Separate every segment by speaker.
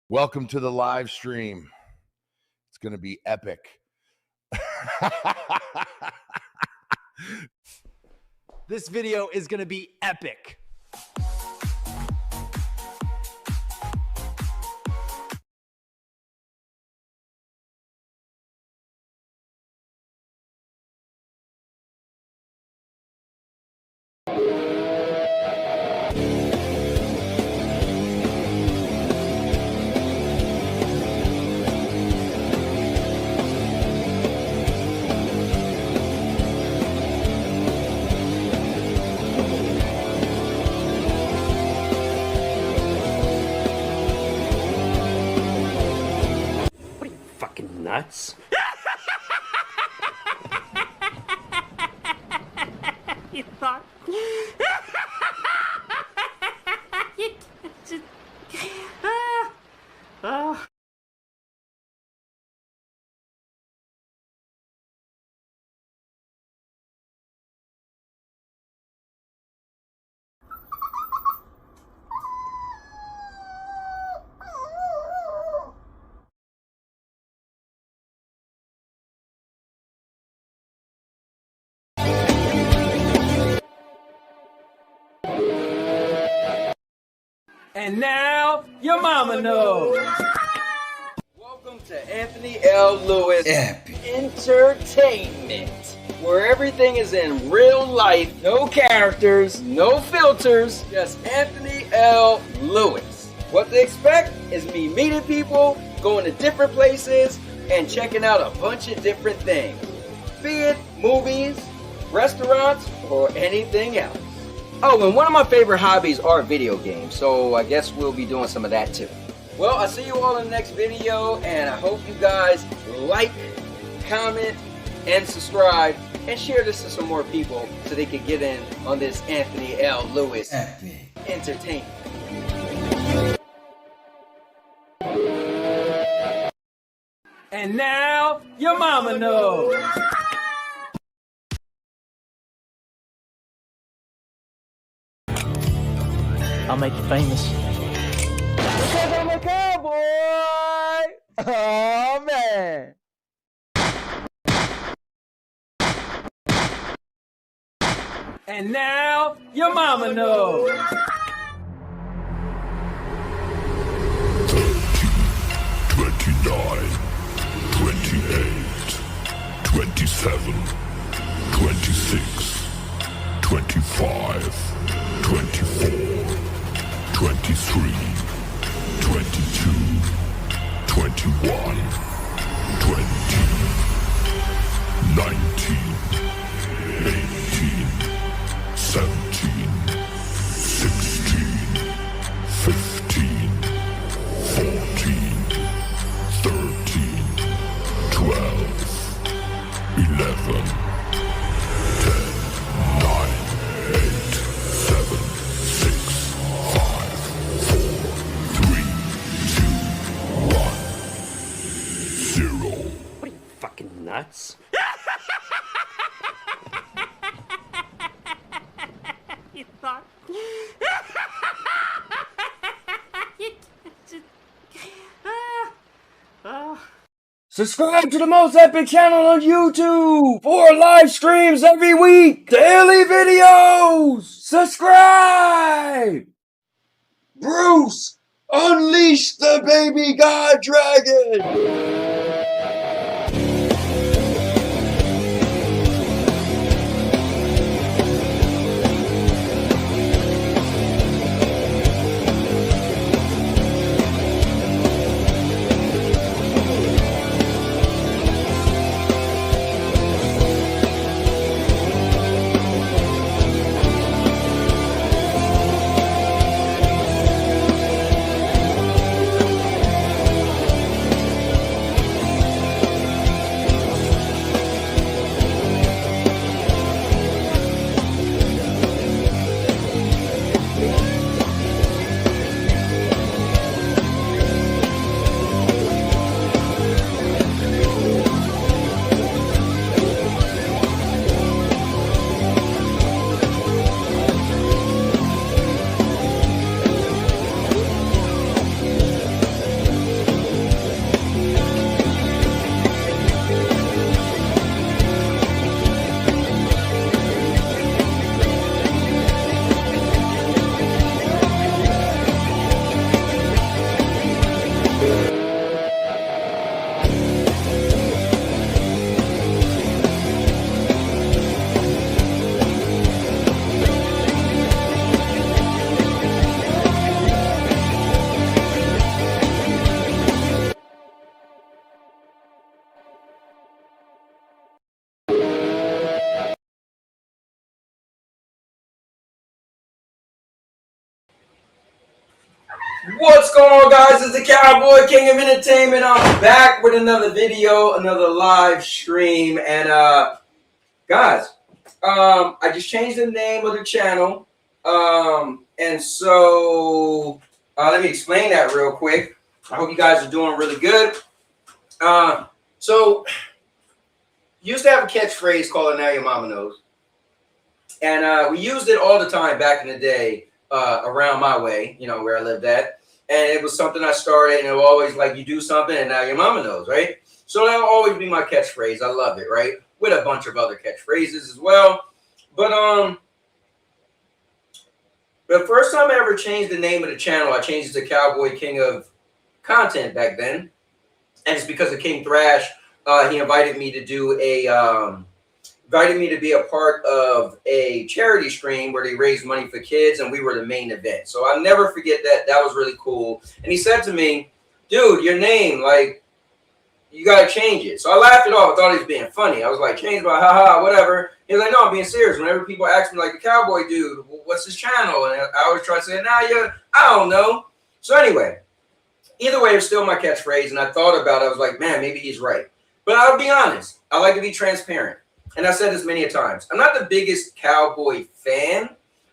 Speaker 1: Welcome to the live stream. It's going to be epic.
Speaker 2: This video is going to be epic.
Speaker 3: Nuts?
Speaker 4: You thought? You just...
Speaker 3: And now, your mama knows.
Speaker 5: Welcome to Anthony L. Lewis Entertainment, where everything is in real life, no characters, no filters, just Anthony L. Lewis. What to expect is me meeting people, going to different places, and checking out a bunch of different things, be it movies, restaurants, or anything else. Oh, and one of my favorite hobbies are video games, so I guess we'll be doing some of that too. Well, I'll see you all in the next video, and I hope you guys like, comment, and subscribe, and share this to some more people so they can get in on this Anthony L. Lewis Entertainment.
Speaker 3: And now, your mama knows.
Speaker 2: I'll make you famous.
Speaker 5: Because I'm a cowboy! Oh, man!
Speaker 3: And now, your mama knows.
Speaker 6: 29, 28, 27, 26, 25, 24, 23, 22, 21, 20, 19, 18, 17, 16, 15, 14, 13, 12, 11, 10, 9, 8, 7, 6, 5, 4, 3, 2, 1, 0.
Speaker 3: What are you, fucking nuts?
Speaker 4: You thought? You just...
Speaker 5: Subscribe to the most epic channel on YouTube for live streams every week, daily videos. Subscribe. Bruce, unleash the baby god dragon. What's going on, guys? It's the Cowboy King of Entertainment. I'm back with another video, another live stream. And guys, I just changed the name of the channel. And so let me explain that real quick. I hope you guys are doing really good. So used to have a catchphrase called "And Now Your Mama Knows," and we used it all the time back in the day around my way, you know, where I lived at. And it was something I started, and it was always like, you do something and now your mama knows, right? So that'll always be my catchphrase. I love it, right? With a bunch of other catchphrases as well. But the first time I ever changed the name of the channel, I changed it to Cowboy King of Content back then. And it's because of King Thrash. He invited me to do invited me to be a part of a charity stream where they raised money for kids, and we were the main event. So I'll never forget that. That was really cool. And he said to me, dude, your name, like, you got to change it. So I laughed it off. I thought he was being funny. I was like, change my haha, whatever. He was like, no, I'm being serious. Whenever people ask me, like, the Cowboy dude, what's his channel? And I always try to say, nah, yeah, I don't know. So anyway, either way, it's still my catchphrase. And I thought about it. I was like, man, maybe he's right. But I'll be honest. I like to be transparent. And I've said this many a times. I'm not the biggest cowboy fan.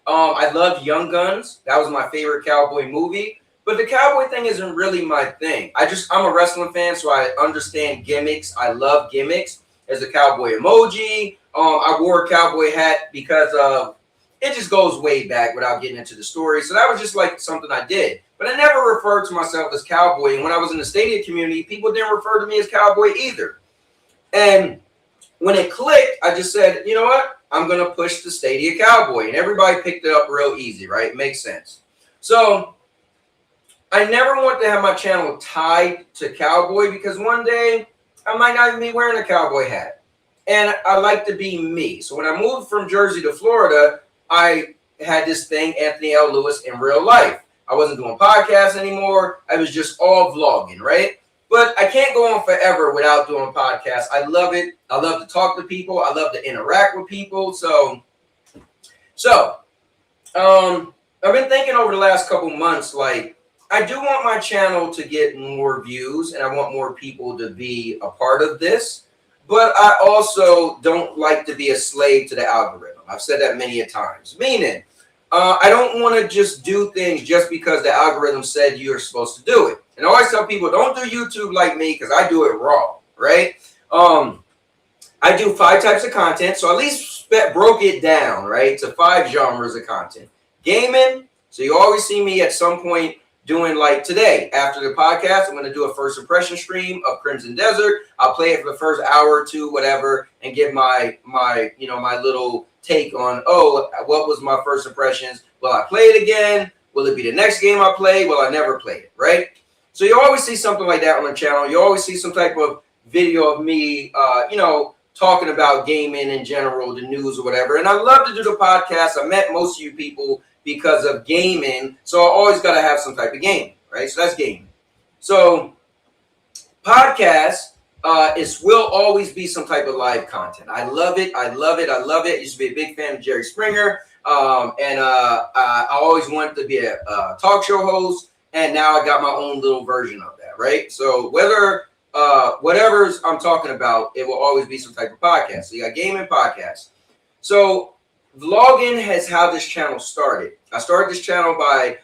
Speaker 5: I love Young Guns. That was my favorite cowboy movie. But the cowboy thing isn't really my thing. I'm a wrestling fan, so I understand gimmicks. I love gimmicks. There's a cowboy emoji. I wore a cowboy hat because it just goes way back without getting into the story. So that was just like something I did. But I never referred to myself as cowboy. And when I was in the Stadia community, people didn't refer to me as cowboy either. And when it clicked, I just said, you know what? I'm going to push the Stadia Cowboy. And everybody picked it up real easy, right? Makes sense. So I never want to have my channel tied to cowboy because one day I might not even be wearing a cowboy hat. And I like to be me. So when I moved from Jersey to Florida, I had this thing, Anthony L. Lewis, in real life. I wasn't doing podcasts anymore. I was just all vlogging, right? But I can't go on forever without doing podcasts. I love it. I love to talk to people. I love to interact with people. So I've been thinking over the last couple months, like, I do want my channel to get more views, and I want more people to be a part of this. But I also don't like to be a slave to the algorithm. I've said that many a times. Meaning, I don't want to just do things just because the algorithm said you're supposed to do it. And I always tell people, don't do YouTube like me because I do it raw, right? I do 5 types of content. So at least broke it down, right, to 5 genres of content. Gaming. So you always see me at some point doing, like today, after the podcast, I'm going to do a first impression stream of Crimson Desert. I'll play it for the first hour or two, whatever, and give my little take on, oh, what was my first impressions? Will I play it again? Will it be the next game I play? Will I never play it, right? So you always see something like that on the channel. You always see some type of video of me, talking about gaming in general, the news or whatever. And I love to do the podcast. I met most of you people because of gaming. So I always got to have some type of game, right? So that's gaming. So podcast will always be some type of live content. I love it. I love it. I love it. I used to be a big fan of Jerry Springer. I always wanted to be a talk show host. And now I got my own little version of that, right? So whatever I'm talking about, it will always be some type of podcast. So you got gaming podcast. So vlogging has how this channel started. I started this channel by,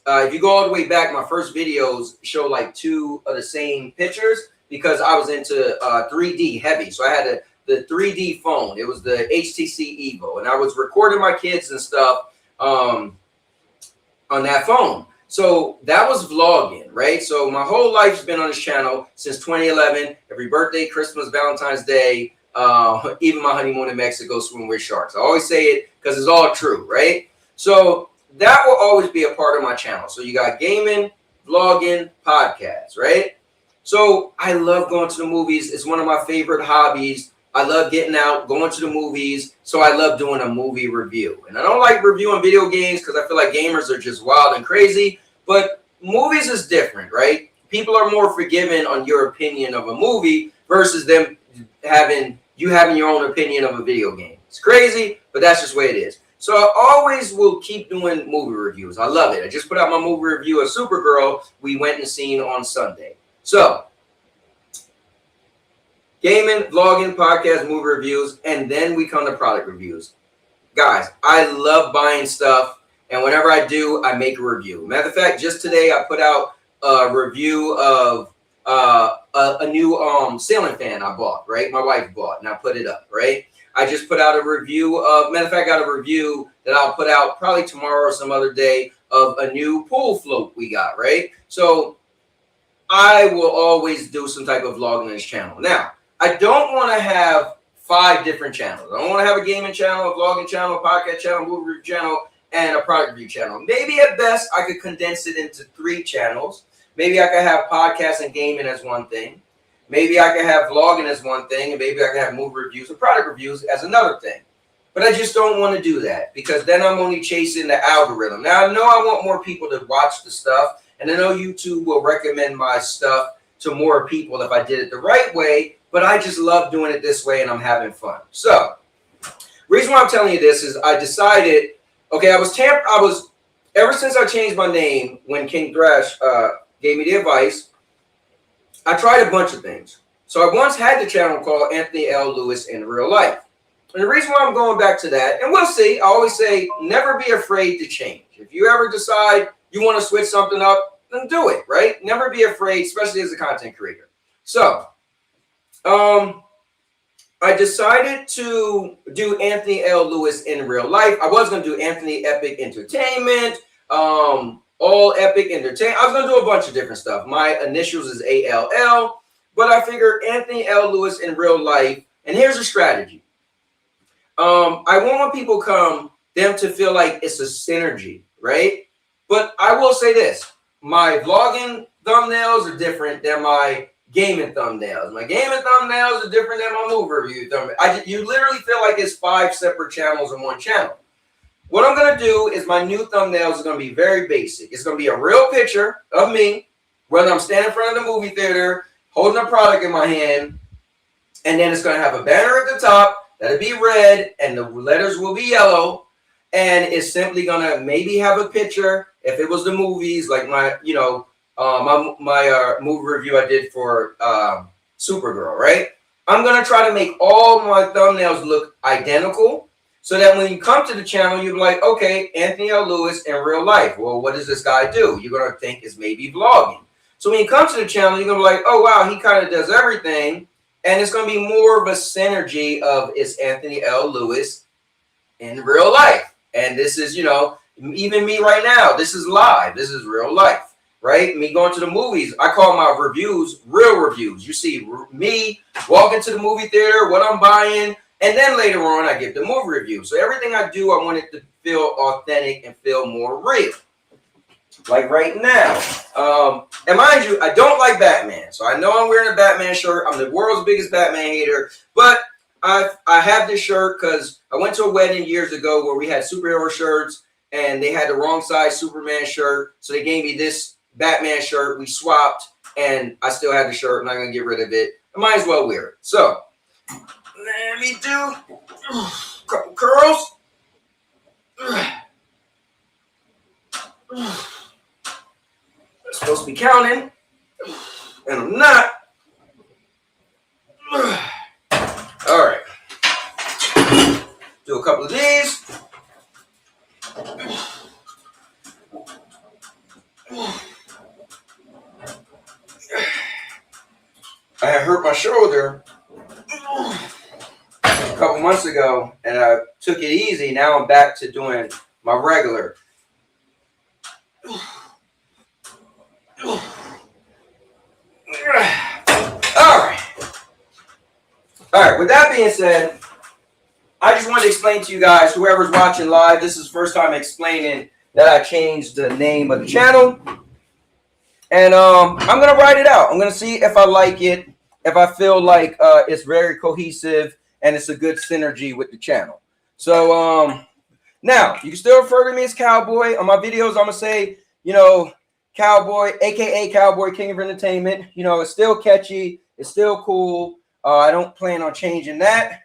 Speaker 5: if you go all the way back, my first videos show like 2 of the same pictures because I was into 3D heavy. So I had the 3D phone. It was the HTC Evo. And I was recording my kids and stuff on that phone. So that was vlogging, right? So my whole life's been on this channel since 2011. Every birthday, Christmas, Valentine's Day, even my honeymoon in Mexico, swim with sharks. I always say it because it's all true, right? So that will always be a part of my channel. So you got gaming, vlogging, podcasts, right? So I love going to the movies. It's one of my favorite hobbies. I love getting out, going to the movies. So I love doing a movie review. And I don't like reviewing video games because I feel like gamers are just wild and crazy. But movies is different, right? People are more forgiving on your opinion of a movie versus them having your own opinion of a video game. It's crazy, but that's just the way it is. So I always will keep doing movie reviews. I love it. I just put out my movie review of Supergirl. We went and seen on Sunday. So gaming, vlogging, podcast, movie reviews, and then we come to product reviews. Guys, I love buying stuff, and whenever I do, I make a review. Matter of fact, just today I put out a review of a new ceiling fan I bought, right? My wife bought, and I put it up, right? I just put out a review of, matter of fact, I got a review that I'll put out probably tomorrow or some other day of a new pool float we got, right? So I will always do some type of vlog on this channel. Now, I don't want to have 5 different channels. I don't want to have a gaming channel, a vlogging channel, a podcast channel, a movie review channel, and a product review channel. Maybe at best, I could condense it into 3 channels. Maybe I could have podcast and gaming as one thing. Maybe I could have vlogging as one thing, and maybe I could have movie reviews and product reviews as another thing. But I just don't want to do that because then I'm only chasing the algorithm. Now, I know I want more people to watch the stuff, and I know YouTube will recommend my stuff to more people if I did it the right way, but I just love doing it this way, and I'm having fun. So, reason why I'm telling you this is I decided, okay, I was ever since I changed my name when King Thrash gave me the advice, I tried a bunch of things. So I once had the channel called Anthony L. Lewis in Real Life. And the reason why I'm going back to that, and we'll see, I always say, never be afraid to change. If you ever decide you want to switch something up, then do it, right? Never be afraid, especially as a content creator. So, I decided to do Anthony L. Lewis in Real Life. I was going to do Anthony Epic Entertainment, All Epic Entertainment. I was going to do a bunch of different stuff. My initials is ALL, but I figured Anthony L. Lewis in Real Life. And here's a strategy. I want when people come, them to feel like it's a synergy, right? But I will say this. My vlogging thumbnails are different than my gaming thumbnails. My gaming thumbnails are different than my movie review thumbnails. You literally feel like it's 5 separate channels in one channel. What I'm going to do is my new thumbnails are going to be very basic. It's going to be a real picture of me, whether I'm standing in front of the movie theater, holding a product in my hand, and then it's going to have a banner at the top that'll be red, and the letters will be yellow, and it's simply going to maybe have a picture, if it was the movies, like my, my movie review I did for Supergirl, right? I'm going to try to make all my thumbnails look identical, so that when you come to the channel, you're like, okay, Anthony L. Lewis in Real Life. Well, what does this guy do? You're going to think it's maybe vlogging. So when you come to the channel, you're going to be like, oh, wow, he kind of does everything. And it's going to be more of a synergy of it's Anthony L. Lewis in real life. And this is, even me right now, this is live. This is real life, right? Me going to the movies. I call my reviews real reviews. You see me walking to the movie theater, what I'm buying. And then later on, I give the movie review. So everything I do, I want it to feel authentic and feel more real. Like right now. And mind you, I don't like Batman. So I know I'm wearing a Batman shirt. I'm the world's biggest Batman hater. But I have this shirt because I went to a wedding years ago where we had superhero shirts. And they had the wrong size Superman shirt. So they gave me this Batman shirt. We swapped. And I still have the shirt. I'm not going to get rid of it. I might as well wear it. So let me do a couple curls. I'm supposed to be counting, and I'm not. All right. Do a couple of these. I had hurt my shoulder a couple months ago, and I took it easy. Now I'm back to doing my regular. All right. With that being said, I just wanted to explain to you guys, whoever's watching live, this is the first time explaining that I changed the name of the channel. And I'm going to write it out. I'm going to see if I like it, if I feel like it's very cohesive and it's a good synergy with the channel. So now, you can still refer to me as Cowboy. On my videos, I'm going to say, Cowboy, a.k.a. Cowboy King of Entertainment. It's still catchy. It's still cool. I don't plan on changing that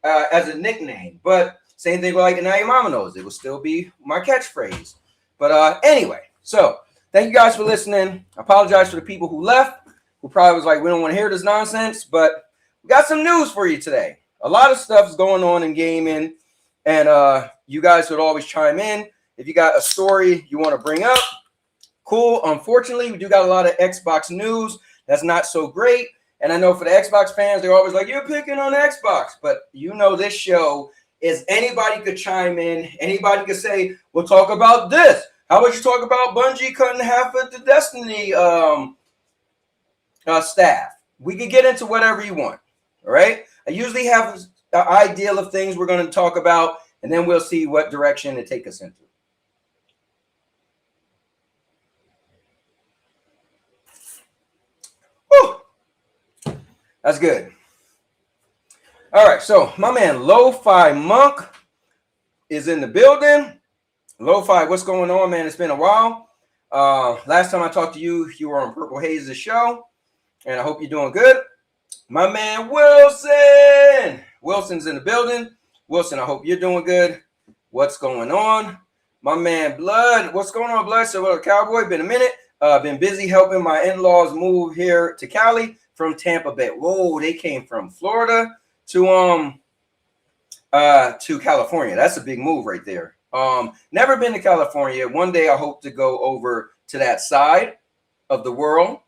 Speaker 5: as a nickname. But Same thing like, and now your mama knows. It will still be my catchphrase. But anyway, so thank you guys for listening. I apologize for the people who left, who probably was like, we don't want to hear this nonsense. But we got some news for you today. A lot of stuff is going on in gaming, and you guys would always chime in. If you got a story you want to bring up, cool. Unfortunately, we do got a lot of Xbox news that's not so great. And I know for the Xbox fans, they're always like, you're picking on Xbox. But you know this show is anybody could chime in. Anybody could say, we'll talk about this. How about you talk about Bungie cutting half of the Destiny staff? We could get into whatever you want. All right? I usually have an idea of things we're going to talk about, and then we'll see what direction to take us into. Whew. That's good. All right, so my man Lo-Fi Monk is in the building. Lo-Fi, what's going on, man? It's been a while. Last time I talked to you, you were on Purple Haze's show, and I hope you're doing good. My man Wilson. Wilson's in the building. Wilson, I hope you're doing good. What's going on? My man Blood. What's going on, Blood? So, what, Cowboy? Been a minute. Been busy helping my in-laws move here to Cali from Tampa Bay. Whoa, they came from Florida to California. That's a big move right there. Never been to California. One day I hope to go over to that side of the world.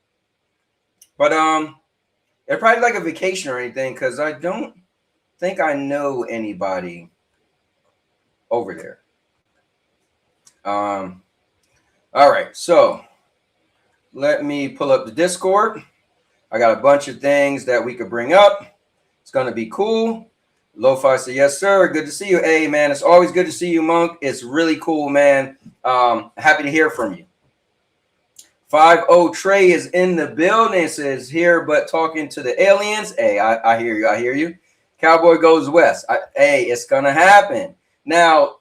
Speaker 5: But it's probably like a vacation or anything, because I don't think I know anybody over there. All right, so let me pull up the Discord. I got a bunch of things that we could bring up. It's going to be cool. Lo-Fi said, yes, sir. Good to see you. Hey, man, it's always good to see you, Monk. It's really cool, man. Happy to hear from you. 5-0 Trey is in the building. Says here, but talking to the aliens. Hey, I hear you. I hear you. Cowboy goes west. Hey, it's going to happen. Now,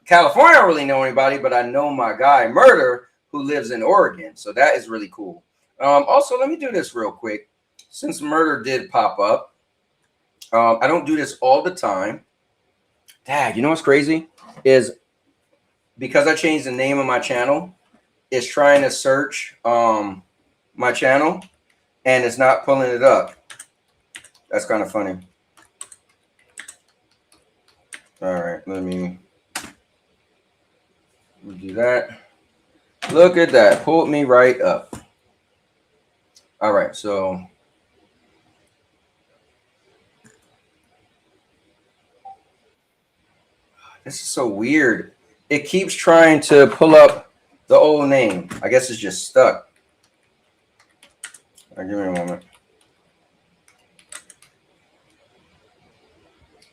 Speaker 5: California, I don't really know anybody, but I know my guy, Murder, who lives in Oregon. So that is really cool. Also, let me do this real quick. Since Murder did pop up, I don't do this all the time. Dad, you know what's crazy? Is because I changed the name of my channel, it's trying to search my channel, and it's not pulling it up. That's kind of funny. All right, let me do that. Look at that. Pulled me right up. All right, so this is so weird. It keeps trying to pull up the old name. I guess it's just stuck. All right, give me a moment.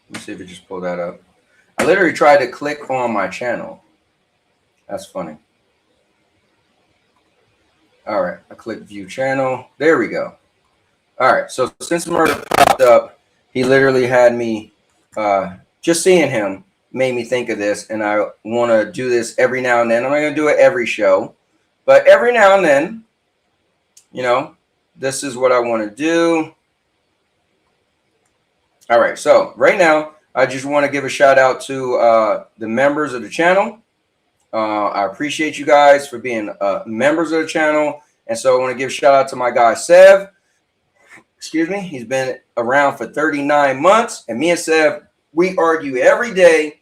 Speaker 5: Let me see if it just pulled that up. I literally tried to click on my channel. That's funny. All right, I clicked view channel. There we go. All right, so since Murder popped up, he literally had me, just seeing him made me think of this, and I want to do this every now and then. I'm not going to do it every show, but every now and then, you know, this is what I want to do. All right, so right now, I just want to give a shout out to the members of the channel. I appreciate you guys for being members of the channel. And so I want to give a shout out to my guy, Sev. Excuse me. He's been around for 39 months. And me and Sev, we argue every day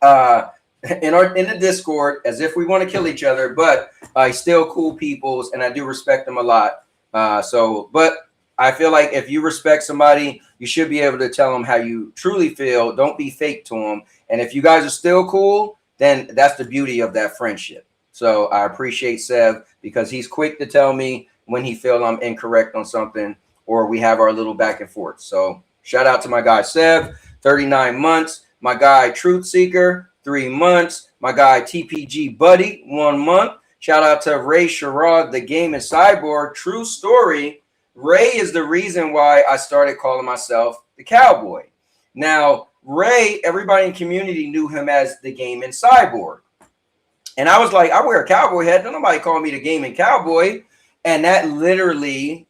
Speaker 5: in the Discord as if we want to kill each other. But he's still cool peoples, and I do respect him a lot. But I feel like if you respect somebody, you should be able to tell them how you truly feel. Don't be fake to them. And if you guys are still cool, then that's the beauty of that friendship. So I appreciate Sev because he's quick to tell me when he feels I'm incorrect on something, or we have our little back and forth. So shout out to my guy Sev, 39 months. My guy Truth Seeker, 3 months. My guy TPG Buddy, 1 month. Shout out to Ray Sherrod, the Game and Cyborg. True story. Ray is the reason why I started calling myself the Cowboy. Now, Ray, everybody in the community knew him as the Gaming Cyborg. And I was like, I wear a cowboy hat. Don't nobody call me the Gaming Cowboy. And that literally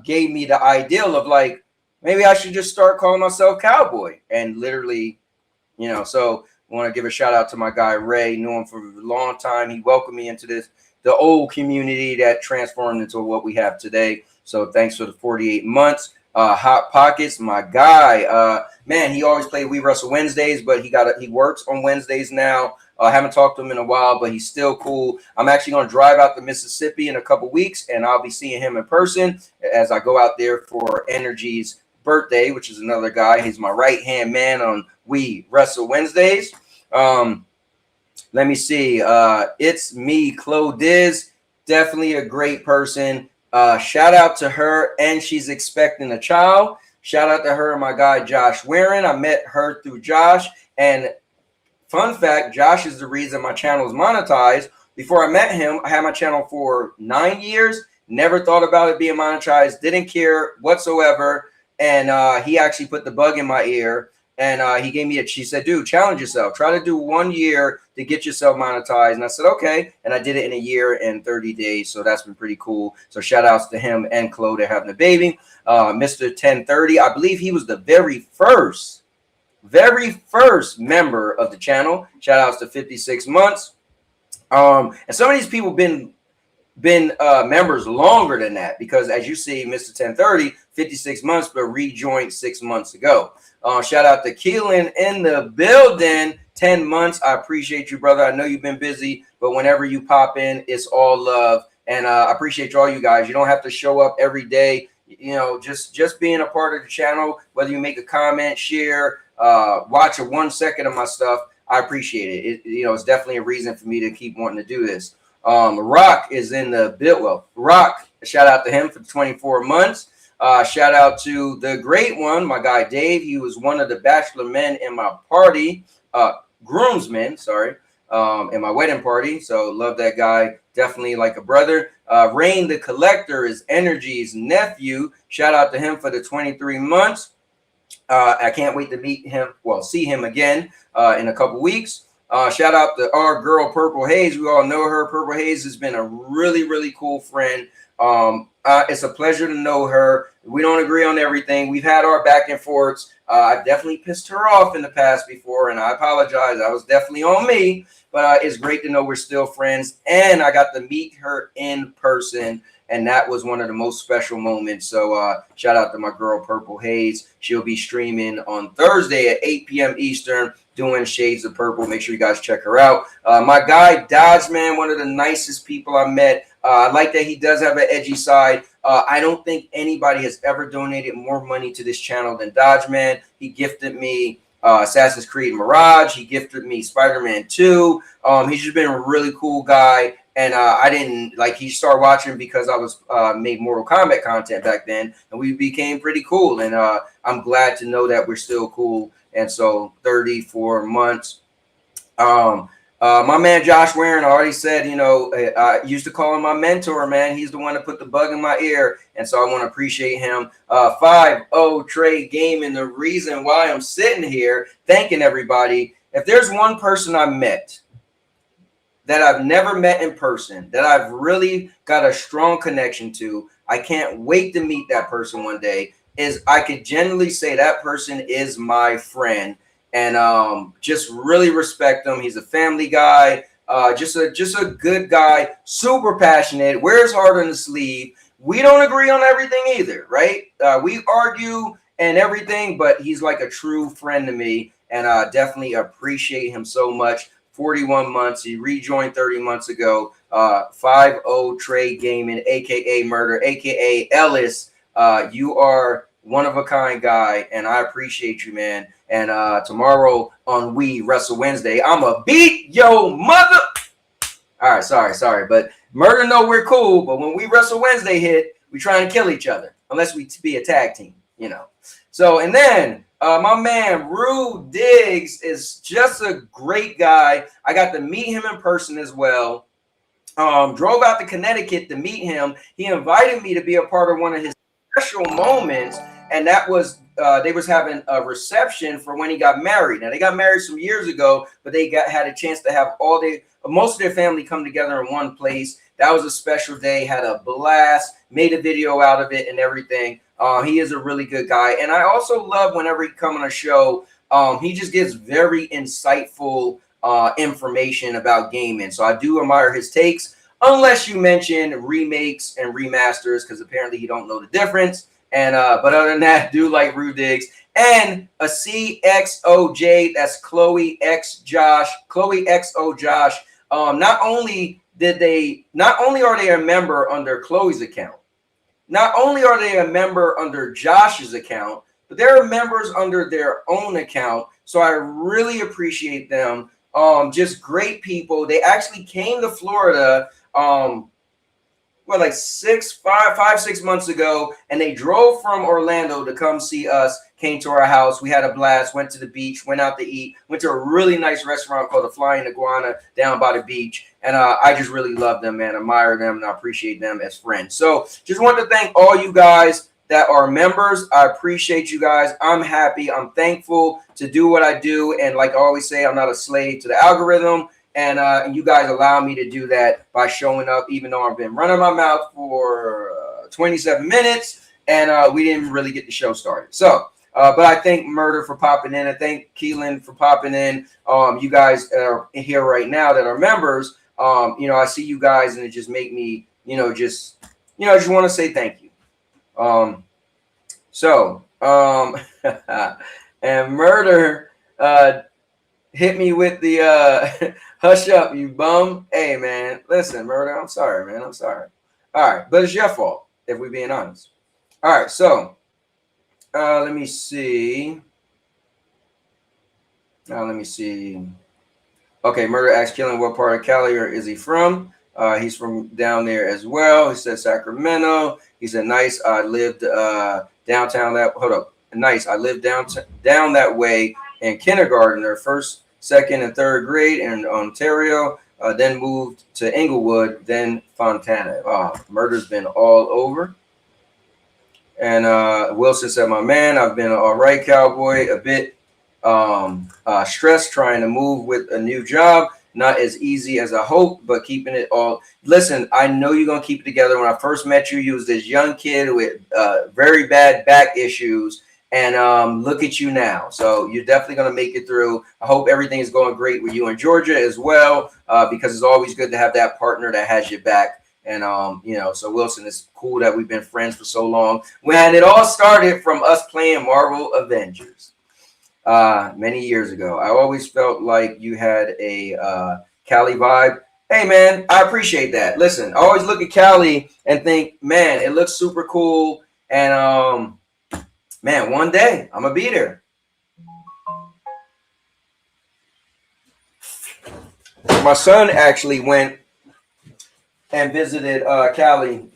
Speaker 5: gave me the ideal of like, maybe I should just start calling myself Cowboy. And literally you know. So I want to give a shout out to my guy Ray. Knew him for a long time. He welcomed me into the old community that transformed into what we have today. So thanks for the 48 months. Hot Pockets, my guy. Man, he always played We Wrestle Wednesdays, but he works on Wednesdays now. I haven't talked to him in a while, but he's still cool. I'm actually going to drive out to Mississippi in a couple weeks, and I'll be seeing him in person as I go out there for Energy's birthday, which is another guy. He's my right-hand man on We Wrestle Wednesdays. Let me see. It's me, Chloe Diz. Definitely a great person. Shout out to her, and she's expecting a child. Shout out to her and my guy Josh Warren. I met her through Josh, and fun fact, Josh is the reason my channel is monetized. Before I met him, I had my channel for 9 years. Never thought about it being monetized. Didn't care whatsoever. And he actually put the bug in my ear. And he gave me she said, dude, challenge yourself. Try to do 1 year to get yourself monetized. And I said, okay. And I did it in a year and 30 days. So that's been pretty cool. So shout outs to him and Chloe. They're having a baby. Mr. 1030, I believe he was the very first member of the channel. Shout outs to 56 months. And some of these people been members longer than that, because as you see, Mr. 1030, 56 months, but rejoined 6 months ago. Shout out to Keelan in the building, 10 months. I appreciate you, brother. I know you've been busy, but whenever you pop in, it's all love. And I appreciate all you guys. You don't have to show up every day. You know, just being a part of the channel, whether you make a comment, share, watch 1 second of my stuff, I appreciate it. You know, it's definitely a reason for me to keep wanting to do this. Rock is in the build. Well, Rock, shout out to him for 24 months. Shout out to the great one, my guy Dave. He was one of the bachelor men in my party, groomsmen, sorry, in my wedding party. So love that guy. Definitely like a brother. Rain the Collector is Energy's nephew. Shout out to him for the 23 months. I can't wait to meet him. Well, see him again in a couple weeks. Shout out to our girl Purple Haze. We all know her. Purple Haze has been a really, really cool friend. It's a pleasure to know her. We don't agree on everything. We've had our back and forths. I've definitely pissed her off in the past before, and I apologize. I was definitely on me, but it's great to know we're still friends. And I got to meet her in person, and that was one of the most special moments. So shout out to my girl Purple Haze. She'll be streaming on Thursday at 8 p.m. Eastern, doing Shades of Purple. Make sure you guys check her out. My guy Dodge, man, one of the nicest people I met. I like that he does have an edgy side. I don't think anybody has ever donated more money to this channel than Dodge, man. He gifted me Assassin's Creed Mirage. He gifted me Spider-Man 2. He's just been a really cool guy. And I didn't like, he started watching because I was made Mortal Kombat content back then, and we became pretty cool. And I'm glad to know that we're still cool. And so 34 months. My man Josh Warren, I already said, you know, I used to call him my mentor, man. He's the one that put the bug in my ear. And so I want to appreciate him. 5-0 Trade Gaming. The reason why I'm sitting here thanking everybody. If there's one person I met that I've never met in person, that I've really got a strong connection to, I can't wait to meet that person one day, is I could genuinely say that person is my friend. And just really respect him. He's a family guy, just a good guy, super passionate, wears heart on the sleeve. We don't agree on everything either, right? We argue and everything, but he's like a true friend to me, and I definitely appreciate him so much. 41 months. He rejoined 30 months ago. 5-0 Trade Gaming, aka Murder, aka Ellis. You are one of a kind guy, and I appreciate you, man. And tomorrow on We Wrestle Wednesday, I'ma beat your mother. All right, sorry, but Murder know we're cool, but when We Wrestle Wednesday hit, we trying to kill each other, unless we be a tag team, you know. So, and then my man Rude Diggs is just a great guy. I got to meet him in person as well. Drove out to Connecticut to meet him. He invited me to be a part of one of his special moments, and that was they was having a reception for when he got married. Now, they got married some years ago, but they had a chance to have most of their family come together in one place. That was a special day. Had a blast. Made a video out of it and everything. He is a really good guy, and I also love whenever he come on a show. He just gives very insightful information about gaming. So I do admire his takes, unless you mention remakes and remasters, because apparently you don't know the difference. And but other than that, do like Rudigs and a CXOJ. That's Chloe X Josh. Chloe XO Josh. Not only are they a member under Chloe's account, not only are they a member under Josh's account, but they're members under their own account. So I really appreciate them. Just great people. They actually came to Florida, like 6 months ago, and they drove from Orlando to come see us. Came to our house. We had a blast. Went to the beach. Went out to eat. Went to a really nice restaurant called the Flying Iguana down by the beach. And I just really love them, man. Admire them, and I appreciate them as friends. So just want to thank all you guys that are members. I appreciate you guys. I'm happy. I'm thankful to do what I do. And like I always say, I'm not a slave to the algorithm. And you guys allow me to do that by showing up, even though I've been running my mouth for 27 minutes and we didn't really get the show started. So, but I thank Murder for popping in. I thank Keelan for popping in. You guys are here right now that are members. I see you guys, and it just make me, just want to say thank you. And Murder hit me with the hush up, you bum. Hey, man, listen, Murder, I'm sorry, man. I'm sorry. All right, but it's your fault, if we're being honest. All right, so let me see. Okay, Murder asked Killing what part of Cali is he from? He's from down there as well. He said Sacramento. He said, nice. I lived downtown Nice. I lived down that way in kindergarten, their first, second, and third grade in Ontario. Then moved to Inglewood, then Fontana. Murder's been all over. And Wilson said, my man, I've been all right, Cowboy. A bit stressed trying to move with a new job. Not as easy as I hoped, but keeping it all. Listen, I know you're going to keep it together. When I first met you, you was this young kid with very bad back issues. And look at you now. So you're definitely going to make it through. I hope everything is going great with you in Georgia as well, because it's always good to have that partner that has your back. And, so Wilson, it's cool that we've been friends for so long. When it all started from us playing Marvel Avengers many years ago. I always felt like you had a Cali vibe. Hey, man, I appreciate that. Listen, I always look at Cali and think, man, it looks super cool. And, man, one day I'm going to be there. My son actually went and visited Cali.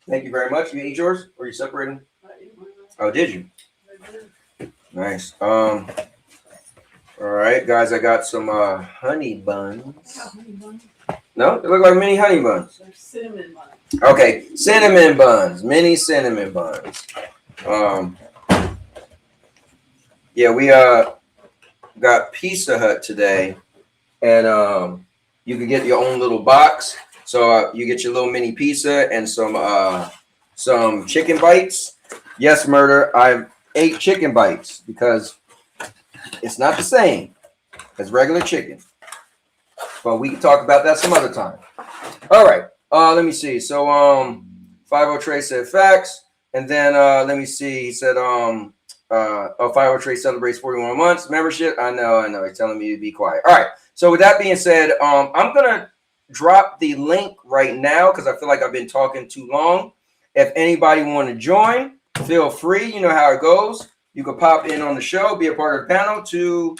Speaker 5: Thank you very much. You ate yours? Or are you separating? Oh, did you? Nice. All right, guys, I got some honey buns. No, they look like mini honey buns.
Speaker 7: They're cinnamon buns.
Speaker 5: Okay, cinnamon buns, mini cinnamon buns. Yeah, we got Pizza Hut today, and you can get your own little box. So you get your little mini pizza and some chicken bites. Yes, Murder, I've ate chicken bites because it's not the same as regular chicken. But we can talk about that some other time. All right, let me see. So 50 Trey said facts, and then let me see. He said 50 Trey celebrates 41 months membership. I know. He's telling me to be quiet. All right. So with that being said, I'm gonna drop the link right now because I feel like I've been talking too long. If anybody want to join, feel free. You know how it goes. You can pop in on the show, be a part of the panel to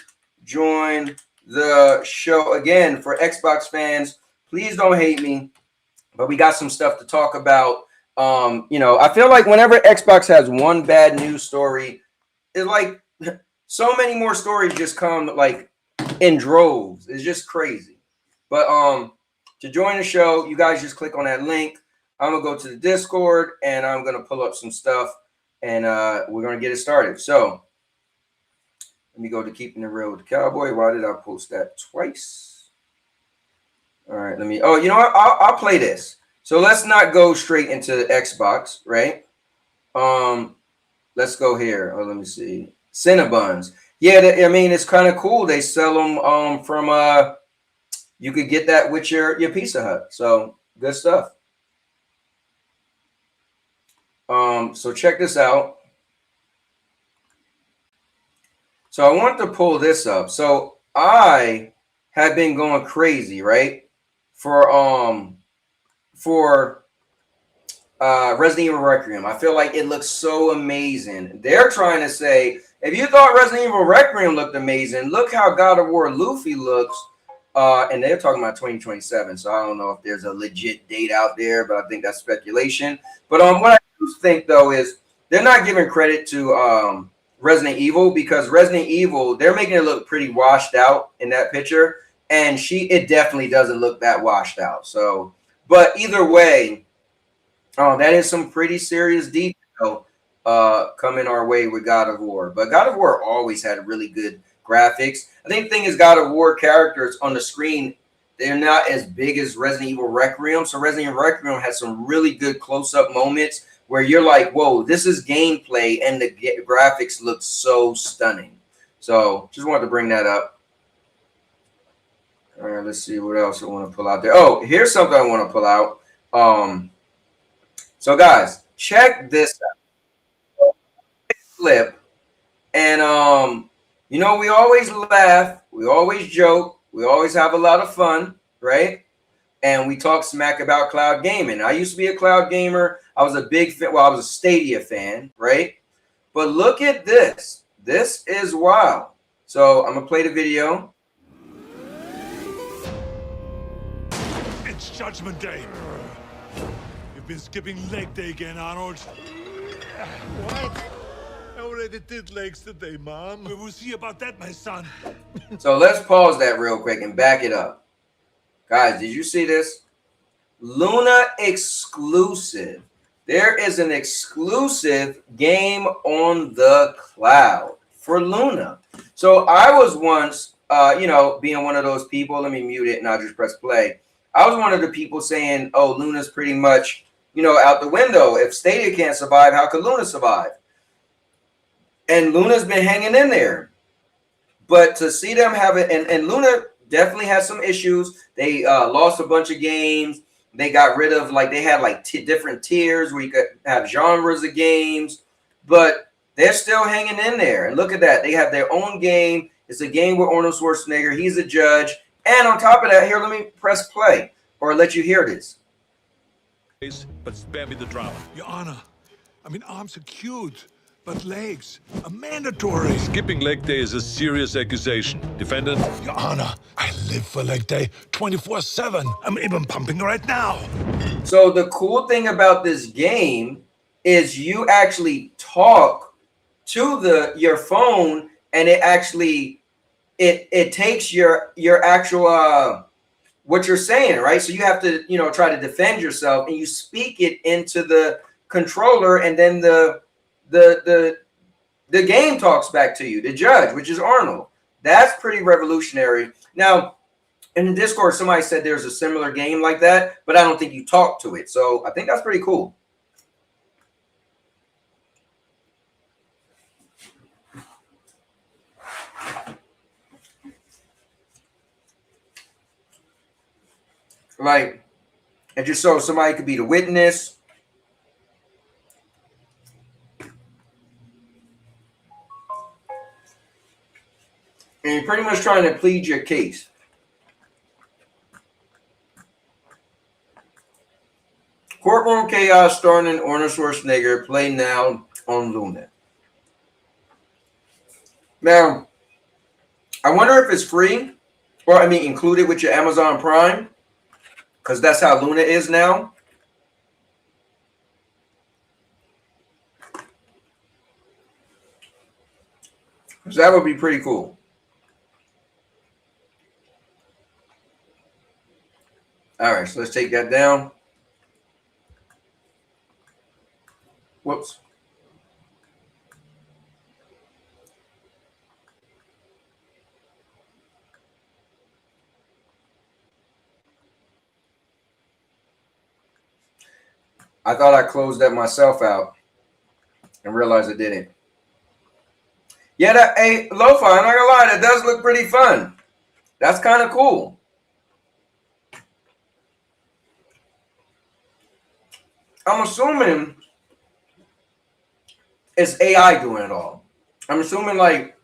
Speaker 5: join the show. Again, for Xbox fans, please don't hate me, but we got some stuff to talk about. I feel like whenever Xbox has one bad news story, it's like so many more stories just come like in droves. It's just crazy. But to join the show, you guys just click on that link. I'm gonna go to the Discord and I'm gonna pull up some stuff, and we're gonna get it started. So let me go to Keeping It Real with the Cowboy. Why did I post that twice? All right, let me. Oh, you know what? I'll play this. So let's not go straight into Xbox, right? Let's go here. Oh, let me see. Cinnabuns. Yeah, I mean, it's kind of cool. They sell them from you could get that with your Pizza Hut. So good stuff. So check this out. So I want to pull this up. So I have been going crazy, right? For Resident Evil Requiem. I feel like it looks so amazing. They're trying to say, if you thought Resident Evil Requiem looked amazing, look how God of War Luffy looks. And they're talking about 2027, so I don't know if there's a legit date out there, but I think that's speculation. But what I do think though is they're not giving credit to Resident Evil, because Resident Evil, they're making it look pretty washed out in that picture, and it definitely doesn't look that washed out. So, but either way, that is some pretty serious detail coming our way with God of War. But God of War always had really good graphics. I think the thing is, God of War characters on the screen, they're not as big as Resident Evil Requiem. So Resident Evil Requiem has some really good close-up moments where you're like, whoa, this is gameplay, and the graphics look so stunning. So just wanted to bring that up. All right, let's see what else I want to pull out there. Oh, here's something I want to pull out. So guys, check this out. Clip. And you know, we always laugh, we always joke, we always have a lot of fun, right? And we talk smack about cloud gaming. I used to be a cloud gamer. I was a big fan. Well, I was a Stadia fan, right? But look at this. This is wild. So I'm gonna play the video.
Speaker 6: It's Judgment Day. You've been skipping leg day again, Arnold. What? I already did legs today, Mom. We will see about that, my son.
Speaker 5: So let's pause that real quick and back it up. Guys, did you see this? Luna exclusive. There is an exclusive game on the cloud for Luna. So I was once, you know, being one of those people. Let me mute it and I'll just press play. I was one of the people saying, oh, Luna's pretty much, you know, out the window. If Stadia can't survive, how could Luna survive? And Luna's been hanging in there. But to see them have it, and Luna definitely has some issues. They lost a bunch of games. They got rid of, like, they had like different tiers where you could have genres of games, but they're still hanging in there. And look at that. They have their own game. It's a game with Arnold Schwarzenegger. He's a judge. And on top of that, here, let me press play or let you hear this.
Speaker 6: But spare me the drama. Your Honor, I mean, arms are cute, but legs are mandatory.
Speaker 7: Skipping leg day is a serious accusation. Defendant?
Speaker 6: Your Honor, I live for leg day 24/7. I'm even pumping right now.
Speaker 5: So the cool thing about this game is you actually talk to your phone, and it actually it takes your actual what you're saying, right? So you have to, you know, try to defend yourself, and you speak it into the controller, and then the game talks back to you, the judge, which is Arnold. That's pretty revolutionary. Now, in the Discord, somebody said there's a similar game like that, but I don't think you talk to it. So I think that's pretty cool. Like, and just so somebody could be the witness. And you're pretty much trying to plead your case. Courtroom Chaos starring Arnold Schwarzenegger, play now on Luna. Now, I wonder if it's free, or I mean included with your Amazon Prime, because that's how Luna is now. So that would be pretty cool. All right, so let's take that down. Whoops. I thought I closed that myself out and realized I didn't. Yeah, that, hey, Lo-Fi, I'm not gonna lie, that does look pretty fun. That's kind of cool. I'm assuming it's AI doing it all. I'm assuming, like,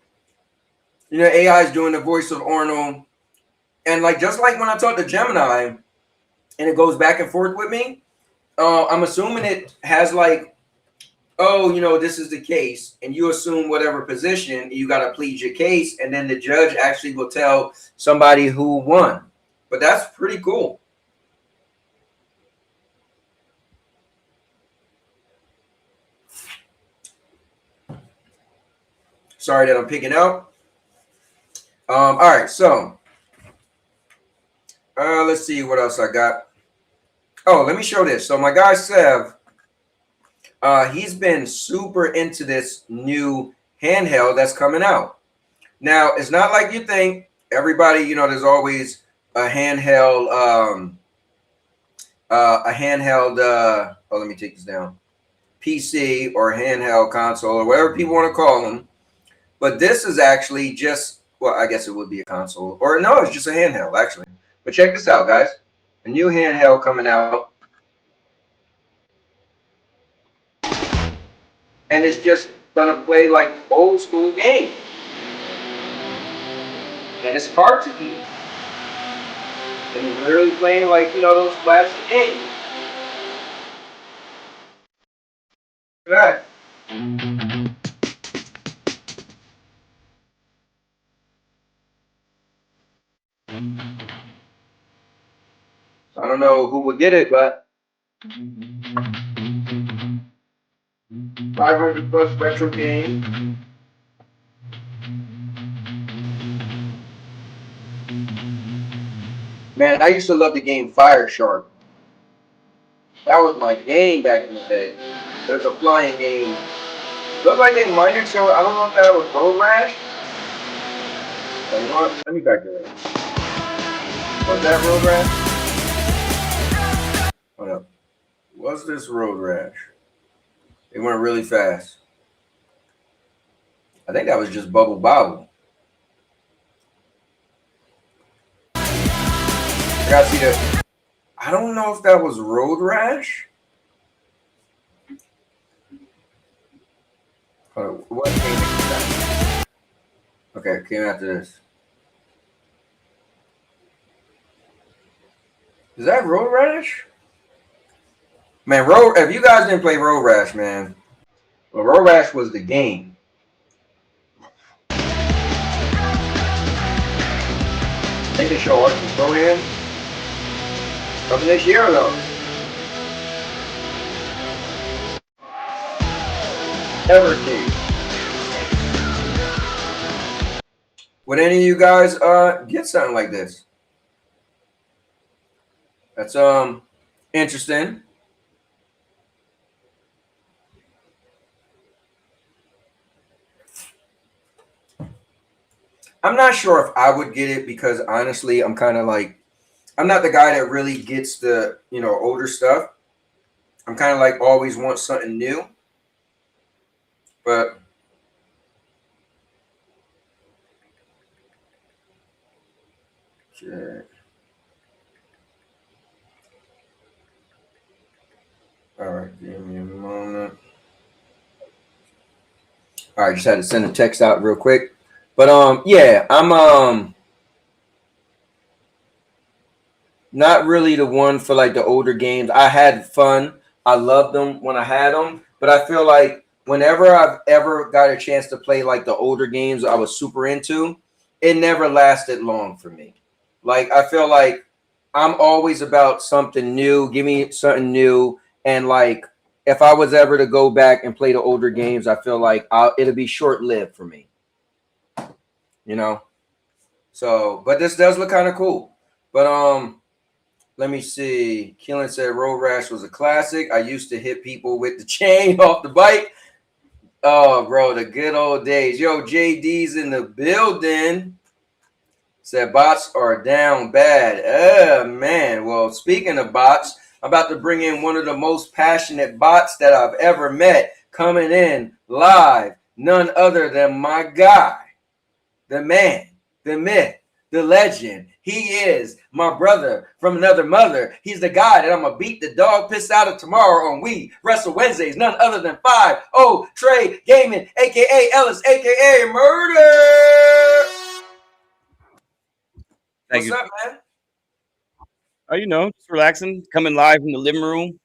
Speaker 5: you know, AI is doing the voice of Arnold. And, like, just like when I talk to Gemini and it goes back and forth with me, I'm assuming it has, like, oh, you know, this is the case, and you assume whatever position, you got to plead your case, and then the judge actually will tell somebody who won. But that's pretty cool. Sorry that I'm picking out. All right, so let's see what else I got. Oh, let me show this. So my guy Sev, he's been super into this new handheld that's coming out. Now, it's not like you think. Everybody, you know, there's always a handheld, oh, let me take this down, PC or handheld console or whatever people want to call them. But this is actually just, well, I guess it would be a console. Or no, it's just a handheld, actually. But check this out, guys. A new handheld coming out. And it's just going to play like old school games. And it's cartoony. And it's literally playing like, you know, those classic games. Look at that. I don't know who would get it, but 500 plus retro game. Man, I used to love the game Fire Shark. That was my game back in the day. There's a flying game. Looked like they might have shown, I don't know if that was Road Rash. But you know what? Let me back it up. Was that Road Rash? Hold up. Was this Road Rash? It went really fast. I think that was just Bubble Bobble. I gotta see that. I don't know if that was Road Rash. What came after? Okay, came after this. Is that Road Rash? Man, if you guys didn't play Road Rash, man, well, Road Rash was the game. I think they show Archie Conan coming this year though. Everything. Would any of you guys get something like this? That's interesting. I'm not sure if I would get it because honestly, I'm kind of like, I'm not the guy that really gets the, you know, older stuff. I'm kind of like always want something new. But shit. All right, give me a moment. All right, just had to send a text out real quick. But yeah, I'm not really the one for like the older games. I had fun. I loved them when I had them, but I feel like whenever I've ever got a chance to play like the older games I was super into, it never lasted long for me. Like I feel like I'm always about something new. Give me something new. And like if I was ever to go back and play the older games, I feel like it'll be short-lived for me. You know? So, but this does look kind of cool. But let me see. Keelan said Road Rash was a classic. I used to hit people with the chain off the bike. Oh, bro, the good old days. Yo, JD's in the building. Said bots are down bad. Man. Well, speaking of bots, I'm about to bring in one of the most passionate bots that I've ever met. Coming in live none other than my guy, the man, the myth, the legend. He is my brother from another mother. He's the guy that I'm going to beat the dog piss out of tomorrow on We Wrestle Wednesdays. None other than 5-0 Trey Gaming, a.k.a. Ellis, a.k.a. Murder. What's up, man?
Speaker 8: Oh, you know, just relaxing, coming live from the living room.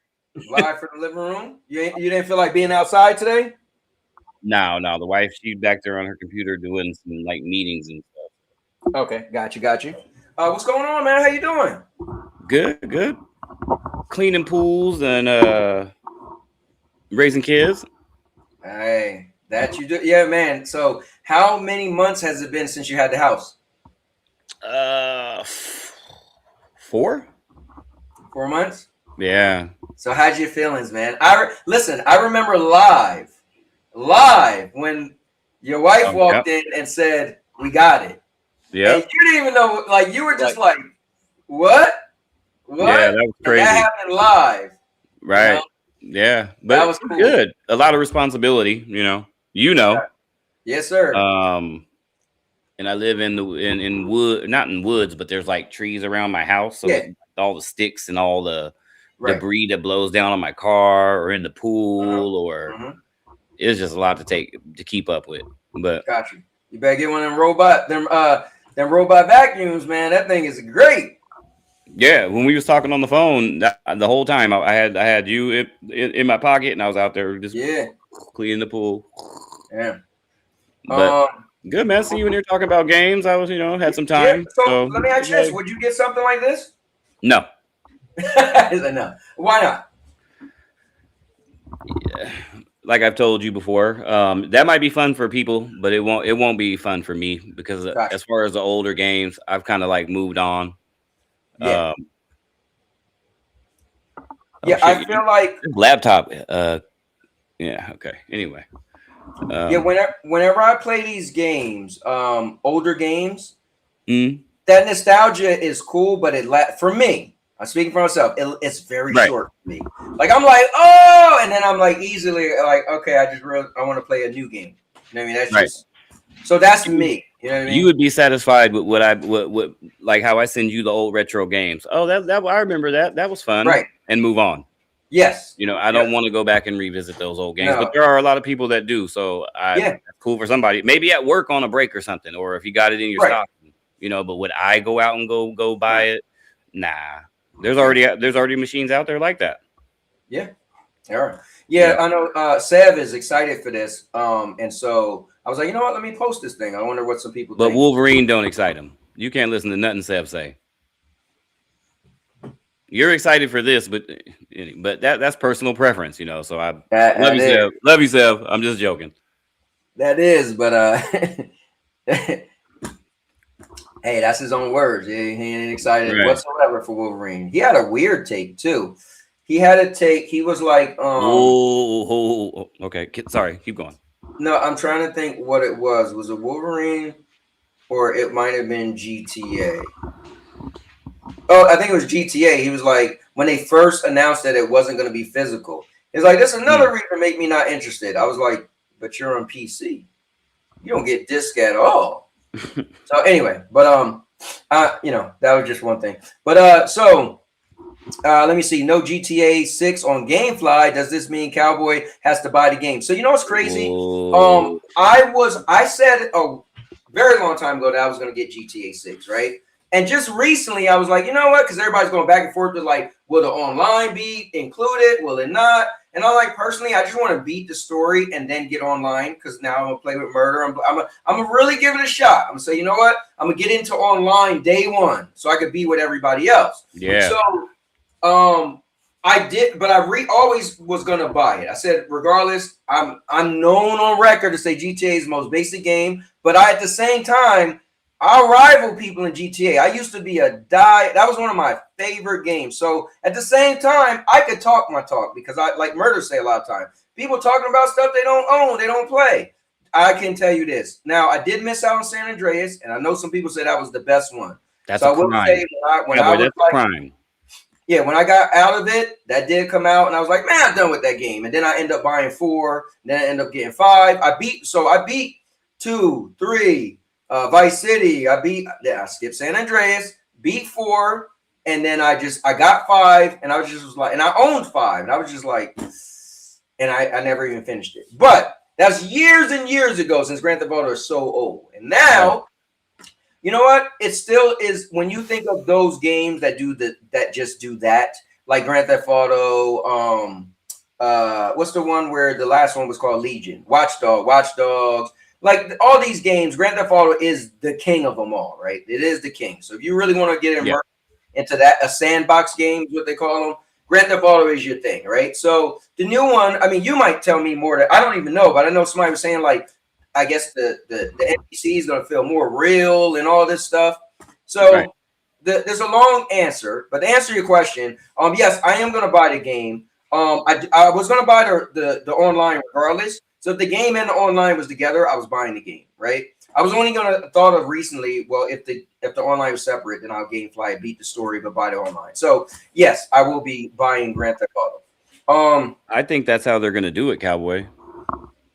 Speaker 5: Live from the living room? You didn't feel like being outside today?
Speaker 8: No, the wife, she's back there on her computer doing some like meetings and stuff.
Speaker 5: Okay, got you. What's going on, man? How you doing?
Speaker 8: Good. Cleaning pools and raising kids.
Speaker 5: Hey, that you do. Yeah, man. So how many months has it been since you had the house?
Speaker 8: 4
Speaker 5: months?
Speaker 8: Yeah.
Speaker 5: So how'd your feelings, man? I remember live when your wife walked in and said, "We got it."
Speaker 8: Yeah.
Speaker 5: And you didn't even know, like, you were just like, what?
Speaker 8: Yeah, that was crazy.
Speaker 5: And that happened live.
Speaker 8: Right. You know? Yeah. But
Speaker 5: that was cool.
Speaker 8: Good. A lot of responsibility, you know.
Speaker 5: Yes, sir.
Speaker 8: And I live in wood, not in woods, but there's like trees around my house. So all the sticks and all the debris that blows down on my car or in the pool or it's just a lot to keep up with. But
Speaker 5: got you. You better get one of them robot vacuums, man. That thing is great.
Speaker 8: Yeah, when we was talking on the phone the whole time, I had you in my pocket, and I was out there just cleaning the pool.
Speaker 5: Yeah,
Speaker 8: but good, man. See you in here talking about games. I was, had some time.
Speaker 5: Yeah, so let me ask you this: would you get something like this?
Speaker 8: No.
Speaker 5: No. Why not?
Speaker 8: Yeah. Like I've told you before, that might be fun for people, but it won't be fun for me because as far as the older games, I've kind of like moved on.
Speaker 5: Yeah. I feel like
Speaker 8: laptop. Yeah. Okay. Anyway.
Speaker 5: Whenever I play these games, older games,
Speaker 8: that
Speaker 5: nostalgia is cool, but for me, I'm speaking for myself. It's very short for me. Like I'm like, oh, and then I'm like easily like, okay, I want to play a new game. You know what I mean? That's just so that's me. You know what I mean?
Speaker 8: You would be satisfied with what like how I send you the old retro games. Oh, that I remember that was fun.
Speaker 5: Right.
Speaker 8: And move on.
Speaker 5: Yes.
Speaker 8: I don't want to go back and revisit those old games, but there are a lot of people that do. So that's cool for somebody. Maybe at work on a break or something, or if you got it in your stock, but would I go out and go buy it? Nah. There's already machines out there like that.
Speaker 5: Yeah. All right. Yeah, I know Sev is excited for this. And so I was like, you know what? Let me post this thing. I wonder what some people think.
Speaker 8: But Wolverine don't excite him. You can't listen to nothing Sev say. You're excited for this, but that's personal preference, So I love you, Sev. Love you, Sev. I'm just joking.
Speaker 5: That is, but hey, that's his own words. He ain't excited whatsoever for Wolverine. He had a weird take too. He was like,
Speaker 8: okay. Sorry, keep going.
Speaker 5: No, I'm trying to think what it was. Was it Wolverine or it might have been GTA? Oh, I think it was GTA. He was like, when they first announced that it wasn't going to be physical, it's like, that's another reason to make me not interested. I was like, but you're on PC. You don't get disc at all. So anyway, but that was just one thing. But let me see. No GTA6 on GameFly. Does this mean Cowboy has to buy the game? So you know what's crazy? I said a very long time ago that I was going to get GTA6, right? And just recently, I was like, you know what? Because everybody's going back and forth with like, will the online be included? Will it not? And I'm like, personally, I just want to beat the story and then get online because now I'm gonna play with Murder. I'm gonna really give it a shot. I'm gonna say, you know what? I'm gonna get into online day one so I could be with everybody else.
Speaker 8: Yeah.
Speaker 5: So, I did, but I always was gonna buy it. I said, regardless, I'm known on record to say GTA is the most basic game, but at the same time, I'll rival people in GTA. I used to be that was one of my favorite games. So at the same time, I could talk my talk because I like Murder say a lot of times. People talking about stuff they don't own, they don't play. I can tell you this. Now, I did miss out on San Andreas, and I know some people say that was the best one.
Speaker 8: That's
Speaker 5: so
Speaker 8: a crime.
Speaker 5: I would say when I was
Speaker 8: that's
Speaker 5: like,
Speaker 8: crime.
Speaker 5: Yeah, when I got out of it, that did come out, and I was like, man, I'm done with that game. And then I end up buying 4, and then I end up getting 5. I beat 2, 3, Vice City. I skipped San Andreas, beat 4, and then I got 5, and I was like, and I owned 5, and I was just like, and I never even finished it. But that's years and years ago, since Grand Theft Auto is so old. And now, you know what? It still is, when you think of those games that just do that, like Grand Theft Auto, what's the one where the last one was called Legion? Watch Dogs. Like all these games, Grand Theft Auto is the king of them all, right? It is the king. So if you really want to get immersed into that, a sandbox game is what they call them, Grand Theft Auto is your thing, right? So the new one, I mean, you might tell me more that I don't even know, but I know somebody was saying, like, I guess the NPC is going to feel more real and all this stuff. So there's a long answer, but to answer your question, yes, I am going to buy the game. I was going to buy the online regardless. So if the game and the online was together, I was buying the game, right? I was only going to thought of recently, well, if the online was separate, then I'll Gamefly, beat the story, but buy the online. So yes, I will be buying Grand Theft Auto.
Speaker 8: I think that's how they're going to do it, Cowboy.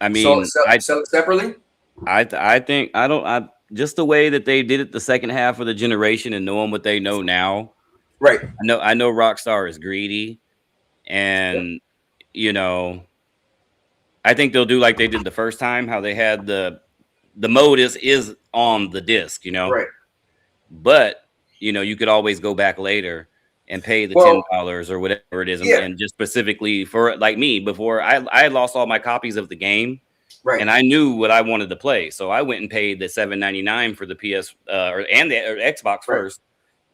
Speaker 8: I mean,
Speaker 5: sell it separately.
Speaker 8: I think just the way that they did it the second half of the generation and knowing what they know now.
Speaker 5: Right.
Speaker 8: I know Rockstar is greedy, and you know, I think they'll do like they did the first time, how they had the mode is on the disc, you know.
Speaker 5: Right.
Speaker 8: But you know, you could always go back later and pay the $10 or whatever it is, and just specifically for, like me, before I lost all my copies of the game.
Speaker 5: Right.
Speaker 8: And I knew what I wanted to play, so I went and paid the $7.99 for the PS or Xbox first.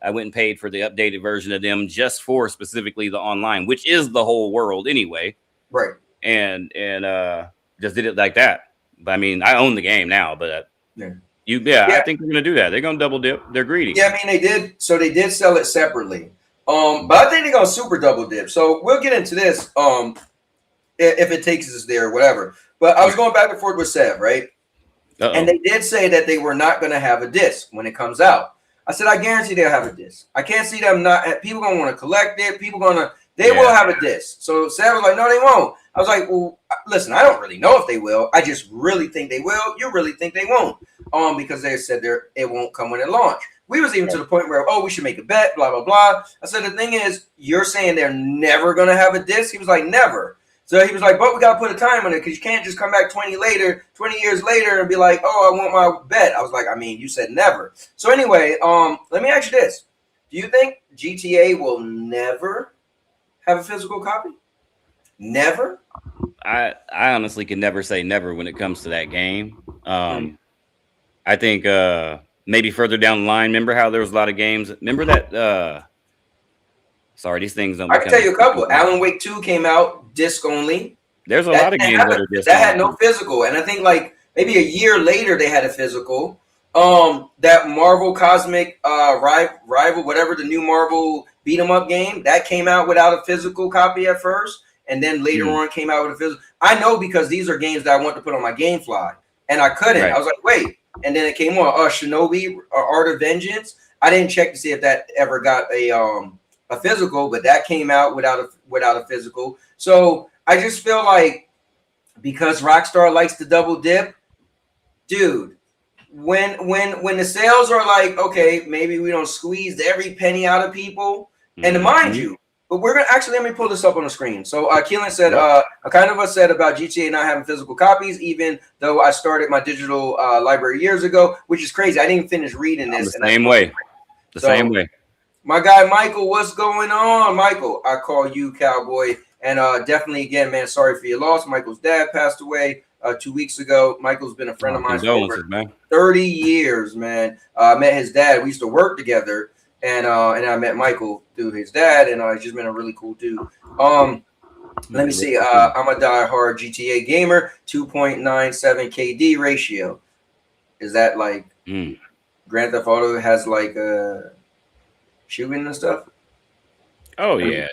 Speaker 8: I went and paid for the updated version of them just for specifically the online, which is the whole world anyway.
Speaker 5: Right.
Speaker 8: And just did it like that. But I mean, I own the game now, but I think they're gonna do that. They're gonna double dip. They're greedy.
Speaker 5: Yeah, I mean they did. So they did sell it separately. But I think they're gonna super double dip. So we'll get into this. If it takes us there or whatever. But I was going back and forth with Sev, right? And they did say that they were not going to have a disc when it comes out. I said, I guarantee they'll have a disc. I can't see them not. People going to want to collect it. They will have a disc. So Sev was like, no, they won't. I was like, well, listen, I don't really know if they will. I just really think they will. You really think they won't? Because they said it won't come when it launch. We was even to the point where, we should make a bet, blah, blah, blah. I said, the thing is, you're saying they're never going to have a disc? He was like, never. So he was like, but we got to put a time on it because you can't just come back 20 years later and be like, oh, I want my bet. I was like, I mean, you said never. So anyway, let me ask you this. Do you think GTA will never have a physical copy? Never?
Speaker 8: I honestly can never say never when it comes to that game. I think maybe further down the line, remember how there was a lot of games? Remember that... Sorry, these things don't.
Speaker 5: I can tell you a couple. Alan Wake 2 came out disc only.
Speaker 8: There's a lot of games that are disc
Speaker 5: that had no physical, and I think like maybe a year later they had a physical. That Marvel Cosmic Rival, whatever the new Marvel beat 'em up game, that came out without a physical copy at first, and then later on came out with a physical. I know because these are games that I want to put on my GameFly, and I couldn't. Right. I was like, wait, and then it came on Shinobi Art of Vengeance. I didn't check to see if that ever got a physical, but that came out without a physical. So I just feel like because Rockstar likes to double dip, dude, when the sales are like, okay, maybe we don't squeeze every penny out of people. And mind you, but we're gonna actually, let me pull this up on the screen. So Keelan said, I kind of said about GTA not having physical copies, even though I started my digital library years ago, which is crazy. I didn't even finish reading this.
Speaker 8: The same way. Same way.
Speaker 5: My guy Michael, what's going on? Michael, I call you Cowboy. And definitely, again, man, sorry for your loss. Michael's dad passed away 2 weeks ago. Michael's been a friend of mine for over 30 years, man. I met his dad. We used to work together. And I met Michael through his dad. And he's just been a really cool dude. Let me see. I'm a diehard GTA gamer. 2.97 KD ratio. Is that like Grand Theft Auto has like shooting and stuff?
Speaker 8: Oh yeah,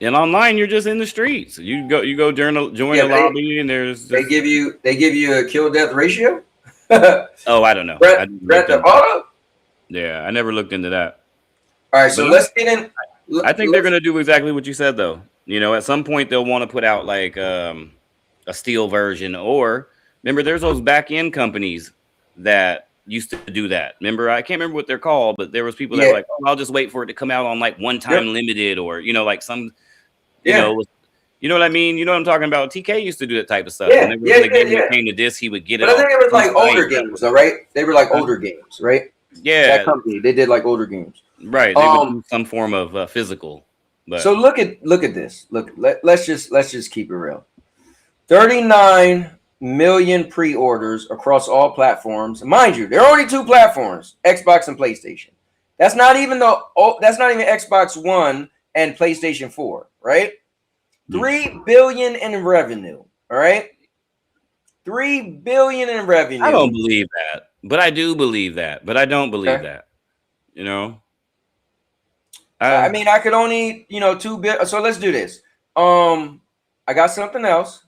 Speaker 8: and online you're just in the streets. You go join the lobby, and they
Speaker 5: give you a kill death ratio.
Speaker 8: Oh, I don't know.
Speaker 5: Grand Theft Auto.
Speaker 8: Yeah, I never looked into that.
Speaker 5: All right, so let's get in.
Speaker 8: I think they're gonna do exactly what you said, though. You know, at some point they'll want to put out like a steel version, or remember, there's those back end companies that used to do that. Remember, I can't remember what they're called, but there was people that were like, oh, I'll just wait for it to come out on like one time limited, or like some, you know. You know what I mean? You know what I'm talking about? TK used to do that type of stuff. Whenever the game that came to this, he would get it.
Speaker 5: But I think it was like older games, though, right? They were like older games, right?
Speaker 8: Yeah.
Speaker 5: That company, they did like older games.
Speaker 8: Right. They would do some form of physical. But. So
Speaker 5: look at this. Let's just keep it real. 39 million pre-orders across all platforms. Mind you, there are only 2 platforms, Xbox and PlayStation. That's not even Xbox One and PlayStation 4, right? 3 billion in revenue. All right. 3 billion in revenue.
Speaker 8: I don't believe that, but I do believe that, but I don't believe that. You know,
Speaker 5: I mean, I could only, 2 billion. So let's do this. I got something else.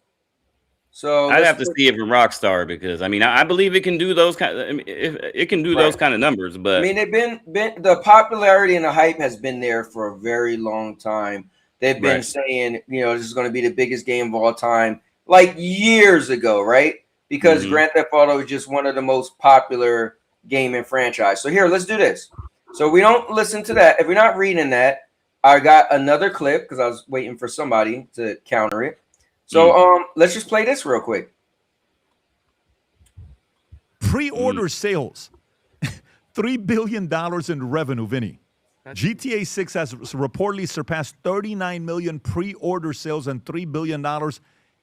Speaker 5: So
Speaker 8: I'd have to see it from Rockstar, because I mean, I believe it can do those kind of, it can do those kind of numbers, but
Speaker 5: I mean, they've been the popularity and the hype has been there for a very long time. They've been saying, this is going to be the biggest game of all time, like years ago, right? Because Grand Theft Auto is just one of the most popular gaming franchise. So here, let's do this. So we don't listen to that. If we're not reading that, I got another clip because I was waiting for somebody to counter it. So let's just play this real quick.
Speaker 9: Pre-order sales, $3 billion in revenue, Vinny. GTA6 has reportedly surpassed 39 million pre-order sales and $3 billion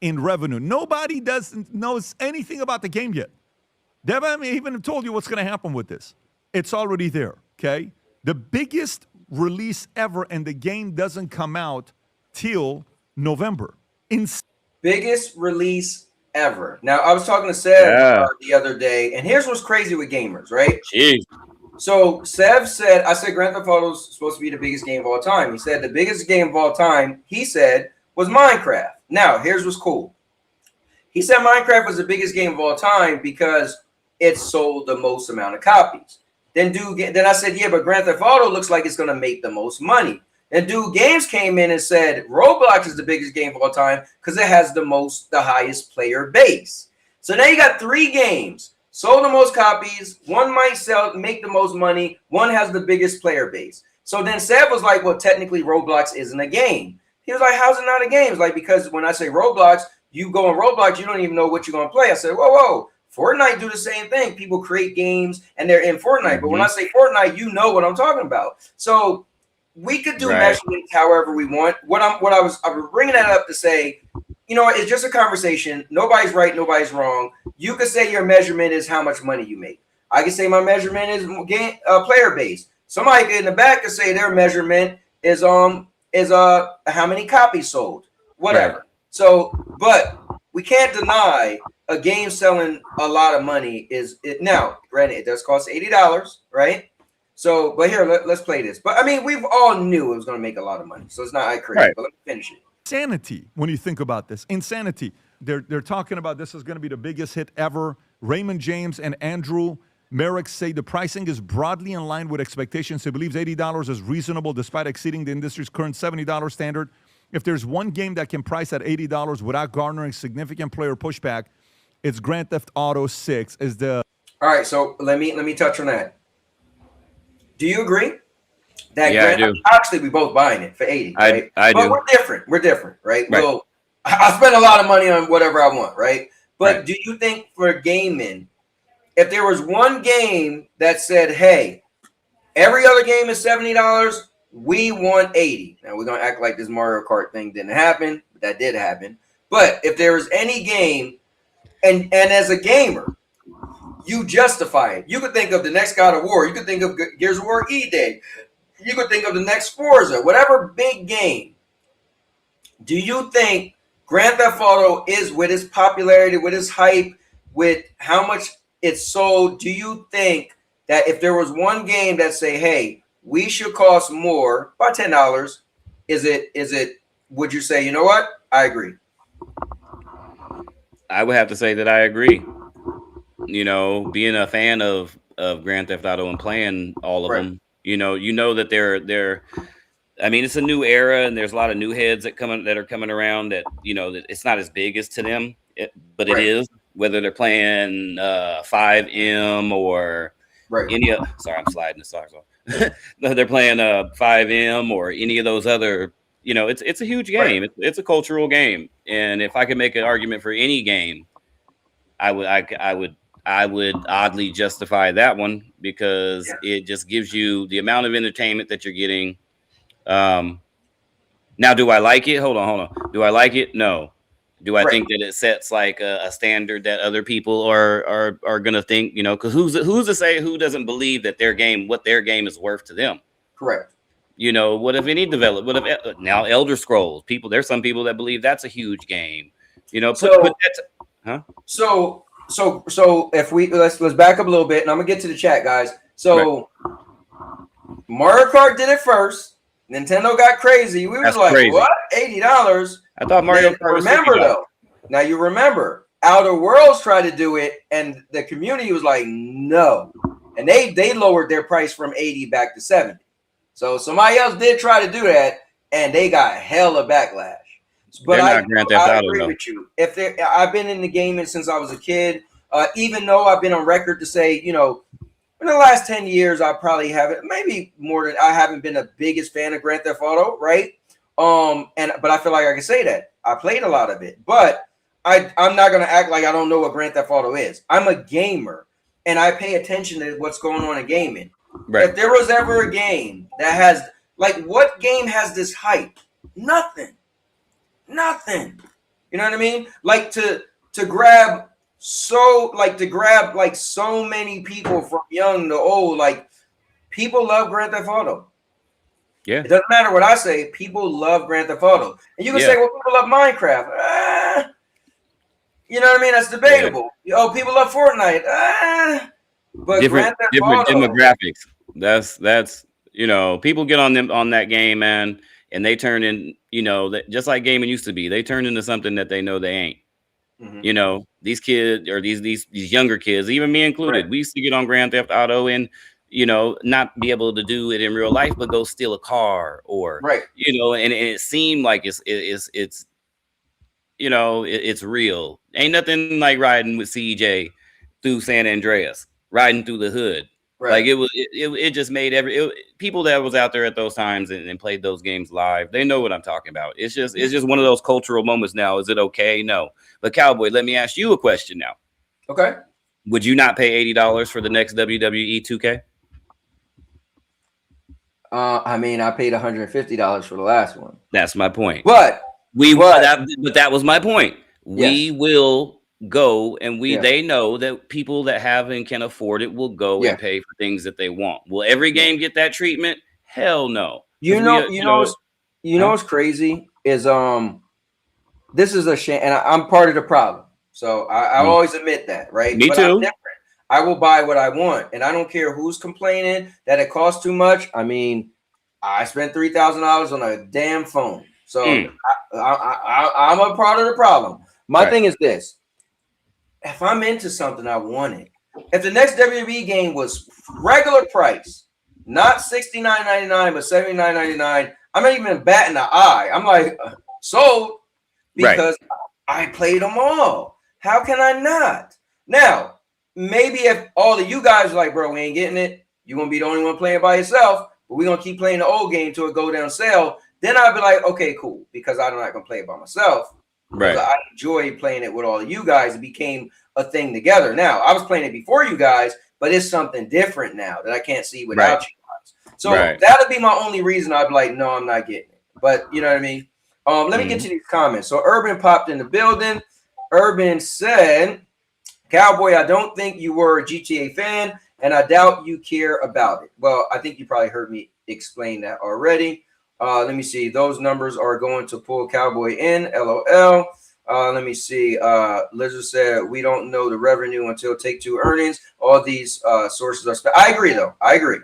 Speaker 9: in revenue. Nobody knows anything about the game yet. They haven't even told you what's going to happen with this. It's already there, okay? The biggest release ever, and the game doesn't come out till November.
Speaker 5: Biggest release ever. Now, I was talking to Seb the other day, and here's what's crazy with gamers, right?
Speaker 8: Jeez.
Speaker 5: So Sev said, I said Grand Theft Auto is supposed to be the biggest game of all time. He said the biggest game of all time, he said, was Minecraft. Now, here's what's cool. He said Minecraft was the biggest game of all time because it sold the most amount of copies. Then I said, yeah, but Grand Theft Auto looks like it's going to make the most money. And Dude Games came in and said Roblox is the biggest game of all time because it has the highest player base. So now you got 3 games. Sold the most copies, one might make the most money, one has the biggest player base. So then Seb was like, well, technically Roblox isn't a game. He was like, how's it not a game? It's like, because when I say Roblox, you go on Roblox, you don't even know what you're going to play. I said, whoa. Fortnite do the same thing. People create games and they're in Fortnite. But when I say Fortnite, you know what I'm talking about. So we could do measurements however we want. I was bringing that up to say, it's just a conversation. Nobody's right, nobody's wrong. You could say your measurement is how much money you make. I could say my measurement is player base. Somebody in the back could say their measurement is how many copies sold, whatever. Right. So, but we can't deny a game selling a lot of money now. Granted, it does cost $80, right? So, but here, let's play this. But I mean, we've all knew it was going to make a lot of money, so it's not crazy. Right. But let me finish it.
Speaker 9: Insanity when you think about this. Insanity. They're talking about this is going to be the biggest hit ever. Raymond James and Andrew Merrick say the pricing is broadly in line with expectations. He believes $80 is reasonable despite exceeding the industry's current $70 standard. If there's one game that can price at $80 without garnering significant player pushback, it's Grand Theft Auto 6. All
Speaker 5: right, so let me touch on that. Do you agree?
Speaker 8: I do.
Speaker 5: Actually, we both buying it for 80. Right?
Speaker 8: I do.
Speaker 5: But we're different, right? Well, I spend a lot of money on whatever I want, right? But do you think for gaming, if there was one game that said, hey, every other game is $70, we want 80. Now we're gonna act like this Mario Kart thing didn't happen, but that did happen. But if there was any game, and as a gamer, you justify it. You could think of the next God of War. You could think of Gears of War E-Day. You could think of the next Forza, whatever big game. Do you think Grand Theft Auto is, with its popularity, with its hype, with how much it's sold, do you think that if there was one game that say, hey, we should cost more by $10, would you say, you know what? I agree.
Speaker 8: I would have to say that I agree. Being a fan of Grand Theft Auto and playing all of them, you know that they're I mean, it's a new era, and there's a lot of new heads that are coming around that, you know, that it's not as big as to them, but it is, whether they're playing 5M or any of, sorry, I'm sliding the socks off. They're playing 5M or any of those other, you know, it's a huge game. It's a cultural game. And if I could make an argument for any game, I would oddly justify that one, because it just gives you the amount of entertainment that you're getting. Now, do I like it? Hold on. Do I like it? No. Do I think that it sets like a standard that other people are gonna think? You know, because who's to say who doesn't believe that what their game is worth to them?
Speaker 5: Correct.
Speaker 8: You know, what if any now Elder Scrolls people? There's some people that believe that's a huge game. You know,
Speaker 5: So if we let's back up a little bit, and I'm gonna get to the chat, guys. So Mario Kart did it first. Nintendo got crazy. We was like, crazy. What? $80?
Speaker 8: I thought Mario Kart was $50.
Speaker 5: Though. Now you remember, Outer Worlds tried to do it, and the community was like, no. And they lowered their price from 80 back to 70. So somebody else did try to do that, and they got hella backlash. But I agree with you. I've been in the gaming since I was a kid. Even though I've been on record to say, you know, in the last 10 years, I probably haven't, maybe more than I haven't been the biggest fan of Grand Theft Auto, right? But I feel like I can say that I played a lot of it, but I'm not gonna act like I don't know what Grand Theft Auto is. I'm a gamer, and I pay attention to what's going on in gaming. If there was ever a game that has, like, what game has this hype? Nothing. You know what I mean? Like to grab so many people from young to old. Like, people love Grand Theft Auto. Yeah, it doesn't matter what I say. People love Grand Theft Auto, and you can say, "Well, people love Minecraft." You know what I mean? That's debatable. Oh, people love Fortnite. But
Speaker 8: different demographics. That's you know, people get on that game, man, and they turn in, you know, just like gaming used to be. They turn into something that they know they ain't. You know, these kids or these younger kids, even me included, we used to get on Grand Theft Auto and, you know, not be able to do it in real life, but go steal a car or, you know, and it seemed like it's you know, it's real. Ain't nothing like riding with CJ through San Andreas, riding through the hood. Like it just made people that was out there at those times and played those games live. They know what I'm talking about. It's just one of those cultural moments now. Is it okay? No. But Cowboy, let me ask you a question now.
Speaker 5: Okay.
Speaker 8: Would you not pay $80 for the next WWE 2K?
Speaker 5: I mean, I paid $150 for the last one.
Speaker 8: That's my point.
Speaker 5: But
Speaker 8: that was my point. We will go, and they know that people that have and can afford it will go and pay for things that they want. Will every game get that treatment? Hell no.
Speaker 5: You know what's crazy is this is a shame, and I'm part of the problem. So I always admit that, right?
Speaker 8: Me too.
Speaker 5: I'm different. I will buy what I want, and I don't care who's complaining that it costs too much. I mean, I spent $3,000 on a damn phone, so I'm a part of the problem. My thing is this: if I'm into something, I want it. If the next WWE game was regular price, not $69.99, but $79.99, I'm not even batting the eye. I'm like, sold, because I played them all. How can I not? Now, maybe if all of you guys are like, bro, we ain't getting it, you're going to be the only one playing by yourself, but we're going to keep playing the old game till it go down sale, then I'd be like, okay, cool, because I'm not going to play it by myself. I enjoy playing it with all of you guys. It became a thing together. Now, I was playing it before you guys, but it's something different now that I can't see without you guys. So that would be my only reason I'd be like, no, I'm not getting it. But you know what I mean? Let me get to these comments. So Urban popped in the building. Urban said, Cowboy, I don't think you were a GTA fan, and I doubt you care about it. Well, I think you probably heard me explain that already. Let me see. Those numbers are going to pull Cowboy in. LOL. Let me see. Lizard said, we don't know the revenue until Take-Two earnings. All these sources are I agree, though. I agree.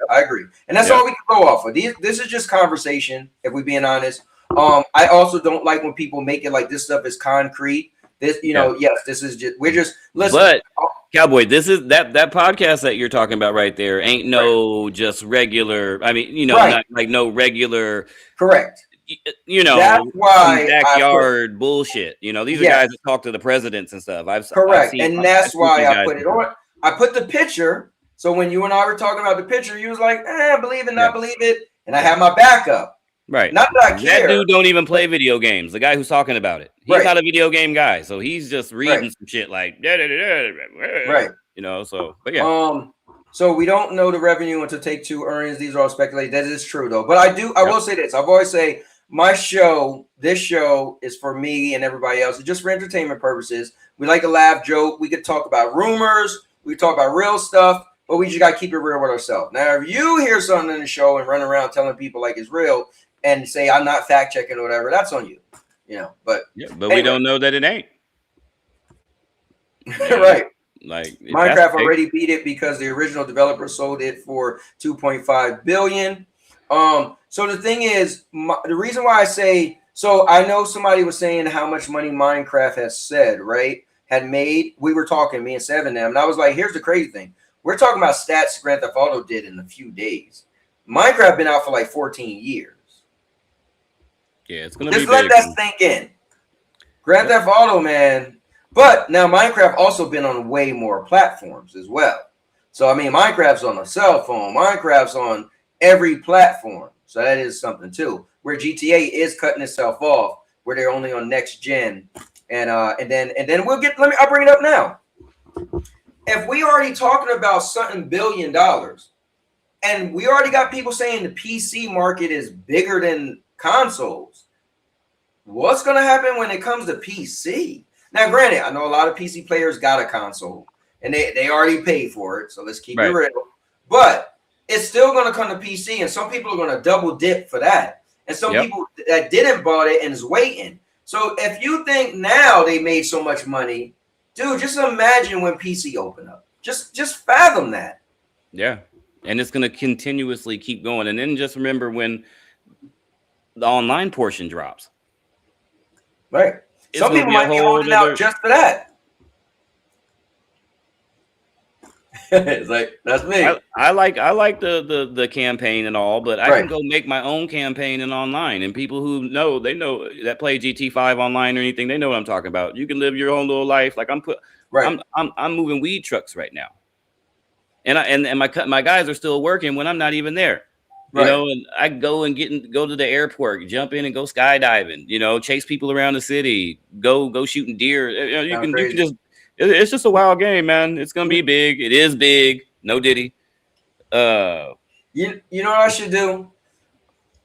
Speaker 5: And that's all we can go off of. This is just conversation, if we're being honest. I also don't like when people make it like this stuff is concrete. This, you know, yes, this is just, we're just, listen.
Speaker 8: Cowboy, this is that podcast that you're talking about right there. Ain't no just regular. I mean, you know, not like no regular.
Speaker 5: Correct.
Speaker 8: You know,
Speaker 5: that's why
Speaker 8: backyard bullshit. You know, these are guys that talk to the presidents and stuff. I've seen,
Speaker 5: and that's why I put it on. I put the picture. So when you and I were talking about the picture, you was like, believe it, not believe it, and I have my backup.
Speaker 8: Right.
Speaker 5: Not that I care.
Speaker 8: That dude don't even play video games. The guy who's talking about it, he's not a video game guy, so he's just reading some shit like, right. You know, so but yeah.
Speaker 5: So we don't know the revenue until Take-Two earnings. These are all speculated. That is true though. But I will say this. I've always say this show is for me and everybody else. It's just for entertainment purposes. We like to laugh, joke. We could talk about rumors. We talk about real stuff, but we just got to keep it real with ourselves. Now, if you hear something in the show and run around telling people like it's real and say I'm not fact checking or whatever, that's on you. You know, but
Speaker 8: anyway. We don't know that it ain't.
Speaker 5: Right.
Speaker 8: Like
Speaker 5: Minecraft already beat it because the original developer sold it for $2.5 billion. So the thing is, the reason why I say, so I know somebody was saying how much money Minecraft had made. We were talking, me and Seven them, and I was like, here's the crazy thing. We're talking about stats Grand Theft Auto did in a few days. Minecraft been out for like 14 years.
Speaker 8: Yeah, it's gonna
Speaker 5: just let that sink in. Grand Theft Auto, man. But now Minecraft also been on way more platforms as well. So I mean, Minecraft's on a cell phone. Minecraft's on every platform. So that is something too. Where GTA is cutting itself off, where they're only on next gen, and then we'll get. I'll bring it up now. If we already talking about something $1 billion, and we already got people saying the PC market is bigger than consoles, what's gonna happen when it comes to PC? Now, granted, I know a lot of PC players got a console and they already paid for it. So let's keep it real. But it's still going to come to PC, and some people are going to double dip for that. And some people that didn't bought it and is waiting. So if you think now they made so much money, dude, just imagine when PC open up. Just fathom that.
Speaker 8: Yeah. And it's going to continuously keep going. And then just remember when the online portion drops.
Speaker 5: Right. Some people might be holding out just for that. It's like, that's me.
Speaker 8: I like the campaign and all, but I can go make my own campaign and online. And people who know, they know that play GT5 online or anything, they know what I'm talking about. You can live your own little life. Like I'm moving weed trucks right now. And my guys are still working when I'm not even there. You know, and I go to the airport, jump in and go skydiving, you know, chase people around the city, go shooting deer. You know, you can just, it's just a wild game, man. It's going to be big. It is big. No Diddy.
Speaker 5: You know what I should do?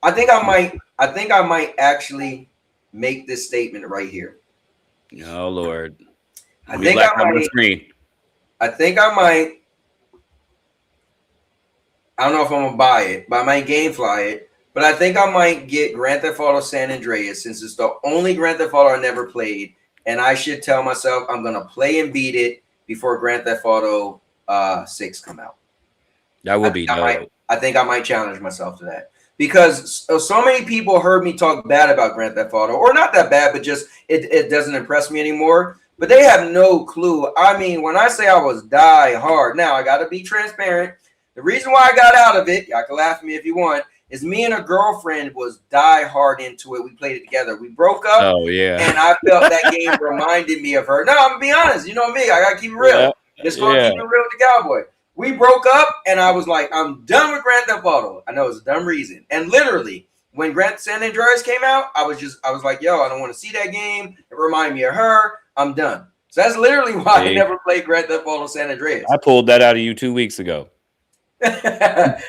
Speaker 5: I think I might actually make this statement right here.
Speaker 8: Oh Lord.
Speaker 5: I think I might. I don't know if I'm gonna buy it, but I might GameFly it. But I think I might get Grand Theft Auto San Andreas since it's the only Grand Theft Auto I never played, and I should tell myself I'm gonna play and beat it before Grand Theft Auto 6 come out.
Speaker 8: That would be dope.
Speaker 5: I think I might challenge myself to that because so many people heard me talk bad about Grand Theft Auto, or not that bad, but just it doesn't impress me anymore. But they have no clue. I mean, when I say I was die hard, now I gotta be transparent. The reason why I got out of it, y'all can laugh at me if you want, is me and a girlfriend was die hard into it. We played it together. We broke up.
Speaker 8: Oh, yeah.
Speaker 5: And I felt that game reminded me of her. No, I'm going to be honest. You know me. I got to keep it real. Just going to keep it real with the Cowboy. We broke up, and I was like, I'm done with Grand Theft Auto. I know it's a dumb reason. And literally, when Grand San Andreas came out, I was like, yo, I don't want to see that game. It reminded me of her. I'm done. So that's literally why I never played Grand Theft Auto San Andreas.
Speaker 8: I pulled that out of you 2 weeks ago.
Speaker 5: Like, I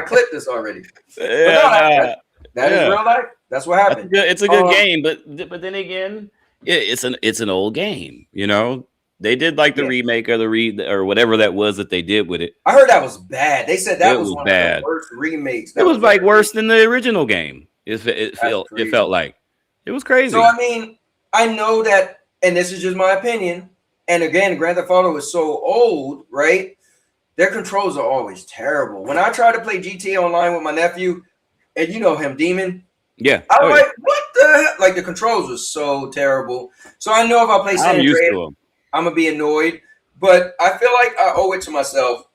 Speaker 5: clipped this already. That is real life. That's what happened.
Speaker 8: It's a good game, but then again, it's an old game. You know, they did like the remake or or whatever that was that they did with it.
Speaker 5: I heard that was bad. They said that was one of the worst remakes.
Speaker 8: It was like worse than the original game. It felt like it was crazy.
Speaker 5: So I mean, I know that, and this is just my opinion. And again, Grand Theft Auto is so old, right? Their controls are always terrible. When I try to play GTA Online with my nephew, and you know him, Demon.
Speaker 8: Yeah.
Speaker 5: I'm like, what the heck? Like, the controls are so terrible. So I know if I play San Andreas, I'm going to be annoyed. but I feel like I owe it to myself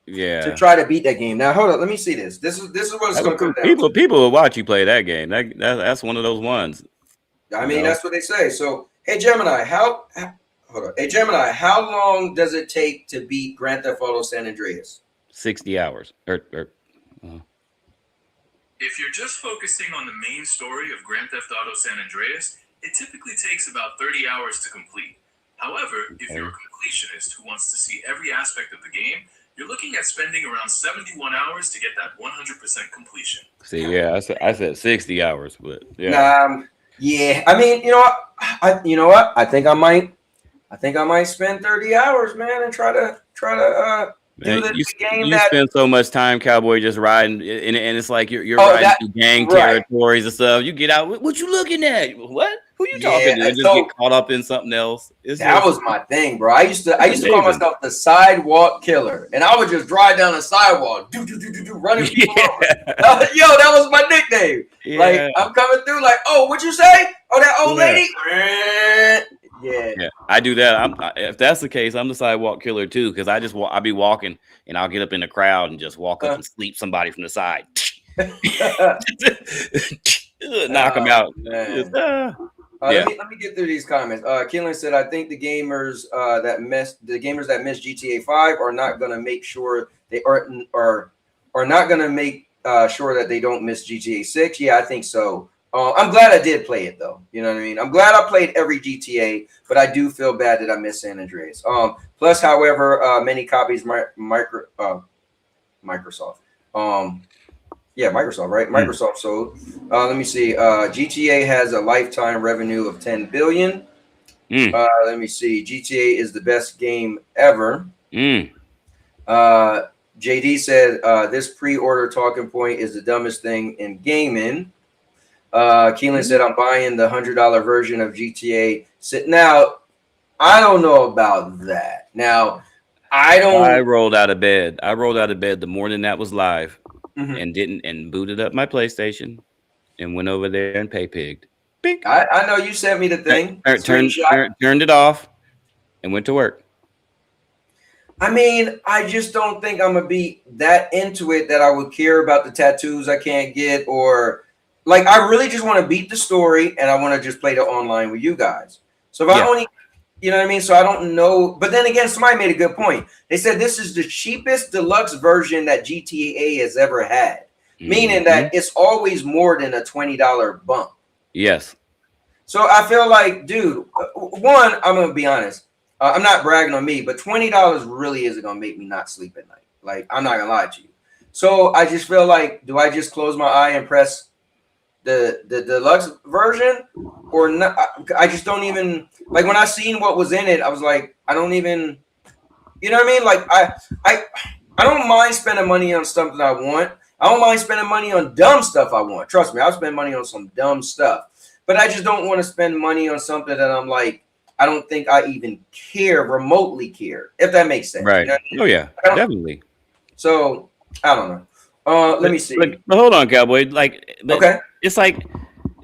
Speaker 8: Yeah.
Speaker 5: to try to beat that game. Now hold on, let me see this. This is what it's going to come down to.
Speaker 8: People will watch you play that game. That's one of those ones.
Speaker 5: I mean, that's what they say. So, hey Gemini, hold on. Hey Gemini, how long does it take to beat Grand Theft Auto San Andreas?
Speaker 8: 60 hours.
Speaker 10: If you're just focusing on the main story of Grand Theft Auto San Andreas, it typically takes about 30 hours to complete. However, if you're a completionist who wants to see every aspect of the game, you're looking at spending around 71 hours to get that 100% completion.
Speaker 8: See, yeah, I said 60 hours, but yeah.
Speaker 5: Yeah. I mean, you know what? I think I might spend 30 hours, man, and try to
Speaker 8: Man, you spend so much time, Cowboy, just riding, and it's like you're riding through gang territories and stuff. You get out, what you looking at? What? Who you talking to? And just get caught up in something else.
Speaker 5: That was my thing, bro. I used to call myself the sidewalk killer, and I would just drive down the sidewalk, running people over. Yo, that was my nickname.
Speaker 8: Yeah.
Speaker 5: Like I'm coming through, like, oh, what you say? Oh, that old lady. Yeah,
Speaker 8: I do that. If that's the case, I'm the sidewalk killer too, because I'll be walking and I'll get up in the crowd and just walk up and sleep somebody from the side, knock them out.
Speaker 5: Let me get through these comments. Keelan said, "I think the gamers that miss GTA 5 are not going to make sure they are not going to make sure that they don't miss GTA 6." Yeah, I think so. I'm glad I did play it though. You know what I mean? I'm glad I played every GTA, but I do feel bad that I missed San Andreas. Plus, however, many copies Microsoft. Microsoft, right? Microsoft sold. Let me see. GTA has a lifetime revenue of 10 billion. Let me see. GTA is the best game ever. JD said this pre-order talking point is the dumbest thing in gaming. Keelan said, I'm buying the $100 version of GTA. Now, I don't know about that. Now, I
Speaker 8: rolled out of bed. I rolled out of bed the morning that was live and booted up my PlayStation and went over there and pay-pigged.
Speaker 5: I know you sent me the thing.
Speaker 8: Turned it off and went to work.
Speaker 5: I mean, I just don't think I'm going to be that into it that I would care about the tattoos I can't get, or like, I really just want to beat the story and I want to just play the online with you guys. So if I only, you know what I mean? So I don't know. But then again, somebody made a good point. They said this is the cheapest deluxe version that GTA has ever had, meaning that it's always more than a $20 bump.
Speaker 8: Yes.
Speaker 5: So I feel like, dude, one, I'm going to be honest. I'm not bragging on me, but $20 really isn't going to make me not sleep at night. Like, I'm not going to lie to you. So I just feel like, do I just close my eye and press the deluxe version, or not? I just don't even, like, when I seen what was in it, I was like, I don't even, you know what I mean? Like, I don't mind spending money on stuff that I want. I don't mind spending money on dumb stuff I want. Trust me, I'll spend money on some dumb stuff, but I just don't want to spend money on something that I'm like, I don't think I even remotely care, if that makes sense.
Speaker 8: Right.
Speaker 5: You know what I mean?
Speaker 8: Oh yeah, definitely.
Speaker 5: So I don't know. Let me see.
Speaker 8: But hold on, Cowboy. Like,
Speaker 5: okay.
Speaker 8: It's like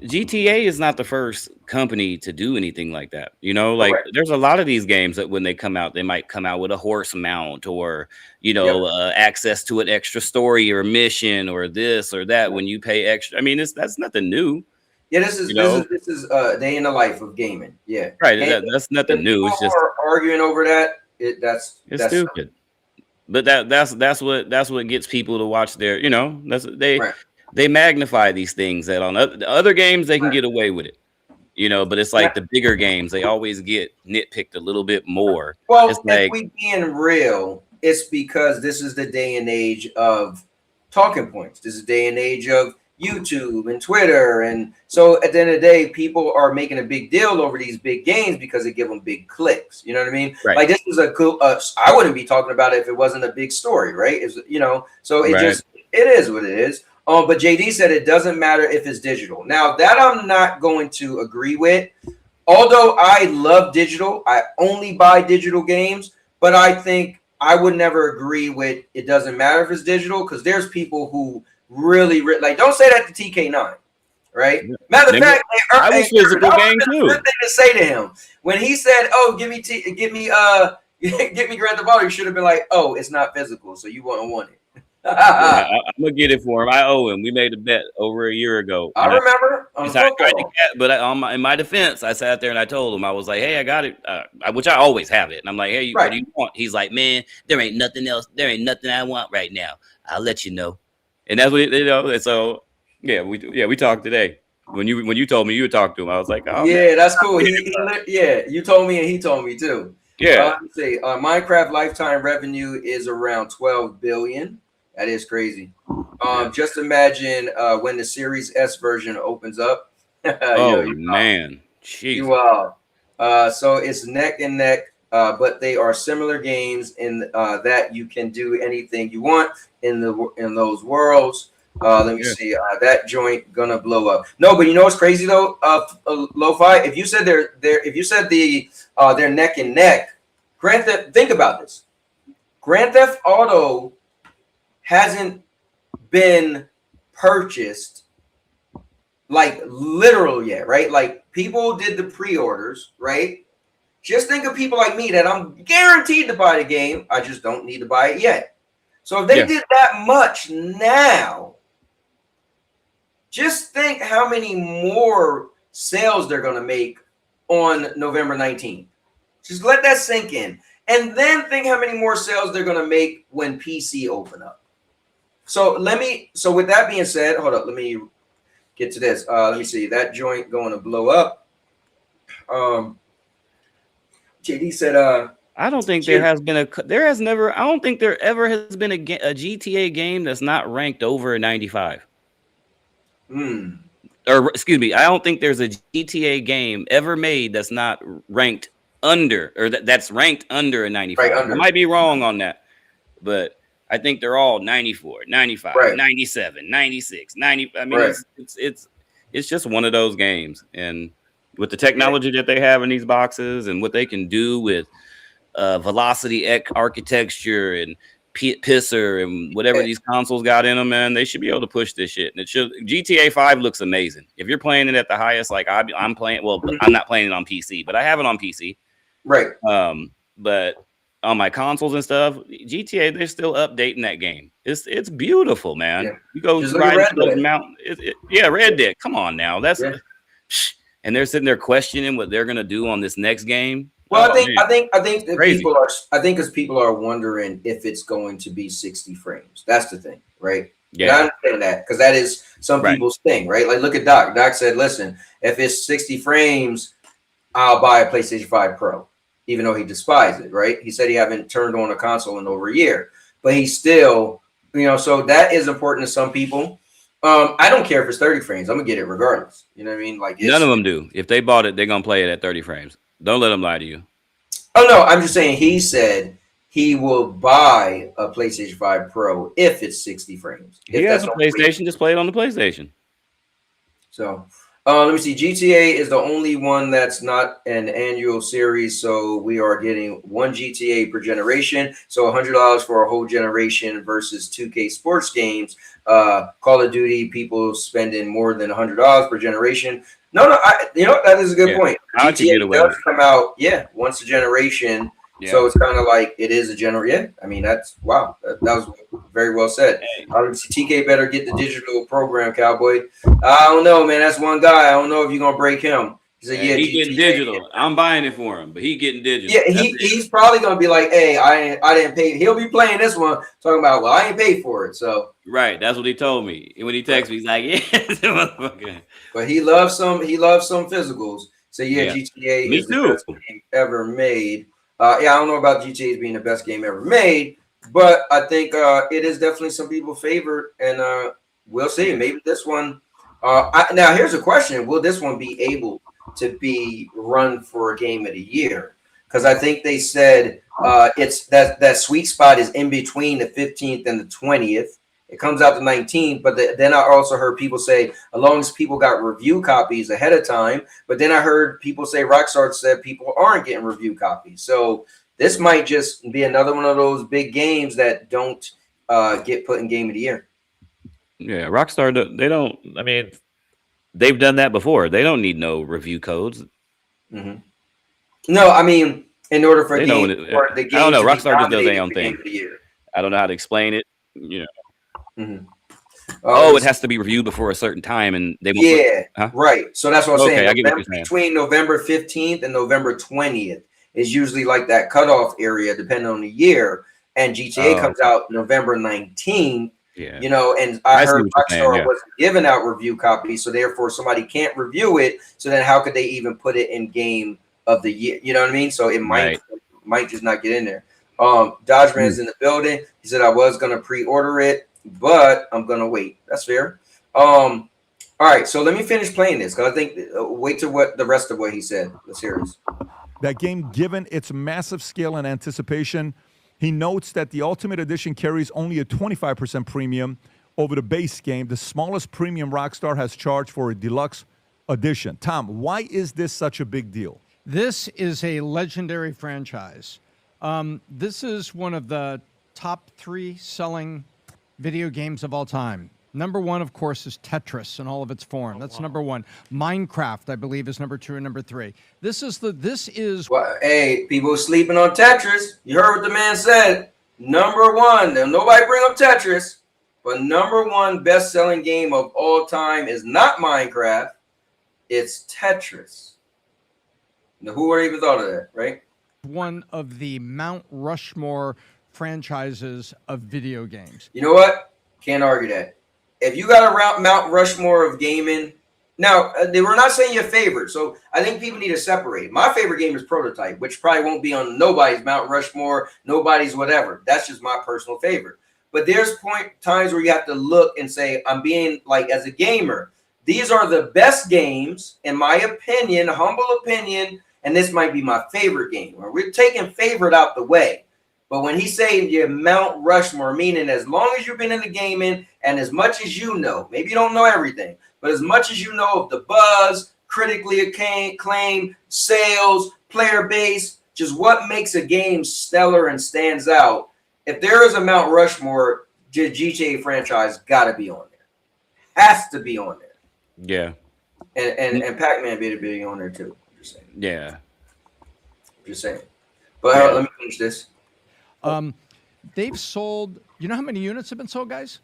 Speaker 8: GTA is not the first company to do anything like that. You know, like there's a lot of these games that when they come out, they might come out with a horse mount or, you know, access to an extra story or mission or this or that when you pay extra. I mean, that's nothing new.
Speaker 5: Yeah, this is a day in the life of gaming. Yeah.
Speaker 8: Right. That's nothing new. It's just
Speaker 5: arguing over that. That's
Speaker 8: stupid. But that's what gets people to watch their, you know, they magnify these things that on other games they can get away with it, you know, but it's like the bigger games, they always get nitpicked a little bit more.
Speaker 5: Well,
Speaker 8: it's like,
Speaker 5: if we being real, it's because this is the day and age of talking points. This is the day and age of YouTube and Twitter. And so at the end of the day, people are making a big deal over these big games because they give them big clicks. You know what I mean?
Speaker 8: Right.
Speaker 5: Like, this is a cool, I wouldn't be talking about it if it wasn't a big story, right? It's, you know, so it is what it is. But JD said it doesn't matter if it's digital. Now, that I'm not going to agree with. Although I love digital, I only buy digital games, but I think I would never agree with it doesn't matter if it's digital, because there's people who really like, don't say that to TK9, right? Matter of fact,
Speaker 8: I was physical game too.
Speaker 5: Good thing to say to him when he said, "Oh, give me get me Grand Theft Auto, you should have been like, oh, it's not physical, so you wouldn't want it.
Speaker 8: Yeah, I'm gonna get it for him. I owe him. We made a bet over a year ago.
Speaker 5: I remember.
Speaker 8: In my defense, I sat there and I told him, I was like, "Hey, I got it," which I always have it. And I'm like, "Hey, what do you want?" He's like, "Man, there ain't nothing else. There ain't nothing I want right now. I'll let you know." And that's what And so we talked today. When you told me you would talk to him, I was like, "Oh
Speaker 5: yeah,
Speaker 8: man,
Speaker 5: that's cool." You told me and he told me too.
Speaker 8: Yeah.
Speaker 5: Let's see. Minecraft lifetime revenue is around 12 billion. That is crazy. Just imagine when the Series S version opens up.
Speaker 8: Man, jeez.
Speaker 5: So it's neck and neck, but they are similar games in that you can do anything you want in those worlds. Let me see. That joint gonna blow up. No, but you know what's crazy though? Lo-Fi. If you said they're neck and neck, think about this. Grand Theft Auto hasn't been purchased like literal yet, right? Like people did the pre-orders, right? Just think of people like me that I'm guaranteed to buy the game. I just don't need to buy it yet. So if they did that much now, just think how many more sales they're going to make on November 19th. Just let that sink in. And then think how many more sales they're going to make when PC open up. So with that being said, hold up, let me get to this. Let me see. That joint going to blow up. JD said,
Speaker 8: I don't think there has been I don't think there ever has been a GTA game that's not ranked over a 95. Or excuse me, I don't think there's a GTA game ever made that's not ranked under, or that's ranked under a 95. I might be wrong on that, but I think they're all 94, 95, 97, 96, 90. I mean, it's just one of those games. And with the technology that they have in these boxes and what they can do with velocity architecture and pisser and whatever these consoles got in them, man, they should be able to push this shit. And GTA 5 looks amazing. If you're playing it at the highest, like I'm playing, well, I'm not playing it on PC, but I have it on PC.
Speaker 5: Right.
Speaker 8: But on my consoles and stuff, GTA, they're still updating that game. It's beautiful, man. Yeah. You go ride those mountains. Red Dead. Come on now. And they're sitting there questioning what they're gonna do on this next game.
Speaker 5: Well, I think because people are wondering if it's going to be 60 frames. That's the thing, right? Yeah, I understand that because that is some people's thing, right? Like, look at Doc. Doc said, "Listen, if it's 60 frames, I'll buy a PlayStation 5 Pro." Even though he despised it, right? He said he haven't turned on a console in over a year, but he still, so that is important to some people. I don't care if it's 30 frames. I'm gonna get it regardless. You know what I mean? Like,
Speaker 8: none of them do. If they bought it, they're gonna play it at 30 frames. Don't let them lie to you.
Speaker 5: Oh no, I'm just saying he said he will buy a PlayStation 5 Pro if it's 60 frames.
Speaker 8: He has a PlayStation, just play it on the PlayStation.
Speaker 5: So let me see. GTA is the only one that's not an annual series, so we are getting one GTA per generation. So $100 for a whole generation versus 2K sports games. Call of Duty, people spending more than $100 per generation. No, that is a good point. GTA does come out, once a generation. Yeah. So it's kind of like it is a general. Yeah, I mean that's wow. That was very well said. TK better get the digital program, Cowboy. I don't know, man. That's one guy. I don't know if you're gonna break him. He said,
Speaker 8: he's getting digital. I'm buying it for him, but he getting digital.
Speaker 5: Yeah, he's probably gonna be like, hey, I didn't pay. He'll be playing this one, talking about, well, I ain't paid for it. So
Speaker 8: that's what he told me. When he texted me, he's like, yeah,
Speaker 5: but he loves some physicals. So GTA is the best game ever made. I don't know about GTA being the best game ever made, but I think it is definitely some people favorite, and we'll see. Maybe this one. Now, here's a question: will this one be able to be run for a game of the year? Because I think they said it's that sweet spot is in between the 15th and the 20th. It comes out the 19th, but then I also heard people say, as long as people got review copies ahead of time, but then I heard people say Rockstar said people aren't getting review copies. So this might just be another one of those big games that don't get put in Game of the Year.
Speaker 8: Yeah, Rockstar, they don't, I mean, they've done that before. They don't need no review codes.
Speaker 5: Mm-hmm. No, I mean, in order for
Speaker 8: They know when it,
Speaker 5: for the game
Speaker 8: I don't know.
Speaker 5: to be
Speaker 8: Rockstar just does their
Speaker 5: nominated
Speaker 8: own
Speaker 5: for Game
Speaker 8: thing.
Speaker 5: of the Year.
Speaker 8: I don't know how to explain it. You know.
Speaker 5: Mm-hmm.
Speaker 8: Oh, it has to be reviewed before a certain time, and they won't
Speaker 5: yeah, right. So that's what I'm saying.
Speaker 8: I get what you're saying.
Speaker 5: Between November 15th and November 20th is usually like that cutoff area, depending on the year. And GTA comes out November 19th.
Speaker 8: Yeah.
Speaker 5: You know, and I heard Rockstar wasn't giving out review copies, so therefore somebody can't review it. So then how could they even put it in Game of the Year? You know what I mean? So it might just not get in there. Dodgeman is in the building. He said I was gonna pre-order it, but I'm gonna wait. That's fair. All right, so let me finish playing this because I think wait to what the rest of what he said. Let's hear this.
Speaker 9: That game, given its massive scale and anticipation, he notes that the Ultimate Edition carries only a 25% premium over the base game, the smallest premium Rockstar has charged for a deluxe edition. Tom, why is this such a big deal?
Speaker 11: This is a legendary franchise. This is one of the top 3 selling video games of all time. Number 1, of course, is Tetris in all of its form. That's number 1. Minecraft, I believe, is number 2 and number 3. This is.
Speaker 5: Well, hey, people sleeping on Tetris. You heard what the man said. Number 1. Now, nobody bring up Tetris, but number 1 best-selling game of all time is not Minecraft. It's Tetris. Now, who would have even thought of that, right?
Speaker 11: One of the Mount Rushmore franchises of video games.
Speaker 5: You know what? Can't argue that. If you got a Mount Rushmore of gaming, now they were not saying your favorite, so I think people need to separate. My favorite game is Prototype, which probably won't be on nobody's Mount Rushmore, nobody's whatever. That's just my personal favorite. But there's times where you have to look and say, I'm being like, as a gamer, these are the best games, in my opinion, humble opinion, and this might be my favorite game. We're taking favorite out the way. But when he's saying your Mount Rushmore, meaning as long as you've been in the gaming and as much as you know, maybe you don't know everything, but as much as you know of the buzz, critically acclaimed, sales, player base, just what makes a game stellar and stands out. If there is a Mount Rushmore, the GTA franchise got to be on there. Has to be on there.
Speaker 8: Yeah.
Speaker 5: And Pac-Man be on there too. Just saying.
Speaker 8: Yeah.
Speaker 5: Just saying. But let me finish this.
Speaker 11: They've sold. You know how many units have been sold, guys?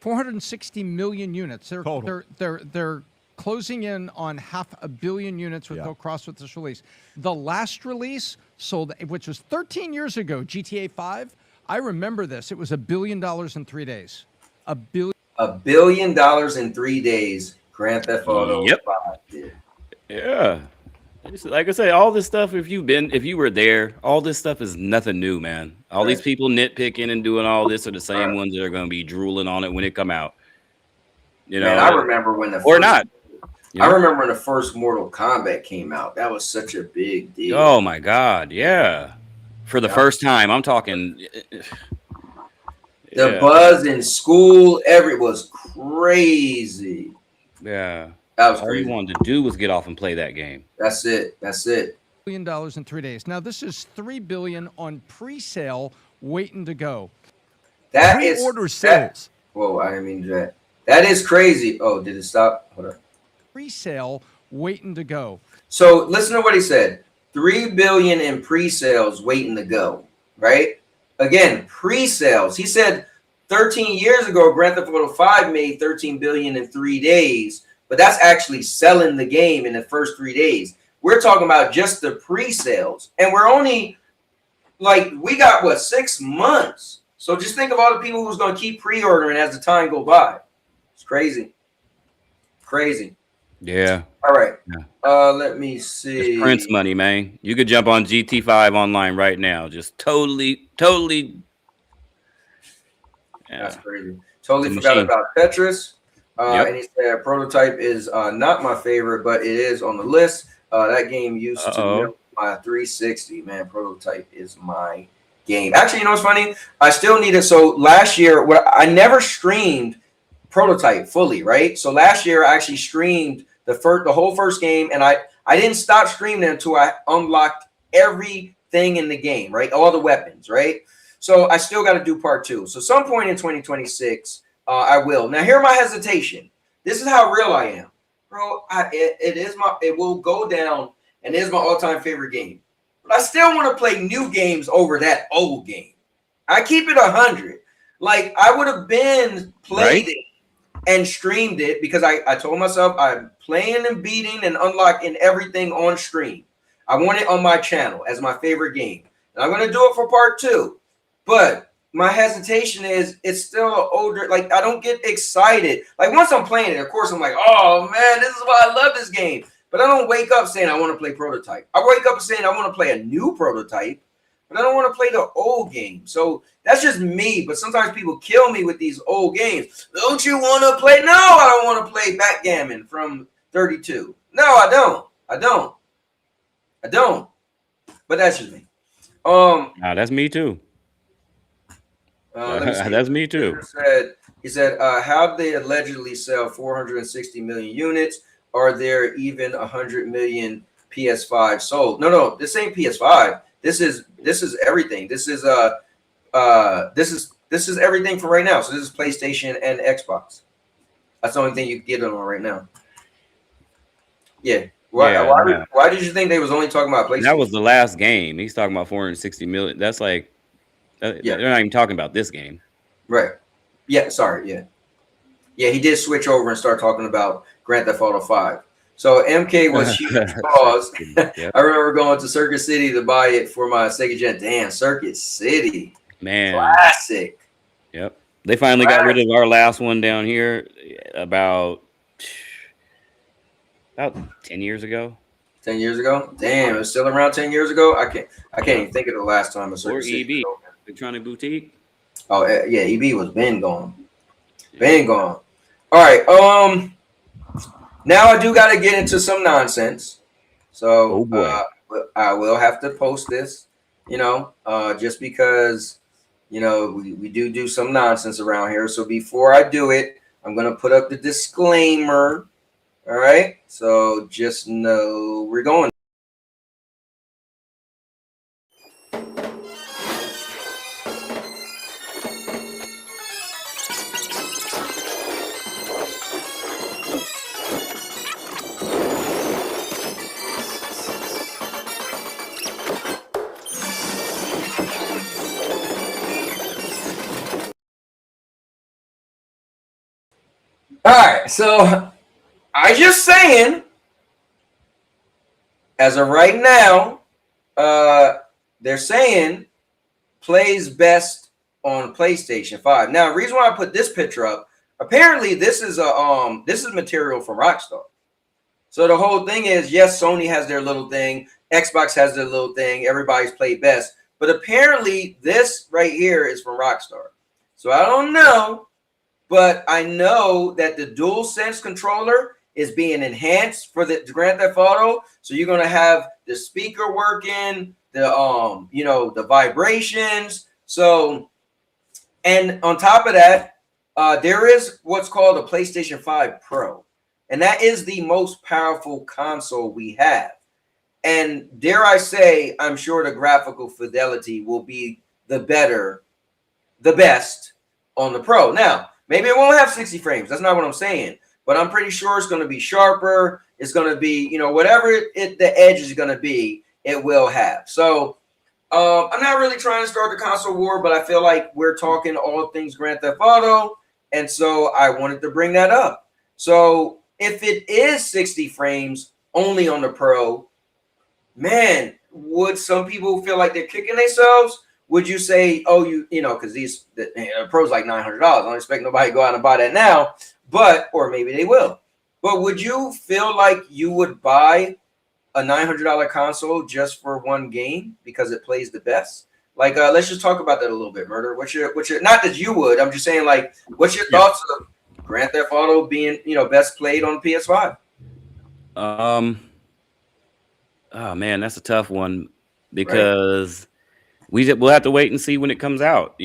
Speaker 11: 460 million units. They're closing in on 500 million units with no cross with this release. The last release sold, which was 13 years ago, GTA 5. I remember this. It was $1 billion in 3 days. $1
Speaker 5: billion in 3 days. Grand Theft Auto 5.
Speaker 8: Yeah. Like I say, all this stuff, if you were there, all this stuff is nothing new, man. All these people nitpicking and doing all this are the same ones that are going to be drooling on it when it come out. You know,
Speaker 5: man, I remember when I remember when the first Mortal Kombat came out. That was such a big deal.
Speaker 8: Oh my God, yeah. For the first time, I'm talking.
Speaker 5: The buzz in school, was crazy.
Speaker 8: Yeah.
Speaker 5: That was
Speaker 8: all
Speaker 5: crazy.
Speaker 8: you wanted to do was get off and play that game.
Speaker 5: That's it.
Speaker 11: $1 billion in 3 days. Now this is $3 billion on pre-sale, waiting to go.
Speaker 5: That
Speaker 9: pre-order sales.
Speaker 5: Whoa, I didn't mean that. That is crazy. Oh, did it stop? Hold on.
Speaker 11: Pre-sale, waiting to go.
Speaker 5: So listen to what he said. $3 billion in pre-sales, waiting to go. Right? Again, pre-sales. He said 13 years ago, Grand Theft Auto 5 made $13 billion in 3 days. But that's actually selling the game in the first 3 days. We're talking about just the pre-sales. And we're only, we got, 6 months. So just think of all the people who's going to keep pre-ordering as the time go by. It's crazy. Crazy.
Speaker 8: Yeah.
Speaker 5: All right. Yeah. Let me see.
Speaker 8: It's Prince money, man. You could jump on GT5 online right now. Just totally.
Speaker 5: Yeah. That's crazy. Totally forgot about Tetris. And he said Prototype is not my favorite, but it is on the list. That game used to milk my 360. Man, Prototype is my game. Actually, you know what's funny? I still need it. So last year, I never streamed Prototype fully, right? So last year, I actually streamed the whole first game, and I didn't stop streaming until I unlocked everything in the game, right? All the weapons, right? So I still got to do part 2. So some point in 2026. I will. Now, hear my hesitation. This is how real I am, bro. It will go down, and it is my all-time favorite game. but I still want to play new games over that old game. I keep it 100. Like I would have been played it and streamed it because I told myself I'm playing and beating and unlocking everything on stream. I want it on my channel as my favorite game. And I'm going to do it for part 2. But my hesitation is it's still older. Like I don't get excited. Like once I'm playing it, of course I'm like, oh man, this is why I love this game. But I don't wake up saying I want to play Prototype. I wake up saying I want to play a new Prototype, but I don't want to play the old game. So that's just me. But sometimes people kill me with these old games. Don't you want to play? No, I don't want to play Backgammon from 32. No, I don't. I don't. But that's just me.
Speaker 8: That's me too. That's me too.
Speaker 5: He said, how they allegedly sell 460 million units. Are there even 100 million PS5 sold? No, this ain't PS5. This is everything. This is everything for right now. So this is PlayStation and Xbox. That's the only thing you can get it on right now. Yeah. Why did you think they was only talking about PlayStation?
Speaker 8: That was the last game. He's talking about 460 million. That's like, they're not even talking about this game.
Speaker 5: Right. Yeah. Sorry. Yeah. Yeah. He did switch over and start talking about Grand Theft Auto 5. So MK was huge cause. Yep. I remember going to Circuit City to buy it for my Sega Gen. Damn, Circuit City.
Speaker 8: Man.
Speaker 5: Classic.
Speaker 8: Yep. They finally got rid of our last one down here about 10 years ago.
Speaker 5: 10 years ago? Damn, it's still around 10 years ago? I can't even think of the last time a Circuit City.
Speaker 8: EB, Electronic Boutique.
Speaker 5: Oh, yeah, EB was been gone. Been gone. All right, now I do got to get into some nonsense. So I will have to post this, just because, we do some nonsense around here. So before I do it, I'm going to put up the disclaimer. All right. So just know we're going. All right, so I just saying, as of right now, they're saying plays best on PlayStation 5. Now, the reason why I put this picture up, apparently this is material from Rockstar. So the whole thing is, yes, Sony has their little thing, Xbox has their little thing, everybody's played best, but apparently this right here is from Rockstar. So I don't know. But I know that the DualSense controller is being enhanced for the Grand Theft Auto. So you're gonna have the speaker working, the vibrations. So, and on top of that, there is what's called a PlayStation 5 Pro, and that is the most powerful console we have. And dare I say, I'm sure the graphical fidelity will be the best on the Pro. Now, maybe it won't have 60 frames. That's not what I'm saying. But I'm pretty sure it's going to be sharper. It's going to be, whatever the edge is going to be, it will have. So I'm not really trying to start the console war, but I feel like we're talking all things Grand Theft Auto. And so I wanted to bring that up. So if it is 60 frames only on the Pro, man, would some people feel like they're kicking themselves? Would you say, oh, because the Pro's like $900. I don't expect nobody to go out and buy that now, or maybe they will. But would you feel like you would buy a $900 console just for one game because it plays the best? Like, let's just talk about that a little bit, Murder. What's your not that you would, I'm just saying, like, what's your thoughts of Grand Theft Auto being, best played on PS5?
Speaker 8: Oh man, that's a tough one because we'll have to wait and see when it comes out.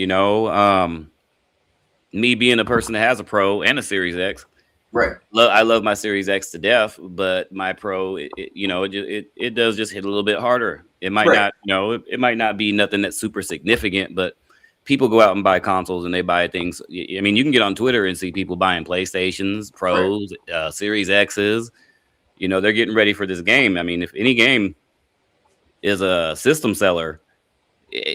Speaker 8: Me being a person that has a Pro and a Series X, I love my Series X to death, but my Pro, it does just hit a little bit harder. It might not, it might not be nothing that's super significant, but people go out and buy consoles and they buy things. I mean, you can get on Twitter and see people buying PlayStations, Pros, Series X's. They're getting ready for this game. I mean, if any game is a system seller,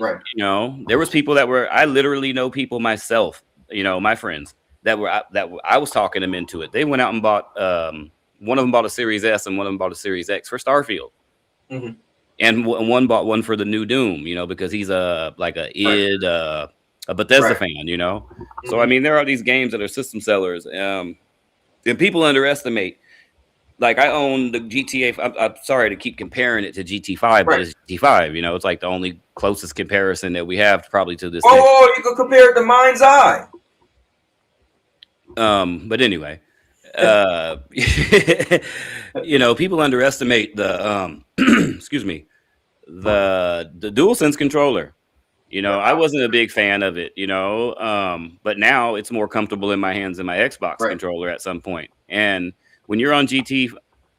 Speaker 5: Right.
Speaker 8: you know, there was people that were, I literally know people myself, you know, my friends that I was talking them into it. They went out and bought, one of them bought a Series S and one of them bought a Series X for Starfield.
Speaker 5: Mhm.
Speaker 8: And one bought one for the new Doom, you know, because he's a Bethesda fan, you know. So I mean, there are these games that are system sellers, and people underestimate. Like I own the GTA. I'm sorry to keep comparing it to GT5, but it's GT5. You know, it's like the only closest comparison that we have probably to this.
Speaker 5: Oh, you could compare it to Mind's Eye.
Speaker 8: But anyway, you know, people underestimate the excuse me, the DualSense controller. You know, I wasn't a big fan of it, you know, but now it's more comfortable in my hands than my Xbox controller at some point. And when you're on GT,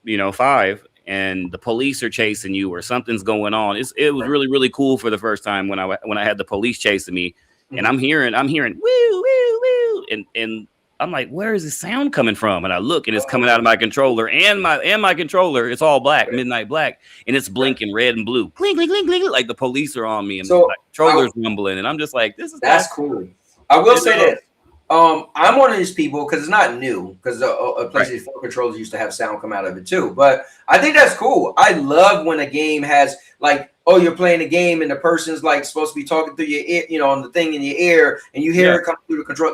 Speaker 8: you know, 5 and the police are chasing you or something's going on, it was really, really cool for the first time when I had the police chasing me, and I'm hearing woo woo woo, and I'm like, where is this sound coming from? And I look, and it's coming out of my controller, and my controller, it's all black, midnight black, and it's blinking red and blue, clink, clink, clink, clink, like the police are on me, and the controller's rumbling, and I'm just like, that's
Speaker 5: cool. I will say this. I'm one of these people because it's not new, because PlayStation 4 controllers used to have sound come out of it too. But I think that's cool. I love when a game has like, oh, you're playing a game and the person's like supposed to be talking through your ear, you know, on the thing in your ear, and you hear it come through the control.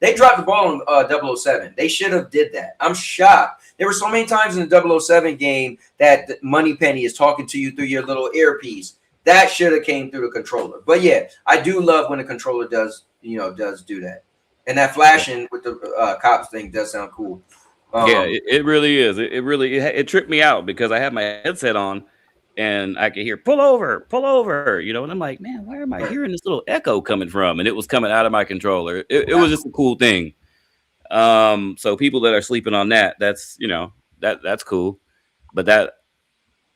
Speaker 5: They dropped the ball on 007. They should have did that. I'm shocked. There were so many times in the 007 game that Moneypenny is talking to you through your little earpiece. That should have came through the controller. But yeah, I do love when the controller does do that. And that flashing with the cops thing does sound cool.
Speaker 8: Yeah, it really is. It tripped me out because I had my headset on and I could hear pull over, you know, and I'm like, man, where am I hearing this little echo coming from? And it was coming out of my controller. It was just a cool thing. So people that are sleeping on that's, you know, that's cool. But that,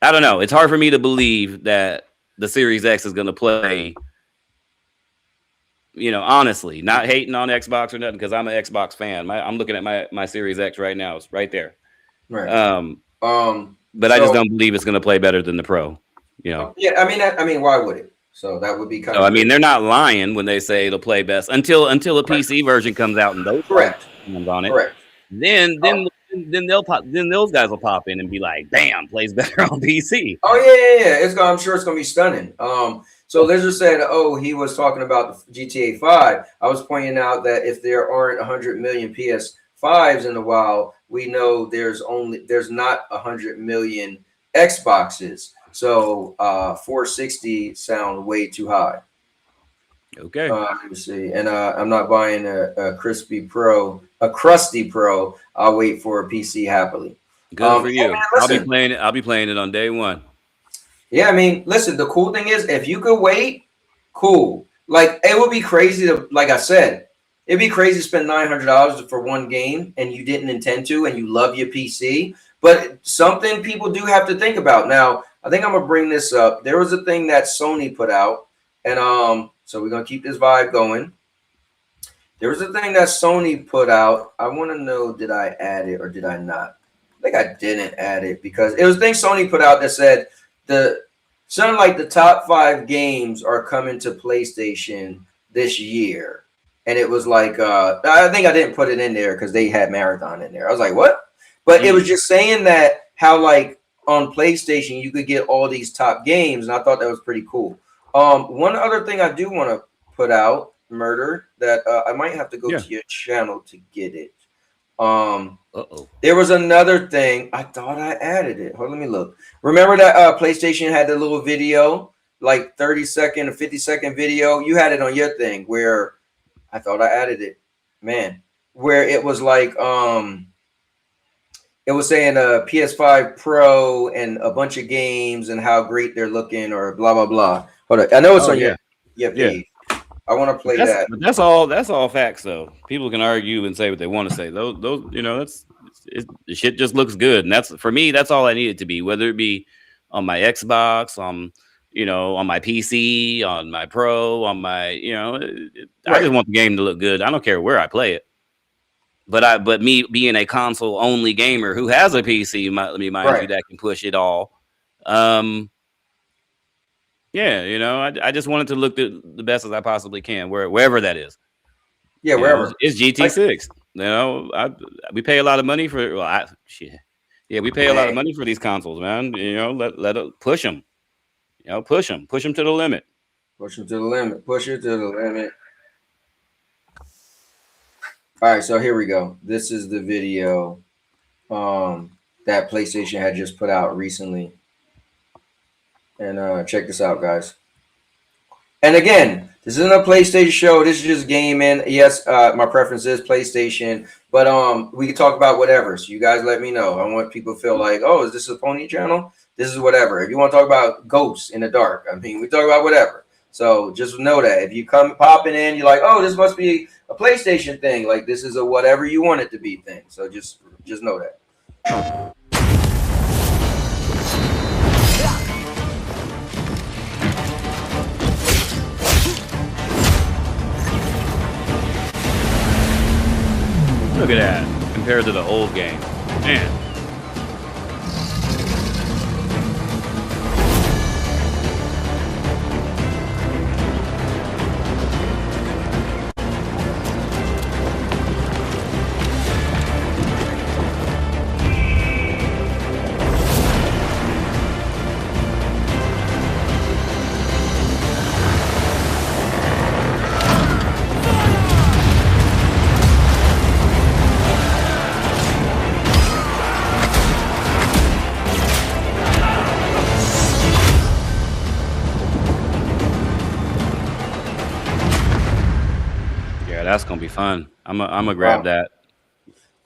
Speaker 8: I don't know. It's hard for me to believe that the Series X is going to play, you know, honestly, not hating on Xbox or nothing, because I'm an Xbox fan. I'm looking at my Series X right now. It's right there.
Speaker 5: Right.
Speaker 8: But I just don't believe it's going to play better than the Pro. You know.
Speaker 5: Yeah, I mean, why would it? So that would be kind of.
Speaker 8: I mean, they're not lying when they say it'll play best until a PC version comes out and those on it.
Speaker 5: Correct.
Speaker 8: Then they'll pop. Then those guys will pop in and be like, "Damn, plays better on PC."
Speaker 5: Oh yeah. I'm sure it's gonna be stunning. So Lizard said, "Oh, he was talking about the GTA 5." I was pointing out that if there aren't 100 million PS5s in the wild, we know there's not 100 million Xboxes. So 460 sound way too high.
Speaker 8: Okay.
Speaker 5: Let me see. And I'm not buying a crusty Pro. I'll wait for a PC happily.
Speaker 8: Good for you. Man, I'll be playing it on day one.
Speaker 5: Yeah, I mean, listen, the cool thing is if you could wait, cool. Like it would be crazy to, like I said, it'd be crazy to spend $900 for one game and you didn't intend to, and you love your PC. But something people do have to think about. Now, I think I'm gonna bring this up. There was a thing that Sony put out, and so we're gonna keep this vibe going. There was a thing that Sony put out. I want to know, did I add it or did I not? I think I didn't add it because it was a thing Sony put out that said something like the top 5 games are coming to PlayStation this year. And it was like, I think I didn't put it in there because they had Marathon in there. I was like, what? But it was just saying that how like on PlayStation, you could get all these top games. And I thought that was pretty cool. One other thing I do want to put out, Murder, that I might have to go to your channel to get it. There was another thing. I thought I added it. Hold on, let me look. Remember that PlayStation had the little video, like 30-second or 50-second video? You had it on your thing where I thought I added it. Man, where it was like it was saying PS5 Pro and a bunch of games and how great they're looking or blah blah blah. Hold on. I know it's on your page. I want to play that.
Speaker 8: That's all facts though. People can argue and say what they want to say. Those you know, the shit just looks good. And that's, for me, that's all I need it to be, whether it be on my Xbox, on my PC, on my Pro, on my, you know, I just want the game to look good. I don't care where I play it. But me being a console only gamer who has a PC, let me mind you, that can push it all. Yeah, you know, I just wanted to look the best as I possibly can, wherever that is.
Speaker 5: Yeah, wherever.
Speaker 8: It's GT6. You know, we pay a lot of money for. Well, yeah, we pay a lot of money for these consoles, man. You know, let it push them. You know, push them to the limit.
Speaker 5: Push them to the limit. Push it to the limit. All right, so here we go. This is the video that PlayStation had just put out recently. And check this out, guys. And again, this isn't a PlayStation show. This is just gaming. Yes, my preference is PlayStation, but we can talk about whatever. So you guys let me know. I want people to feel like, oh, is this a pony channel? This is whatever. If you want to talk about ghosts in the dark, I mean, we talk about whatever. So just know that if you come popping in, you're like, oh, this must be a PlayStation thing. Like this is a whatever you want it to be thing. So just know that.
Speaker 8: Look at that compared to the old game, man. That's gonna be fun. I'm gonna grab that.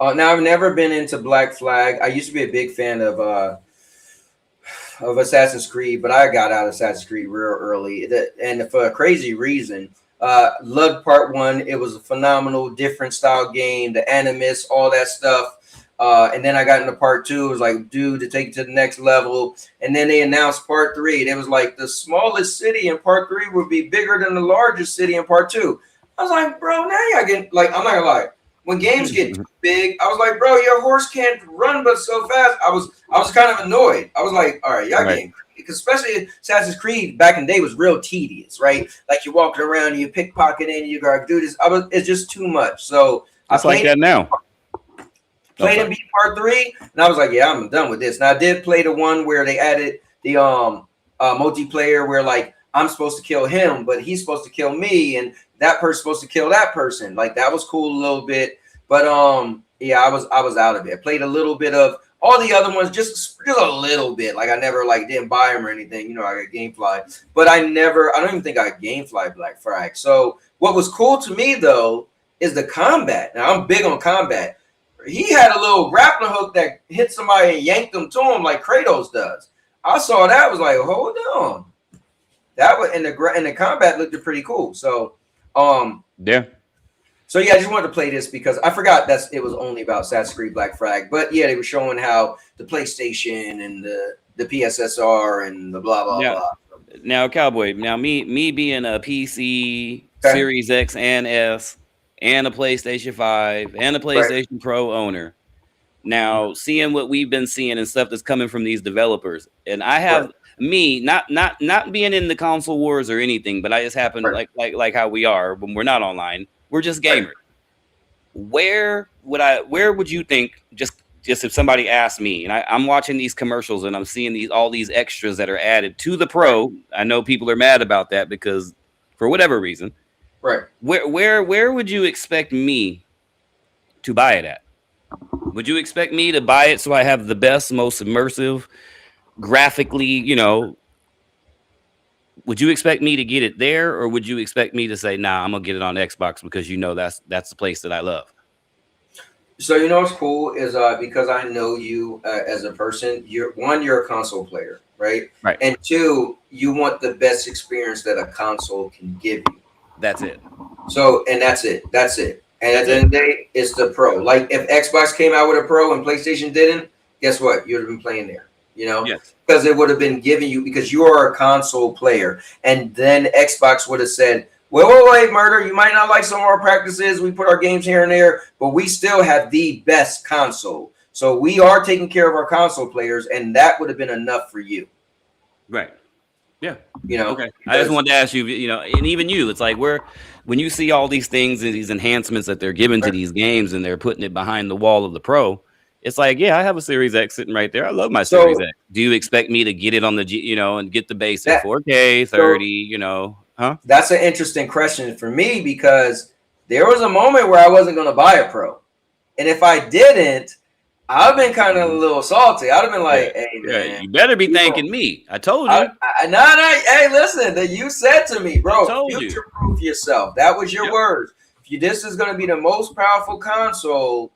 Speaker 5: Now I've never been into Black Flag. I used to be a big fan of Assassin's Creed, but I got out of Assassin's Creed real early, and for a crazy reason. Loved Part 1. It was a phenomenal, different style game. The Animus, all that stuff. And then I got into Part 2. It was like, dude, to take it to the next level. And then they announced Part 3. It was like the smallest city in Part 3 would be bigger than the largest city in Part 2. I was like, bro, now y'all getting, like, I'm not gonna lie. When games get too big, I was like, bro, your horse can't run but so fast. I was kind of annoyed. I was like, all right, y'all getting, because especially Assassin's Creed back in the day was real tedious, right? Like you're walking around and you pickpocket and you gotta do this. It's just too much. So
Speaker 8: it's like that now.
Speaker 5: Played and beat Part 3, and I was like, yeah, I'm done with this. Now I did play the one where they added the multiplayer where like I'm supposed to kill him, but he's supposed to kill me, and that person's supposed to kill that person. Like that was cool a little bit, but yeah, I was out of it. I played a little bit of all the other ones, just a little bit. Like I never like didn't buy them or anything. You know, I got GameFly, but I don't even think I got GameFly Black Flag. So what was cool to me though is the combat. Now I'm big on combat. He had a little grappling hook that hit somebody and yanked them to him like Kratos does. I saw that, was like, hold on. That was in the combat looked pretty cool. So
Speaker 8: yeah.
Speaker 5: So yeah, I just wanted to play this because I forgot that it was only about Assassin's Creed Black Flag. But yeah, they were showing how the PlayStation and the PSSR and the blah blah blah.
Speaker 8: Now, Cowboy, me being a PC Series X and S and a PlayStation 5 and a PlayStation Pro owner. Now, seeing what we've been seeing and stuff that's coming from these developers, and I have me not being in the console wars or anything, but I just happen like how we are when we're not online. We're just gamers. Where would you think, just if somebody asked me, and I'm watching these commercials and I'm seeing all these extras that are added to the Pro. I know people are mad about that because for whatever reason.
Speaker 5: Right.
Speaker 8: Where would you expect me to buy it at? Would you expect me to buy it so I have the best, most immersive, graphically, you know? Would you expect me to get it there, or would you expect me to say, nah, I'm gonna get it on Xbox because you know that's the place that I love?
Speaker 5: So you know what's cool is because I know you as a person, you're a console player, right?
Speaker 8: Right.
Speaker 5: And two, you want the best experience that a console can give you.
Speaker 8: That's it.
Speaker 5: So, and that's it. That's it. And at the end of the day, it's the Pro. Like if Xbox came out with a Pro and PlayStation didn't, guess what? You'd have been playing there. You know, because it would have been giving you, because you are a console player, and then Xbox would have said, wait, Murder, you might not like some of our practices. We put our games here and there, but we still have the best console. So we are taking care of our console players, and that would have been enough for you.
Speaker 8: Right. Yeah.
Speaker 5: You know.
Speaker 8: Okay. I just wanted to ask you, you know, and even you, it's like when you see all these things and these enhancements that they're giving to these games and they're putting it behind the wall of the Pro, it's like, yeah, I have a Series X sitting right there. I love my Series X. Do you expect me to get it on the you know, and get the basic 4K 30, you know, huh?
Speaker 5: That's an interesting question for me because there was a moment where I wasn't going to buy a Pro. And if I didn't, I've been kind of a little salty. I'd have been like, hey, man.
Speaker 8: You better be thanking me. I told you.
Speaker 5: Hey, listen, that you said to me, bro, future-proof yourself. That was your words. This is going to be the most powerful console,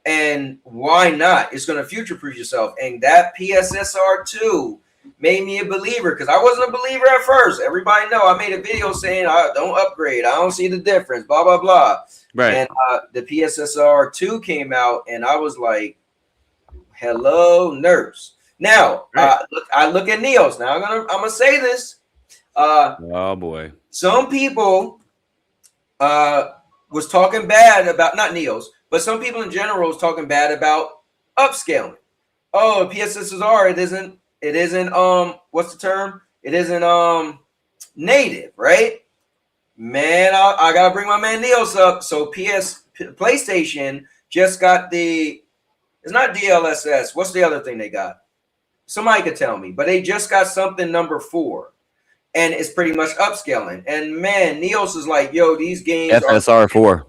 Speaker 5: and why not? It's going to future-proof yourself. And that PSSR 2 made me a believer because I wasn't a believer at first. Everybody know I made a video saying I don't upgrade. I don't see the difference, blah, blah, blah.
Speaker 8: Right.
Speaker 5: And the PSSR 2 came out, and I was like, hello, nurse. Now, I look at Neos. Now I'm gonna say this.
Speaker 8: Oh boy.
Speaker 5: Some people was talking bad about not Neos, but some people in general was talking bad about upscaling. Oh, PSSR, it isn't what's the term? It isn't native, right? Man, I gotta bring my man Neos up. So PlayStation just got it's not DLSS. What's the other thing they got? Somebody could tell me, but they just got something number 4, and it's pretty much upscaling. And man, Neos is like, yo, these games
Speaker 8: FSR 4.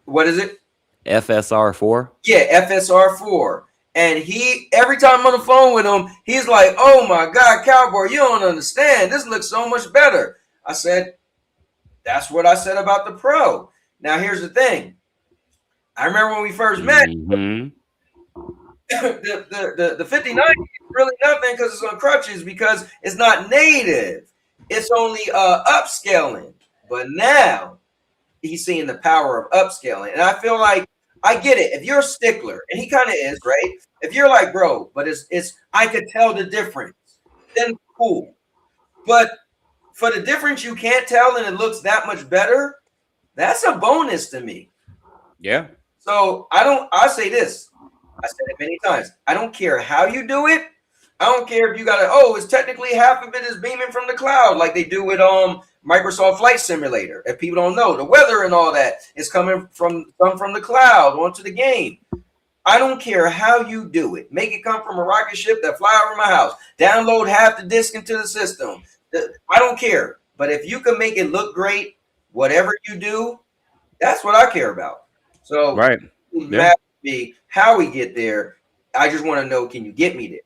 Speaker 5: What is it?
Speaker 8: FSR 4.
Speaker 5: Yeah, FSR 4. And every time I'm on the phone with him, he's like, oh my God, Cowboy, you don't understand. This looks so much better. I said, that's what I said about the Pro. Now here's the thing. I remember when we first met. The 59 is really nothing because it's on crutches because it's not native. It's only upscaling. But now he's seeing the power of upscaling. And I feel like I get it. If you're a stickler, and he kind of is, right? If you're like, bro, but it's I could tell the difference, then cool. But for the difference you can't tell and it looks that much better, that's a bonus to me.
Speaker 8: Yeah.
Speaker 5: So I say this. I said it many times. I don't care how you do it. I don't care if you got it's technically half of it is beaming from the cloud, like they do with Microsoft Flight Simulator. If people don't know, the weather and all that is coming from the cloud onto the game. I don't care how you do it. Make it come from a rocket ship that fly over my house. Download half the disk into the system. I don't care. But if you can make it look great, whatever you do, that's what I care about. So
Speaker 8: right.
Speaker 5: Yeah. Me how we get there. I just want to know, can you get me there?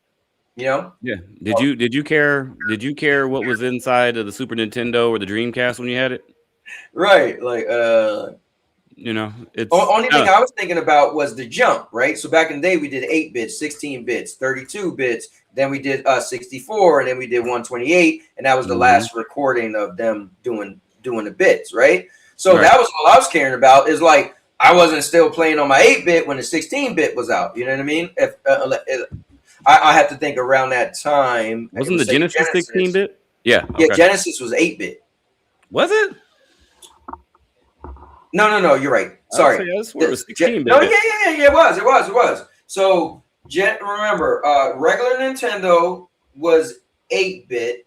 Speaker 5: You know?
Speaker 8: Yeah. Did you care what was inside of the Super Nintendo or the Dreamcast when you had it?
Speaker 5: Right. Like
Speaker 8: you know, it's
Speaker 5: only thing I was thinking about was the jump, right? So back in the day we did 8 bits, 16 bits, 32 bits, then we did 64, and then we did 128, and that was the last recording of them doing the bits, right? So that was all I was caring about, is like I wasn't still playing on my 8-bit when the 16-bit was out. You know what I mean? If I had to think around that time.
Speaker 8: Wasn't the Genesis 16-bit? Yeah. Okay.
Speaker 5: Yeah, Genesis was 8-bit.
Speaker 8: Was it?
Speaker 5: No. You're right. Sorry.
Speaker 8: I swear it was 16-bit.
Speaker 5: No, yeah. It was. So remember, regular Nintendo was 8-bit,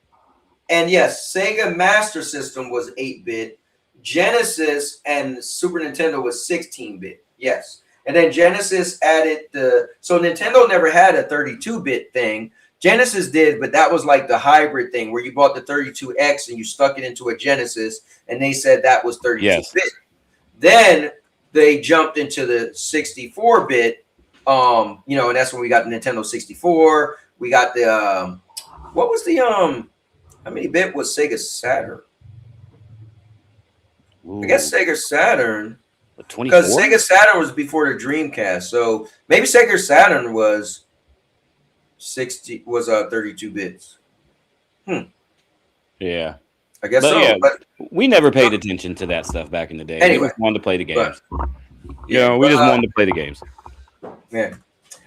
Speaker 5: and yes, Sega Master System was 8-bit. Genesis and Super Nintendo was 16-bit. Yes. And then Genesis added so Nintendo never had a 32-bit thing. Genesis did, but that was like the hybrid thing where you bought the 32X and you stuck it into a Genesis, and they said that was 32-bit. Yes. Then they jumped into the 64-bit, and that's when we got the Nintendo 64. We got the what was the how many bit was Sega Saturn? Ooh. I guess Sega Saturn, because Sega Saturn was before the Dreamcast, so maybe Sega Saturn was 32 bits.
Speaker 8: Yeah,
Speaker 5: I guess so.
Speaker 8: Yeah, but we never paid attention to that stuff back in the day.
Speaker 5: Anyway,
Speaker 8: we just wanted to play the games. We just wanted to play the games.
Speaker 5: Yeah,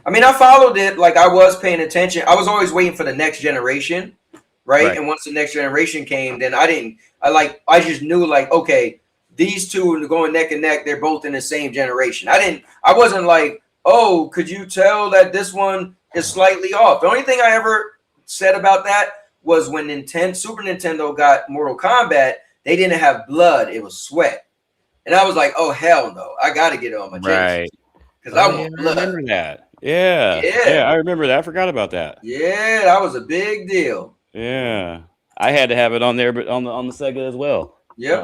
Speaker 5: I mean, I followed it like I was paying attention. I was always waiting for the next generation, right? And once the next generation came, then I just knew like, okay, these two are going neck and neck. They're both in the same generation. I wasn't like, could you tell that this one is slightly off? The only thing I ever said about that was when Super Nintendo got Mortal Kombat, they didn't have blood, it was sweat. And I was like, oh hell no, I gotta get it on my Genesis. Because I want blood.
Speaker 8: I remember that. Yeah, I remember that. I forgot about that.
Speaker 5: Yeah, that was a big deal.
Speaker 8: Yeah. I had to have it on there, but on the Sega as well.
Speaker 5: Yep.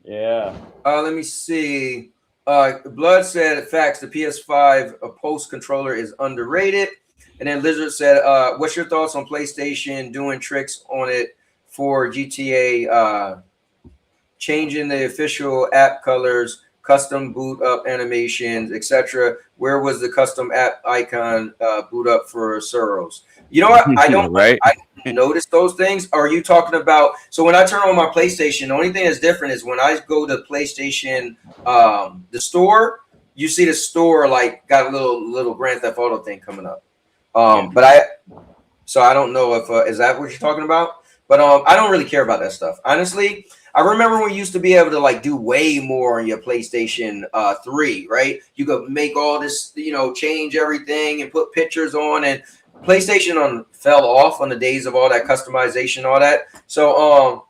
Speaker 8: Yeah.
Speaker 5: Let me see. Blood said, facts, the PS5 Pulse controller is underrated. And then Lizard said, what's your thoughts on PlayStation doing tricks on it for GTA, changing the official app colors, custom boot up animations, etc.? Where was the custom app icon boot up for Soros? You know what? I don't
Speaker 8: right.
Speaker 5: I notice those things. Are you talking about? So when I turn on my PlayStation, the only thing that's different is when I go to PlayStation, the store, you see the store like got a little Grand Theft Auto thing coming up. But I don't know if is that what you're talking about? But I don't really care about that stuff, honestly. I remember when you used to be able to like do way more on your PlayStation 3, right? You could make all this, change everything and put pictures on, and PlayStation fell off on the days of all that customization, all that. So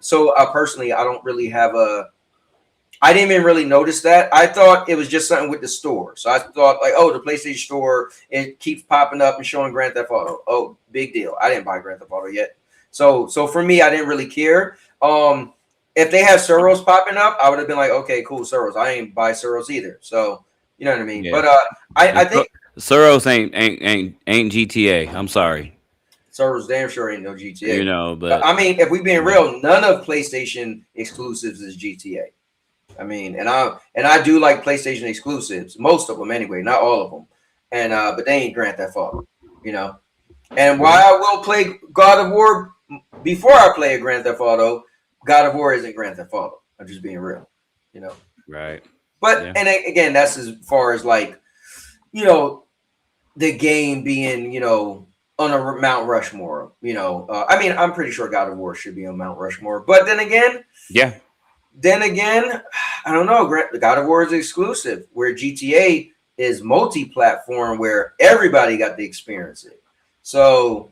Speaker 5: personally, I don't really have I didn't even really notice that. I thought it was just something with the store. So I thought like, oh, the PlayStation store, it keeps popping up and showing Grand Theft Auto. Oh, big deal. I didn't buy Grand Theft Auto yet. So for me, I didn't really care. If they had Soros popping up, I would have been like, okay, cool, Soros. I ain't buy Soros either. So you know what I mean? Yeah. But I think
Speaker 8: Soros ain't GTA. I'm sorry.
Speaker 5: Soros damn sure ain't no GTA.
Speaker 8: But
Speaker 5: I mean, if we being real, none of PlayStation exclusives is GTA. I mean, and I do like PlayStation exclusives, most of them anyway, not all of them. And but they ain't Grand Theft Auto, And why I will play God of War before I play a Grand Theft Auto, God of War isn't Grand Theft Auto. I'm just being real,
Speaker 8: Right.
Speaker 5: But and again, that's as far as like, the game being, on a Mount Rushmore. I mean, I'm pretty sure God of War should be on Mount Rushmore. But then again, I don't know. God of War is exclusive, where GTA is multi-platform, where everybody got to experience it. So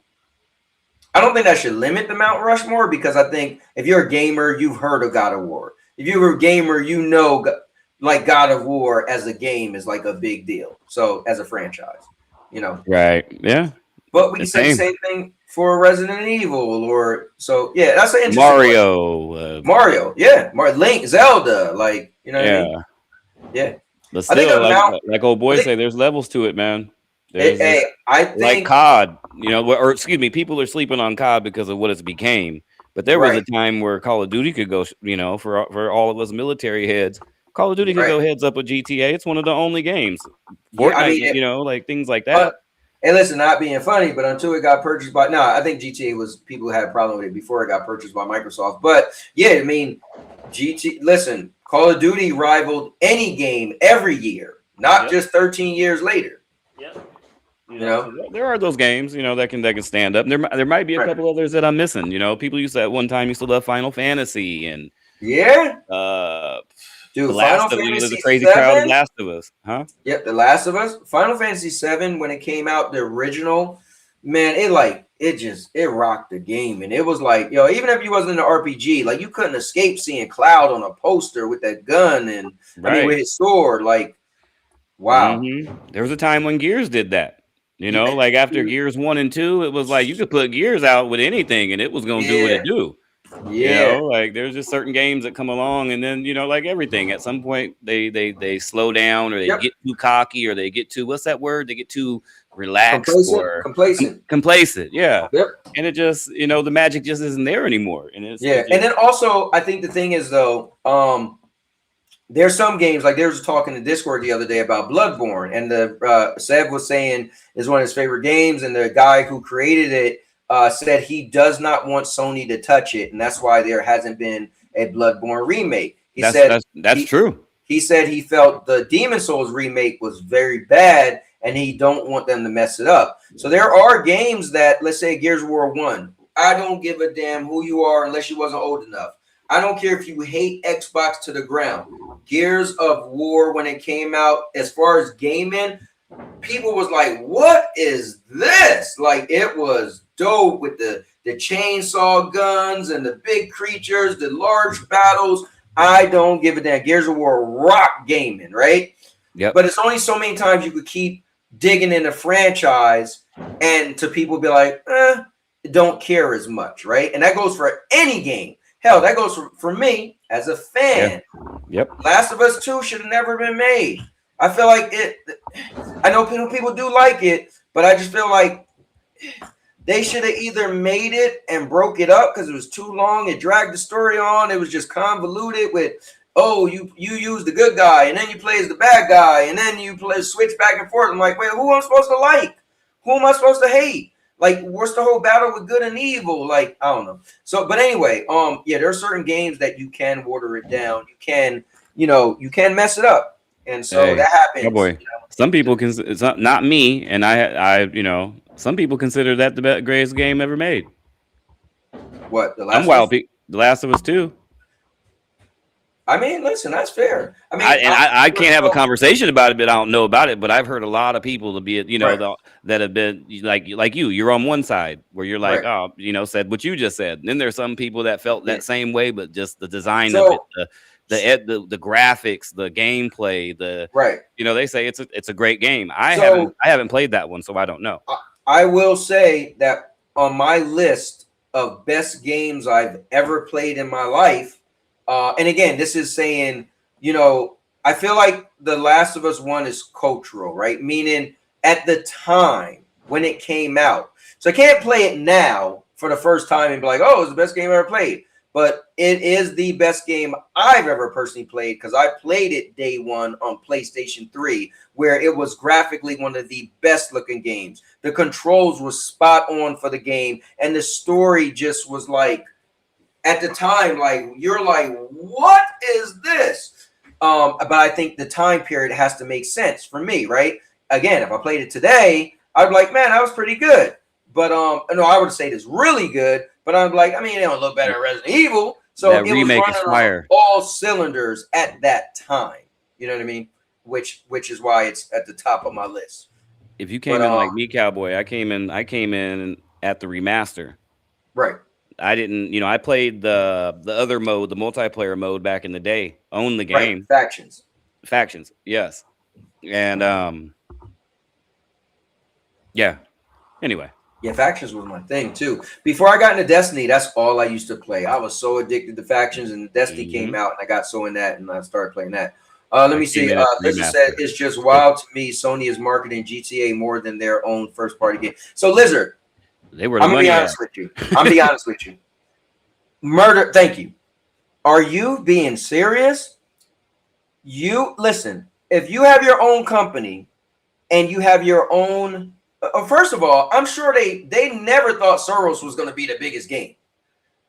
Speaker 5: I don't think that should limit the Mount Rushmore, because I think if you're a gamer, you've heard of God of War. If you're a gamer, like God of War as a game is like a big deal. So as a franchise,
Speaker 8: Right. Yeah.
Speaker 5: But we can say the same thing for Resident Evil that's an interesting
Speaker 8: Mario.
Speaker 5: Link, Zelda, like, what I mean? Yeah.
Speaker 8: But still, like old boys say, there's levels to it, man.
Speaker 5: I think
Speaker 8: like COD, or excuse me, people are sleeping on COD because of what it's became. But there was a time where Call of Duty could go, for all of us military heads, Call of Duty could go heads up with GTA. It's one of the only games. Fortnite, like things like that.
Speaker 5: Hey, listen, not being funny, but until it got purchased by, I think GTA was, people had a problem with it before it got purchased by Microsoft. But yeah, I mean, Call of Duty rivaled any game every year, not just 13 years later.
Speaker 8: Yep. There are those games, that can stand up. There might be a couple others that I'm missing. People used to at one time used to love Final Fantasy and
Speaker 5: dude,
Speaker 8: Final Fantasy, there's a crazy crowd of Last of Us, huh?
Speaker 5: Yep, The Last of Us. Final Fantasy 7, when it came out, the original, man, it rocked the game. And it was like, even if you wasn't in the RPG, like you couldn't escape seeing Cloud on a poster with that gun and with his sword. Like, wow.
Speaker 8: There was a time when Gears did that. Like after Gears 1 and 2, it was like you could put Gears out with anything and it was gonna do what it do. Like there's just certain games that come along, and then like everything, at some point they slow down, or they get too cocky, or they get too, what's that word? They get too relaxed, complacent. Yeah.
Speaker 5: Yep.
Speaker 8: And it just the magic just isn't there anymore. And
Speaker 5: and then also I think the thing is though, there's some games, like there was talk in the Discord the other day about Bloodborne, and the Seb was saying is one of his favorite games, and the guy who created it said he does not want Sony to touch it, and that's why there hasn't been a Bloodborne remake.
Speaker 8: That's true.
Speaker 5: He said he felt the Demon Souls remake was very bad, and he don't want them to mess it up. So there are games that, let's say Gears of War 1, I don't give a damn who you are unless you wasn't old enough. I don't care if you hate Xbox to the ground. Gears of War, when it came out, as far as gaming, people was like, what is this? Like, it was dope with the the chainsaw guns and the big creatures, the large battles. I don't give a damn. Gears of War rock gaming, right?
Speaker 8: Yep.
Speaker 5: But it's only so many times you could keep digging in a franchise and to people be like, don't care as much, right? And that goes for any game. Hell, that goes for me as a fan.
Speaker 8: Yep.
Speaker 5: Last of Us 2 should have never been made. I feel like it. I know people do like it, but I just feel like they should have either made it and broke it up because it was too long. It dragged the story on. It was just convoluted with, oh, you use the good guy and then you play as the bad guy and then you switch back and forth. I'm like, wait, who am I supposed to like? Who am I supposed to hate? Like, what's the whole battle with good and evil? Like, I don't know. So, but anyway, yeah, there are certain games that you can water it down. You can, you can mess it up. And so that happens.
Speaker 8: Oh boy. Some people can, it's not me. And I, some people consider that the greatest game ever made.
Speaker 5: What? The Last
Speaker 8: The Last of Us 2.
Speaker 5: I mean, listen, that's fair. I mean,
Speaker 8: I can't have a conversation about it, but I don't know about it. But I've heard a lot of people to be, that have been like you're on one side where you're like, said what you just said. And then there's some people that felt that same way, but just the design of it, the graphics, the gameplay, they say it's a great game. I haven't played that one, so I don't know.
Speaker 5: I will say that on my list of best games I've ever played in my life. And again, this is saying, I feel like The Last of Us 1 is cultural, right? Meaning at the time when it came out. So I can't play it now for the first time and be like, oh, it's the best game I ever played. But it is the best game I've ever personally played because I played it day one on PlayStation 3, where it was graphically one of the best looking games. The controls were spot on for the game. And the story just was like, at the time, like, you're like, what is this? But I think the time period has to make sense for me, right? Again, if I played it today, I'd be like, man, that was pretty good. But no, I would say it's really good. But I'm like, I mean, it don't look better than Resident Evil. So
Speaker 8: that
Speaker 5: it was
Speaker 8: remake
Speaker 5: running
Speaker 8: is fire.
Speaker 5: on all cylinders at that time. You know what I mean? Which is why it's at the top of my list.
Speaker 8: If you came in like me, Cowboy, I came in at the remaster.
Speaker 5: Right.
Speaker 8: I didn't, I played the other mode, the multiplayer mode back in the day. Owned the game.
Speaker 5: Right.
Speaker 8: Factions, yes. And yeah. Anyway.
Speaker 5: Yeah, Factions was my thing too. Before I got into Destiny, that's all I used to play. I was so addicted to Factions, and Destiny came out, and I got so in that, and I started playing that. Let me see. Lizard said, it's just wild to me. Sony is marketing GTA more than their own first-party game. So, Lizard,
Speaker 8: I'm
Speaker 5: gonna be honest with you. Murder. Thank you. Are you being serious? You listen. If you have your own company and you have your own, first of all, I'm sure they never thought Soros was going to be the biggest game.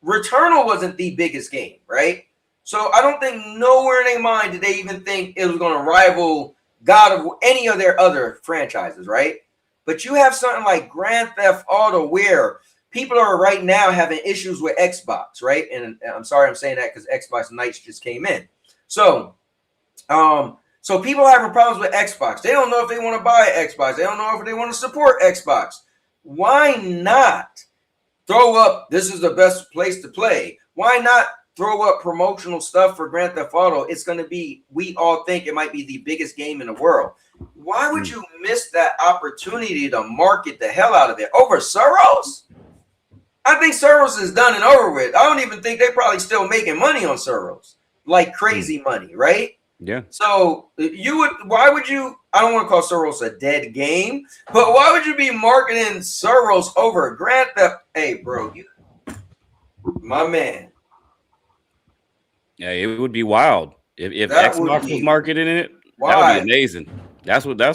Speaker 5: Returnal wasn't the biggest game, right? So I don't think nowhere in their mind did they even think it was going to rival God of any of their other franchises, right? But you have something like Grand Theft Auto where people are right now having issues with Xbox, right? And I'm sorry I'm saying that because Xbox Nights just came in. So, so people are having problems with Xbox. They don't know if they want to buy Xbox. They don't know if they want to support Xbox. Why not throw up, this is the best place to play? Why not throw up promotional stuff for Grand Theft Auto? It's going to be, we all think it might be the biggest game in the world. Why would you miss that opportunity to market the hell out of it over Soros? I think Soros is done and over with. I don't even think they're probably still making money on Soros, like crazy money, right?
Speaker 8: Yeah.
Speaker 5: So why would you, I don't want to call Soros a dead game, but why would you be marketing Soros over Grand Theft? Hey, bro, my man.
Speaker 8: Yeah, it would be wild if Xbox was marketing it. Why? That would be amazing. That's what my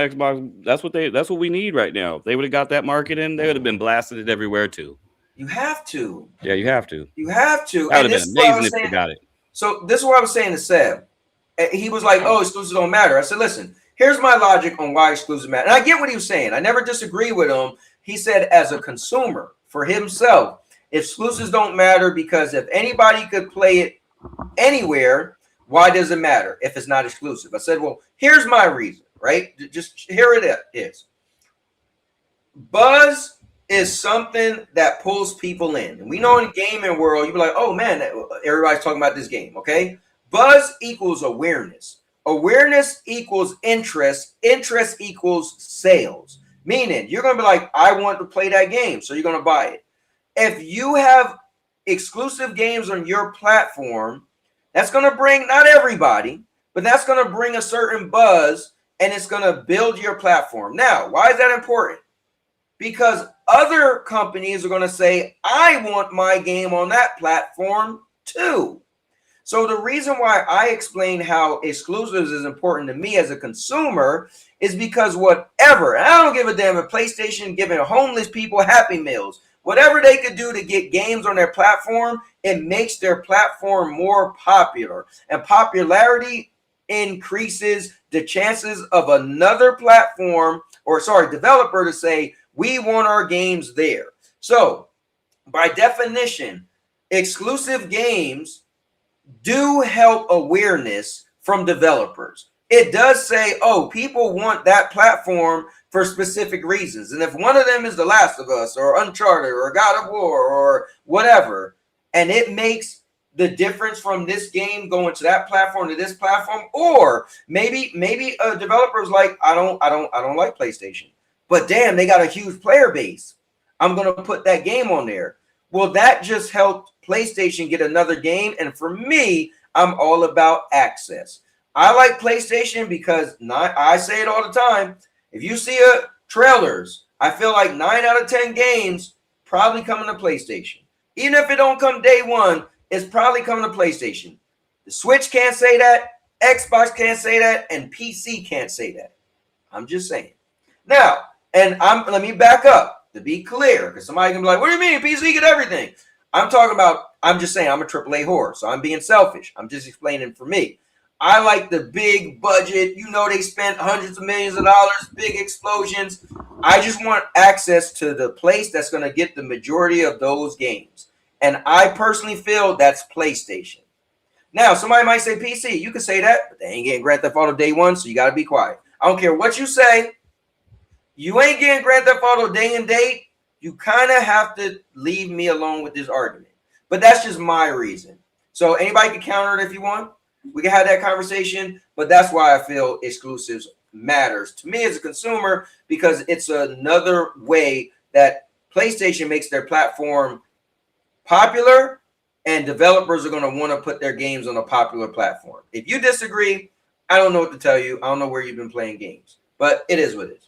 Speaker 8: Xbox. That's what we need right now. If they would have got that marketing, they would have been blasting it everywhere too.
Speaker 5: You have to.
Speaker 8: Yeah, you have to.
Speaker 5: You have to.
Speaker 8: That would have been amazing if they got it.
Speaker 5: So this is what I was saying to Seb. He was like, "Oh, exclusives don't matter." I said, "Listen, here's my logic on why exclusives matter." And I get what he was saying. I never disagree with him. He said, as a consumer, for himself, exclusives don't matter because if anybody could play it anywhere, why does it matter if it's not exclusive? I said, well, here's my reason, right? Just here it is. Buzz is something that pulls people in. And we know in the gaming world, you be like, oh man, everybody's talking about this game, okay? Buzz equals awareness. Awareness equals interest. Interest equals sales. Meaning, you're going to be like, I want to play that game, so you're going to buy it. If you have exclusive games on your platform, that's going to bring, not everybody, but that's going to bring a certain buzz, and it's going to build your platform. Now, why is that important? Because other companies are going to say, I want my game on that platform too. So the reason why I explain how exclusives is important to me as a consumer is because whatever, and I don't give a damn if PlayStation giving homeless people Happy Meals, whatever they could do to get games on their platform, it makes their platform more popular. And popularity increases the chances of another platform, or sorry, developer to say, we want our games there. So by definition, exclusive games do help awareness from developers. It does say, oh, people want that platform for specific reasons. And if one of them is The Last of Us or Uncharted or God of War or whatever, and it makes the difference from this game going to that platform to this platform, or maybe a developer's like, I don't like PlayStation, but damn, they got a huge player base. I'm going to put that game on there. Well, that just helped PlayStation get another game. And for me, I'm all about access. I like PlayStation because I say it all the time. If you see trailers, I feel like 9 out of 10 games probably coming to PlayStation. Even if it don't come day one, it's probably coming to PlayStation. The Switch can't say that, Xbox can't say that, and PC can't say that. I'm just saying. Now, let me back up to be clear, because somebody can be like, what do you mean PC get everything? I'm just saying I'm a AAA whore, so I'm being selfish. I'm just explaining for me. I like the big budget. You know, they spent hundreds of millions of dollars, big explosions. I just want access to the place that's going to get the majority of those games. And I personally feel that's PlayStation. Now, somebody might say PC. You can say that, but they ain't getting Grand Theft Auto day one, so you got to be quiet. I don't care what you say. You ain't getting Grand Theft Auto day and date. You kind of have to leave me alone with this argument. But that's just my reason. So anybody can counter it if you want. We can have that conversation. But that's why I feel exclusives matters to me as a consumer, because it's another way that PlayStation makes their platform popular, and developers are going to want to put their games on a popular platform. If you disagree, I don't know what to tell you. I don't know where you've been playing games, but it is what it is.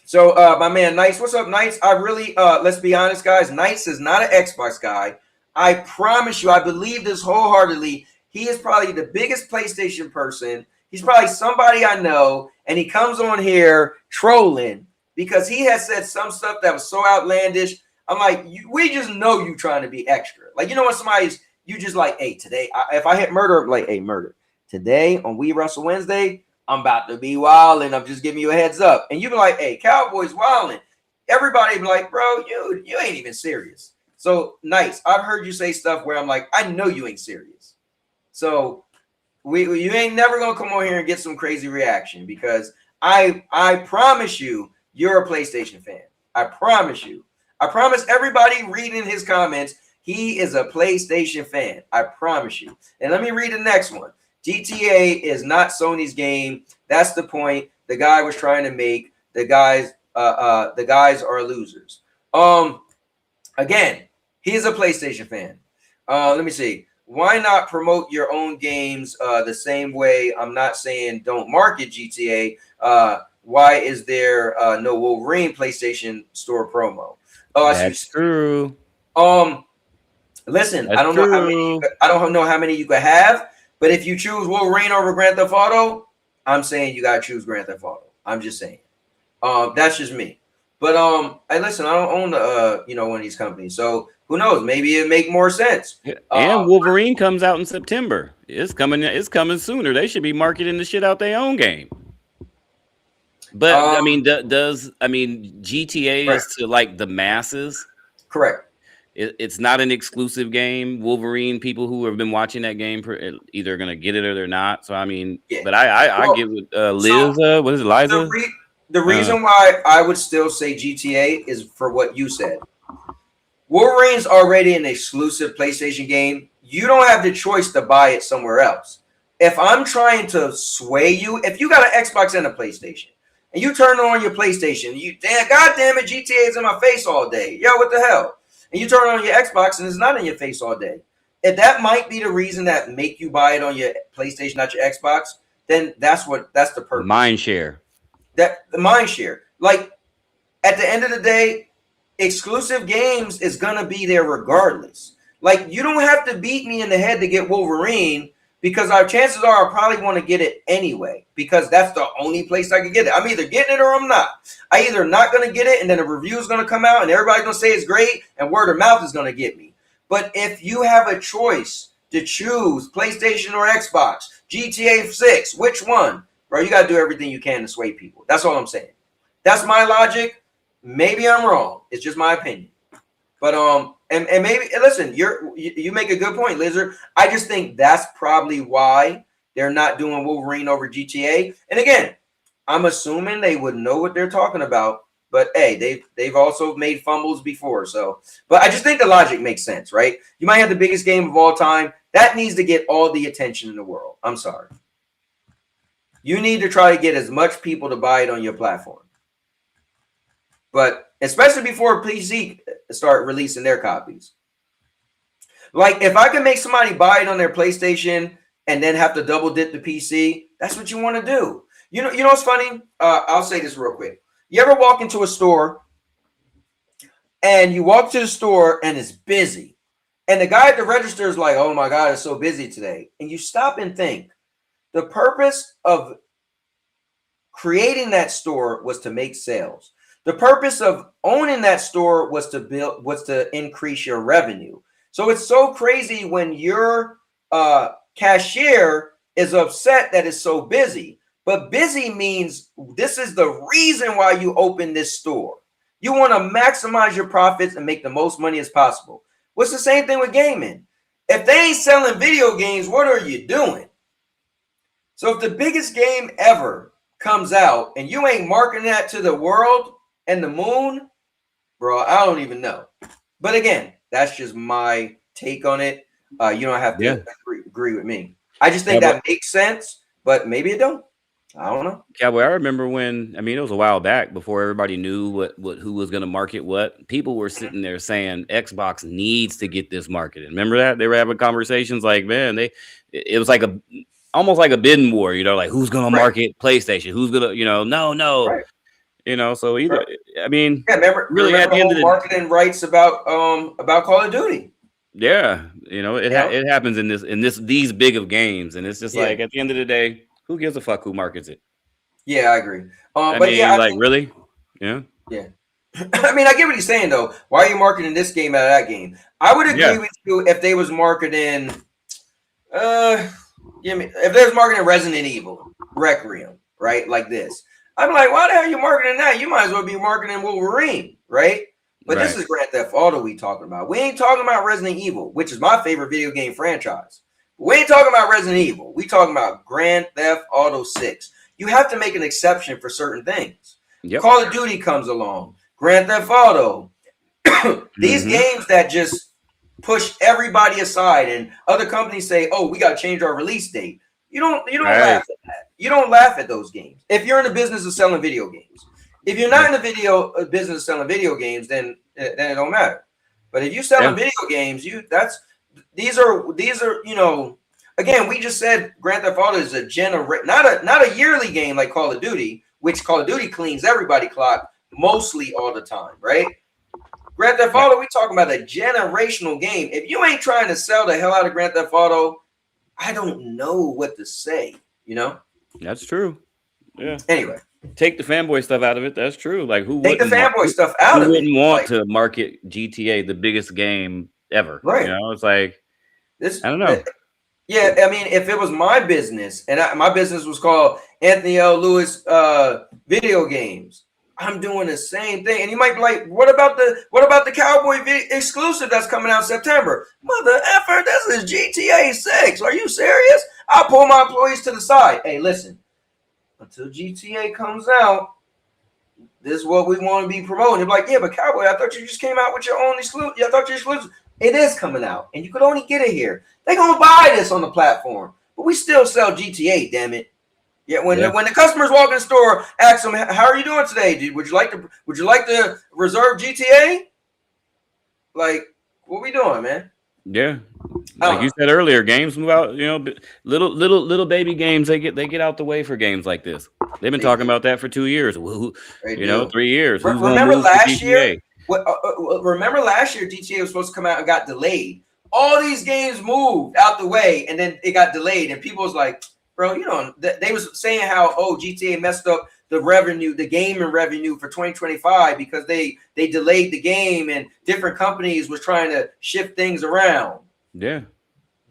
Speaker 5: So my man Nice, what's up, Nice? I really let's be honest, guys. Nice is not an Xbox guy. I promise you, I believe this wholeheartedly. He is probably the biggest PlayStation person. He's probably somebody I know, and he comes on here trolling because he has said some stuff that was so outlandish. I'm like, we just know you trying to be extra. Like, you know, when somebody's, you just like, hey, today, if I hit murder, I'm like, hey, murder. Today on We Wrestle Wednesday, I'm about to be wilding. I'm just giving you a heads up. And you be like, hey, Cowboy's wilding. Everybody be like, bro, you ain't even serious. So Nice. I've heard you say stuff where I'm like, I know you ain't serious. So you ain't never gonna come on here and get some crazy reaction, because I promise you, you're a PlayStation fan. I promise you. I promise everybody reading his comments, he is a PlayStation fan. I promise you. And let me read the next one. GTA is not Sony's game. That's the point the guy was trying to make. The guys are losers. Again, he's a PlayStation fan. Let me see. Why not promote your own games the same way? I'm not saying don't market GTA. Why is there no Wolverine PlayStation Store promo?
Speaker 8: That's true.
Speaker 5: Listen, I don't know how many you could have, but if you choose Wolverine over Grand Theft Auto, I'm saying you gotta choose Grand Theft Auto. I'm just saying. That's just me. But hey, listen, I don't own one of these companies, so who knows? Maybe it make more sense.
Speaker 8: And Wolverine comes out in September. It's coming sooner. They should be marketing the shit out their own game. But I mean, GTA
Speaker 5: correct.
Speaker 8: is to like the masses.
Speaker 5: Correct.
Speaker 8: It's not an exclusive game. Wolverine, people who have been watching that game either gonna get it or they're not. So I mean, yeah. But I get with Liz. What is it, Liza?
Speaker 5: The reason why I would still say GTA is for what you said. Wolverine's already an exclusive PlayStation game. You don't have the choice to buy it somewhere else. If I'm trying to sway you, if you got an Xbox and a PlayStation, and you turn on your PlayStation, God damn it, GTA is in my face all day. Yo, what the hell? And you turn on your Xbox and it's not in your face all day. If that might be the reason that make you buy it on your PlayStation, not your Xbox, then that's the purpose.
Speaker 8: Mind share.
Speaker 5: The mind share. Like, at the end of the day, exclusive games is gonna be there regardless. Like, you don't have to beat me in the head to get Wolverine, because our chances are I'll probably want to get it anyway, because that's the only place I can get it. I'm either getting it or I'm not. I either not going to get it, and then a review is going to come out, and everybody's going to say it's great, and word of mouth is going to get me. But if you have a choice to choose PlayStation or Xbox, GTA 6, which one? Bro, you got to do everything you can to sway people. That's all I'm saying. That's my logic. Maybe I'm wrong. It's just my opinion. But and maybe, listen, you make a good point, Lizard. I just think that's probably why they're not doing Wolverine over GTA. And again, I'm assuming they would know what they're talking about. But hey, they've also made fumbles before. So, but I just think the logic makes sense, right? You might have the biggest game of all time. That needs to get all the attention in the world. I'm sorry. You need to try to get as much people to buy it on your platform. But especially before PC start releasing their copies. Like, if I can make somebody buy it on their PlayStation and then have to double dip the PC, that's what you want to do. You know what's funny? I'll say this real quick. You ever walk into a store and you walk to the store and it's busy, and the guy at the register is like, oh my God, it's so busy today. And you stop and think, the purpose of creating that store was to make sales. The purpose of owning that store was to increase your revenue. So it's so crazy when your cashier is upset that it's so busy. But busy means this is the reason why you open this store. You want to maximize your profits and make the most money as possible. What's the same thing with gaming? If they ain't selling video games, what are you doing? So if the biggest game ever comes out and you ain't marketing that to the world and the moon, bro, I don't even know. But again, that's just my take on it. You don't have to agree with me. I just think that makes sense, but maybe it don't. I don't know.
Speaker 8: Cowboy, I remember when, I mean, it was a while back before everybody knew who was going to market what. People were sitting there saying Xbox needs to get this marketed. Remember that? They were having conversations like, man, it was like almost like a bidding war, like who's going to market PlayStation? Who's going to, no. Right. So either, I mean,
Speaker 5: remember at the end of the marketing rights about Call of Duty.
Speaker 8: Yeah. It happens in these big of games. And it's just like, at the end of the day, who gives a fuck who markets it?
Speaker 5: Yeah, I agree.
Speaker 8: I think, really? Yeah.
Speaker 5: Yeah. I mean, I get what he's saying though. Why are you marketing this game out of that game? I would agree with you if they was marketing if there's marketing Resident Evil, Requiem, right? Like this. I'm like, why the hell are you marketing that? You might as well be marketing Wolverine, right? But this is Grand Theft Auto we talking about. We ain't talking about Resident Evil, which is my favorite video game franchise. We ain't talking about Resident Evil. We talking about Grand Theft Auto 6. You have to make an exception for certain things. Call of Duty comes along. Grand Theft Auto. These games that just push everybody aside, and other companies say, "Oh, we got to change our release date." You don't laugh at that. You don't laugh at those games. If you're in the business of selling video games, if you're not in the business of selling video games, then it don't matter. But if you selling video games, these are again, we just said Grand Theft Auto is not a yearly game like Call of Duty, which Call of Duty cleans everybody clock mostly all the time, right? Grand Theft Auto, we talking about a generational game. If you ain't trying to sell the hell out of Grand Theft Auto, I don't know what to say,
Speaker 8: That's true. Yeah.
Speaker 5: Anyway.
Speaker 8: Take the fanboy stuff out of it. That's true. Like who
Speaker 5: take the fanboy stuff out of it? Who
Speaker 8: wouldn't want to market GTA, the biggest game ever?
Speaker 5: Right.
Speaker 8: It's like I don't know.
Speaker 5: Yeah, I mean, if it was my business and my business was called Anthony L. Lewis Video Games, I'm doing the same thing. And you might be like, what about the Cowboy exclusive that's coming out in September? Mother effer, this is GTA 6. Are you serious? I'll pull my employees to the side. Hey, listen, until GTA comes out, this is what we want to be promoting. They're like, yeah, but Cowboy, I thought you just came out with your own exclusive. I thought you exclusive. It is coming out, and you could only get it here. They're gonna buy this on the platform, but we still sell GTA. Damn it! Yeah, when the customers walk in the store, ask them, "How are you doing today? Dude, would you like to reserve GTA?" Like, what we doing, man?
Speaker 8: Yeah, like you said earlier, games move out. You know, little baby games. They get out the way for games like this. They've been talking about that for 2 years. You know, 3 years.
Speaker 5: Remember last year? Remember last year, GTA was supposed to come out and got delayed. All these games moved out the way, and then it got delayed. And people was like, "Bro, you know," they was saying how GTA messed up the revenue, the gaming revenue for 2025 because they delayed the game and different companies was trying to shift things around.
Speaker 8: Yeah.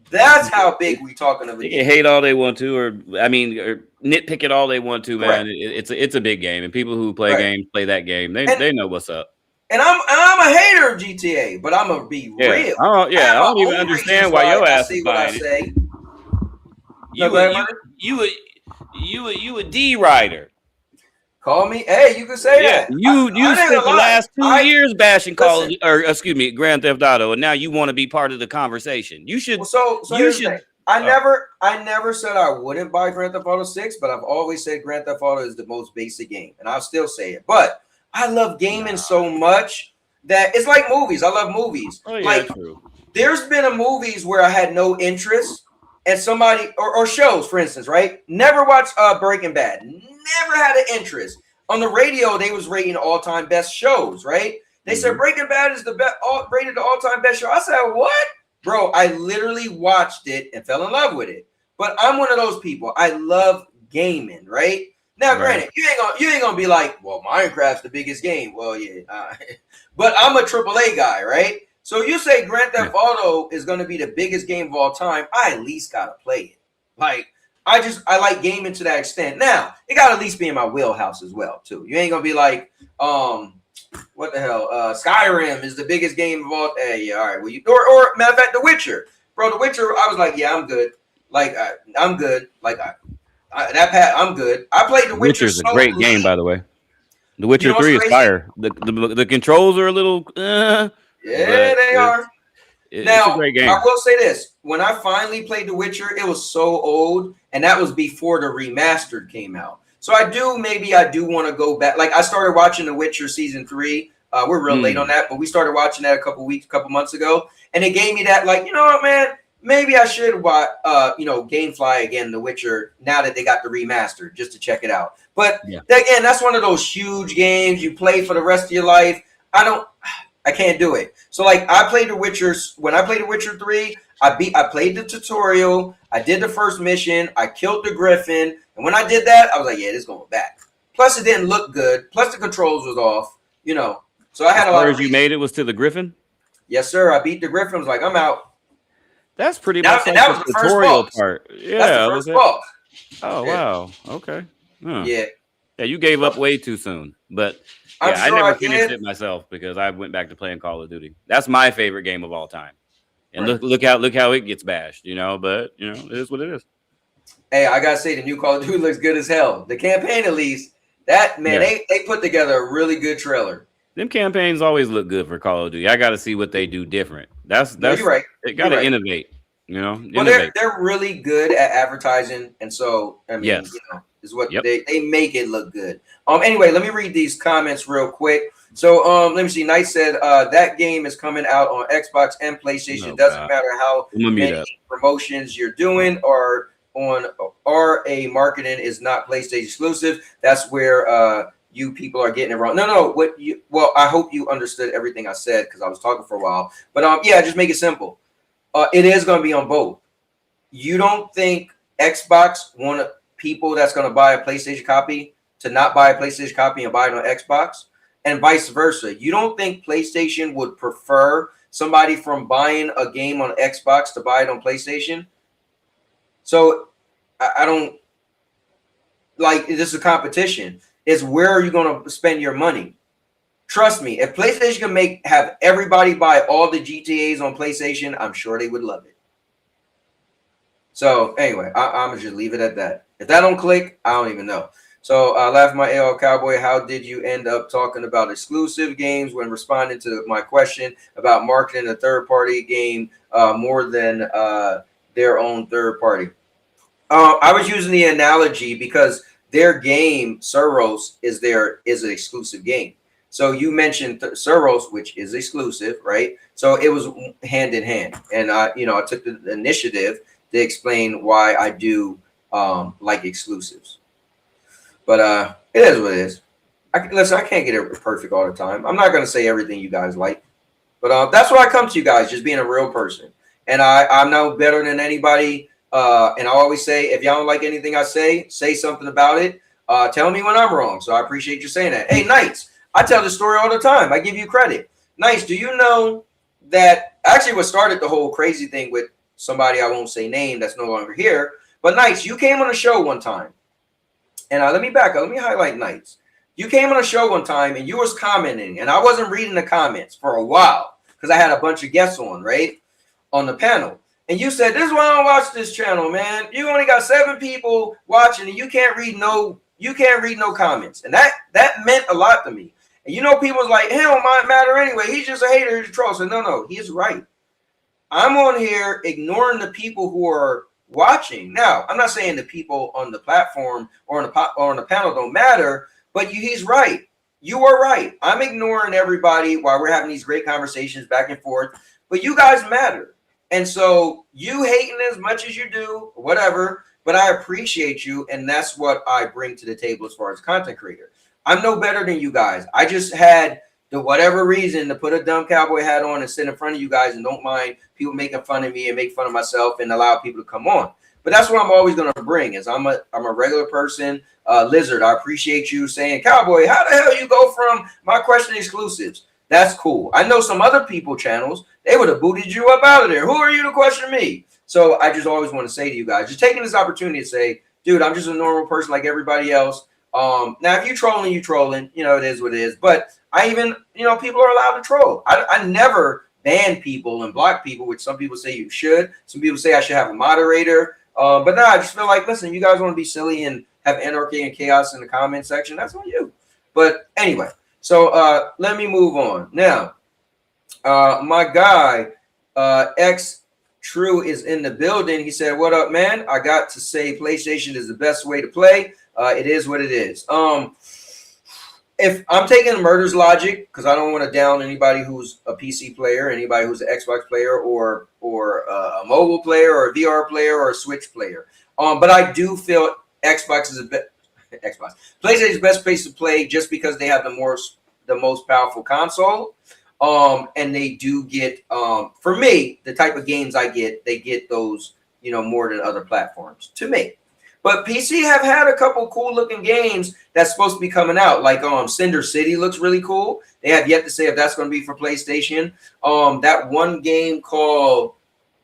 Speaker 5: That's how big we talking about.
Speaker 8: They can hate all they want to, or nitpick it all they want to, man. It's a big game, and people who play games play that game. They know what's up.
Speaker 5: And I'm a hater of GTA, but I'm gonna be real.
Speaker 8: I don't even understand why your ass is buying it. You a D rider.
Speaker 5: Call me. Hey, you can say that.
Speaker 8: You spent the last 2 years bashing Grand Theft Auto, and now you want to be part of the conversation. You should.
Speaker 5: I never said I wouldn't buy Grand Theft Auto 6, but I've always said Grand Theft Auto is the most basic game, and I'll still say it. But I love gaming so much that it's like movies. I love movies.
Speaker 8: Oh, yeah,
Speaker 5: like
Speaker 8: true.
Speaker 5: There's been a movies where I had no interest, and somebody or shows, for instance, right? Never watched Breaking Bad. Never had an interest. On the radio, they was rating all-time best shows, right? They said Breaking Bad is the best, rated the all-time best show. I said, what? Bro, I literally watched it and fell in love with it. But I'm one of those people. I love gaming, right? Now, granted, you ain't gonna be like, well, Minecraft's the biggest game. Well, yeah, but I'm a AAA guy, right? So you say Grand Theft Auto is gonna be the biggest game of all time. I at least gotta play it. Like, I like gaming to that extent. Now, it gotta at least be in my wheelhouse as well, too. You ain't gonna be like, what the hell? Skyrim is the biggest game of all. Hey, yeah, all right. Well, or matter of fact, The Witcher, bro. The Witcher. I was like, yeah, I'm good. Like, I'm good. Like, I'm good. I played The Witcher.
Speaker 8: Witcher's a great game, by the way. The Witcher 3 is fire. The controls are a little.
Speaker 5: Yeah, they are.
Speaker 8: It's a great game.
Speaker 5: I will say this: when I finally played The Witcher, it was so old, and that was before the remastered came out. So I do want to go back. Like, I started watching The Witcher season 3. We're real late on that, but we started watching that a couple months ago, and it gave me that, like, you know what, man? Maybe I should watch, GameFly again, The Witcher, now that they got the remaster, just to check it out. But again, that's one of those huge games you play for the rest of your life. I can't do it. So, like, I played The Witcher. When I played The Witcher 3, I played the tutorial. I did the first mission. I killed the Griffin. And when I did that, I was like, yeah, this is going back. Plus, it didn't look good. Plus, the controls was off, you know. So, I had a lot of...
Speaker 8: you made it was to the Griffin?
Speaker 5: Yes, sir. I beat the Griffin. I was like, I'm out.
Speaker 8: That's pretty much like the tutorial part. Yeah.
Speaker 5: That's the first boss.
Speaker 8: Oh, wow. Okay. Huh.
Speaker 5: Yeah.
Speaker 8: Yeah, you gave up way too soon. But... yeah, I never finished it myself because I went back to playing Call of Duty. That's my favorite game of all time. And look how it gets bashed, you know, but you know, it is what it is.
Speaker 5: Hey, I gotta say the new Call of Duty looks good as hell. The campaign, at least, that man, they put together a really good trailer.
Speaker 8: Them campaigns always look good for Call of Duty. I gotta see what they do different. That's
Speaker 5: you're right.
Speaker 8: They gotta innovate, you know.
Speaker 5: Well, they're really good at advertising, and so I mean, you know, is what they make it look good. Anyway, let me read these comments real quick. So let me see. Knight said that game is coming out on Xbox and PlayStation. Doesn't matter how many promotions you're doing or on RA marketing is not PlayStation exclusive. That's where you people are getting it wrong. No. I hope you understood everything I said because I was talking for a while. But yeah, just make it simple. It is going to be on both. You don't think Xbox want people that's going to buy a PlayStation copy to not buy a PlayStation copy and buy it on Xbox, and vice versa? You don't think PlayStation would prefer somebody from buying a game on Xbox to buy it on PlayStation? So I don't like this is a competition. It's where are you going to spend your money? Trust me, if PlayStation can have everybody buy all the GTAs on PlayStation, I'm sure they would love it. So anyway, I'm gonna just leave it at that. If that don't click, I don't even know. So laugh my AL Cowboy. How did you end up talking about exclusive games when responding to my question about marketing a third-party game more than their own third party? I was using the analogy because their game Suros is an exclusive game. So you mentioned Suros, which is exclusive, right? So it was hand in hand, and I took the initiative to explain why I do like exclusives. But it is what it is. Listen, I can't get it perfect all the time. I'm not going to say everything you guys like, but that's why I come to you guys, just being a real person. And I'm no better than anybody. And I always say, if y'all don't like anything I say something about it. Tell me when I'm wrong. So I appreciate you saying that. Hey, Knights, I tell this story all the time. I give you credit. Knights, do you know that actually what started the whole crazy thing with somebody I won't say name that's no longer here? But Knights, you came on a show one time. And let me back up. Let me highlight Knights. You came on a show one time and you was commenting, and I wasn't reading the comments for a while because I had a bunch of guests on, right, on the panel. And you said, this is why I don't watch this channel, man. You only got 7 people watching and you can't read no comments. And that meant a lot to me. And people was like, he don't matter anyway. He's just a hater, he's a troll. So no, he's right. I'm on here ignoring the people who are watching. Now, I'm not saying the people on the platform or on the panel don't matter, but he's right. You are right. I'm ignoring everybody while we're having these great conversations back and forth, but you guys matter. And so you hating as much as you do, whatever, but I appreciate you, and that's what I bring to the table as far as content creator. I'm no better than you guys. I just had the whatever reason to put a dumb cowboy hat on and sit in front of you guys and don't mind people making fun of me and make fun of myself and allow people to come on. But that's what I'm always going to bring is I'm a regular person. Lizard, I appreciate you saying, Cowboy, how the hell you go from my question exclusives? That's cool. I know some other people channels, they would have booted you up out of there. Who are you to question me? So I just always want to say to you guys, just taking this opportunity to say, dude, I'm just a normal person like everybody else. Now, if you trolling, it is what it is. But I even, people are allowed to troll. I never ban people and block people, which some people say you should. Some people say I should have a moderator. But no, I just feel like, listen, you guys want to be silly and have anarchy and chaos in the comment section. That's on you. But anyway, so let me move on. Now, my guy, X True is in the building. He said, what up, man? I got to say PlayStation is the best way to play. It is what it is. If I'm taking murder's logic, because I don't want to down anybody who's a PC player, anybody who's an Xbox player, or a mobile player, or a VR player, or a Switch player. But I do feel Xbox is PlayStation is the best place to play just because they have the most powerful console. And they do get, for me, the type of games I get, they get those, more than other platforms to me. But PC have had a couple cool looking games that's supposed to be coming out. Like Cinder City looks really cool. They have yet to say if that's going to be for PlayStation. That one game called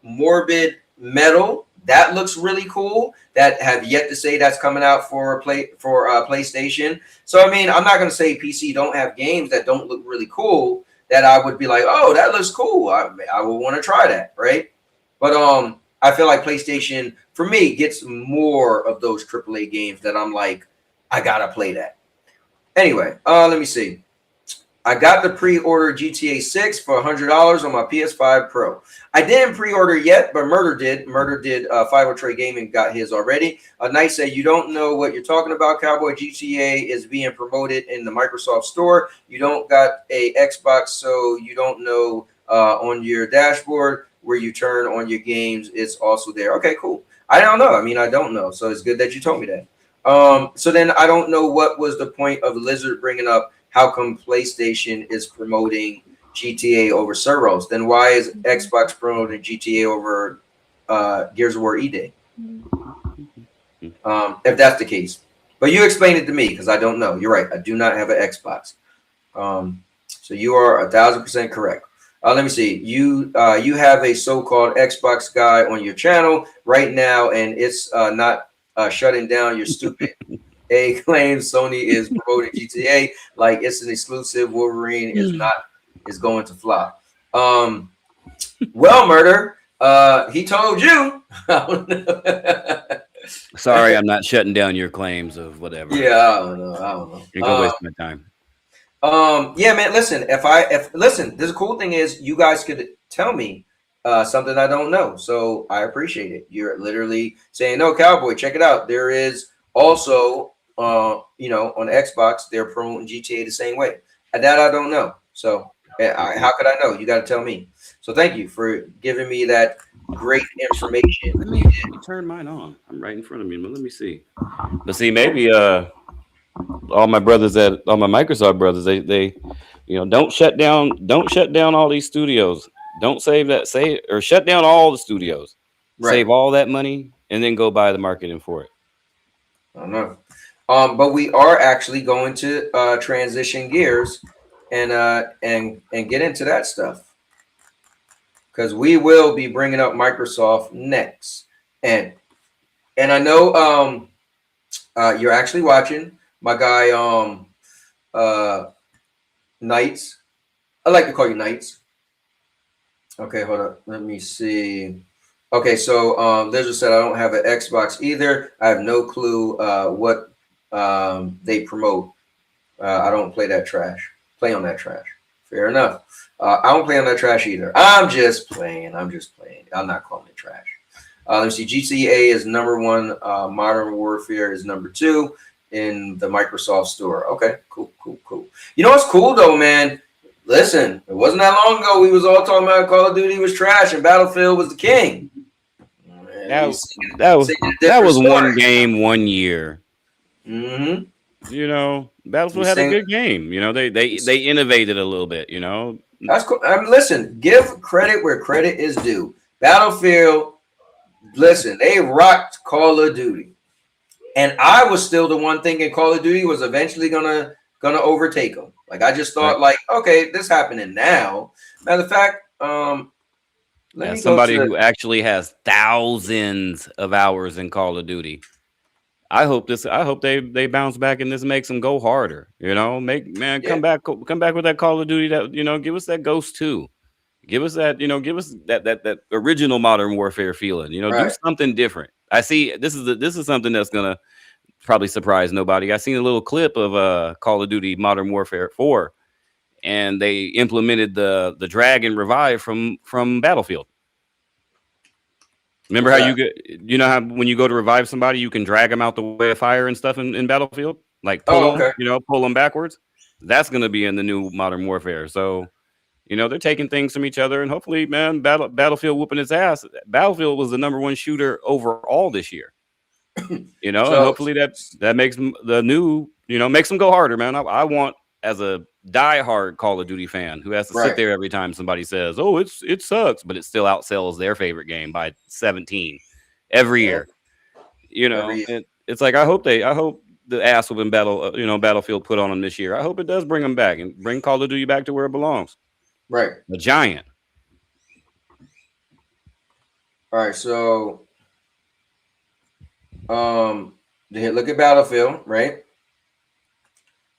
Speaker 5: Morbid Metal, that looks really cool. That have yet to say that's coming out for PlayStation. So I mean, I'm not going to say PC don't have games that don't look really cool that I would be like, oh, that looks cool. I would want to try that, right? But I feel like PlayStation, for me, gets more of those AAA games that I'm like, I gotta play that. Anyway, let me see. I got the pre-order GTA 6 for $100 on my PS5 Pro. I didn't pre-order yet, but Murder did. Murder did. 503 Gaming got his already. Knight said, you don't know what you're talking about, Cowboy. GTA is being promoted in the Microsoft Store. You don't got a Xbox, so you don't know on your dashboard where you turn on your games. It's also there. Okay, cool. I don't know. I mean, I don't know. So it's good that you told me that. So then I don't know what was the point of Lizard bringing up how come PlayStation is promoting GTA over Suros? Then why is Xbox promoting GTA over Gears of War E-Day? If that's the case. But you explain it to me because I don't know. You're right. I do not have an Xbox. So you are 1,000% correct. Let me see. You have a so-called Xbox guy on your channel right now, and it's not shutting down. You're stupid. A claims Sony is promoting GTA like it's an exclusive. Wolverine is going to flop. Well, Murder, he told you.
Speaker 8: Sorry, I'm not shutting down your claims of whatever.
Speaker 5: Yeah, I don't know.
Speaker 8: You're gonna waste my time.
Speaker 5: Yeah, man. Listen, listen, this cool thing is you guys could tell me something I don't know, so I appreciate it. You're literally saying, "No, Cowboy, check it out." There is also, you know, on Xbox, they're promoting GTA the same way. That I don't know. So how could I know? You got to tell me. So thank you for giving me that great information.
Speaker 8: Let me turn mine on. I'm right in front of me, but let me see. But see, maybe all my Microsoft brothers, they you know, don't shut down all these studios. Don't shut down all the studios.
Speaker 5: Right.
Speaker 8: Save all that money and then go buy the marketing for it.
Speaker 5: I don't know. But we are actually going to transition gears and get into that stuff, because we will be bringing up Microsoft next. And I know you're actually watching my guy Knights. I like to call you Knights. Okay, hold up. Let me see. Okay, so Liz just said I don't have an Xbox either. I have no clue what they promote. I don't play that trash. Play on that trash. Fair enough. I don't play on that trash either. I'm just playing. I'm not calling it trash. Let me see. GTA is #1. Modern Warfare is #2 in the Microsoft Store. Okay, cool. You know what's cool though, man? Listen, it wasn't that long ago we was all talking about Call of Duty was trash and Battlefield was the king.
Speaker 8: That was one game, 1 year.
Speaker 5: Mm-hmm.
Speaker 8: You know, Battlefield had a good game. You know, they innovated a little bit. You know,
Speaker 5: that's cool. Listen, give credit where credit is due. Battlefield, listen, they rocked Call of Duty, and I was still the one thinking Call of Duty was eventually gonna overtake them. Like I just thought, like, okay, this happening now. Matter of fact,
Speaker 8: somebody who actually has thousands of hours in Call of Duty. I hope they bounce back and this makes them go harder. You know, come back with that Call of Duty that, you know, give us that Ghost 2. Give us that, you know, give us that original Modern Warfare feeling. You know, do something different. I see this is something that's gonna probably surprise nobody. I seen a little clip of Call of Duty Modern Warfare 4, and they implemented the drag and revive from Battlefield. Remember how you know how when you go to revive somebody, you can drag them out the way of fire and stuff in Battlefield, like pull them backwards. That's going to be in the new Modern Warfare. So, you know, they're taking things from each other, and hopefully, man, Battlefield whooping its ass. Battlefield was the #1 shooter overall this year. You know, and hopefully that makes the new, you know, makes them go harder, man. I want, as a diehard Call of Duty fan who has to sit there every time somebody says, "Oh, it sucks," but it still outsells their favorite game by 17 every year. You know, it's like I hope the ass whooping Battlefield put on them this year. I hope it does bring them back and bring Call of Duty back to where it belongs.
Speaker 5: Right,
Speaker 8: the giant.
Speaker 5: All right, so look at Battlefield, right?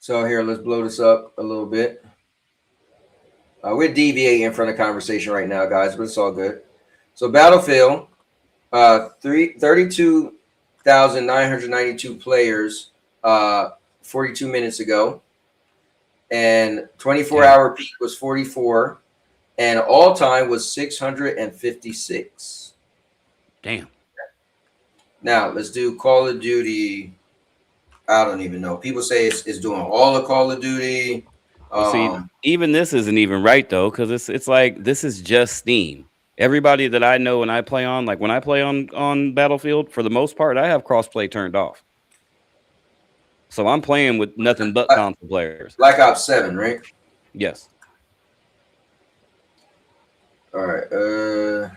Speaker 5: So here, let's blow this up a little bit. We're deviating from the conversation right now, guys, but it's all good. So Battlefield, 32,992 players 42 minutes ago, and 24-hour peak was 44, and all time was 656.
Speaker 8: Damn.
Speaker 5: Now let's do Call of Duty. I don't even know. People say it's doing all of Call of Duty.
Speaker 8: See, even this isn't even right though, because it's like this is just Steam. Everybody that I know and I play on, like when I play on Battlefield, for the most part, I have crossplay turned off. So I'm playing with nothing but console players.
Speaker 5: Black Ops 7, right?
Speaker 8: Yes.
Speaker 5: All right.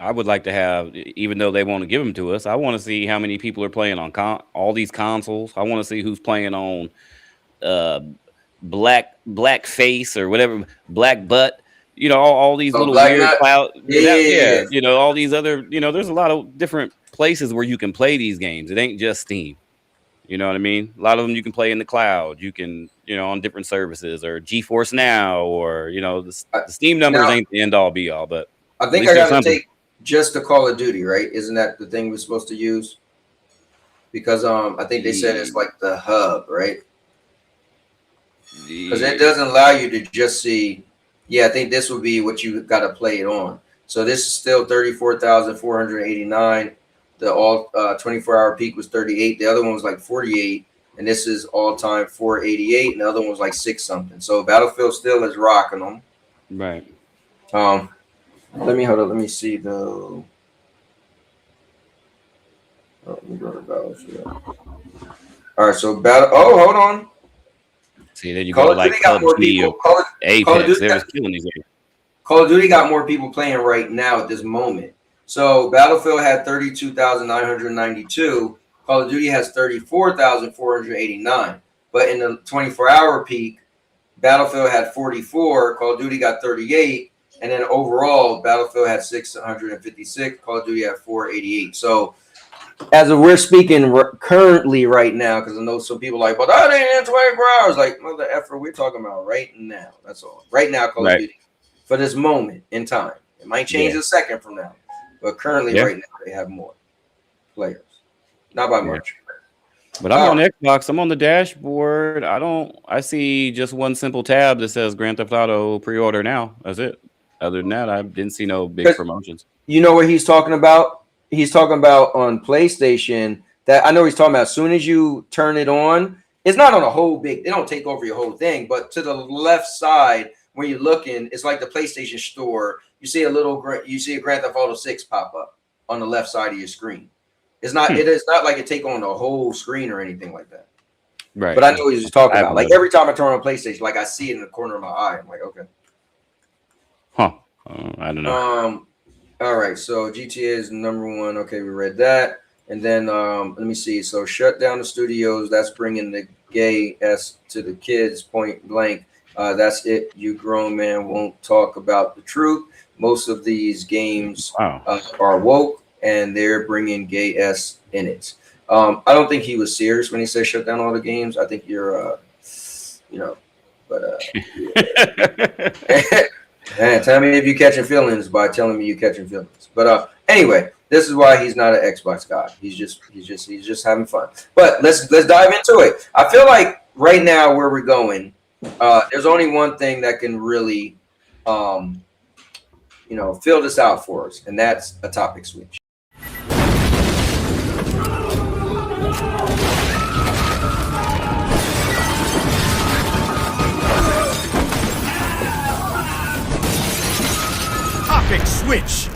Speaker 8: I would like to have, even though they want to give them to us, I want to see how many people are playing on all these consoles. I want to see who's playing on black face or whatever, black butt. You know, all these little weird cloud. Yeah. You know, all these other. You know, there's a lot of different places where you can play these games. It ain't just Steam. You know what I mean? A lot of them you can play in the cloud. You can, you know, on different services or GeForce Now, or you know, the Steam numbers ain't the end all be all. But
Speaker 5: I think I got to take just the Call of Duty, right? Isn't that the thing we're supposed to use? because I think they said it's like the hub, right? Because it doesn't allow you to just see. Yeah, I think this would be what you got to play it on. So this is still 34,489. The all 24-hour peak was 38. The other one was like 48, and this is all time 488, and the other one was like 6 something. So Battlefield still is rocking them.
Speaker 8: Right.
Speaker 5: Let me see though. Oh, let me go to Battlefield. All right, so hold on.
Speaker 8: See, there you go. Like Call of Duty or Apex, they was killing these guys.
Speaker 5: Call of Duty got more people playing right now at this moment. So Battlefield had 32,992. Call of Duty has 34,489. But in the 24-hour peak, Battlefield had 44. Call of Duty got 38. And then overall, Battlefield had 656. Call of Duty had 488. So as of we're speaking currently right now, because I know some people are like, but that ain't in 24 hours. Like, mother effer, we're talking about right now. That's all. Right now, Call of Duty. For this moment in time. It might change a second from now. But currently, right now, they have more players. Not by much.
Speaker 8: But I'm on Xbox. I'm on the dashboard. I see just one simple tab that says Grand Theft Auto pre-order now. That's it. Other than that, I didn't see no big promotions.
Speaker 5: You know what he's talking about? He's talking about on PlayStation that I know he's talking about as soon as you turn it on, it's not on a whole big, they don't take over your whole thing, but to the left side when you're looking, it's like the PlayStation store. You see a Grand Theft Auto 6 pop up on the left side of your screen. It's not, it is not like it take on the whole screen or anything like that.
Speaker 8: Right.
Speaker 5: But I know what he's talking about. Like every time I turn on PlayStation, like I see it in the corner of my eye. I'm like, okay.
Speaker 8: Huh. I don't know.
Speaker 5: All right, so GTA is #1. Okay, we read that. And then let me see. So shut down the studios. That's bringing the gay S to the kids, point blank. That's it. You grown man won't talk about the truth. Most of these games are woke, and they're bringing gay S in it. I don't think he was serious when he said shut down all the games. I think you're, Man, tell me if you're catching feelings by telling me you're catching feelings. But anyway, this is why he's not an Xbox guy. He's just having fun. But let's dive into it. I feel like right now where we're going, there's only one thing that can really, fill this out for us, and that's a topic switch.
Speaker 2: Topic switch.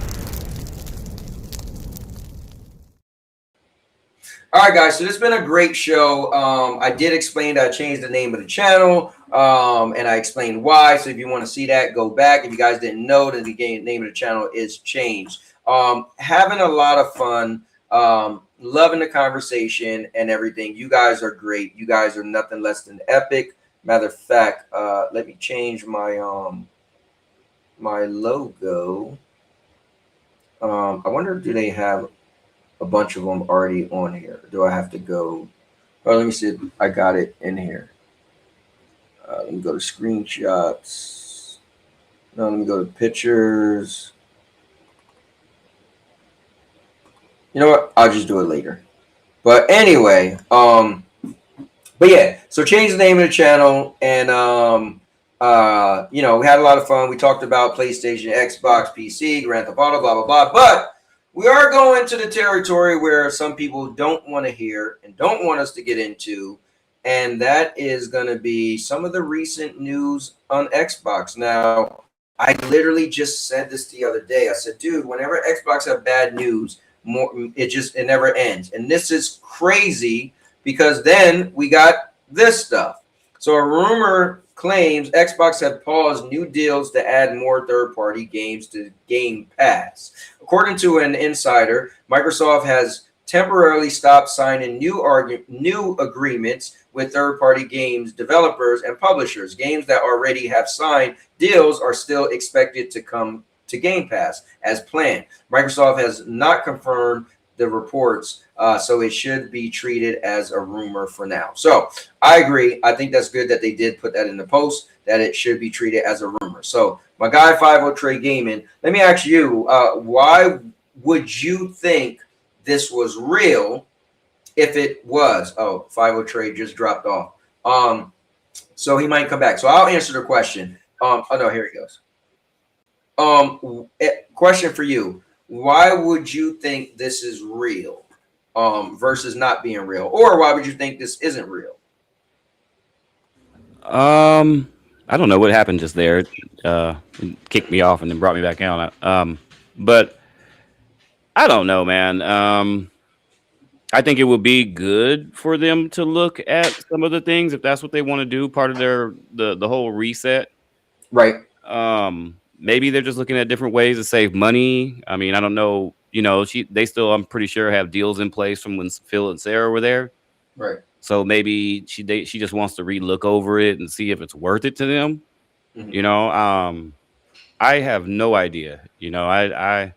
Speaker 5: All right, guys. So this has been a great show. I did explain that I changed the name of the channel, and I explained why. So if you want to see that, go back. If you guys didn't know that the name of the channel is changed. Having a lot of fun. Loving the conversation and everything. You guys are great. You guys are nothing less than epic. Matter of fact, let me change my my logo. I wonder, do they have a bunch of them already on here? Do I have to go? Oh, let me see. I got it in here. Let me go to screenshots. No, let me go to pictures. You know what? I'll just do it later. But anyway, but yeah. So change the name of the channel, and we had a lot of fun. We talked about PlayStation, Xbox, PC, Grand Theft Auto, blah blah blah. But we are going to the territory where some people don't want to hear and don't want us to get into, and that is going to be some of the recent news on Xbox. Now, I literally just said this the other day. I said, dude, whenever Xbox have bad news, it never ends. And this is crazy because then we got this stuff. So a rumor claims Xbox have paused new deals to add more third-party games to Game Pass. According to an insider, Microsoft has temporarily stopped signing new agreements with third-party games developers and publishers. Games that already have signed deals are still expected to come to Game Pass as planned. Microsoft has not confirmed the reports, so it should be treated as a rumor for now. So I agree. I think that's good that they did put that in the post, that it should be treated as a rumor. So my guy 50 Trey Gaming, let me ask you, why would you think this was real? if it was. Oh, 50 trade just dropped off. So he might come back. So I'll answer the question. Oh no, here he goes. Question for you. Why would you think this is real versus not being real? Or why would you think this isn't real?
Speaker 8: I don't know what happened just there. It kicked me off and then brought me back on. But I don't know, man. I think it would be good for them to look at some of the things if that's what they want to do, part of the whole reset.
Speaker 5: Right.
Speaker 8: Maybe they're just looking at different ways to save money. I mean, I don't know. You know, they still, I'm pretty sure, have deals in place from when Phil and Sarah were there.
Speaker 5: Right.
Speaker 8: So maybe she just wants to relook over it and see if it's worth it to them. Mm-hmm. You know, I have no idea. You know, I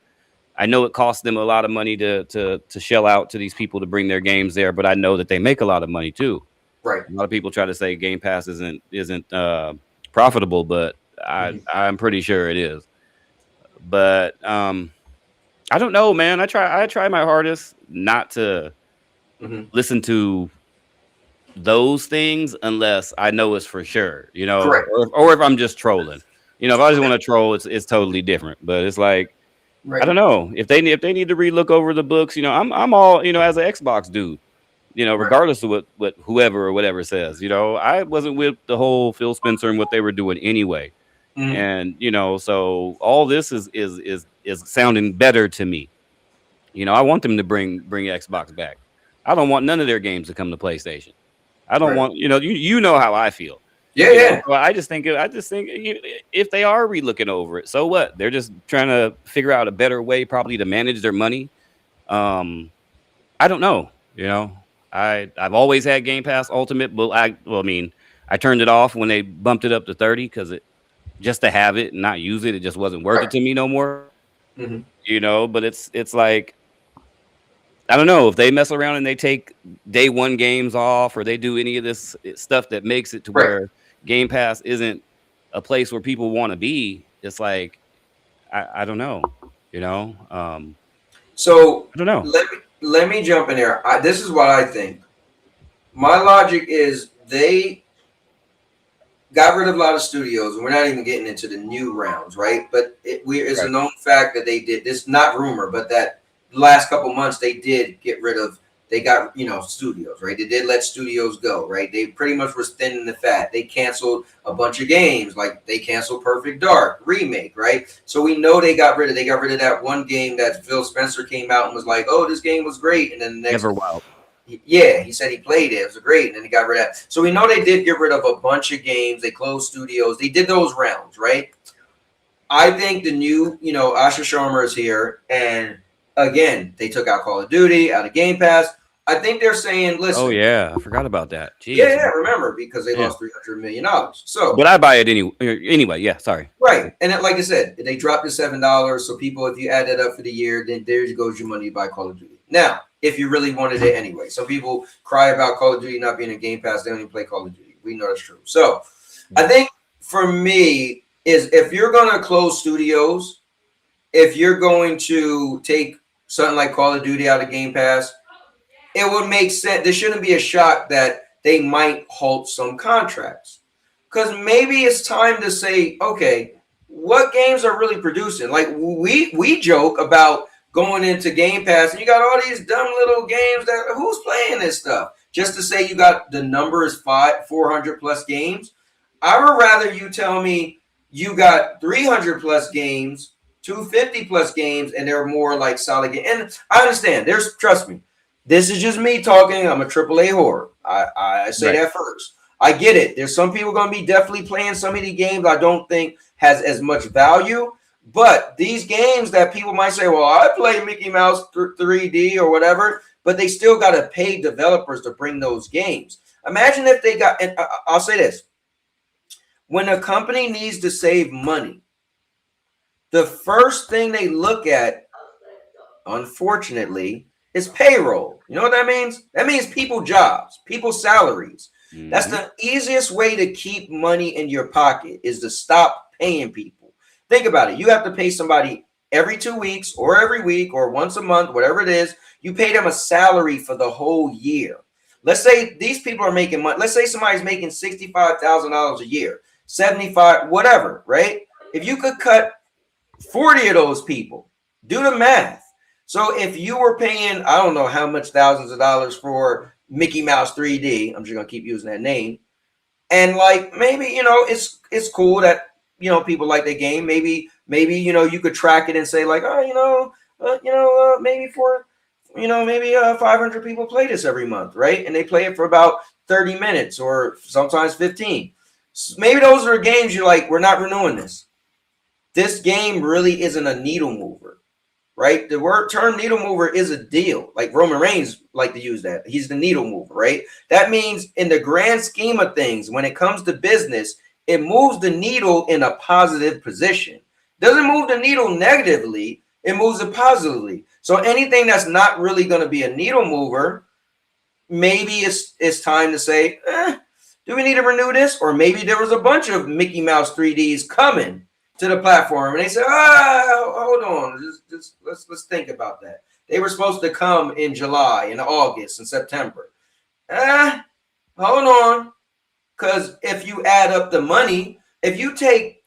Speaker 8: know it costs them a lot of money to shell out to these people to bring their games there, but I know that they make a lot of money too.
Speaker 5: Right.
Speaker 8: A lot of people try to say Game Pass isn't profitable, but I'm pretty sure it is. But I don't know, man. I try my hardest not to listen to those things unless I know it's for sure, you know, or if I'm just trolling. You know, if I just want to troll, it's totally different. But it's like, I don't know, if they need to relook over the books, you know, I'm all, you know, as an Xbox dude, you know, regardless of what whoever or whatever says, you know, I wasn't with the whole Phil Spencer and what they were doing anyway. And, you know, so all this is sounding better to me. You know, I want them to bring Xbox back. I don't want none of their games to come to PlayStation. I don't want, you know, you know how I feel.
Speaker 5: Yeah.
Speaker 8: So I just think if they are relooking over it, so what? They're just trying to figure out a better way probably to manage their money. I don't know. You know, I've always had Game Pass Ultimate, but I mean, I turned it off when they bumped it up to 30 because just to have it and not use it, it just wasn't worth it to me no more. You know, but it's like, I don't know, if they mess around and they take day one games off or they do any of this stuff that makes it to where Game Pass isn't a place where people want to be, it's like, I don't know, you know?
Speaker 5: So
Speaker 8: I don't know.
Speaker 5: Let me jump in there. This is what I think. My logic is they got rid of a lot of studios, and we're not even getting into the new rounds, right? But it's a known fact that they did this, not rumor, but that the last couple months they did get rid of, they got, you know, studios, right? They did let studios go, right? They pretty much were thinning the fat. They canceled a bunch of games, like they canceled Perfect Dark remake, right? So we know they got rid of that one game that Phil Spencer came out and was like, oh, this game was great. And then the next
Speaker 8: Everwild.
Speaker 5: Yeah, he said he played it. It was great. And then he got rid of that. So we know they did get rid of a bunch of games. They closed studios. They did those rounds, right? I think the new, you know, Asher Sharma is here. And again, they took out Call of Duty, out of Game Pass. I think they're saying, listen.
Speaker 8: Oh, yeah. I forgot about that. Jeez.
Speaker 5: Yeah, remember, because they lost $300 million. So,
Speaker 8: but I buy it anyway. Yeah, sorry.
Speaker 5: Right. And like I said, they dropped it $7. So people, if you add that up for the year, then there goes your money to buy Call of Duty. Now, if you really wanted it anyway. Some people cry about Call of Duty not being in Game Pass. They don't even play Call of Duty. We know that's true. So I think for me is if you're going to close studios, if you're going to take something like Call of Duty out of Game Pass, it would make sense. There shouldn't be a shock that they might halt some contracts. Because maybe it's time to say, okay, what games are really producing? Like we joke about going into Game Pass and you got all these dumb little games that who's playing this stuff? Just to say you got the number is 400 plus games. I would rather you tell me you got 300 plus games, 250 plus games, and they're more like solid games. And I understand. Trust me, this is just me talking. I'm a AAA whore. I say that first. I get it. There's some people going to be definitely playing some of the games I don't think has as much value. But these games that people might say, well, I play Mickey Mouse 3D or whatever, but they still got to pay developers to bring those games. Imagine if they got, and I'll say this, when a company needs to save money, the first thing they look at, unfortunately, is payroll. You know what that means? That means people jobs, people salaries. That's the easiest way to keep money in your pocket is to stop paying people. Think about it. You have to pay somebody every 2 weeks or every week or once a month, whatever it is. You pay them a salary for the whole year. Let's say these people are making money. Let's say somebody's making $65,000 a year, 75, whatever, right? If you could cut 40 of those people, do the math. So if you were paying, I don't know how much thousands of dollars for Mickey Mouse 3D, I'm just gonna keep using that name, and like maybe it's cool that people like the game. Maybe you could track it and say like, oh maybe for maybe 500 people play this every month, right? And they play it for about 30 minutes or sometimes 15. Maybe those are games you're like, we're not renewing this. This game really isn't a needle mover, right? The term needle mover is a deal. Like Roman Reigns like to use that. He's the needle mover, right? That means in the grand scheme of things, when it comes to business, it moves the needle in a positive position. Doesn't move the needle negatively, it moves it positively. So anything that's not really going to be a needle mover, maybe it's time to say, do we need to renew this? Or maybe there was a bunch of Mickey Mouse 3Ds coming to the platform, and they said, hold on, just let's think about that. They were supposed to come in July, in August, and September. Hold on, because if you add up the money, if you take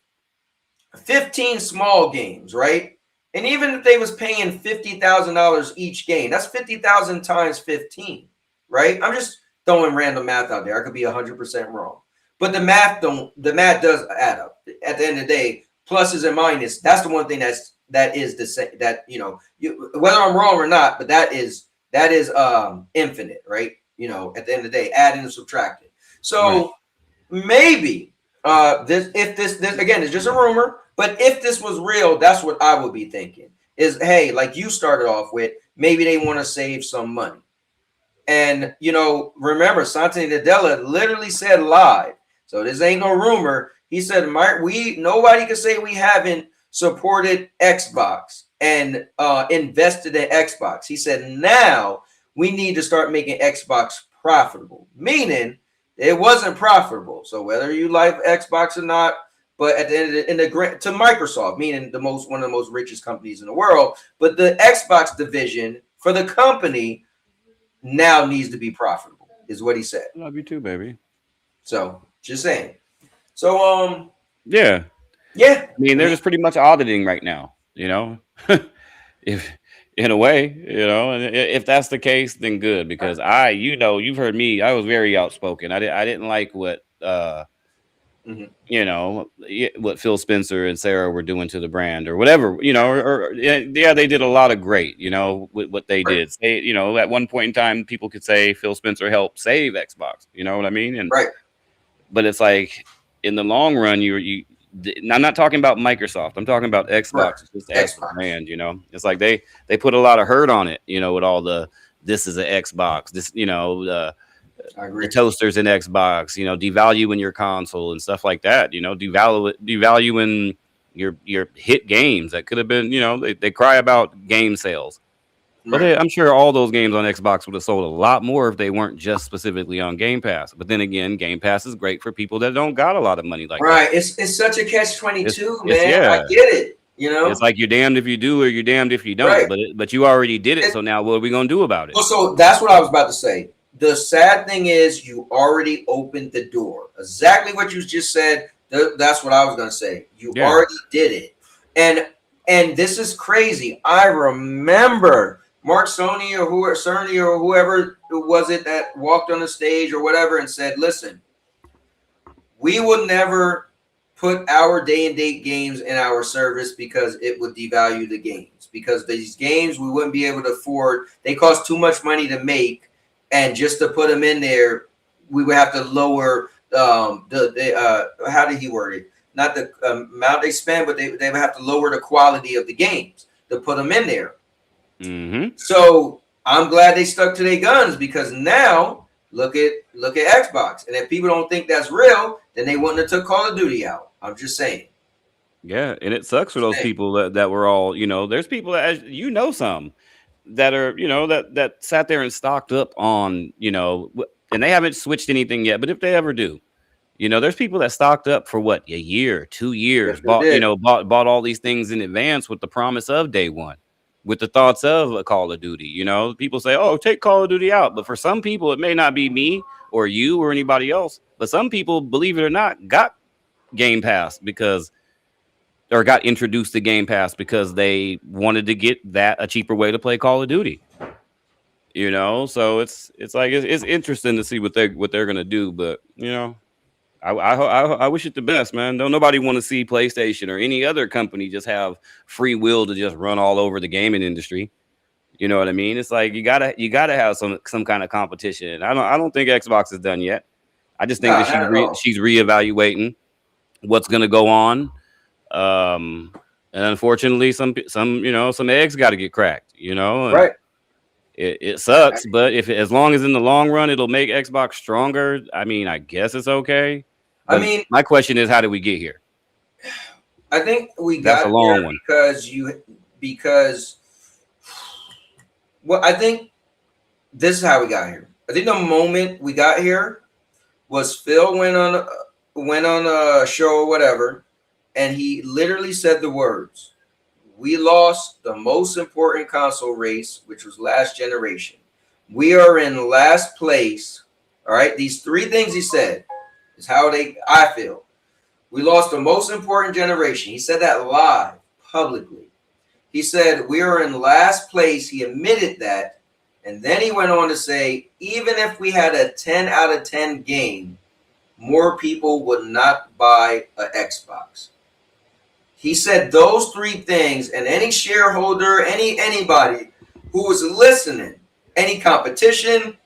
Speaker 5: 15 small games, right, and even if they was paying $50,000 each game, that's 50,000 times 15, right? I'm just throwing random math out there. I could be 100% wrong, but the math does add up. At the end of the day, pluses and minuses, that's the one thing that is the same, that whether I'm wrong or not, but that is infinite, right? At the end of the day, adding and subtracting. So maybe this again is just a rumor, but if this was real, that's what I would be thinking is, hey, like you started off with, maybe they want to save some money. And remember, Santi Nadella literally said live, so this ain't no rumor. He said, nobody can say we haven't supported Xbox and invested in Xbox. He said, now we need to start making Xbox profitable, meaning it wasn't profitable. So whether you like Xbox or not, but at the end of to Microsoft, meaning one of the most richest companies in the world, but the Xbox division for the company now needs to be profitable, is what he said.
Speaker 8: Love you too, baby.
Speaker 5: So just saying. So
Speaker 8: yeah. I mean, they're just pretty much auditing right now, if in a way, and if that's the case, then good, because you've heard me, I was very outspoken. I didn't like what what Phil Spencer and Sarah were doing to the brand or whatever, they did a lot of great, with what they did. Say, at one point in time, people could say Phil Spencer helped save Xbox, you know what I mean? And but it's like, in the long run, I'm not talking about Microsoft. I'm talking about Xbox. Just as a brand, It's like they put a lot of hurt on it, with all this is an Xbox. This, the toasters in Xbox, devaluing your console and stuff like that. Devaluing your hit games that could have been. They cry about game sales. But I'm sure all those games on Xbox would have sold a lot more if they weren't just specifically on Game Pass. But then again, Game Pass is great for people that don't got a lot of money like that.
Speaker 5: It's such a catch-22, man. I get it.
Speaker 8: It's like you're damned if you do or you're damned if you don't. But you already did it, so now what are we gonna do about it?
Speaker 5: So that's what I was about to say. The sad thing is you already opened the door. Exactly what you just said. That's what I was gonna say. You already did it, and this is crazy. I remember Mark Cerny or whoever was it that walked on the stage or whatever and said, listen, we will never put our day and date games in our service because it would devalue the games, because these games we wouldn't be able to afford. They cost too much money to make, and just to put them in there, we would have to lower how did he word it? Not the amount they spend, but they would have to lower the quality of the games to put them in there. So I'm glad they stuck to their guns, because now look at Xbox, and if people don't think that's real, then they wouldn't have took Call of Duty out. I'm just saying.
Speaker 8: Yeah, and it sucks for those people that were all, there's people that, some that are, that sat there and stocked up on, and they haven't switched anything yet. But if they ever do, You know, there's people that stocked up for what, a year, 2 years,
Speaker 5: Yes,
Speaker 8: bought all these things in advance with the promise of day one, with the thoughts of a Call of Duty. You know, people say, oh, take Call of Duty out. But for some people, it may not be me or you or anybody else. But some people, believe it or not, got Game Pass or got introduced to Game Pass because they wanted to get a cheaper way to play Call of Duty. You know, so it's interesting to see what they're gonna do. But you know, I wish it the best, man. Don't nobody want to see PlayStation or any other company just have free will to just run all over the gaming industry. You know what I mean? It's like you gotta have some kind of competition. I don't think Xbox is done yet. I just think that she's reevaluating what's gonna go on. And unfortunately, some eggs got to get cracked. You know, and
Speaker 5: right?
Speaker 8: It sucks, but as long as in the long run it'll make Xbox stronger, I mean, I guess it's okay. But I mean, my question is, how did we get here?
Speaker 5: I think we got here because I think this is how we got here. I think the moment we got here was Phil went on a show or whatever, and he literally said the words, "We lost the most important console race, which was last generation. We are in last place." All right. These three things he said is how I feel. We lost the most important generation. He said that live, publicly. He said, we are in last place. He admitted that. And then he went on to say, even if we had a 10 out of 10 game, more people would not buy an Xbox. He said those three things, and any shareholder, anybody who was listening, any competition,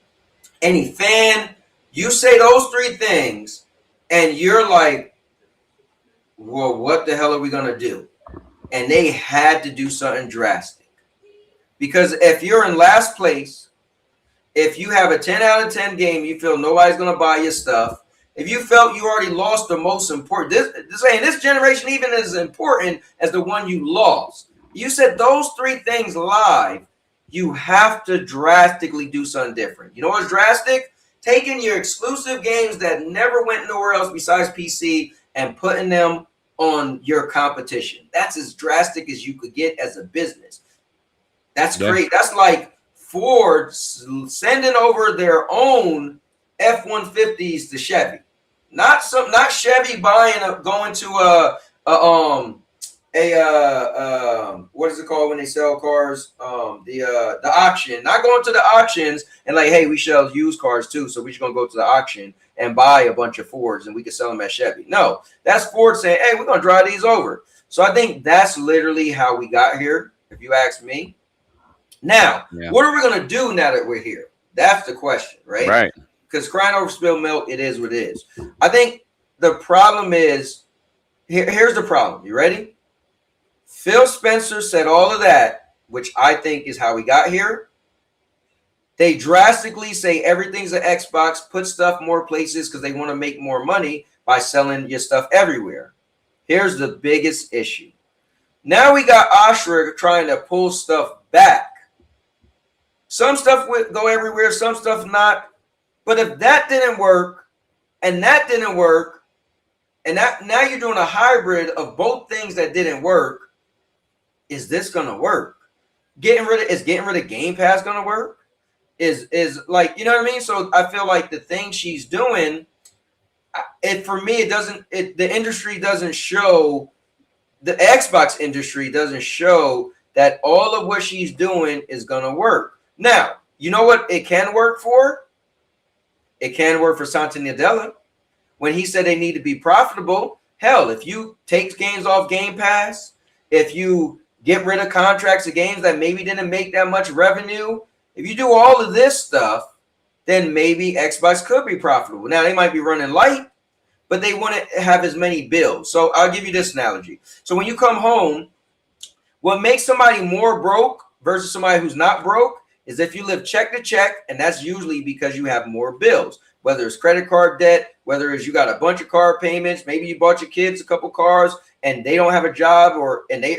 Speaker 5: any fan, you say those three things, and you're like, well, what the hell are we going to do? And they had to do something drastic. Because if you're in last place, if you have a 10 out of 10 game, you feel nobody's going to buy your stuff. If you felt you already lost the most important, this generation even as important as the one you lost. You said those three things live, you have to drastically do something different. You know what's drastic? Taking your exclusive games that never went nowhere else besides PC and putting them on your competition. That's as drastic as you could get as a business. That's great. That's like Ford sending over their own F-150s to Chevy. Not Chevy going to what is it called when they sell cars? The auction. Not going to the auctions and like, hey, we sell used cars too, so we're just gonna go to the auction and buy a bunch of Fords and we can sell them at Chevy. No, that's Ford saying, hey, we're gonna drive these over. So I think that's literally how we got here, if you ask me. Now, what are we gonna do now that we're here? That's the question, right?
Speaker 8: Right.
Speaker 5: Because crying over spilled milk, it is what it is. I think the problem is, here's the problem. You ready? Phil Spencer said all of that, which I think is how we got here. They drastically say everything's an Xbox, put stuff more places because they want to make more money by selling your stuff everywhere. Here's the biggest issue. Now we got Oshra trying to pull stuff back. Some stuff would go everywhere, some stuff not. But if that didn't work, and that didn't work, and that now you're doing a hybrid of both things that didn't work, is this gonna work? Getting rid of Game Pass gonna work? Is like, you know what I mean? So I feel like the thing she's doing, for me, the industry doesn't show, the Xbox industry doesn't show that all of what she's doing is gonna work. Now, you know what it can work for? It can work for Satya Nadella when he said they need to be profitable. Hell, if you take games off Game Pass, if you get rid of contracts of games that maybe didn't make that much revenue, if you do all of this stuff, then maybe Xbox could be profitable. Now, they might be running light, but they want to have as many bills. So I'll give you this analogy. So when you come home, what makes somebody more broke versus somebody who's not broke is if you live check to check, and that's usually because you have more bills, whether it's credit card debt, whether it's you got a bunch of car payments, maybe you bought your kids a couple cars and they don't have a job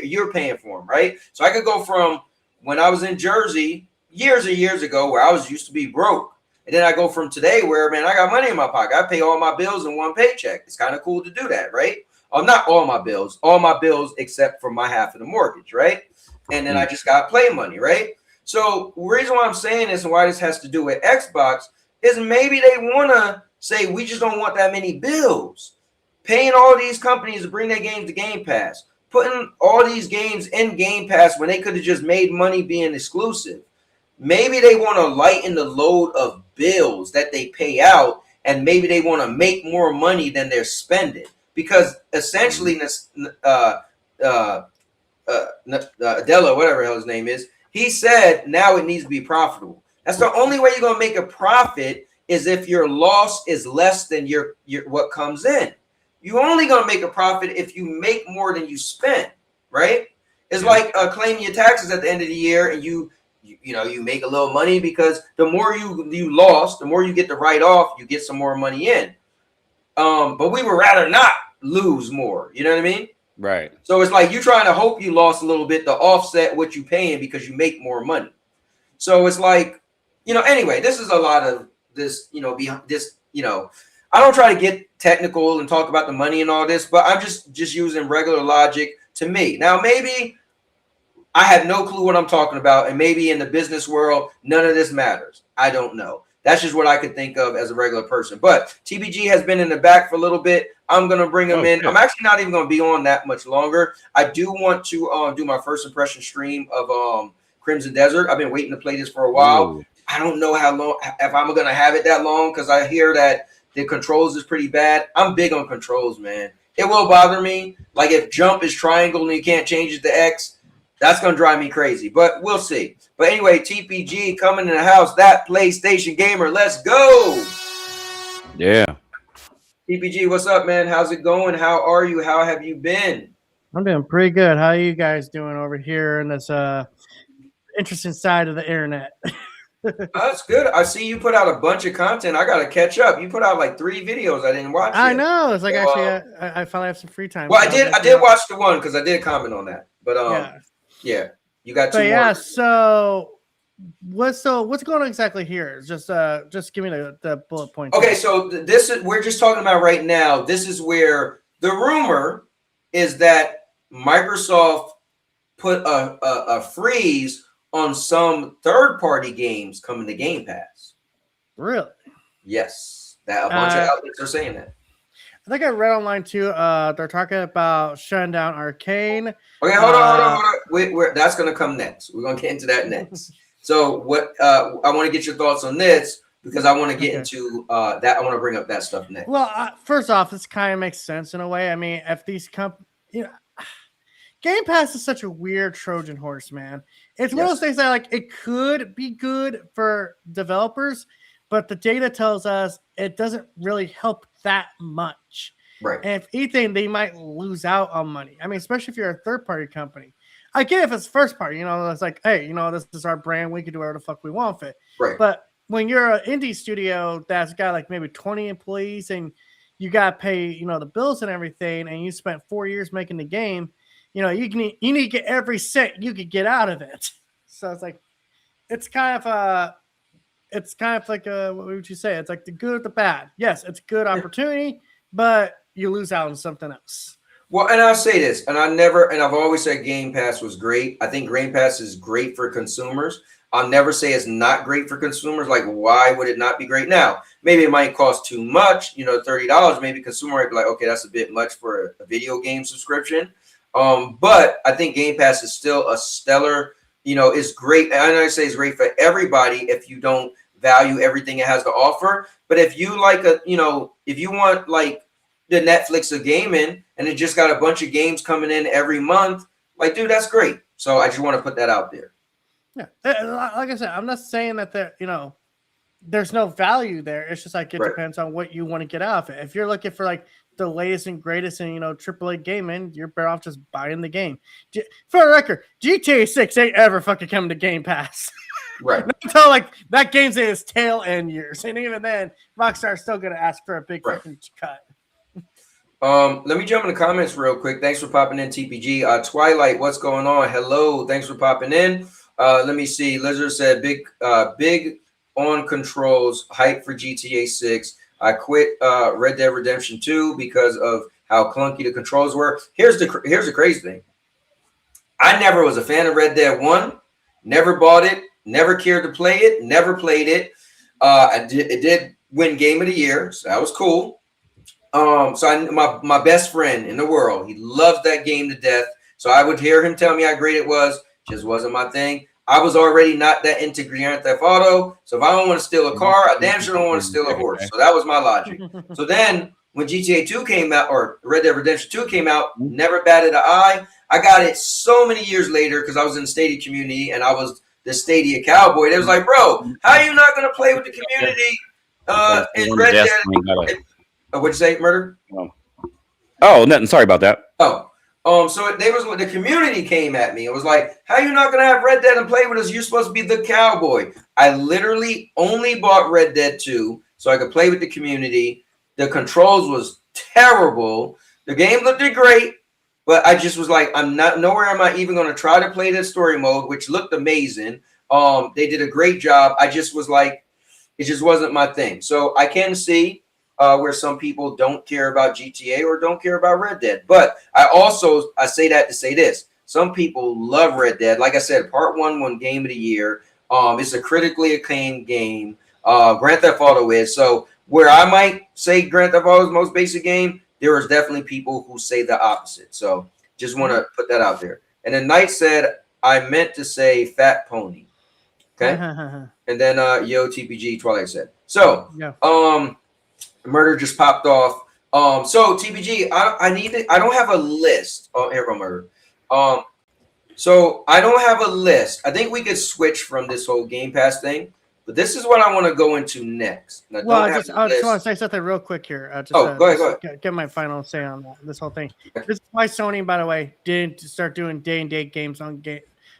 Speaker 5: you're paying for them, right? So I could go from when I was in Jersey years and years ago where I was used to be broke, And then I go from today where, man, I got money in my pocket. I pay all my bills in one paycheck. It's kind of cool to do that, right? Not all my bills except for my half of the mortgage, right? And then I just got play money, right? So the reason why I'm saying this and why this has to do with Xbox is maybe they want to say we just don't want that many bills. Paying all these companies to bring their games to Game Pass, putting all these games in Game Pass when they could have just made money being exclusive. Maybe they want to lighten the load of bills that they pay out, and maybe they want to make more money than they're spending. Because essentially, Adela, whatever hell his name is, he said now it needs to be profitable. That's the only way you're going to make a profit is if your loss is less than your what comes in. You're only going to make a profit if you make more than you spend, right? It's like claiming your taxes at the end of the year, and you make a little money because the more you lost, the more you get to write off, you get some more money in. But we would rather not lose more. You know what I mean?
Speaker 8: Right.
Speaker 5: So it's like you trying to hope you lost a little bit to offset what you paying because you make more money. So it's like, anyway, this is a lot of this, I don't try to get technical and talk about the money and all this, but I'm just using regular logic to me. Now, maybe I have no clue what I'm talking about, and maybe in the business world, none of this matters. I don't know. That's just what I could think of as a regular person. But TBG has been in the back for a little bit. I'm going to bring him in. I'm actually not even going to be on that much longer. I do want to do my first impression stream of Crimson Desert. I've been waiting to play this for a while. Ooh. I don't know how long, if I'm going to have it that long, because I hear that the controls is pretty bad. I'm big on controls, man. It will bother me. Like if jump is triangle and you can't change it to X, that's going to drive me crazy, but we'll see. But anyway, TPG coming in the house, that PlayStation gamer. Let's go.
Speaker 8: Yeah.
Speaker 5: TPG, what's up, man? How's it going? How are you? How have you been?
Speaker 12: I'm doing pretty good. How are you guys doing over here in this interesting side of the internet?
Speaker 5: That's good. I see you put out a bunch of content. I got to catch up. You put out like 3 videos I didn't watch
Speaker 12: I
Speaker 5: yet.
Speaker 12: know. It's like I finally have some free time.
Speaker 5: Well, I did watch the one because I did comment on that. But yeah, you got 2 more.
Speaker 12: Yeah, so what's going on exactly here? Just give me the bullet points.
Speaker 5: Okay, so this is we're just talking about right now. This is where the rumor is that Microsoft put a freeze on some third-party games coming to Game Pass.
Speaker 12: Really?
Speaker 5: Yes, that a bunch of outlets are saying that.
Speaker 12: I think I read online too. They're talking about shutting down Arcane.
Speaker 5: Okay, hold on. That's going to come next. We're going to get into that next. So what I want to get your thoughts on this because I want to get into that. I want to bring up that stuff next.
Speaker 12: Well, first off, this kind of makes sense in a way. I mean, if these Game Pass is such a weird Trojan horse, man. It's one of those things that like it could be good for developers, but the data tells us it doesn't really help that much.
Speaker 5: Right.
Speaker 12: And if anything, they might lose out on money. I mean, especially if you're a third-party company. I get if it's first party, it's like, hey, this is our brand. We can do whatever the fuck we want with it.
Speaker 5: Right.
Speaker 12: But when you're an indie studio that's got like maybe 20 employees and you got to pay, the bills and everything, and you spent 4 years making the game, you need to get every cent you could get out of it. So it's like, it's kind of like what would you say? It's like the good or the bad. Yes, it's a good opportunity, but you lose out on something else.
Speaker 5: Well, and I'll say this, and I've always said Game Pass was great. I think Game Pass is great for consumers. I'll never say it's not great for consumers. Like, why would it not be great? Now, maybe it might cost too much, $30. Maybe consumer might be like, okay, that's a bit much for a video game subscription. But I think Game Pass is still a stellar, is great. And I know I say it's great for everybody if you don't value everything it has to offer. But if you like if you want like the Netflix of gaming and it just got a bunch of games coming in every month, like, dude, that's great. So I just want to put that out there.
Speaker 12: Yeah. Like I said, I'm not saying that there's no value there. It's just like, it depends on what you want to get out of it. If you're looking for like the latest and greatest in, AAA gaming, you're better off just buying the game. For the record, GTA6 ain't ever fucking coming to Game Pass.
Speaker 5: Right.
Speaker 12: Until like that game's in its tail end years. And even then, Rockstar's still going to ask for a big fucking cut.
Speaker 5: Let me jump in the comments real quick. Thanks for popping in, TPG. Twilight, what's going on? Hello. Thanks for popping in. Let me see. Lizard said big on controls, hyped for GTA 6. I quit Red Dead Redemption 2 because of how clunky the controls were. Here's the crazy thing. I never was a fan of Red Dead 1. Never bought it. Never cared to play it. Never played it. It did win Game of the Year, so that was cool. My best friend in the world, he loves that game to death. So I would hear him tell me how great it was. Just wasn't my thing. I was already not that into Grand Theft Auto. So if I don't want to steal a car, I damn sure don't want to steal a horse. So that was my logic. So then when GTA 2 came out, or Red Dead Redemption 2 came out, never batted an eye. I got it so many years later because I was in the Stadia community and I was the Stadia cowboy. They was like, bro, how are you not going to play with the community in Red Dead? What'd you say, Murder?
Speaker 8: Oh, nothing. Sorry about that.
Speaker 5: So the community came at me. It was like, how you not gonna have Red Dead and play with us? You're supposed to be the cowboy. I literally only bought Red Dead 2 so I could play with the community. The controls was terrible. The game looked great, but I just was like, nowhere am I even gonna try to play this story mode, which looked amazing. They did a great job. I just was like, it just wasn't my thing. So I can see where some people don't care about GTA or don't care about Red Dead. But I say that to say this. Some people love Red Dead. Like I said, Part 1 won Game of the Year. It's a critically acclaimed game. Grand Theft Auto is. So where I might say Grand Theft Auto is the most basic game, there is definitely people who say the opposite. So just want to put that out there. And then Knight said, I meant to say Fat Pony. Okay. And then Yo TPG Twilight said. So Murder just popped off. So TPG, I don't have a list. Oh, here go Murder. So I don't have a list. I think we could switch from this whole Game Pass thing, but this is what I want to go into next. I
Speaker 12: just want to say something real quick here.
Speaker 5: Go ahead.
Speaker 12: Get my final say on this whole thing. This is why Sony, by the way, didn't start doing day-and-date games on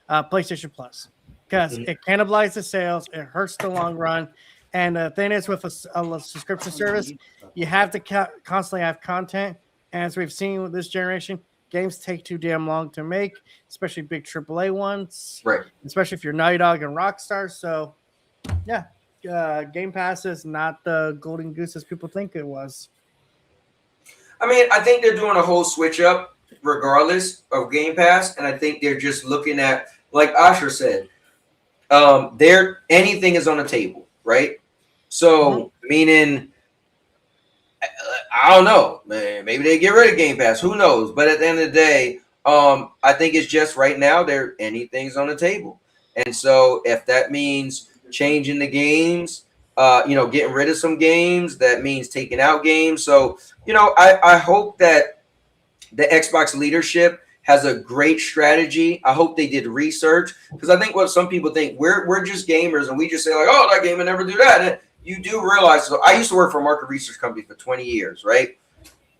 Speaker 12: PlayStation Plus, because it cannibalizes sales. It hurts the long run. And the thing is, with a subscription service, you have to constantly have content. And as we've seen with this generation, games take too damn long to make, especially big AAA ones.
Speaker 5: Right.
Speaker 12: Especially if you're Naughty Dog and Rockstar. So, yeah, Game Pass is not the golden goose as people think it was.
Speaker 5: I mean, I think they're doing a whole switch up regardless of Game Pass. And I think they're just looking at, like Asher said, anything is on the table. Right. So meaning, I don't know, man, maybe they get rid of Game Pass. Who knows? But at the end of the day, I think it's just right now anything's on the table. And so if that means changing the games, getting rid of some games, that means taking out games. So, I hope that the Xbox leadership has a great strategy. I hope they did research, because I think what some people think, we're just gamers and we just say like, oh, that game will never do that. And you do realize, so I used to work for a market research company for 20 years, right?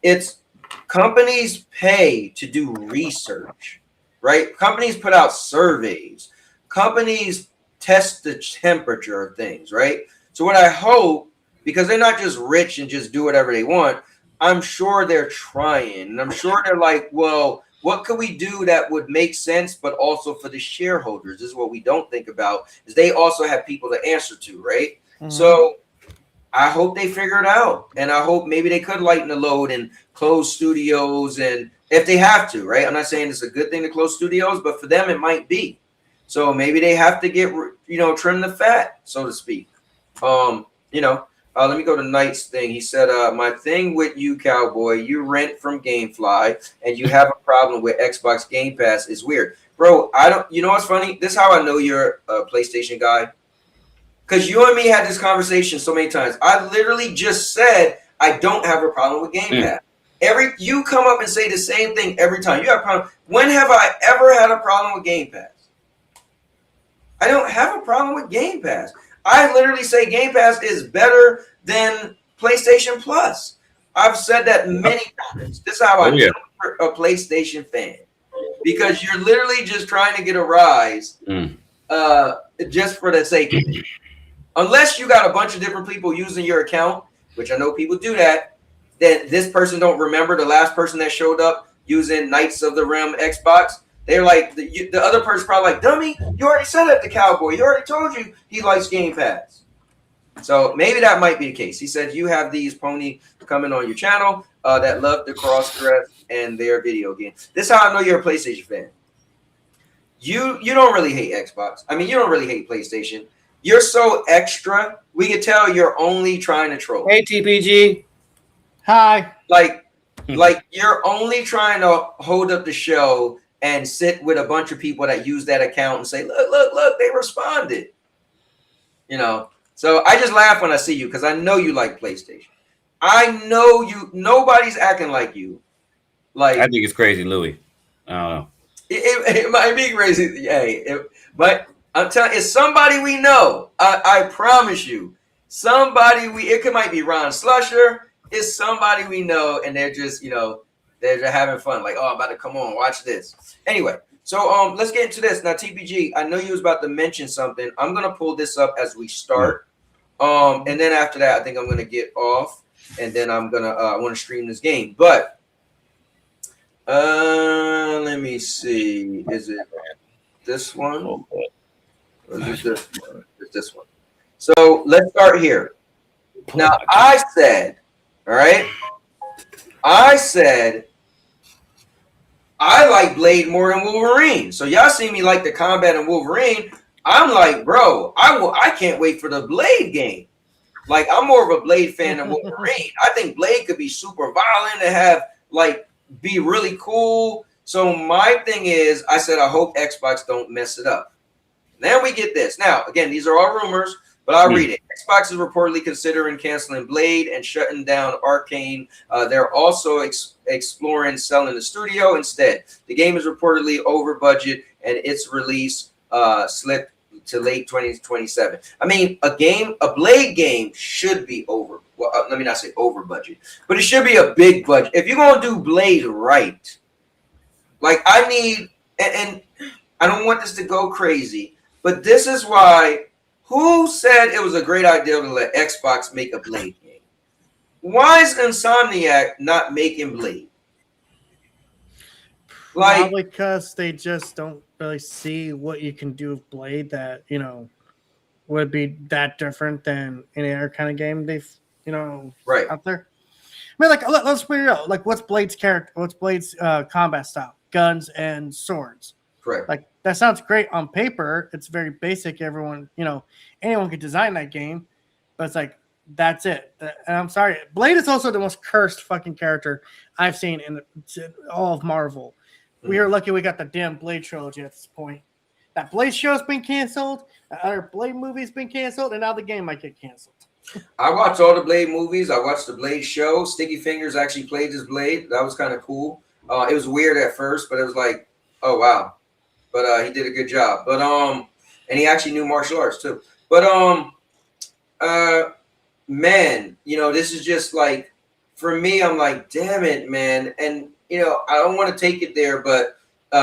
Speaker 5: It's companies pay to do research, right? Companies put out surveys. Companies test the temperature of things, right? So what I hope, because they're not just rich and just do whatever they want, I'm sure they're trying. And I'm sure they're like, well, what could we do that would make sense, but also for the shareholders? This is what we don't think about, is they also have people to answer to, right? So I hope they figure it out. And I hope maybe they could lighten the load and close studios, and if they have to, right? I'm not saying it's a good thing to close studios, but for them, it might be. So maybe they have to get, trim the fat, so to speak. Let me go to Knight's thing. He said, my thing with you, Cowboy, you rent from GameFly and you have a problem with Xbox Game Pass is weird. Bro, you know what's funny? This is how I know you're a PlayStation guy. Because you and me had this conversation so many times. I literally just said I don't have a problem with Game Pass. You come up and say the same thing every time. You have a problem. When have I ever had a problem with Game Pass? I don't have a problem with Game Pass. I literally say Game Pass is better than PlayStation Plus. I've said that many times. This is how I know a PlayStation fan. Because you're literally just trying to get a rise just for the sake of it. Unless you got a bunch of different people using your account, which I know people do that, then this person don't remember the last person that showed up using Knights of the Rim Xbox. They're like, the other person probably like, dummy, you already said that to Cowboy. He already told you he likes Game Pass. So maybe that might be the case. He said you have these pony coming on your channel that love to cross dress and their video games. This is how I know you're a PlayStation fan. You don't really hate Xbox. I mean, you don't really hate PlayStation. You're so extra. We can tell you're only trying to troll.
Speaker 8: Hey, TPG.
Speaker 12: Hi.
Speaker 5: Like you're only trying to hold up the show and sit with a bunch of people that use that account and say, look, they responded. You know. So I just laugh when I see you because I know you like PlayStation. I know you. Nobody's acting like you. Like
Speaker 8: I think it's crazy, Louis. I don't know.
Speaker 5: It might be crazy. Hey, but I'm telling you, it's somebody we know. I promise you. It might be Ron Slusher. It's somebody we know, and they're just, they're just having fun. Like, oh, I'm about to come on, watch this. Anyway, so let's get into this. Now, TPG, I know you was about to mention something. I'm gonna pull this up as we start. And then after that, I think I'm gonna get off, and then I'm gonna I want to stream this game. But let me see. Is it this one? Or is it this one? It's this one. So let's start here. Now, I said, all right, I said I like Blade more than Wolverine. So y'all see me like the combat in Wolverine. I'm like, bro, I can't wait for the Blade game. Like, I'm more of a Blade fan than Wolverine. I think Blade could be super violent and have be really cool. So my thing is, I said, I hope Xbox don't mess it up. Then we get this. Now, again, these are all rumors, but I'll read it. Xbox is reportedly considering canceling Blade and shutting down Arcane. They're also exploring selling the studio instead. The game is reportedly over budget, and its release slipped to late 2027. I mean, a Blade game should be over. Well, let me not say over budget, but it should be a big budget. If you're gonna do Blade right, like I need, and I don't want this to go crazy, but this is why. Who said it was a great idea to let Xbox make a Blade game? Why is Insomniac not making Blade?
Speaker 12: Probably because they just don't really see what you can do with Blade that, would be that different than any other kind of game they've, out there. I mean, let's be real. Like, what's Blade's character? What's Blade's combat style? Guns and swords.
Speaker 5: Correct.
Speaker 12: Like, that sounds great on paper. It's very basic. Everyone, anyone could design that game, but it's like, that's it. And I'm sorry. Blade is also the most cursed fucking character I've seen in all of Marvel. We are lucky we got the damn Blade trilogy at this point. That Blade show's been canceled. The other Blade movie's been canceled, and now the game might get canceled.
Speaker 5: I watched all the Blade movies. I watched the Blade show. Sticky Fingers actually played this Blade. That was kind of cool. It was weird at first, but it was like, oh wow. But he did a good job. But and he actually knew martial arts too. But man, this is just like, for me, I'm like, damn it, man. And I don't want to take it there, but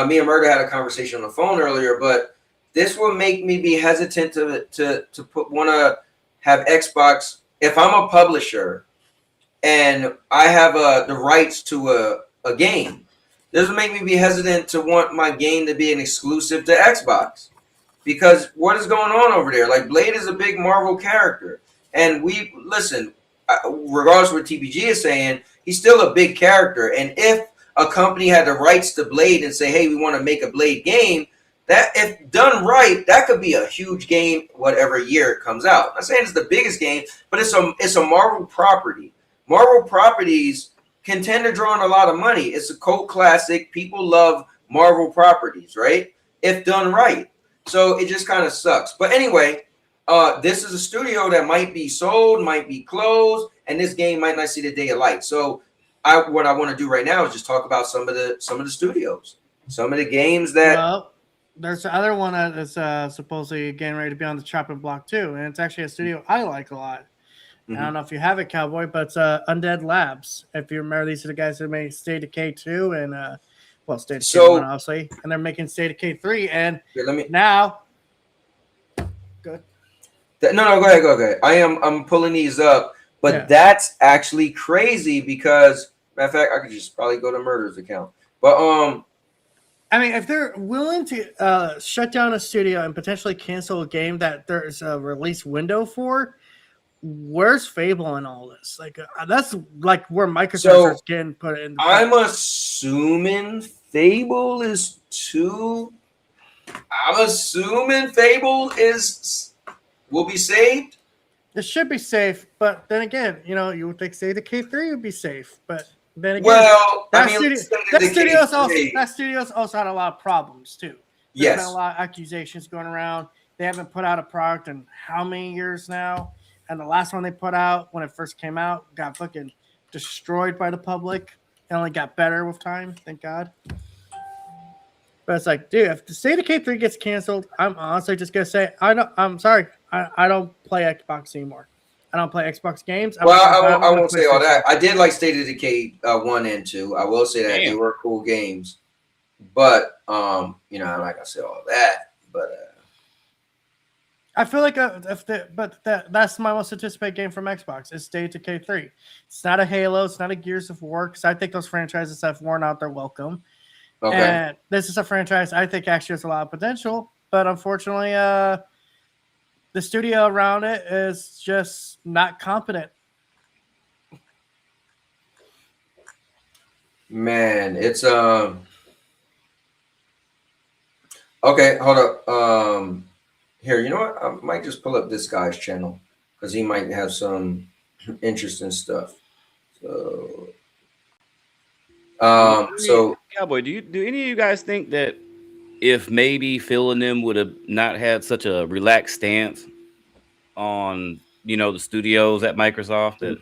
Speaker 5: me and Murder had a conversation on the phone earlier. But this will make me be hesitant to want to have Xbox. If I'm a publisher and I have the rights to a game, this will make me be hesitant to want my game to be an exclusive to Xbox, because what is going on over there? Like, Blade is a big Marvel character, and regardless of what TPG is saying, he's still a big character. And if a company had the rights to Blade and say, hey, we want to make a Blade game, that, if done right, that could be a huge game whatever year it comes out. I'm not saying it's the biggest game, but it's a Marvel property. Marvel properties can tend to draw in a lot of money. It's a cult classic. People love Marvel properties, right? If done right. So it just kind of sucks. But anyway, this is a studio that might be sold, might be closed, and this game might not see the day of light. So what I want to do right now is just talk about some of the studios, some of the games that. Well,
Speaker 12: there's the other one that is supposedly getting ready to be on the chopping block too, and it's actually a studio I like a lot. I don't know if you have it, Cowboy, but it's Undead Labs. If you remember, these are the guys that made State of K2 and State of K1, obviously, and they're making State of K3. And now, good.
Speaker 5: No, go ahead. I'm pulling these up, but that's actually crazy because, matter of fact, I could just probably go to Murder's account. But
Speaker 12: I mean, if they're willing to shut down a studio and potentially cancel a game that there's a release window for, where's Fable in all this? Like that's like where Microsoft is getting put in.
Speaker 5: I'm assuming Fable is too. I'm assuming Fable will be saved.
Speaker 12: It should be safe, but then again, you know, you would think say the K3 would be safe, but then again,
Speaker 5: well,
Speaker 12: that
Speaker 5: studio's
Speaker 12: also had a lot of problems too. There's been a lot of accusations going around. They haven't put out a product in how many years now? And the last one they put out when it first came out got fucking destroyed by the public. It only got better with time, thank God. But it's like, dude, if the State of K3 gets canceled, I'm honestly just gonna say I'm sorry. I don't play Xbox anymore. I don't play Xbox games.
Speaker 5: I won't say all that. I did like State of Decay 1 and 2. I will say that they were cool games. But you know, I'm not gonna say all that. But
Speaker 12: I feel like that's my most anticipated game from Xbox. Is State of Decay 3. It's not a Halo. It's not a Gears of War. Because I think those franchises have worn out their welcome. Okay. And this is a franchise I think actually has a lot of potential, but unfortunately, the studio around it is just not competent.
Speaker 5: Man, it's okay. Hold up. Here, you know what? I might just pull up this guy's channel because he might have some interesting stuff. So,
Speaker 8: Cowboy, do any of you guys think that if maybe Phil and them would have not had such a relaxed stance on, you know, the studios at Microsoft, that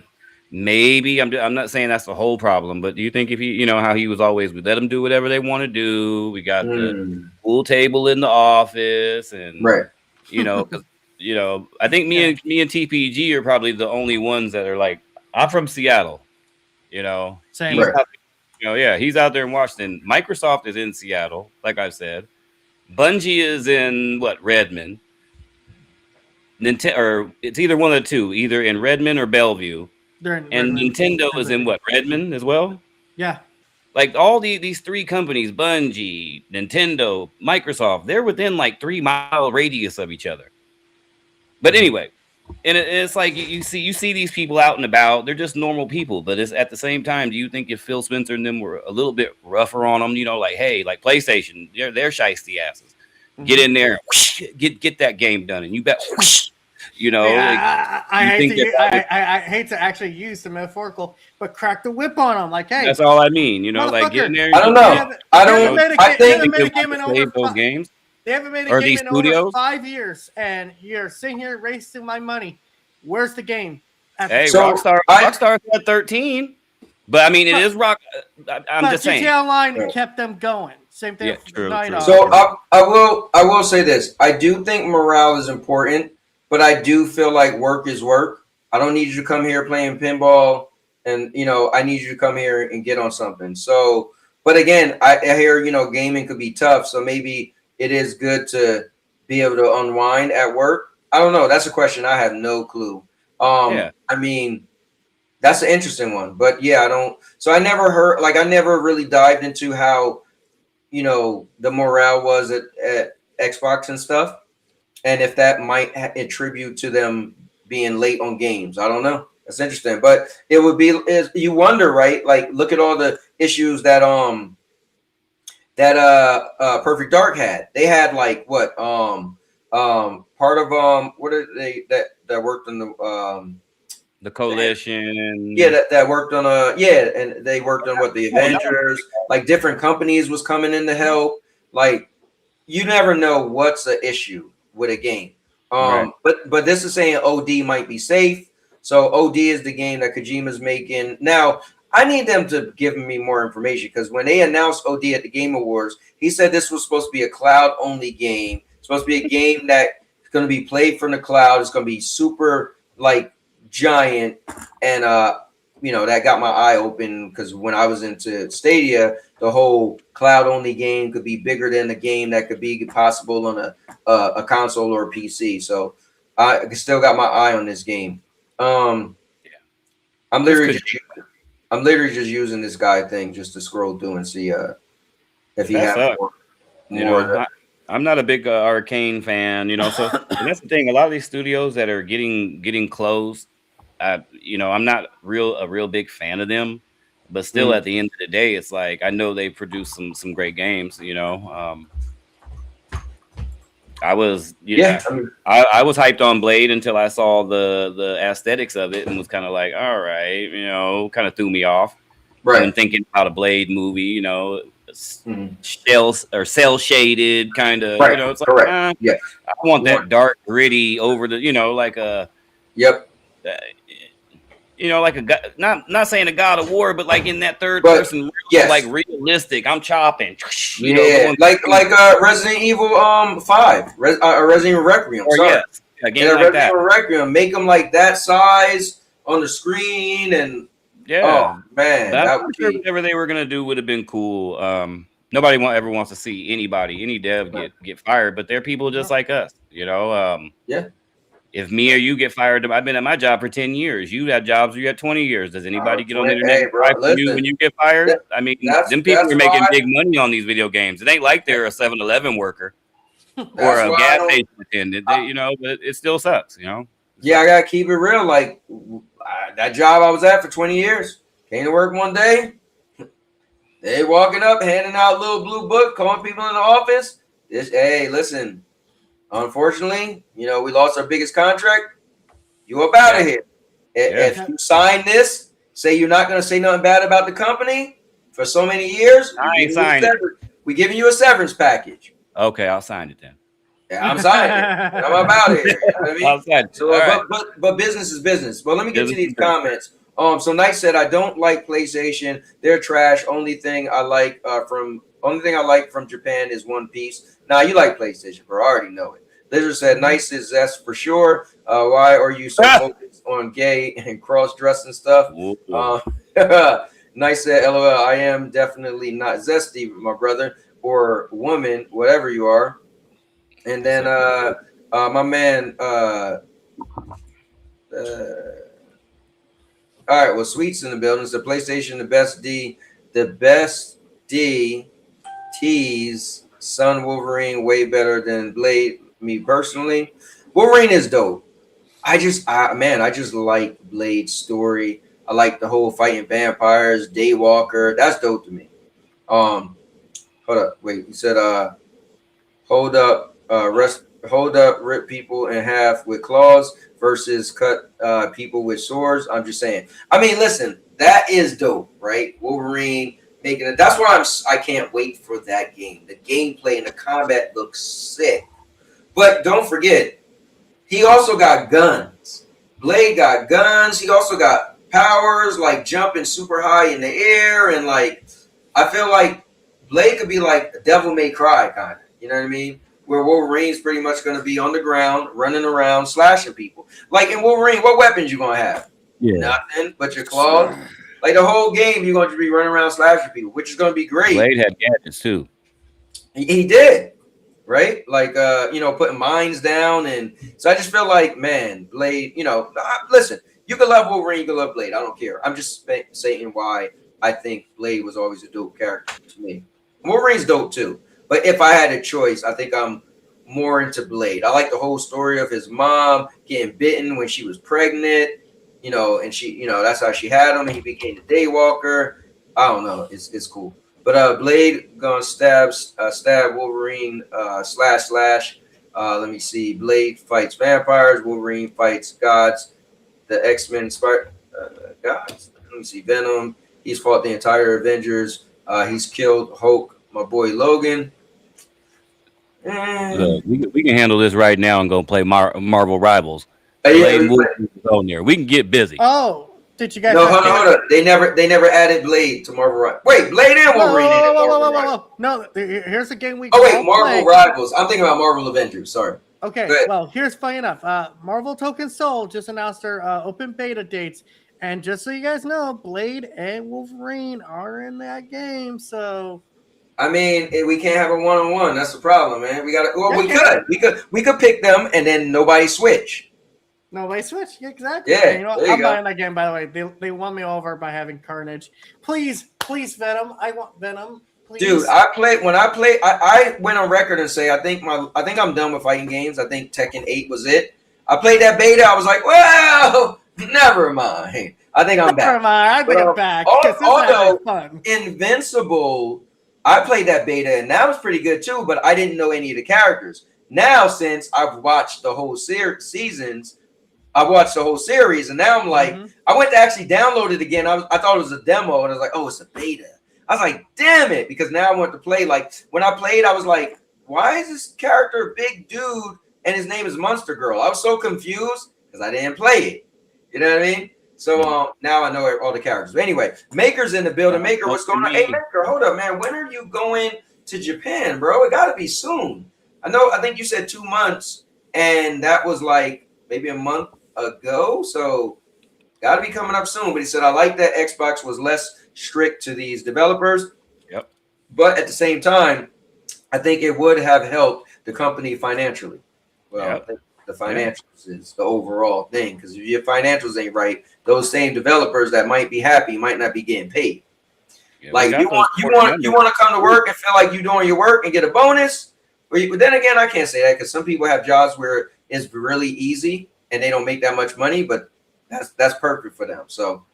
Speaker 8: maybe I'm not saying that's the whole problem, but do you think if you know how he was always, we let them do whatever they want to do, we got the pool table in the office, and you know, cause, you know, I think me and TPG are probably the only ones that are like, I'm from Seattle, you know,
Speaker 12: same.
Speaker 8: You know, yeah, he's out there in Washington. Microsoft is in Seattle, like I said. Bungie is in Redmond. Nintendo, or it's either one of the two, either in Redmond or Bellevue. And Redmond. Nintendo is in Redmond as well.
Speaker 12: Yeah,
Speaker 8: like all these three companies, Bungie, Nintendo, Microsoft, they're within like 3-mile radius of each other. But anyway. And it's like you see these people out and about. They're just normal people, but it's at the same time. Do you think if Phil Spencer and them were a little bit rougher on them, you know, like, hey, like PlayStation, they're shiesty asses. Get in there, whoosh, get that game done, and you bet, whoosh, you know.
Speaker 12: Yeah, I hate to actually use the metaphorical, but crack the whip on them, like, hey,
Speaker 8: that's all I mean. You know, like get in there.
Speaker 5: I don't know. I think
Speaker 8: they save those games.
Speaker 12: They haven't made a game in over 5 years, and you're sitting here wasting my money. Where's the game?
Speaker 8: Hey, Rockstar at 13, but I mean, it is Rock. I'm just saying.
Speaker 12: GTA Online kept them going. Same thing.
Speaker 8: Yeah, true.
Speaker 5: So I will say this. I do think morale is important, but I do feel like work is work. I don't need you to come here playing pinball, and you know, I need you to come here and get on something. So, but again, I hear, you know, gaming could be tough, so maybe it is good to be able to unwind at work. I don't know. That's a question. I have no clue. I mean, that's an interesting one, but yeah, I don't. So I never heard, like, I never really dived into how, you know, the morale was at Xbox and stuff, and if that might attribute to them being late on games. I don't know. That's interesting, but it would be. You wonder, right? Like, look at all the issues that Perfect Dark had. They had like what part of what are they that worked on
Speaker 8: the coalition.
Speaker 5: Yeah, that worked on and they worked on what the Avengers, like different companies was coming in to help. Like, you never know what's the issue with a game. But this is saying OD might be safe. So OD is the game that Kojima's making. Now, I need them to give me more information, because when they announced OD at the Game Awards, he said this was supposed to be a cloud-only game. It's supposed to be a game that's going to be played from the cloud. It's going to be super, like, giant. And, you know, that got my eye open, because when I was into Stadia, the whole cloud-only game could be bigger than the game that could be possible on a console or a PC. So I still got my eye on this game. I'm literally just using this guy thing just to scroll through and see if he has more.
Speaker 8: You know, I'm not a big Arcane fan, you know. So and that's the thing. A lot of these studios that are getting closed, I'm not a real big fan of them, but still at the end of the day, it's like I know they produce some great games. I was I was hyped on Blade until I saw the aesthetics of it and was kind of like, all right, kind of threw me off.
Speaker 5: Right.
Speaker 8: When thinking about a Blade movie, cell shaded kind of,
Speaker 5: right.
Speaker 8: It's like,
Speaker 5: correct. Yeah.
Speaker 8: I want that dark, gritty over the, like a,
Speaker 5: yep.
Speaker 8: Like not saying a God of War, but like in that third person, like realistic. I'm chopping.
Speaker 5: Like Resident Evil 5, Resident Evil Requiem.
Speaker 8: Or again, like
Speaker 5: Resident Evil Requiem, make them like that size on the screen, and oh man, that would be
Speaker 8: whatever they were gonna do would have been cool. Nobody ever wants to see any dev get fired, but they're people just like us,
Speaker 5: yeah.
Speaker 8: If me or you get fired, I've been at my job for 10 years. You had jobs, you had 20 years. Does anybody get on the internet when you get fired? I mean, them people are making big money on these video games. It ain't like they're a 7-Eleven worker or a gas station attendant, but it still sucks, Yeah,
Speaker 5: I gotta keep it real. Like that job I was at for 20 years, came to work one day. They walking up, handing out a little blue book, calling people in the office. Hey, listen. Unfortunately, we lost our biggest contract. You up out of here. If you sign this, say you're not going to say nothing bad about the company for so many years, we're giving you a severance package.
Speaker 8: Okay, I'll sign it then.
Speaker 5: Yeah, I'm signing it. I'm about it. You know what I mean?
Speaker 8: I'll sign it.
Speaker 5: So, but business is business. Well, let me get to these comments. So Knight said, I don't like PlayStation. They're trash. Only thing I like from Japan is One Piece. Nah, you like PlayStation, bro. I already know it. Lizard said, nice is zest for sure. Why are you so focused on gay and cross-dressing stuff? Nice said, LOL, I am definitely not zesty, my brother, or woman, whatever you are. And then my man, all right, well, Sweet's in the building. So PlayStation, the best D tease, Son Wolverine, way better than Blade. Me personally, Wolverine is dope. I just like Blade's story. I like the whole fighting vampires, Daywalker. That's dope to me. Hold up, wait. He said, hold up, rip people in half with claws versus cut people with swords. I'm just saying. I mean, listen, that is dope, right? Wolverine making it. That's why I can't wait for that game. The gameplay and the combat looks sick. But don't forget, he also got guns. Blade got guns. He also got powers like jumping super high in the air. And like, I feel like Blade could be like a Devil May Cry kind of. You know what I mean? Where Wolverine's pretty much going to be on the ground, running around, slashing people. Like in Wolverine, what weapons you going to have?
Speaker 9: Yeah.
Speaker 5: Nothing but your claws. Like the whole game, you're going to be running around slashing people, which is going to be great.
Speaker 8: Blade had gadgets too.
Speaker 5: He did. Right? Like, putting mines down. And so I just feel like, man, Blade, listen, you can love Wolverine, you can love Blade. I don't care. I'm just saying why I think Blade was always a dope character to me. Wolverine's dope too. But if I had a choice, I think I'm more into Blade. I like the whole story of his mom getting bitten when she was pregnant, and she, that's how she had him. And he became the Daywalker. I don't know. It's cool. But Blade gonna stab Wolverine slash. Let me see. Blade fights vampires. Wolverine fights gods. The X-Men gods. Let me see. Venom. He's fought the entire Avengers. He's killed Hulk. My boy Logan.
Speaker 8: Look, we can handle this right now and go play Marvel Rivals.
Speaker 5: Yeah,
Speaker 8: on there. We can get busy.
Speaker 12: Oh. Did you guys?
Speaker 5: No, hold on. They never added Blade to Marvel Rivals. Wait, Blade and Wolverine.
Speaker 12: Whoa. No, here's a game we.
Speaker 5: Oh wait, Marvel Rivals. I'm thinking about Marvel Avengers. Sorry.
Speaker 12: Okay, well, here's funny enough. Marvel Token Soul just announced their open beta dates, and just so you guys know, Blade and Wolverine are in that game. So,
Speaker 5: I mean, we can't have a one-on-one. That's the problem, man. We got to. Well, we could pick them, and then nobody switch.
Speaker 12: Nobody switch. Exactly.
Speaker 5: Yeah,
Speaker 12: I'm buying that game. By the way, they won me over by having Carnage. Please, Venom. I want Venom. Please.
Speaker 5: Dude, I went on record and say I think I'm done with fighting games. I think Tekken 8 was it. I played that beta. I was like, wow, Never mind. I think I'm back.
Speaker 12: Never mind. I think I'm back. 'Cause this is
Speaker 5: Although
Speaker 12: fun.
Speaker 5: Invincible, I played that beta and that was pretty good too, but I didn't know any of the characters. Now, since I've watched the whole seasons, I watched the whole series, and now I'm like, I went to actually download it again. I thought it was a demo, and I was like, oh, it's a beta. I was like, damn it, because now I want to play. Like when I played, I was like, why is this character a big dude and his name is Monster Girl? I was so confused because I didn't play it. You know what I mean? So now I know all the characters. But anyway, Maker's in the building. Maker, what's going on? Hey, Maker, hold up, man. When are you going to Japan, bro? It got to be soon. I think you said 2 months, and that was like maybe a month ago. So got to be coming up soon. But he said, I like that Xbox was less strict to these developers.
Speaker 8: Yep.
Speaker 5: But at the same time, I think it would have helped the company financially. Well, I think the financials is the overall thing, because if your financials ain't right, those same developers that might be happy might not be getting paid. Like you want to come to work and feel like you're doing your work and get a bonus. But then again, I can't say that because some people have jobs where it's really easy and they don't make that much money, but that's perfect for them. So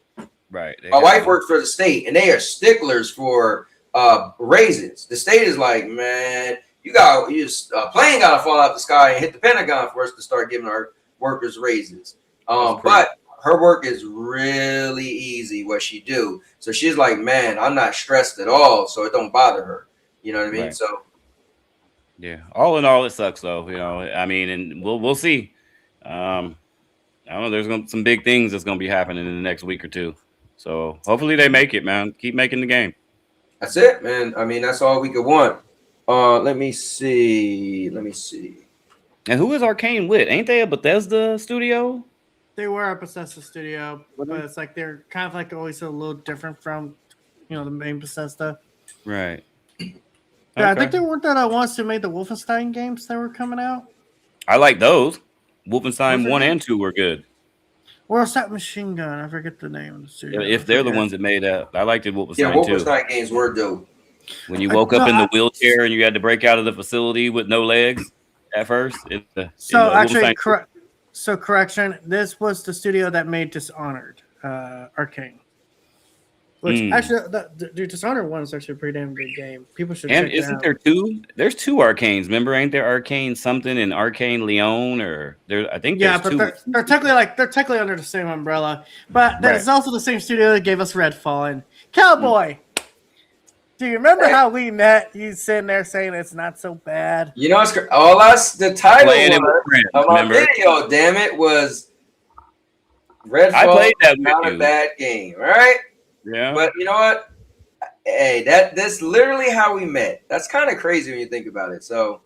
Speaker 8: right,
Speaker 5: my wife works for the state and they are sticklers for raises. The state is like, man, a plane got to fall out the sky and hit the Pentagon for us to start giving our workers raises. But her work is really easy, what she do. So she's like, man, I'm not stressed at all, so it don't bother her. You know what I mean?
Speaker 8: Right.
Speaker 5: So
Speaker 8: yeah, all in all, it sucks though. You know, I mean, and we'll see. I don't know. There's some big things that's gonna be happening in the next week or two. So hopefully they make it, man. Keep making the game.
Speaker 5: That's it, man. I mean, that's all we could want. Let me see.
Speaker 8: And who is Arcane with? Ain't they a Bethesda studio?
Speaker 12: They were a Bethesda studio, but it's like they're kind of like always a little different from, the main Bethesda.
Speaker 8: Right.
Speaker 12: Yeah, I think they weren't that ones who made the Wolfenstein games that were coming out.
Speaker 8: I like those. Wolfenstein 1 and 2 were good.
Speaker 12: Where's that Machine Gun? I forget the name of the studio.
Speaker 8: If they're the ones that made that, I liked it. Wolfenstein 2.
Speaker 5: Yeah, Wolfenstein games were dope.
Speaker 8: When you woke up in the wheelchair and you had to break out of the facility with no legs at first.
Speaker 12: Correction. This was the studio that made Dishonored, Arcane. Which actually, Dishonored 1 is actually a pretty damn good game. People should.
Speaker 8: And
Speaker 12: check it
Speaker 8: isn't
Speaker 12: out.
Speaker 8: there two? There's two Arcanes. Remember, ain't there Arcane something and Arcane Leon? Or there? I think.
Speaker 12: Yeah,
Speaker 8: there's
Speaker 12: but
Speaker 8: two.
Speaker 12: they're technically under the same umbrella. But it's also the same studio that gave us Redfall and Cowboy. Do you remember how we met? You sitting there saying it's not so bad.
Speaker 5: You know, the title of my video, damn it, was Redfall.
Speaker 8: I played that with
Speaker 5: not
Speaker 8: you.
Speaker 5: a bad game, right?
Speaker 8: Yeah.
Speaker 5: But you know what? Hey, that's literally how we met. That's kind of crazy when you think about it. So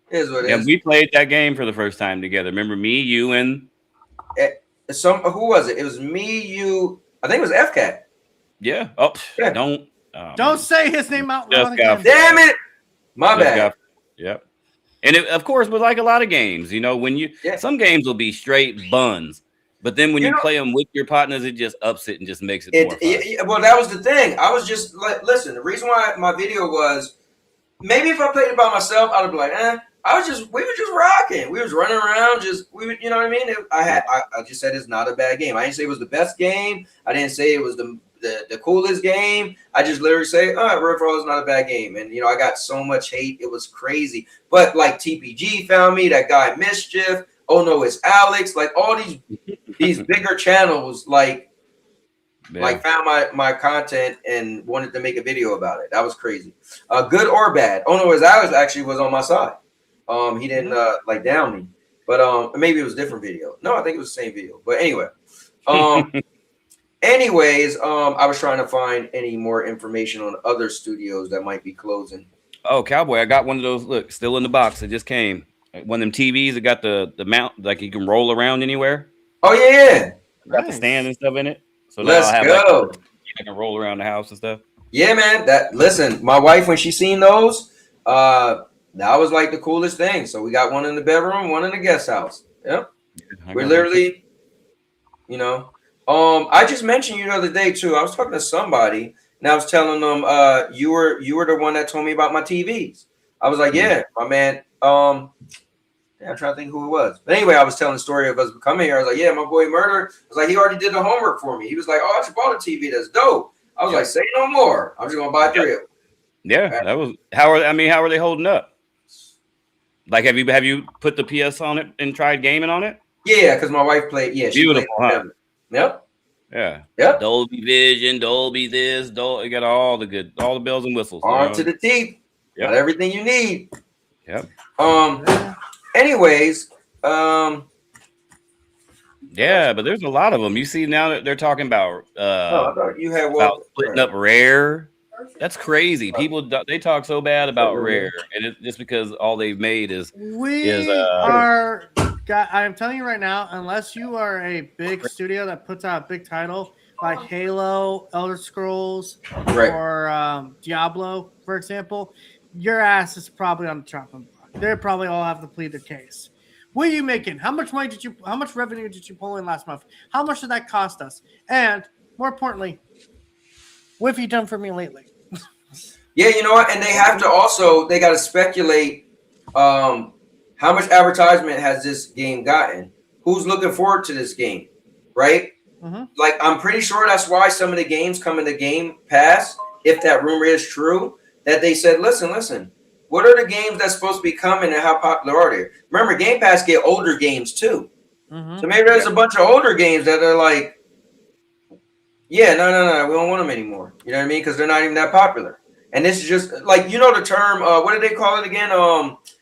Speaker 5: here's what it is.
Speaker 8: And we played that game for the first time together. Remember me, you, and
Speaker 5: who was it? It was me, you. I think it was FCAT.
Speaker 8: Yeah. Oh, yeah.
Speaker 12: Don't say his name out loud.
Speaker 5: Damn it! My bad.
Speaker 8: Yep. And of course, with like a lot of games, when some games will be straight buns, but then when you play them with your partners, it just ups it and just makes it more fun.
Speaker 5: Well, that was the thing. I was just like, listen. The reason why my video was maybe if I played it by myself, I'd be like, we were just rocking. We was running around, you know what I mean? I just said it's not a bad game. I didn't say it was the best game. I didn't say it was the coolest game. I just literally say, Redfall is not a bad game. And, I got so much hate. It was crazy. But, like, TPG found me, that guy Mischief. Oh, no, it's Alex. Like, all these bigger channels, found my content and wanted to make a video about it. That was crazy. Good or bad. Oh, no, it's Alex actually was on my side. He didn't, down me. But maybe it was a different video. No, I think it was the same video. But anyway. Anyways, I was trying to find any more information on other studios that might be closing.
Speaker 8: Oh, Cowboy, I got one of those. Look, still in the box. It just came. One of them TVs that got the mount, like you can roll around anywhere.
Speaker 5: Oh, yeah.
Speaker 8: Got the stand and stuff in it. So
Speaker 5: let's go.
Speaker 8: I can roll around the house and stuff.
Speaker 5: Yeah, man. Listen, my wife, when she seen those, that was like the coolest thing. So we got one in the bedroom, one in the guest house. Yep. We're literally, I just mentioned you the other day too. I was talking to somebody and I was telling them you were the one that told me about my TVs. I was like, yeah, my man. Damn, Yeah, I'm trying to think who it was. But anyway, I was telling the story of us coming here. I was like, yeah, my boy Murder. I was like, he already did the homework for me. He was like, oh, I just bought a TV. That's dope. I was like, say no more. I'm just gonna buy 3 of them.
Speaker 8: Yeah, that was how are they holding up? Like, have you put the PS on it and tried gaming on it?
Speaker 5: Yeah, because my wife played. Yeah, she
Speaker 8: beautiful,
Speaker 5: played.
Speaker 8: huh?
Speaker 5: Yep.
Speaker 8: Yeah.
Speaker 5: Yep.
Speaker 8: Dolby Vision, Dolby this, you got all the bells and whistles.
Speaker 5: Arm to the teeth.
Speaker 8: Yep.
Speaker 5: Got everything you need.
Speaker 8: Yep.
Speaker 5: Anyways,
Speaker 8: yeah, but there's a lot of them. You see now that they're talking about
Speaker 5: I thought you had
Speaker 8: about splitting up Rare. That's crazy. People they talk so bad about Rare, and it's just because all they've made is
Speaker 12: I'm telling you right now, unless you are a big studio that puts out a big title like Halo, Elder Scrolls, or Diablo, for example, your ass is probably on the chopping block. They probably all have to plead their case. What are you making? How much revenue did you pull in last month? How much did that cost us? And more importantly, what have you done for me lately?
Speaker 5: Yeah, you know what? And they have to also, they got to speculate how much advertisement has this game gotten? Who's looking forward to this game, right? Like, I'm pretty sure that's why some of the games come in the Game Pass, if that rumor is true, that they said, listen, what are the games that's supposed to be coming and how popular are they? Remember, Game Pass get older games too. So maybe there's a bunch of older games that are like, yeah, no, we don't want them anymore. You know what I mean? Because they're not even that popular. And this is just like, you know, the term, what do they call it again?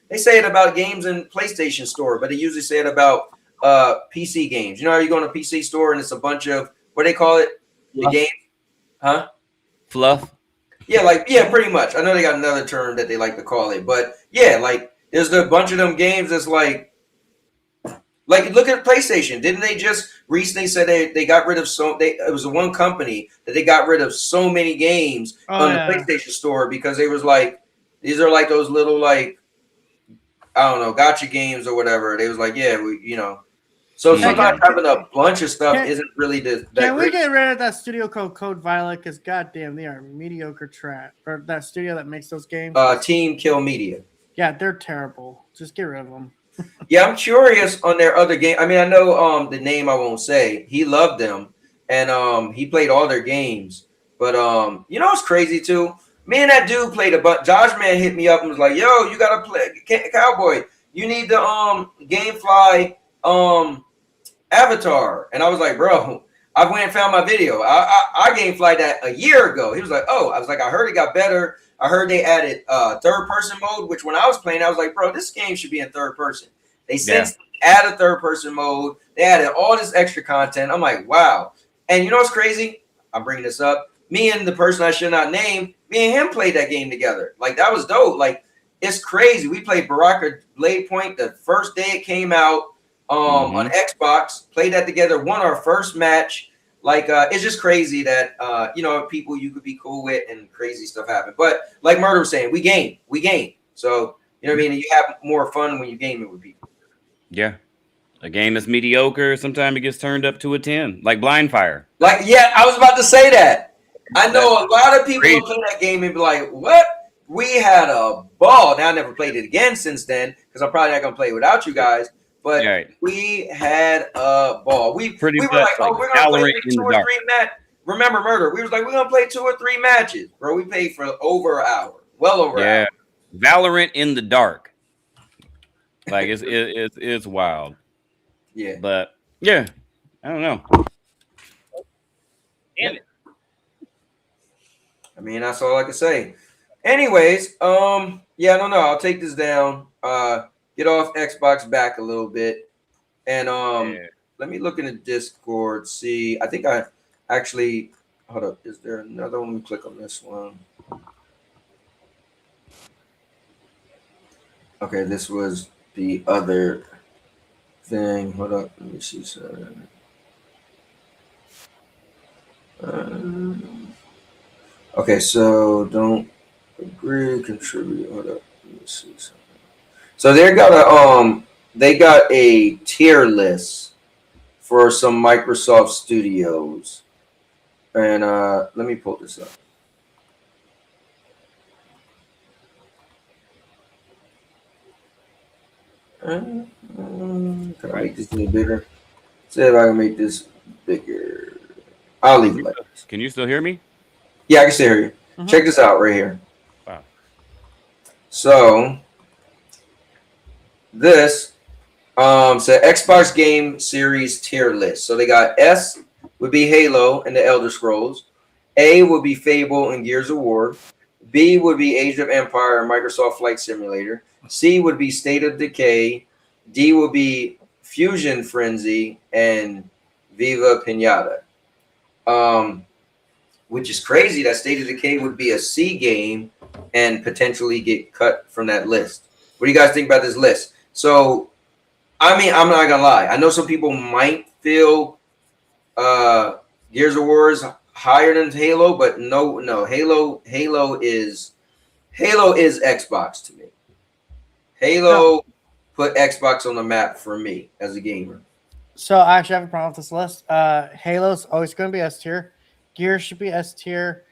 Speaker 5: They say it about games in PlayStation Store, but they usually say it about PC games. You know how you go in a PC store and it's a bunch of, what do they call it? The game? Huh?
Speaker 8: Fluff.
Speaker 5: Yeah, pretty much. I know they got another term that they like to call it, but yeah, like there's a bunch of them games that's like look at PlayStation. Didn't they just recently said they got rid of it was the one company that they got rid of so many games on the PlayStation Store because they was like, these are like those little like, I don't know, gotcha games or whatever. They was like, yeah, so sometimes having a bunch of stuff isn't really
Speaker 12: Can we get rid of that studio called Code Violet? Because goddamn, they are mediocre trash. Or that studio that makes those games.
Speaker 5: Team Kill Media.
Speaker 12: Yeah, they're terrible. Just get rid of them.
Speaker 5: Yeah, I'm curious on their other game. I mean, I know the name I won't say. He loved them, and he played all their games. But you know what's crazy too? Me and that dude played a bunch. Josh Man hit me up and was like, "Yo, you gotta play Cowboy. You need the GameFly avatar." And I was like, "Bro, I went and found my video. I GameFly that a year ago." He was like, "Oh," I was like, "I heard it got better. I heard they added third person mode," which when I was playing, I was like, "Bro, this game should be in third person." They since added third person mode. They added all this extra content. I'm like, wow. And you know what's crazy? I'm bringing this up. Me and the person I should not name, me and him played that game together. Like, that was dope. Like, it's crazy. We played Baraka Blade Point the first day it came out on Xbox. Played that together. Won our first match. Like, it's just crazy that, people you could be cool with and crazy stuff happen. But like Murder was saying, we game. So, you know what I mean? You have more fun when you game it with people.
Speaker 8: Yeah. A game that's mediocre, sometimes it gets turned up to a 10, like Blind Fire.
Speaker 5: Like, yeah, I was about to say that. I know a lot of people will play that game and be like, what? We had a ball. Now, I never played it again since then because I'm probably not going to play it without you guys. But we had a ball. We were like, oh, we're going to play 2 or 3 matches. Remember, Murder, we was like, we're going to play 2 or 3 matches. Bro, we played for over an hour. Well over an hour.
Speaker 8: Valorant in the dark. Like, it's wild.
Speaker 5: Yeah.
Speaker 8: But, yeah, I don't know. Damn it.
Speaker 5: I mean, that's all I can say. Anyways, yeah, I don't know. I'll take this down. Get off Xbox back a little bit. And let me look in the Discord, see. I think I actually, hold up. Is there another one? Let me click on this one. Okay, this was the other thing. Hold up. Let me see. Okay, so don't agree, contribute. Hold up. Let me see something. So they got a tier list for some Microsoft studios. And let me pull this up. Can I make this any bigger? See if I can make this bigger. I'll leave it like this.
Speaker 8: Can you still hear me?
Speaker 5: Yeah, I can still hear you. Check this out right here.
Speaker 8: Wow.
Speaker 5: So this so Xbox Game Series tier list. So they got S would be Halo and the Elder Scrolls. A would be Fable and Gears of War. B would be Age of Empire and Microsoft Flight Simulator. C would be State of Decay. D would be Fusion Frenzy and Viva Pinata. Which is crazy that State of Decay would be a C game and potentially get cut from that list. What do you guys think about this list? So, I mean, I'm not gonna lie. I know some people might feel Gears of War is higher than Halo, but no, Halo is Xbox to me. Halo put Xbox on the map for me as a gamer.
Speaker 12: So I actually have a problem with this list. Halo's always going to be S tier. Gears should be S tier,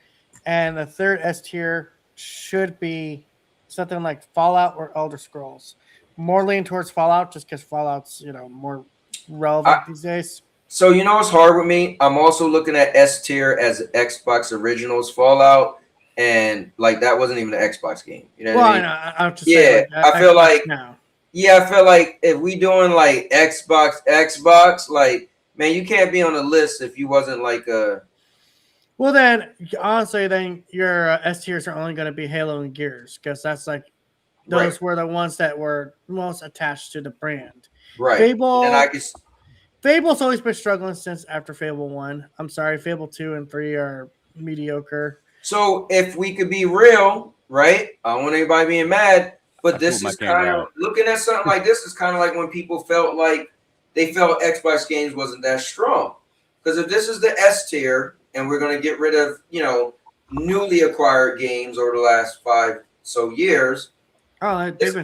Speaker 12: and the third S tier should be something like Fallout or Elder Scrolls. More lean towards Fallout, just because Fallout's more relevant these days.
Speaker 5: So you know what's hard with me? I'm also looking at S tier as Xbox Originals Fallout, and like that wasn't even an Xbox game. You know what I mean?
Speaker 12: I'm just saying,
Speaker 5: I feel like if we doing like Xbox, like man, you can't be on the list if you wasn't like a.
Speaker 12: Well, then honestly, then your S tiers are only going to be Halo and Gears because that's like those were the ones that were most attached to the brand.
Speaker 5: Right.
Speaker 12: Fable.
Speaker 5: And I guess
Speaker 12: Fable's always been struggling since after Fable 1. I'm sorry, Fable 2 and 3 are mediocre.
Speaker 5: So if we could be real, right? I don't want anybody being mad, but this is kind of looking at something like this is kind of like when people felt like they felt Xbox games wasn't that strong. Because if this is the S tier and we're going to get rid of, newly acquired games over the last 5 so years.
Speaker 12: Oh, they've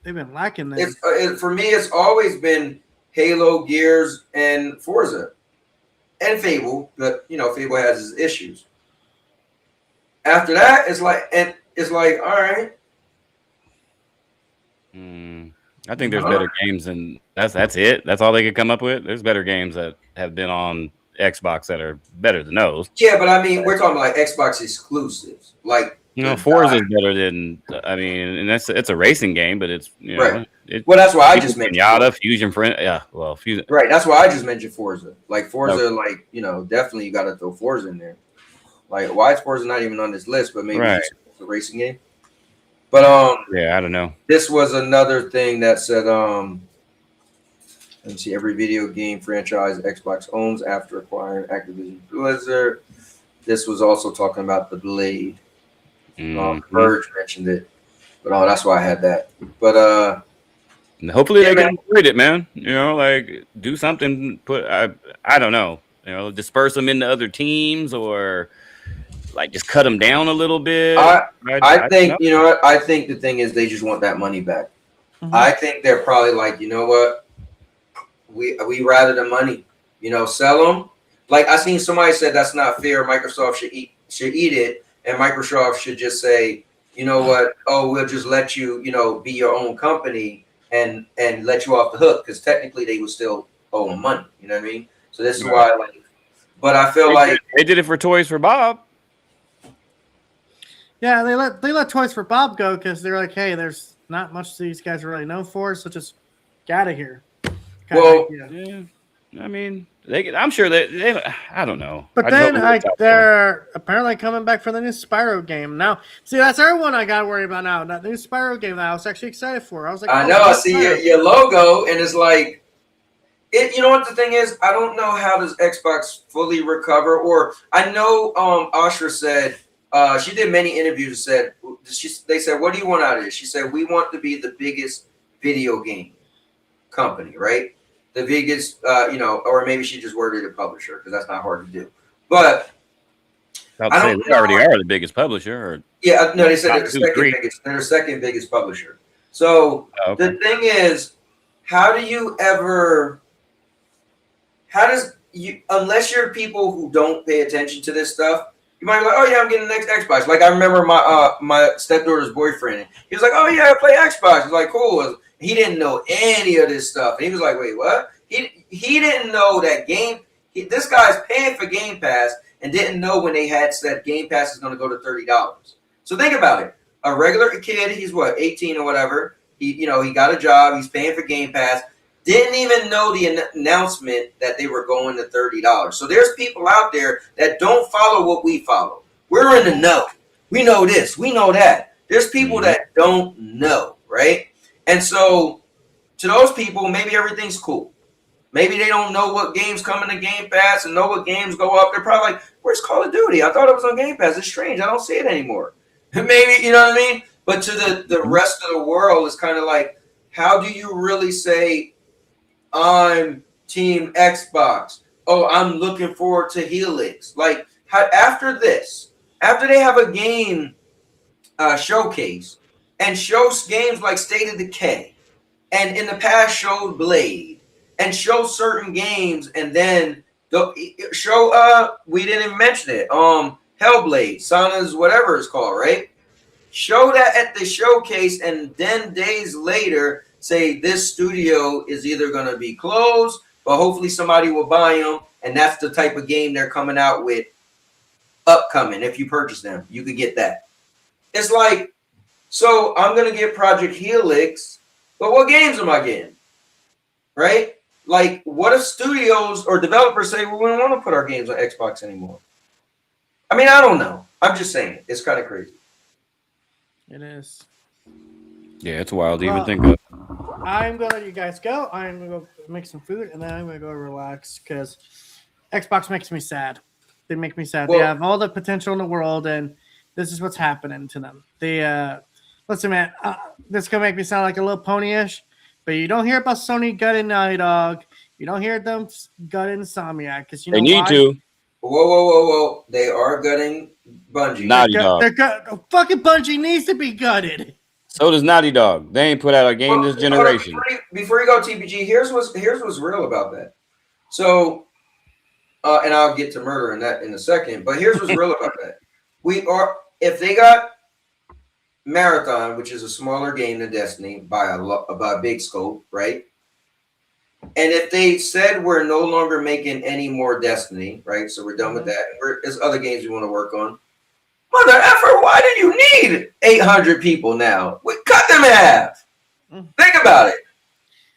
Speaker 12: been lacking this.
Speaker 5: For me, it's always been Halo, Gears, and Forza, and Fable. But Fable has its issues. After that, it's like all right.
Speaker 8: I think there's better games than that's it. That's all they could come up with. There's better games that have been on Xbox that are better than those.
Speaker 5: Yeah, but I mean, we're talking like Xbox exclusives. Like
Speaker 8: Forza is better than and it's a racing game, but it's
Speaker 5: right. Well, that's why I just mentioned
Speaker 8: Pinata, Fusion Friend. Yeah, well, Fusion.
Speaker 5: Right, that's why I just mentioned Forza. Like Forza, definitely you got to throw Forza in there. Like, why is Forza not even on this list? But maybe it's a racing game. But
Speaker 8: yeah, I don't know.
Speaker 5: This was another thing that said let me see. Every video game franchise Xbox owns after acquiring Activision Blizzard. This was also talking about the Blade. Verge mentioned it, but that's why I had that. But
Speaker 8: hopefully they can avoid it, man. Like do something. I don't know. Disperse them into other teams or like just cut them down a little bit.
Speaker 5: I think you know what? I think the thing is they just want that money back. I think they're probably like, you know what? We rather the money. Sell them. Like I seen somebody said that's not fair. Microsoft should eat it. And Microsoft should just say, you know what? Oh, we'll just let you, be your own company and let you off the hook because technically they would still owe them money. You know what I mean? So this is why, but I feel like
Speaker 8: they did it for Toys for Bob.
Speaker 12: Yeah, they let Toys for Bob go because they're like, hey, there's not much these guys are really known for, so just get out of here.
Speaker 8: Yeah. I mean, I'm sure they I don't know.
Speaker 12: But then they're apparently coming back for the new Spyro game. Now, see, that's our one I got to worry about now. That new Spyro game that I was actually excited for. I was like,
Speaker 5: I know. I see your logo, and it's like, you know what the thing is? I don't know how does Xbox fully recover. Or I know Ashra said she did many interviews. They said, what do you want out of this? She said, we want to be the biggest video game company, right? The biggest, or maybe she just worded a publisher because that's not hard to do. But
Speaker 8: they already are the biggest publisher.
Speaker 5: Yeah, no, they said they're the second biggest. They're the second biggest publisher. So the thing is, unless you're people who don't pay attention to this stuff, You might be like, oh yeah, I'm getting the next Xbox. Like I remember my stepdaughter's boyfriend. He was like, oh yeah, I play Xbox. He's like, cool. He didn't know any of this stuff. And he was like, wait, what? He didn't know that this guy's paying for Game Pass and didn't know when they had said Game Pass is going to go to $30. So think about it. A regular kid, he's what, 18 or whatever. He got a job. He's paying for Game Pass. Didn't even know the announcement that they were going to $30. So there's people out there that don't follow what we follow. We're in the know. We know this. We know that. There's people that don't know, right? And so to those people, maybe everything's cool. Maybe they don't know what games come in the Game Pass and know what games go up. They're probably like, where's Call of Duty? I thought it was on Game Pass. It's strange. I don't see it anymore. Maybe, you know what I mean? But to the rest of the world, it's kind of like, how do you really say, I'm Team Xbox? Oh, I'm looking forward to Helix. Like, after they have a game showcase and shows games like State of Decay, and in the past showed Blade, and show certain games, and then show we didn't even mention it, Hellblade, Sana's whatever it's called, right? Show that at the showcase, and then days later say this studio is either going to be closed, but hopefully somebody will buy them, and that's the type of game they're coming out with upcoming. If you purchase them, you could get that. It's like, so I'm going to get Project Helix, but what games am I getting? Right? Like, what if studios or developers say, well, we don't want to put our games on Xbox anymore? I mean, I don't know. I'm just saying. It's kind of crazy.
Speaker 12: It is.
Speaker 8: Yeah, it's wild to even think of.
Speaker 12: I'm going to let you guys go. I'm going to go make some food, and then I'm going to go relax because Xbox makes me sad. They make me sad. Well, they have all the potential in the world, and this is what's happening to them. They, listen, man, this is going to make me sound like a little pony-ish, but you don't hear about Sony gutting Naughty Dog. You don't hear them gutting Insomniac because you know
Speaker 8: they need to.
Speaker 5: Whoa. They are gutting Bungie.
Speaker 8: Naughty Dog.
Speaker 12: Fucking Bungie needs to be gutted.
Speaker 8: So does Naughty Dog. They ain't put out a game this generation.
Speaker 5: Before you go, TPG, here's what's real about that. So, and I'll get to murder in that in a second, but here's what's real about that. If they got Marathon, which is a smaller game than Destiny by a big scope, right? And if they said we're no longer making any more Destiny, right? So we're done with that. There's other games we want to work on. Mother effer, why do you need 800 people now? Cut them in half. Think about it.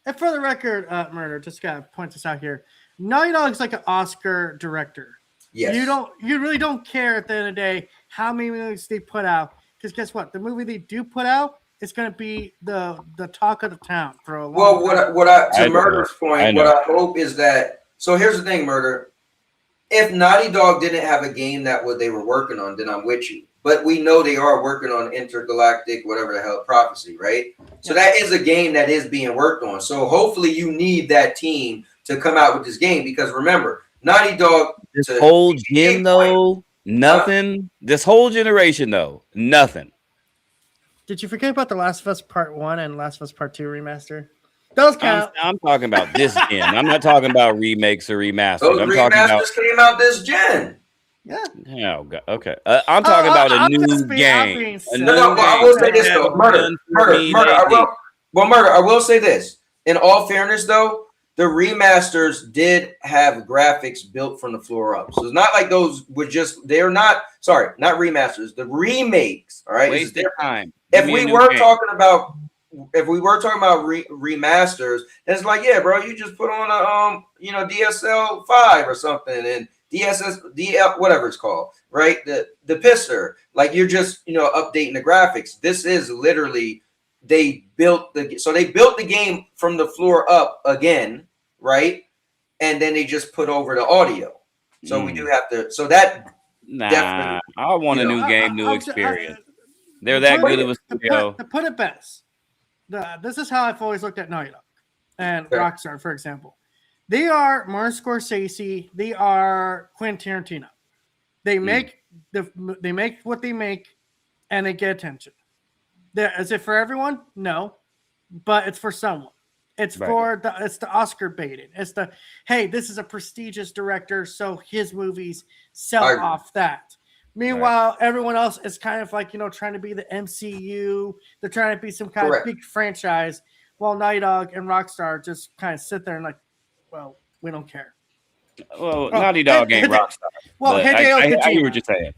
Speaker 12: And for the record, Murder, just gotta point this out here. Naughty Dog's like an Oscar director.
Speaker 5: Yes.
Speaker 12: You really don't care at the end of the day how many movies they put out. Because guess what? The movie they do put out is going to be the talk of the town for a long time.
Speaker 5: To Murder's point, what I hope is that. So here's the thing, Murder. If Naughty Dog didn't have a game that they were working on, then I'm with you. But we know they are working on Intergalactic, whatever the hell, Prophecy, right? So that is a game that is being worked on. So hopefully you need that team to come out with this game because remember, Naughty Dog.
Speaker 8: This whole gen though, nothing. This whole generation though, nothing.
Speaker 12: Did you forget about The Last of Us Part 1 and Last of Us Part 2 remaster? Those count.
Speaker 8: I'm talking about this gen. I'm not talking about remakes or remasters.
Speaker 5: Those
Speaker 8: I'm
Speaker 5: remasters
Speaker 8: talking about
Speaker 5: came out this gen.
Speaker 12: Yeah.
Speaker 8: Oh, God. Okay. I'm talking about a new game.
Speaker 5: I will say this though, Murder. I will say this. In all fairness, though, the remasters did have graphics built from the floor up. So it's not like those were they're not remasters, the remakes. All right.
Speaker 8: Waste their time.
Speaker 5: If we were talking about remasters, it's like, yeah, bro, you just put on a DSL 5 or something and DL whatever it's called, right? The pisser, like you're just updating the graphics. This is literally they built the game from the floor up again, right? And then they just put over the audio. So we do have to. So that
Speaker 8: definitely, I want a new game, new experience. They're that good of a studio.
Speaker 12: To put it best, this is how I've always looked at Naughty Dog and Rockstar, for example. They are Martin Scorsese. They are Quentin Tarantino. They make they make what they make, and they get attention. Is it for everyone? No, but it's for someone. It's for the Oscar baiting. It's hey, this is a prestigious director, so his movies sell off that. Meanwhile, everyone else is kind of like, trying to be the MCU. They're trying to be some kind of big franchise, while Naughty Dog and Rockstar just kind of sit there and like, well, we don't care.
Speaker 8: Well, Naughty Dog ain't Rockstar.
Speaker 12: Well,
Speaker 8: I hear what you're saying.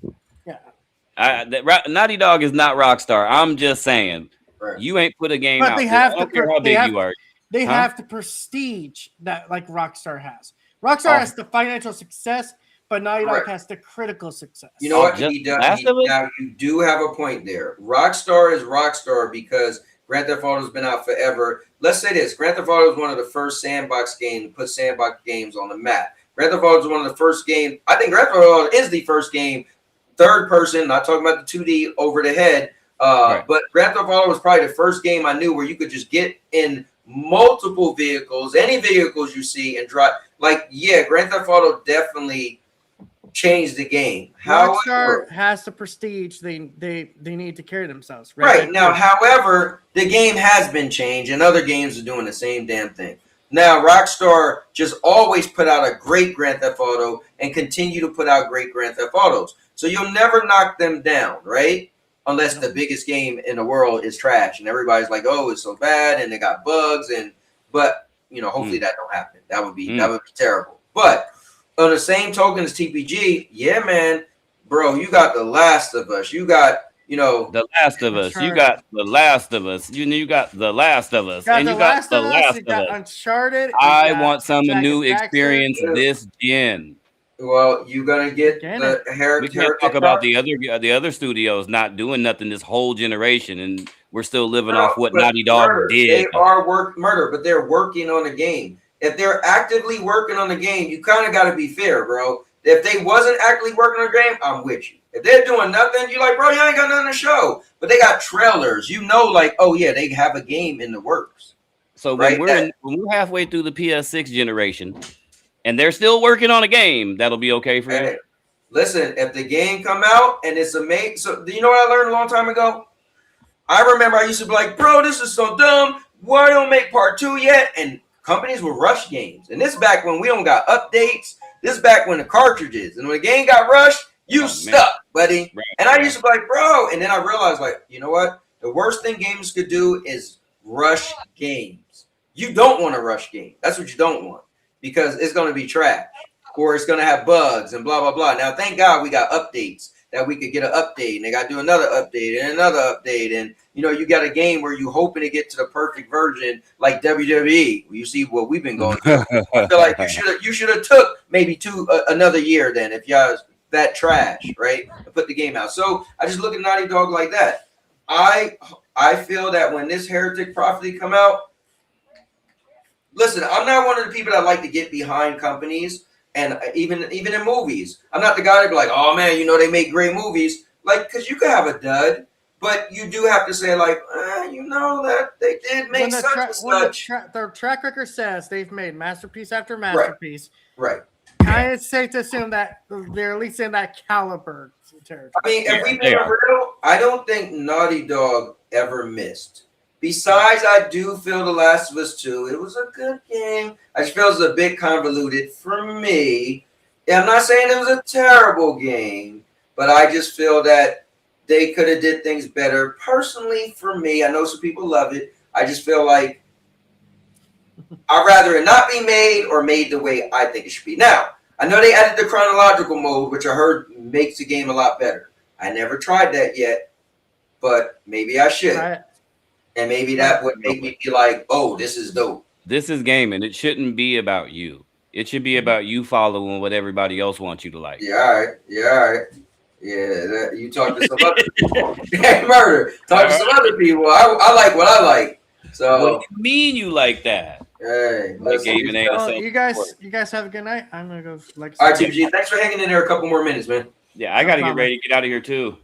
Speaker 12: Yeah.
Speaker 8: Naughty Dog is not Rockstar. I'm just saying. You ain't put a game out.
Speaker 12: They have
Speaker 8: I don't care how big you are.
Speaker 12: They have the prestige that like Rockstar has. Rockstar has the financial success, but Naughty Dog has the critical success.
Speaker 5: You know what? Now you do have a point there. Rockstar is Rockstar because Grand Theft Auto has been out forever. Let's say this: Grand Theft Auto is one of the first sandbox games to put sandbox games on the map. Grand Theft Auto is one of the first games. I think Grand Theft Auto is the first game, third person. Not talking about the 2D over the head. But Grand Theft Auto was probably the first game I knew where you could just get in multiple vehicles, any vehicles you see, and drive. Like, Grand Theft Auto definitely changed the game.
Speaker 12: Rockstar has the prestige they need to carry themselves.
Speaker 5: Right now, however, the game has been changed, and other games are doing the same damn thing. Now, Rockstar just always put out a great Grand Theft Auto and continue to put out great Grand Theft Autos. So you'll never knock them down, right? Unless the biggest game in the world is trash and everybody's like, "Oh, it's so bad," and they got bugs. But hopefully that don't happen. That would be terrible. But on the same token as TPG, man, bro, you got The Last of Us. You got
Speaker 8: The Last of Us. You got The Last of Us. You got The Last of Us, and you got The Last of Us.
Speaker 12: Uncharted.
Speaker 8: I want some new experience this gen.
Speaker 5: Well, you're gonna get the
Speaker 8: We can't talk about the other studios not doing nothing this whole generation, and we're still living off what Naughty Dog did.
Speaker 5: They are but they're working on the game. If they're actively working on the game, you kind of got to be fair, bro. If they wasn't actively working on the game, I'm with you. If they're doing nothing, you're like, bro, you ain't got nothing to show. But they got trailers, like, oh yeah, they have a game in the works.
Speaker 8: So when we're halfway through the PS6 generation, and they're still working on a game, that'll be okay for you.
Speaker 5: Listen, if the game come out and it's amazing, so do you know what I learned a long time ago? I remember I used to be like, bro, this is so dumb. Why don't make part 2 yet? And companies will rush games. And this is back when we don't got updates. This is back when the cartridges. And when the game got rushed, you stuck, buddy. Right, and I used to be like, bro. And then I realized, like, you know what? The worst thing gamers could do is rush games. You don't want to rush games. That's what you don't want. Because it's going to be trash. Or it's going to have bugs and blah, blah, blah. Now, thank God we got updates. That we could get an update, and they got to do another update and another update, and you got a game where you hoping to get to the perfect version, like WWE. You see what we've been going through. I feel like you should have took maybe another year then if y'all that trash, right? To put the game out. So I just look at Naughty Dog like that. I feel that when this Heretic Prophecy come out, listen, I'm not one of the people that like to get behind companies. And even in movies, I'm not the guy to be like, oh man, they make great movies. Like, because you could have a dud, but you do have to say like, that they did make such and such.
Speaker 12: Their track record says they've made masterpiece after masterpiece.
Speaker 5: Right.
Speaker 12: It's safe to assume that they're at least in that caliber territory.
Speaker 5: I mean, if we being real, I don't think Naughty Dog ever missed. Besides, I do feel The Last of Us 2. It was a good game. I just feel it was a bit convoluted for me. And I'm not saying it was a terrible game, but I just feel that they could have did things better. Personally, for me, I know some people love it. I just feel like I'd rather it not be made or made the way I think it should be. Now, I know they added the chronological mode, which I heard makes the game a lot better. I never tried that yet, but maybe I should.
Speaker 12: Right.
Speaker 5: And maybe that would make me be like, oh, this is dope.
Speaker 8: This is gaming. It shouldn't be about you. It should be about you following what everybody else wants you to like.
Speaker 5: Yeah, all right. Yeah, you talk to some other people. Hey, Murder. Talk to some other people. I like what I like. So
Speaker 8: what do you mean you like that?
Speaker 5: Hey,
Speaker 12: you guys have a good night. I'm gonna go.
Speaker 5: All right, TPG. Thanks for hanging in there a couple more minutes, man.
Speaker 8: Yeah, I gotta get ready to get out of here too.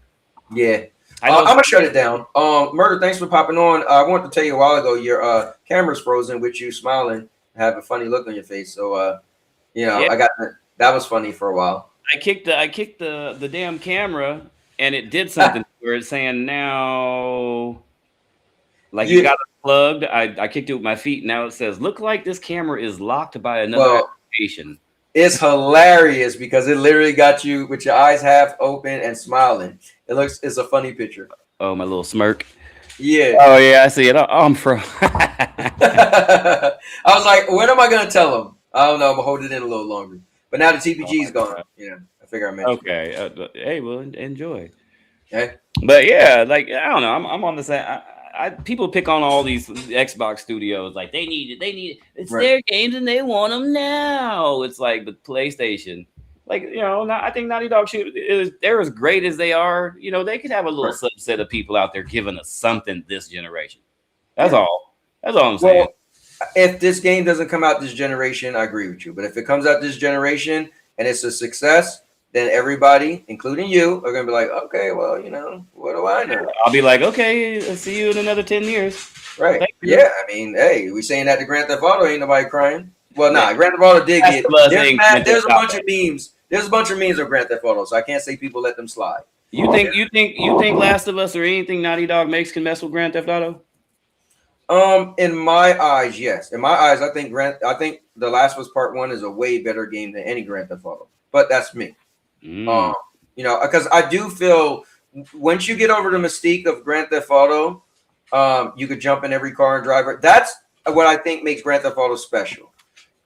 Speaker 5: Yeah. I'm gonna shut it down. Murder, thanks for popping on. I wanted to tell you a while ago your camera's frozen with you smiling, have a funny look on your face. So I got that was funny for a while.
Speaker 8: I kicked the damn camera and it did something where it's saying now like you got it plugged. I kicked it with my feet. Now it says look like this camera is locked by another application.
Speaker 5: It's hilarious because it literally got you with your eyes half open and smiling. It's a funny picture.
Speaker 8: Oh, my little smirk.
Speaker 5: Yeah.
Speaker 8: Oh yeah, I see it. Oh, I'm from.
Speaker 5: I was like, when am I gonna tell him? I don't know. I'm gonna hold it in a little longer. But now the TPG's gone. You know, I figure I mentioned.
Speaker 8: Okay. Hey, well, enjoy.
Speaker 5: Okay.
Speaker 8: But yeah, like I don't know. I'm on the same. People pick on all these Xbox studios, like they need it. It's their games and they want them now. It's like the PlayStation. Like, you know, I think Naughty Dog they're as great as they are. You know, they could have a little subset of people out there giving us something this generation. That's all. That's all I'm saying.
Speaker 5: Well, if this game doesn't come out this generation, I agree with you. But if it comes out this generation and it's a success, then everybody, including you, are gonna be like, okay, well, you know, what do I know?
Speaker 8: I'll be like, okay, I'll see you in another 10 years.
Speaker 5: Right. Yeah. I mean, hey, we saying that to Grand Theft Auto, ain't nobody crying. Well, nah, Grand Theft Auto did get. There's a bunch of memes. There's a bunch of memes of Grand Theft Auto, so I can't say people let them slide.
Speaker 8: You think Last of Us or anything Naughty Dog makes can mess with Grand Theft Auto?
Speaker 5: In my eyes, yes. In my eyes, I think The Last of Us Part 1 is a way better game than any Grand Theft Auto. But that's me. You know, because I do feel once you get over the mystique of Grand Theft Auto, you could jump in every car and drive it. That's what I think makes Grand Theft Auto special.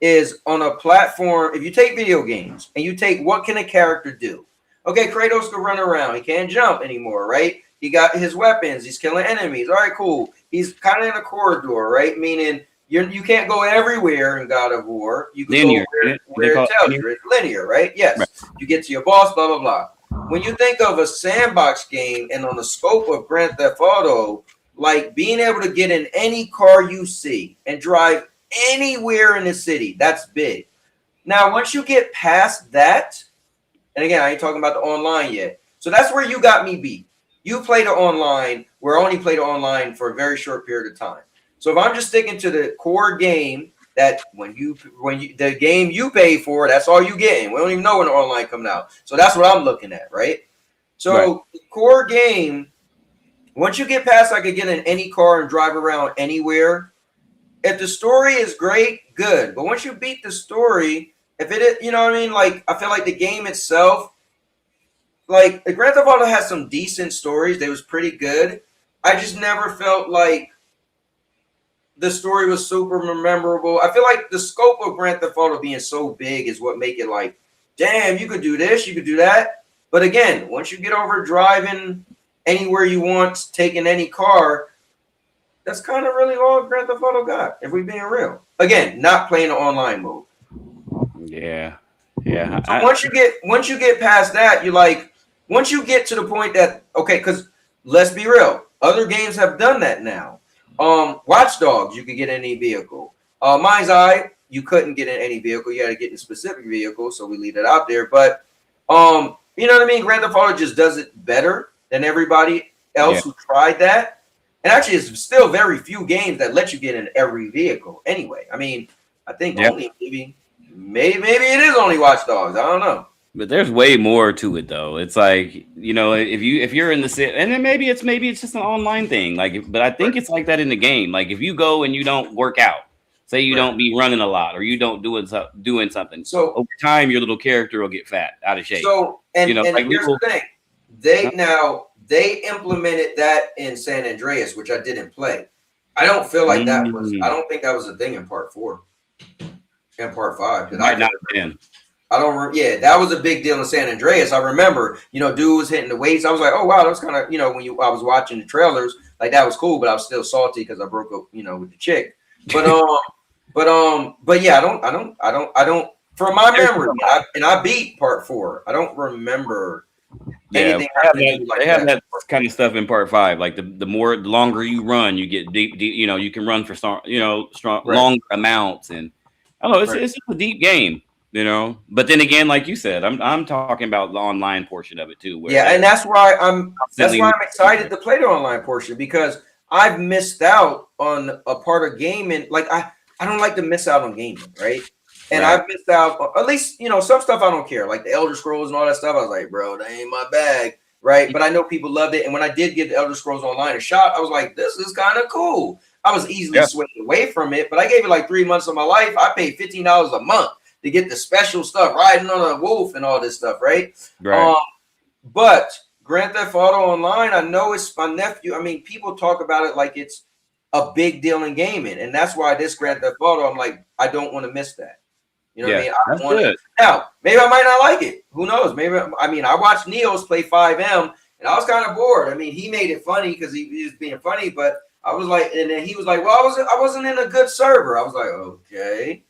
Speaker 5: Is on a platform, if you take video games and you take what can a character do? Okay, Kratos can run around. He can't jump anymore, right? He got his weapons. He's killing enemies. All right, cool. He's kind of in a corridor, right? Meaning you can't go everywhere in God of War. You can
Speaker 8: linear.
Speaker 5: go where it tells you. It's linear, right? Yes. Right. You get to your boss, blah, blah, blah. When you think of a sandbox game and on the scope of Grand Theft Auto, like being able to get in any car you see and drive anywhere in the city, that's big. Now, once you get past that, and again, I ain't talking about the online yet. So that's where you got me beat. You played the online, where I only played the online for a very short period of time. So if I'm just sticking to the core game, that the game you pay for, that's all you getting. We don't even know when the online coming out. So that's what I'm looking at, right? So the core game, once you get past, I could get in any car and drive around anywhere. If the story is great, good. But once you beat the story, if it is, you know what I mean? Like, I feel like the game itself, like the Grand Theft Auto has some decent stories. They was pretty good. I just never felt like the story was super memorable. I feel like the scope of Grand Theft Auto being so big is what make it like, damn, you could do this, you could do that. But again, once you get over driving anywhere you want, taking any car, that's kind of really all Grand Theft Auto got, if we're being real. Again, not playing the online mode.
Speaker 8: Yeah.
Speaker 5: So once you get past that, you're like, once you get to the point that, okay, because let's be real, other games have done that now. Watch Dogs, you could get in any vehicle. Mind's Eye, you couldn't get in any vehicle. You had to get in a specific vehicle, so we leave it out there. But you know what I mean? Grand Theft Auto just does it better than everybody else who tried that. And actually, it's still very few games that let you get in every vehicle. Anyway, I mean, I think only maybe it is only Watch Dogs. I don't know.
Speaker 8: But there's way more to it, though. It's like, you know, if you're in the city, and then maybe it's just an online thing. Like, but I think it's like that in the game. Like, if you go and you don't work out, say you don't be running a lot, or you don't doing something, so over time your little character will get fat, out of shape.
Speaker 5: So and,
Speaker 8: you know,
Speaker 5: and
Speaker 8: like
Speaker 5: here's the thing, they implemented that in San Andreas, which I didn't play. I don't feel like that was. I don't think that was a thing in Part 4 and Part 5.
Speaker 8: Might not have been.
Speaker 5: I don't. Yeah, that was a big deal in San Andreas. I remember, you know, dude was hitting the weights. I was like, oh wow, that was kind of, you know, when I was watching the trailers, like that was cool, but I was still salty because I broke up, you know, with the chick. But yeah, I don't. From my memory, I beat Part 4. I don't remember.
Speaker 8: Yeah, they have that kind of stuff in Part 5. Like the longer you run, you get deep. You know, you can run for strong long amounts, and I don't know. It's just a deep game. You know, but then again, like you said, I'm talking about the online portion of it too.
Speaker 5: And that's why I'm excited to play the online portion, because I've missed out on a part of gaming. Like I don't like to miss out on gaming, right? And I've missed out on, at least, you know, some stuff I don't care, like the Elder Scrolls and all that stuff. I was like, bro, that ain't my bag, right? But I know people loved it, and when I did give the Elder Scrolls Online a shot, I was like, this is kind of cool. I was easily swayed away from it, but I gave it like 3 months of my life. I paid $15 a month to get the special stuff, riding on a wolf and all this stuff, right?
Speaker 8: Right.
Speaker 5: But Grand Theft Auto Online, I know it's my nephew. I mean, people talk about it like it's a big deal in gaming, and that's why this Grand Theft Auto, I'm like, I don't want to miss that. You know what I mean? I want it. Now, maybe I might not like it. Who knows? Maybe I mean, I watched Neos play 5M, and I was kind of bored. I mean, he made it funny because he was being funny, but I was like, and then he was like, "Well, I wasn't in a good server." I was like, "Okay,"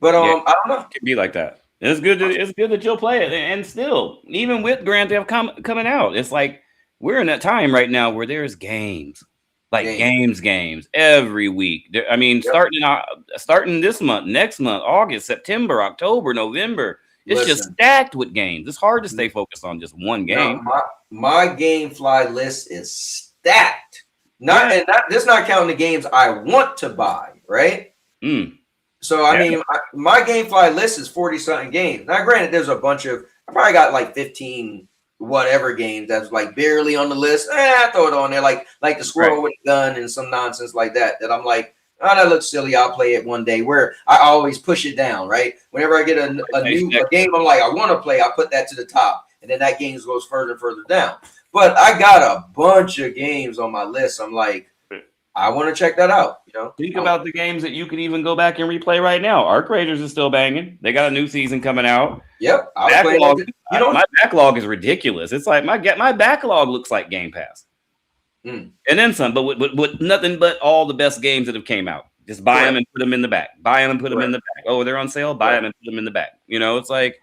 Speaker 5: but I don't know.
Speaker 8: It can be like that. It's good that you'll play it, and still, even with Grand Theft coming out, it's like we're in that time right now where there's games. Like games every week. I mean, starting this month, next month, August, September, October, November. It's just stacked with games. It's hard to stay focused on just one game.
Speaker 5: No, my GameFly list is stacked. This not counting the games I want to buy, right? So I mean, my GameFly list is 40-something games. Now, granted, there's a bunch of. I probably got like 15. Whatever games that's like barely on the list, I throw it on there, like the squirrel with a gun and some nonsense like that I'm like, oh, that looks silly, I'll play it one day, where I always push it down, right? Whenever I get a new game I'm like, I want to play, I put that to the top, and then that game goes further and further down. But I got a bunch of games on my list. I'm like, I want to check that out. You know,
Speaker 8: think about the games that you can even go back and replay right now. Arc Raiders is still banging. They got a new season coming out.
Speaker 5: Yep,
Speaker 8: my backlog is ridiculous. It's like my backlog looks like Game Pass, and then some. But with nothing but all the best games that have came out. Just buy them and put them in the back. Buy them and put them in the back. Oh, they're on sale. Buy them and put them in the back. You know, it's like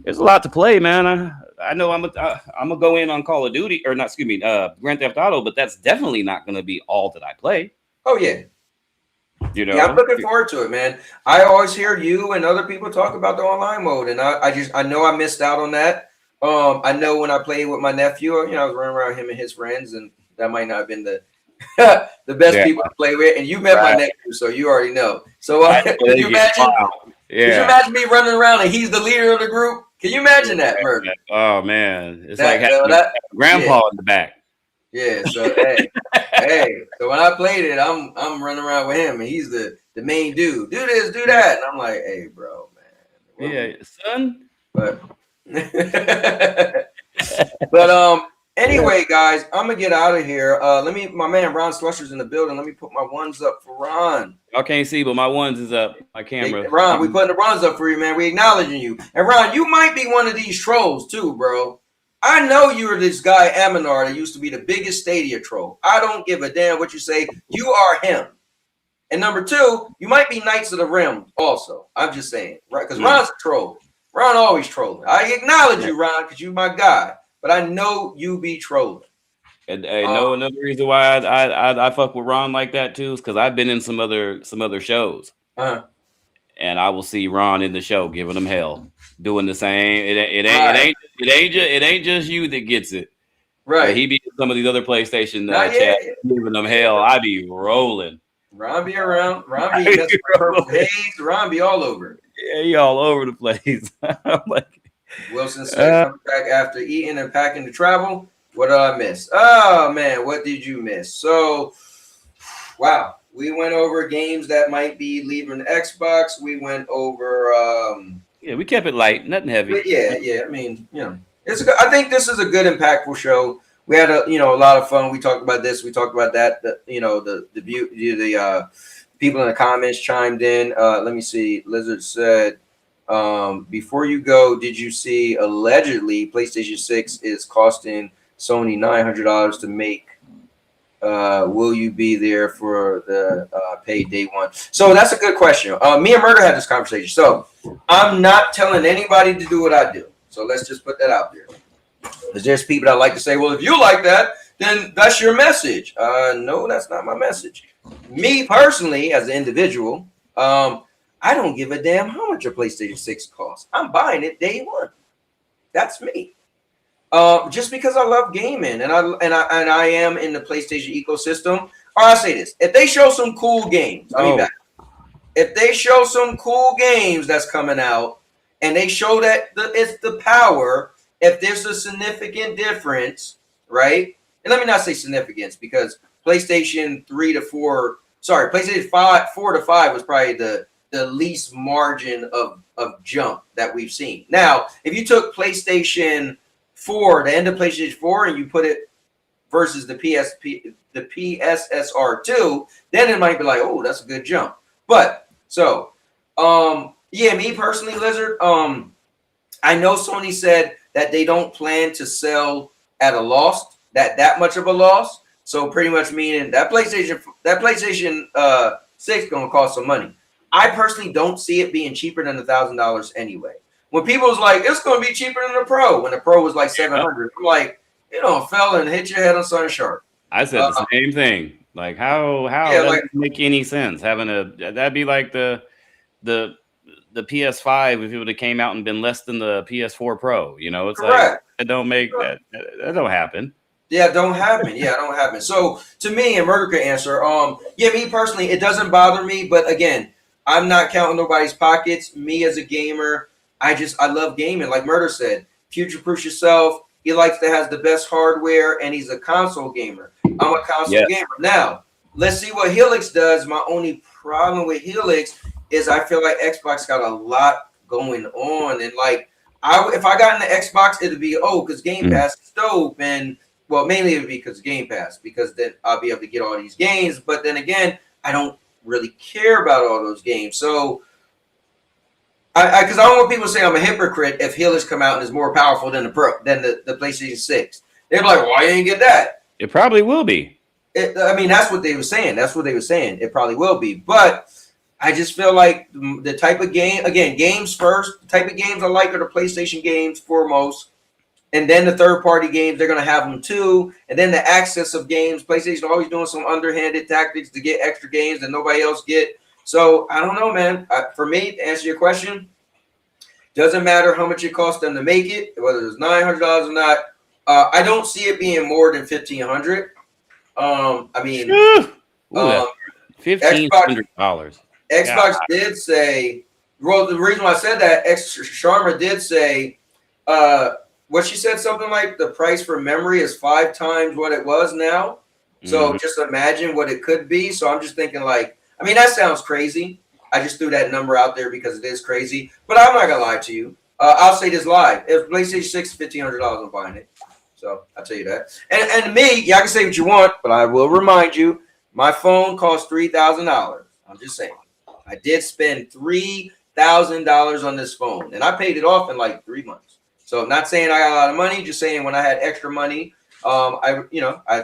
Speaker 8: there's a lot to play, man. I know I'm gonna go in on Call of Duty or not. Excuse me, Grand Theft Auto, but that's definitely not going to be all that I play.
Speaker 5: Oh yeah.
Speaker 8: You know,
Speaker 5: yeah, I'm looking forward to it, man. I always hear you and other people talk about the online mode, and I know I missed out on that. I know when I played with my nephew, you know, I was running around him and his friends, and that might not have been the the best people to play with. And you met my nephew, so you already know. So can you imagine? Can you imagine me running around and he's the leader of the group? Can you imagine that, Murder?
Speaker 8: Oh man, it's like having grandpa in the back.
Speaker 5: Yeah, so hey, so when I played it, I'm running around with him, and he's the main dude. Do this, do that, and I'm like, hey, bro, man.
Speaker 8: Yeah, son.
Speaker 5: But anyway, guys, I'm gonna get out of here. My man Ron Slusher's in the building. Let me put my ones up for Ron.
Speaker 8: I can't see, but my ones is up. My camera.
Speaker 5: Hey, Ron, we putting the runs up for you, man. We acknowledging you. And Ron, you might be one of these trolls too, bro. I know you're this guy, Aminar, that used to be the biggest Stadia troll. I don't give a damn what you say. You are him. And number two, you might be Knights of the Rim also. I'm just saying, right? Because Ron's a troll. Ron always trolling. I acknowledge you, Ron, because you're my guy. But I know you be trolling.
Speaker 8: And another reason why I fuck with Ron like that too is because I've been in some other shows. And I will see Ron in the show giving them hell, doing the same. It ain't just you that gets it,
Speaker 5: right?
Speaker 8: But he be in some of these other PlayStation chat giving them hell. I be rolling.
Speaker 5: Ron be around. Ron be Purple Haze. Ron be all over.
Speaker 8: Yeah, he all over the place. I'm like,
Speaker 5: Wilson said, "Come back after eating and packing to travel." What did I miss? Oh man, what did you miss? So, wow. We went over games that might be leaving the Xbox. We went over.
Speaker 8: We kept it light, nothing heavy.
Speaker 5: Yeah. I mean, you know, it's. I think this is a good, impactful show. We had a lot of fun. We talked about this. We talked about that. The people in the comments chimed in. Let me see. Lizard said, before you go, did you see allegedly PlayStation 6 is costing Sony $900 to make? Will you be there for the paid day one? So that's a good question. Me and Murder had this conversation. So I'm not telling anybody to do what I do. So let's just put that out there. Because there's people that like to say, well, if you like that, then that's your message. No, that's not my message. Me personally, as an individual, I don't give a damn how much a PlayStation 6 costs. I'm buying it day one. That's me. Just because I love gaming and I am in the PlayStation ecosystem. Or I'll say this: if they show some cool games, I'll be back. If they show some cool games that's coming out, and they show that it's the power, if there's a significant difference, right? And let me not say significance because PlayStation 4 to 5 was probably the the least margin of jump that we've seen. Now, if you took PlayStation 4, the end of PlayStation 4, and you put it versus the PSSR 2, then it might be like, oh, that's a good jump. But so, yeah, me personally, Lizard, I know Sony said that they don't plan to sell at a loss, that much of a loss. So pretty much meaning that PlayStation 6 gonna cost some money. I personally don't see it being cheaper than $1,000 anyway. When people was like, it's gonna be cheaper than the Pro, when the Pro was like 700, I'm like, you know, fell and hit your head on something sharp.
Speaker 8: I said the same thing. Like how doesn't make any sense having that'd be like the PS5 if it would have came out and been less than the PS4 Pro. You know, it's
Speaker 5: correct.
Speaker 8: Like it don't make that don't happen.
Speaker 5: Yeah, it don't happen. Yeah, it don't happen. So to me, and Murder could answer, yeah, me personally, it doesn't bother me, but again, I'm not counting nobody's pockets. Me as a gamer, I love gaming. Like Murder said, future-proof yourself. He likes to have the best hardware, and he's a console gamer. I'm a console gamer. Now, let's see what Helix does. My only problem with Helix is I feel like Xbox got a lot going on. And like, if I got in the Xbox, it'd be, because Game Pass is dope. And, well, mainly it would be because Game Pass, because then I'll be able to get all these games. But then again, I don't really care about all those games. So, because I don't want people to say I'm a hypocrite if Helix come out and is more powerful than the PlayStation 6. They're like, why you ain't get that?
Speaker 8: It probably will be.
Speaker 5: I mean, that's what they were saying. It probably will be. But I just feel like the type of game, again, games first. The type of games I like are the PlayStation games foremost. And then the third-party games, they're going to have them too. And then the access of games. PlayStation always doing some underhanded tactics to get extra games that nobody else get. So, I don't know, man. For me, to answer your question, doesn't matter how much it costs them to make it, whether it's $900 or not. I don't see it being more than $1,500. I mean,
Speaker 8: $1,500.
Speaker 5: Xbox did say, well, the reason why I said that, Sharma did say, what she said, something like the price for memory is 5 times what it was now. So just imagine what it could be. So I'm just thinking like, I mean, that sounds crazy. I just threw that number out there because it is crazy. But I'm not going to lie to you. I'll say this live. If PlayStation 6 is $1,500, I'm buying it. So I'll tell you that. And me, y'all can say what you want, but I will remind you, my phone cost $3,000. I'm just saying. I did spend $3,000 on this phone, and I paid it off in like 3 months. So I'm not saying I got a lot of money, just saying when I had extra money, I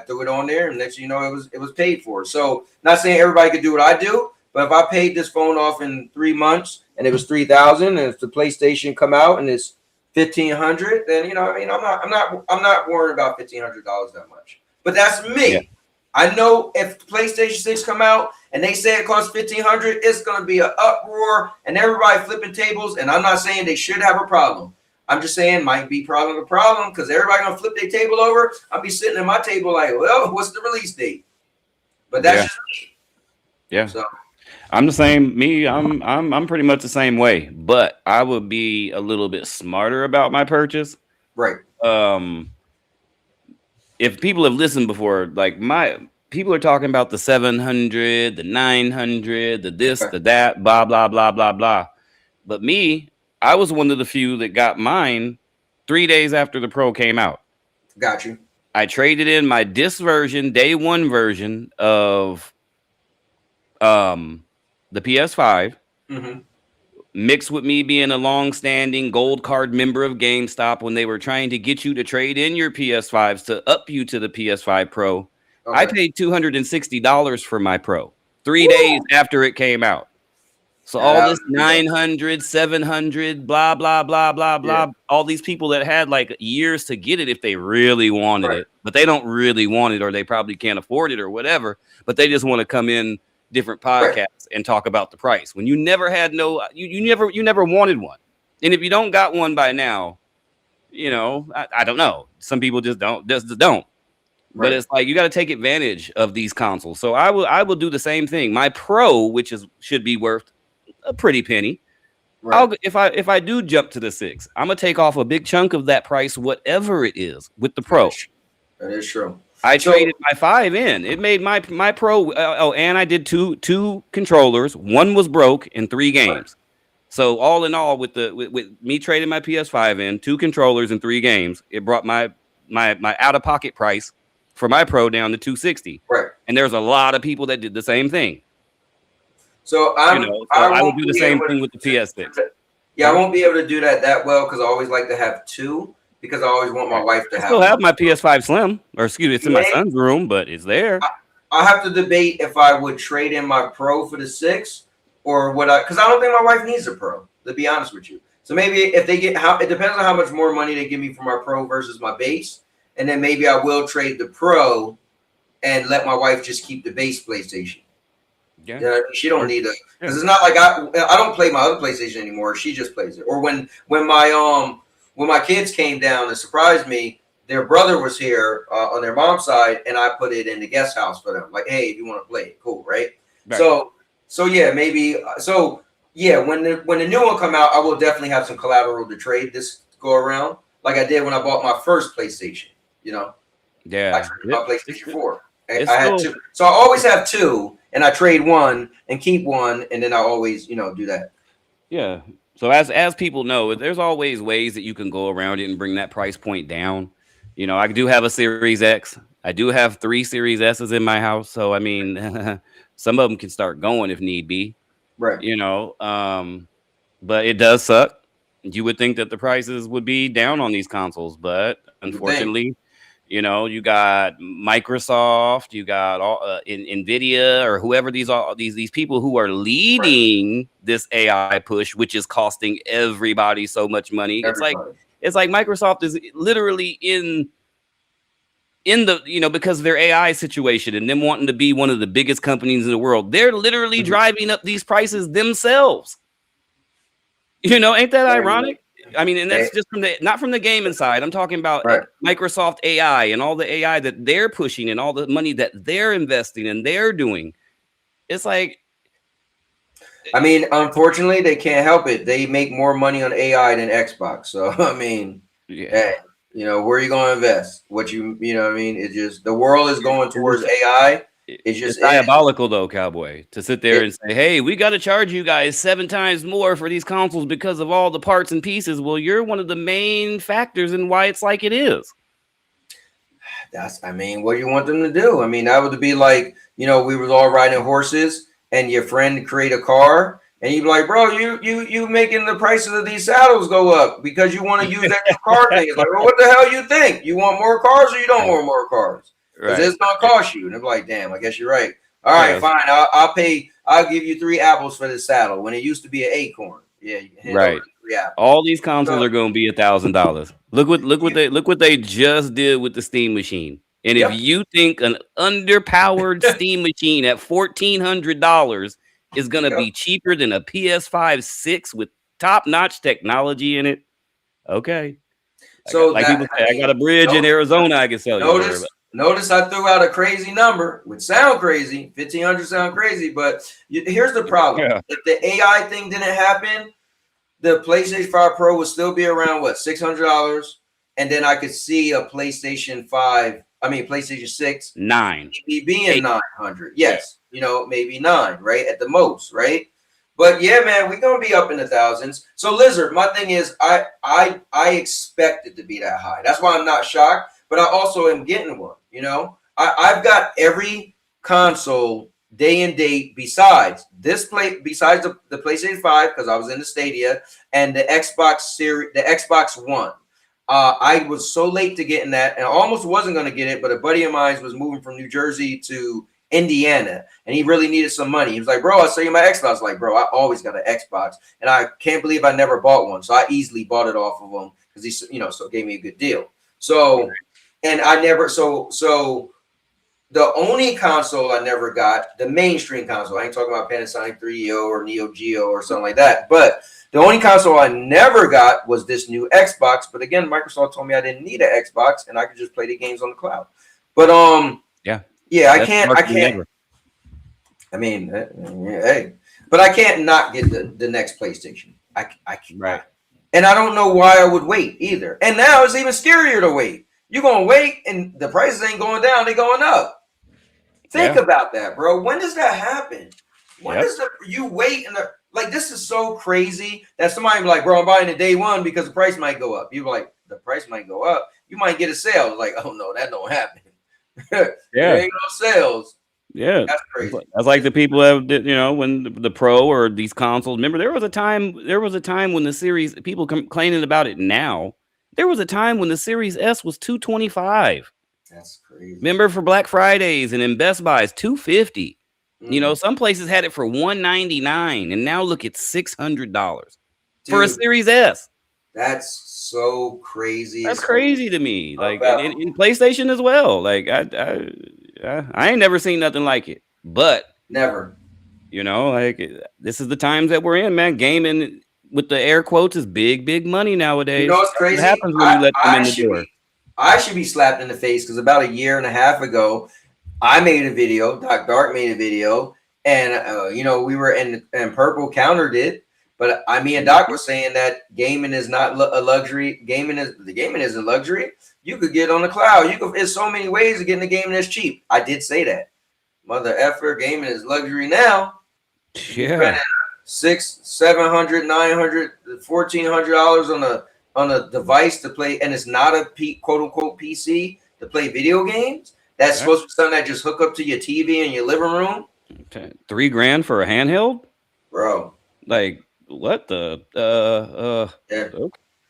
Speaker 5: threw it on there, and next thing you know, it was paid for. So not saying everybody could do what I do, but if I paid this phone off in 3 months and it was $3,000, and if the PlayStation come out and it's $1,500, then I'm not worried about $1,500 that much. But that's me. Yeah. I know if PlayStation 6 come out and they say it costs $1,500, it's going to be an uproar and everybody flipping tables. And I'm not saying they should have a problem. I'm just saying might be problem because everybody going to flip their table over. I'll be sitting at my table like, well, what's the release date? But that's just me.
Speaker 8: Yeah. So I'm the same. I'm pretty much the same way, but I would be a little bit smarter about my purchase.
Speaker 5: Right.
Speaker 8: If people have listened before, like people are talking about the 700, the 900, the this, the that, blah, blah, blah, blah, blah. But me, I was one of the few that got mine 3 days after the Pro came out.
Speaker 5: Got you.
Speaker 8: I traded in my disc version, day one version of the PS5, mixed with me being a long-standing gold card member of GameStop when they were trying to get you to trade in your PS5s to up you to the PS5 Pro. Okay. I paid $260 for my Pro 3 days after it came out. So all this 900, 700, blah, blah, blah, blah, blah. All these people that had like years to get it if they really wanted it, but they don't really want it, or they probably can't afford it or whatever, but they just want to come in different podcasts and talk about the price when you never had you never wanted one. And if you don't got one by now, I don't know. Some people just don't. But it's like you got to take advantage of these consoles. So I will do the same thing. My Pro, which should be worth a pretty penny. Right. If I do jump to the 6, I'm gonna take off a big chunk of that price, whatever it is, with the Pro.
Speaker 5: That is true.
Speaker 8: I traded my 5 in. It made my Pro. And I did two controllers. One was broke in 3 games. So all in all, with me trading my PS5 in, 2 controllers and 3 games, it brought my out of pocket price for my Pro down to $260.
Speaker 5: Right.
Speaker 8: And there's a lot of people that did the same thing.
Speaker 5: So
Speaker 8: I would do the same thing with the PS6.
Speaker 5: Yeah, I won't be able to do that well because I always like to have 2 because I always want my wife to have.
Speaker 8: I still have my PS5 Slim, or excuse me, it's in my son's room, but it's there.
Speaker 5: I have to debate if I would trade in my Pro for the 6 or would I, because I don't think my wife needs a Pro, to be honest with you. So maybe if they get it depends on how much more money they give me for my Pro versus my base, and then maybe I will trade the Pro and let my wife just keep the base PlayStation. Yeah, you know, she don't need because it's not like I don't play my other PlayStation anymore. She just plays it. Or when my kids came down to surprise me, their brother was here on their mom's side, and I put it in the guest house for them. Like, hey, if you want to play it, cool, right? So yeah, maybe when the new one come out, I will definitely have some collateral to trade this go around, like I did when I bought my first PlayStation. You know, I traded my PlayStation 4. I had 2, so I always have 2, and I trade 1 and keep 1, and then I always do that.
Speaker 8: Yeah. So as people know, there's always ways that you can go around it and bring that price point down. You know, I do have a Series X. I do have 3 Series S's in my house. So, I mean, some of them can start going if need be.
Speaker 5: Right.
Speaker 8: You know, but it does suck. You would think that the prices would be down on these consoles, but unfortunately, you know, you got Microsoft, you got all NVIDIA, or whoever these people who are leading this AI push, which is costing everybody so much money. It's like Microsoft is literally in the because of their AI situation and them wanting to be one of the biggest companies in the world. They're literally driving up these prices themselves. You know, ain't that ironic? I mean, and that's just not from the gaming side. I'm talking about Microsoft AI and all the AI that they're pushing and all the money that they're investing and they're doing. It's like,
Speaker 5: I mean, unfortunately, they can't help it. They make more money on AI than Xbox. So, I mean, hey, where are you going to invest? What you know what I mean? It's just the world is going towards AI. It's
Speaker 8: diabolical, though, Cowboy, to sit there and say, hey, we got to charge you guys 7 times more for these consoles because of all the parts and pieces. Well, you're one of the main factors in why it's like it is.
Speaker 5: I mean, what do you want them to do? I mean, that would be like, we was all riding horses and your friend create a car and you'd be like, bro, you making the prices of these saddles go up because you want to use that car thing. It's like, well, what the hell you think? You want more cars or you don't want more cars? Because it's gonna cost you. And they're like, damn, I guess you're right. All right, fine. I'll give you 3 apples for the saddle when it used to be an acorn. Yeah,
Speaker 8: right. All these consoles are gonna be $1,000. Look what they just did with the Steam machine. And if you think an underpowered Steam machine at $1,400 is gonna be cheaper than a PS5 6 with top-notch technology in it, okay. So people say, I got a bridge in Arizona I can sell you.
Speaker 5: Notice I threw out a crazy number, which sound crazy. 1,500 sound crazy, but here's the problem. Yeah. If the AI thing didn't happen, the PlayStation 5 Pro would still be around $600, and then I could see a PlayStation 6
Speaker 8: 9
Speaker 5: maybe being 900. Yes, maybe 9, right, at the most, right? But yeah, man, we're gonna be up in the thousands. So Lizard, my thing is, I expect it to be that high. That's why I'm not shocked. But I also am getting one. I've got every console day and date besides the PlayStation 5 because I was in the Stadia and the Xbox Series, the Xbox One. I was so late to getting that and I almost wasn't going to get it, but a buddy of mine was moving from New Jersey to Indiana and he really needed some money. He was like, bro, I'll sell you my Xbox. I was like, bro, I always got an Xbox and I can't believe I never bought one. So I easily bought it off of him because he, so gave me a good deal. So, and I never, so the only console I never got, the mainstream console, I ain't talking about Panasonic 3EO or Neo Geo or something like that, but the only console I never got was this new Xbox. But again, Microsoft told me I didn't need an Xbox and I could just play the games on the cloud. But I can't. I mean, hey, but I can't not get the next PlayStation. I can't. Right. And I don't know why I would wait either. And now it's even scarier to wait. You're gonna wait, and the prices ain't going down; they're going up. Think about that, bro. When does that happen? When does you wait and like this is so crazy that somebody be like, bro, I'm buying it day one because the price might go up. You're like, the price might go up. You might get a sale. Like, oh no, that don't happen. There ain't no sales.
Speaker 8: Yeah,
Speaker 5: that's crazy.
Speaker 8: That's like the people that when the Pro or these consoles. Remember, there was a time when the Series people complaining about it now. There was a time when the Series S was $225.
Speaker 5: That's crazy.
Speaker 8: Remember for Black Fridays and in Best Buys, $250. You know, some places had it for $199, and now look at $600 for a Series S.
Speaker 5: That's so crazy.
Speaker 8: That's crazy to me. Like in PlayStation as well. Like I ain't never seen nothing like it. But
Speaker 5: never.
Speaker 8: You know, like this is the times that we're in, man. Gaming with the air quotes is big money nowadays.
Speaker 5: You know what's crazy?
Speaker 8: What happens when you let them in the door?
Speaker 5: I should be slapped in the face because about a year and a half ago, I made a video. Doc Dark made a video, and you know, we were and Purple countered it. But me and Doc was saying that gaming is not a luxury. Gaming isn't luxury. You could get on the cloud. There's so many ways of getting the gaming that's cheap. I did say that. Mother effer, gaming is luxury now.
Speaker 8: Yeah.
Speaker 5: $600, $700, $900, $1,400 on a device to play, and it's not a quote unquote PC to play video games. That's supposed to be something that just hook up to your TV in your living room.
Speaker 8: Okay. $3,000 for a handheld,
Speaker 5: bro.
Speaker 8: Like what the okay.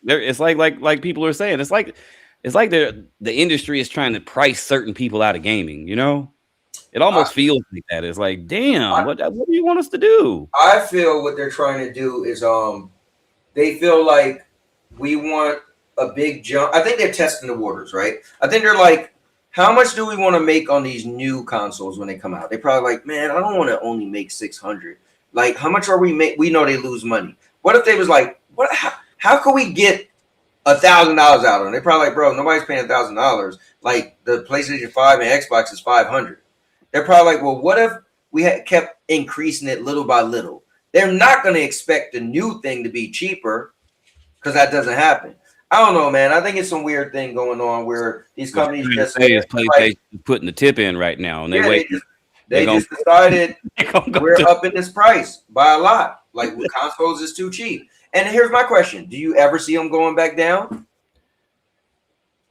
Speaker 8: It's like people are saying. It's like the industry is trying to price certain people out of gaming. You know, it almost feels like that. It's like, damn, what do you want us to do?
Speaker 5: I feel what they're trying to do is they feel like we want a big jump. I think they're testing the waters, right? I think they're like, how much do we want to make on these new consoles when they come out? They're probably like, man, I don't want to only make 600. Like, how much are we make? We know they lose money. What if they was like, what? How can we get $1,000 out of them? They're probably like, bro, nobody's paying $1,000. Like the PlayStation 5 and Xbox is $500. They're probably like, well, what if we had kept increasing it little by little? They're not going to expect the new thing to be cheaper because that doesn't happen. I don't know, man. I think it's some weird thing going on where these companies just
Speaker 8: say is PlayStation putting the tip in right now, and
Speaker 5: they just decided we're upping this price by a lot. Like consoles is too cheap. And here's my question: do you ever see them going back down?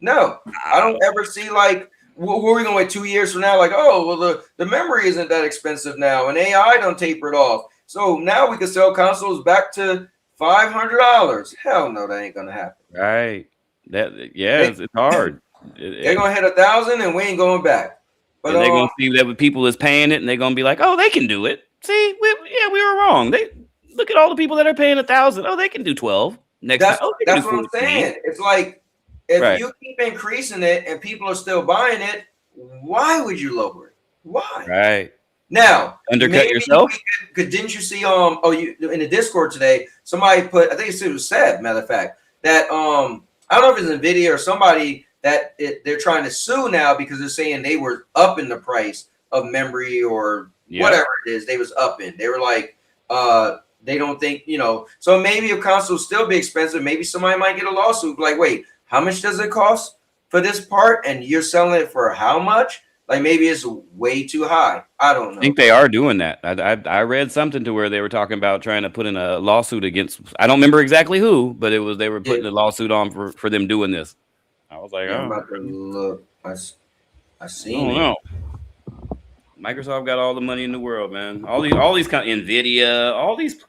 Speaker 5: No, I don't ever see like. What are we going to wait 2 years from now? Like, oh, well, the memory isn't that expensive now, and AI don't taper it off. So now we can sell consoles back to $500. Hell no, that ain't gonna happen.
Speaker 8: Right? It's hard.
Speaker 5: They're gonna hit 1,000, and we ain't going back. But
Speaker 8: they're gonna see that with people is paying it, and they're gonna be like, oh, they can do it. See, we were wrong. They look at all the people that are paying 1,000. Oh, they can do 12 next.
Speaker 5: That's what I'm saying. It's like if you keep increasing it and people are still buying it, why would you lower it? Why?
Speaker 8: Right.
Speaker 5: Now,
Speaker 8: undercut yourself.
Speaker 5: Didn't you see? You in the Discord today? Somebody put. I think it was Seb. Matter of fact, that I don't know if it's a video or somebody that they're trying to sue now because they're saying they were upping the price of memory or whatever it is. They was upping. They were like, they don't think So maybe if consoles still be expensive, maybe somebody might get a lawsuit. Like, wait, how much does it cost for this part? And you're selling it for how much? Like maybe it's way too high. I don't know.
Speaker 8: I think they are doing that. I read something to where they were talking about trying to put in a lawsuit against. I don't remember exactly who, but they were putting a lawsuit on for them doing this. I was like,
Speaker 5: I'm about to look. I seen it.
Speaker 8: Know. Microsoft got all the money in the world, man. All these Nvidia, all these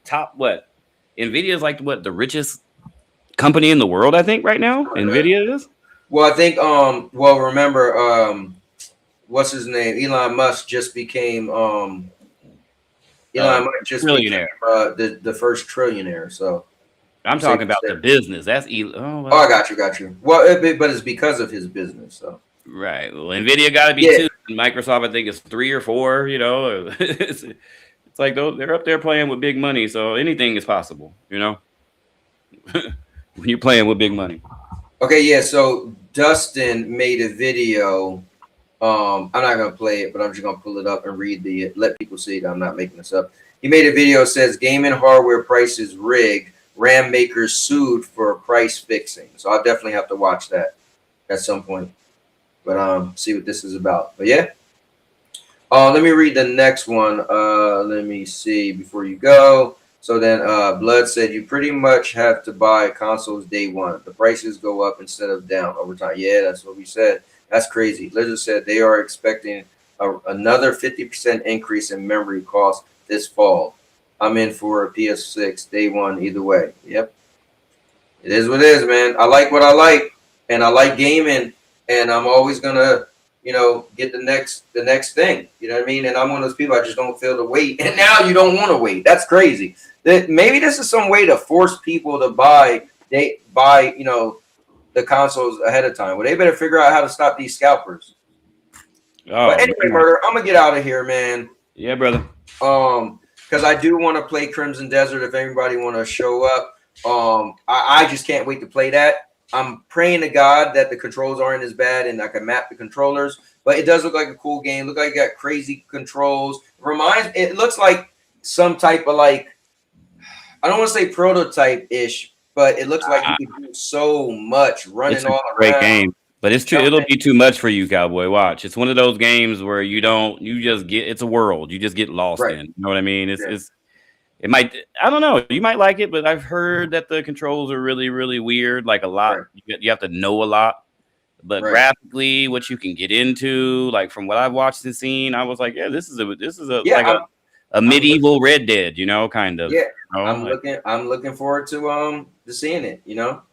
Speaker 8: top what? Nvidia is like what the richest company in the world, I think, right now. Nvidia is.
Speaker 5: Well, I think remember what's his name? Elon Musk just became
Speaker 8: trillionaire.
Speaker 5: The first trillionaire. So
Speaker 8: I'm talking about the business. That's
Speaker 5: I got you. Well, but it's because of his business. So
Speaker 8: right. Well, Nvidia got to be 2. Microsoft, I think, is 3 or 4. You know, it's like they're up there playing with big money. So anything is possible. You know, when you're playing with big money.
Speaker 5: Okay, yeah. So Dustin made a video. I'm not gonna play it, but I'm just gonna pull it up and let people see that I'm not making this up. He made a video that says gaming hardware prices rigged. RAM makers sued for price fixing. So I'll definitely have to watch that. at some point. But see what this is about. But yeah. Let me read the next one. Let me see before you go. So then Blood said you pretty much have to buy consoles day one. The prices go up instead of down over time. Yeah, that's what we said. That's crazy. Lizard said they are expecting another 50% increase in memory costs this fall. I'm in for a PS6 day one either way. Yep. It is what it is, man. I like what I like, and I like gaming, and I'm always gonna, get the next thing. You know what I mean? And I'm one of those people, I just don't feel the wait. And now you don't want to wait. That's crazy. Maybe this is some way to force people to buy the consoles ahead of time. Well, they better figure out how to stop these scalpers.
Speaker 8: Oh,
Speaker 5: but anyway, Murder, I'm gonna get out of here, man.
Speaker 8: Yeah, brother.
Speaker 5: Because I do want to play Crimson Desert if everybody want to show up. I just can't wait to play that. I'm praying to God that the controls aren't as bad and I can map the controllers. But it does look like a cool game. Look like it got crazy controls. It looks like some type of I don't want to say prototype-ish, but it looks like you can do so much running all around.
Speaker 8: Great game. But it's true. It'll be too much for you, Cowboy. Watch. It's one of those games where it's a world. You just get lost in. You know what I mean? It might, I don't know. You might like it, but I've heard that the controls are really, really weird. Like a lot, you have to know a lot. But graphically, what you can get into, like from what I've watched and seen, I was like, yeah, this is a medieval Red Dead, kind of.
Speaker 5: Yeah, I'm looking forward to seeing it.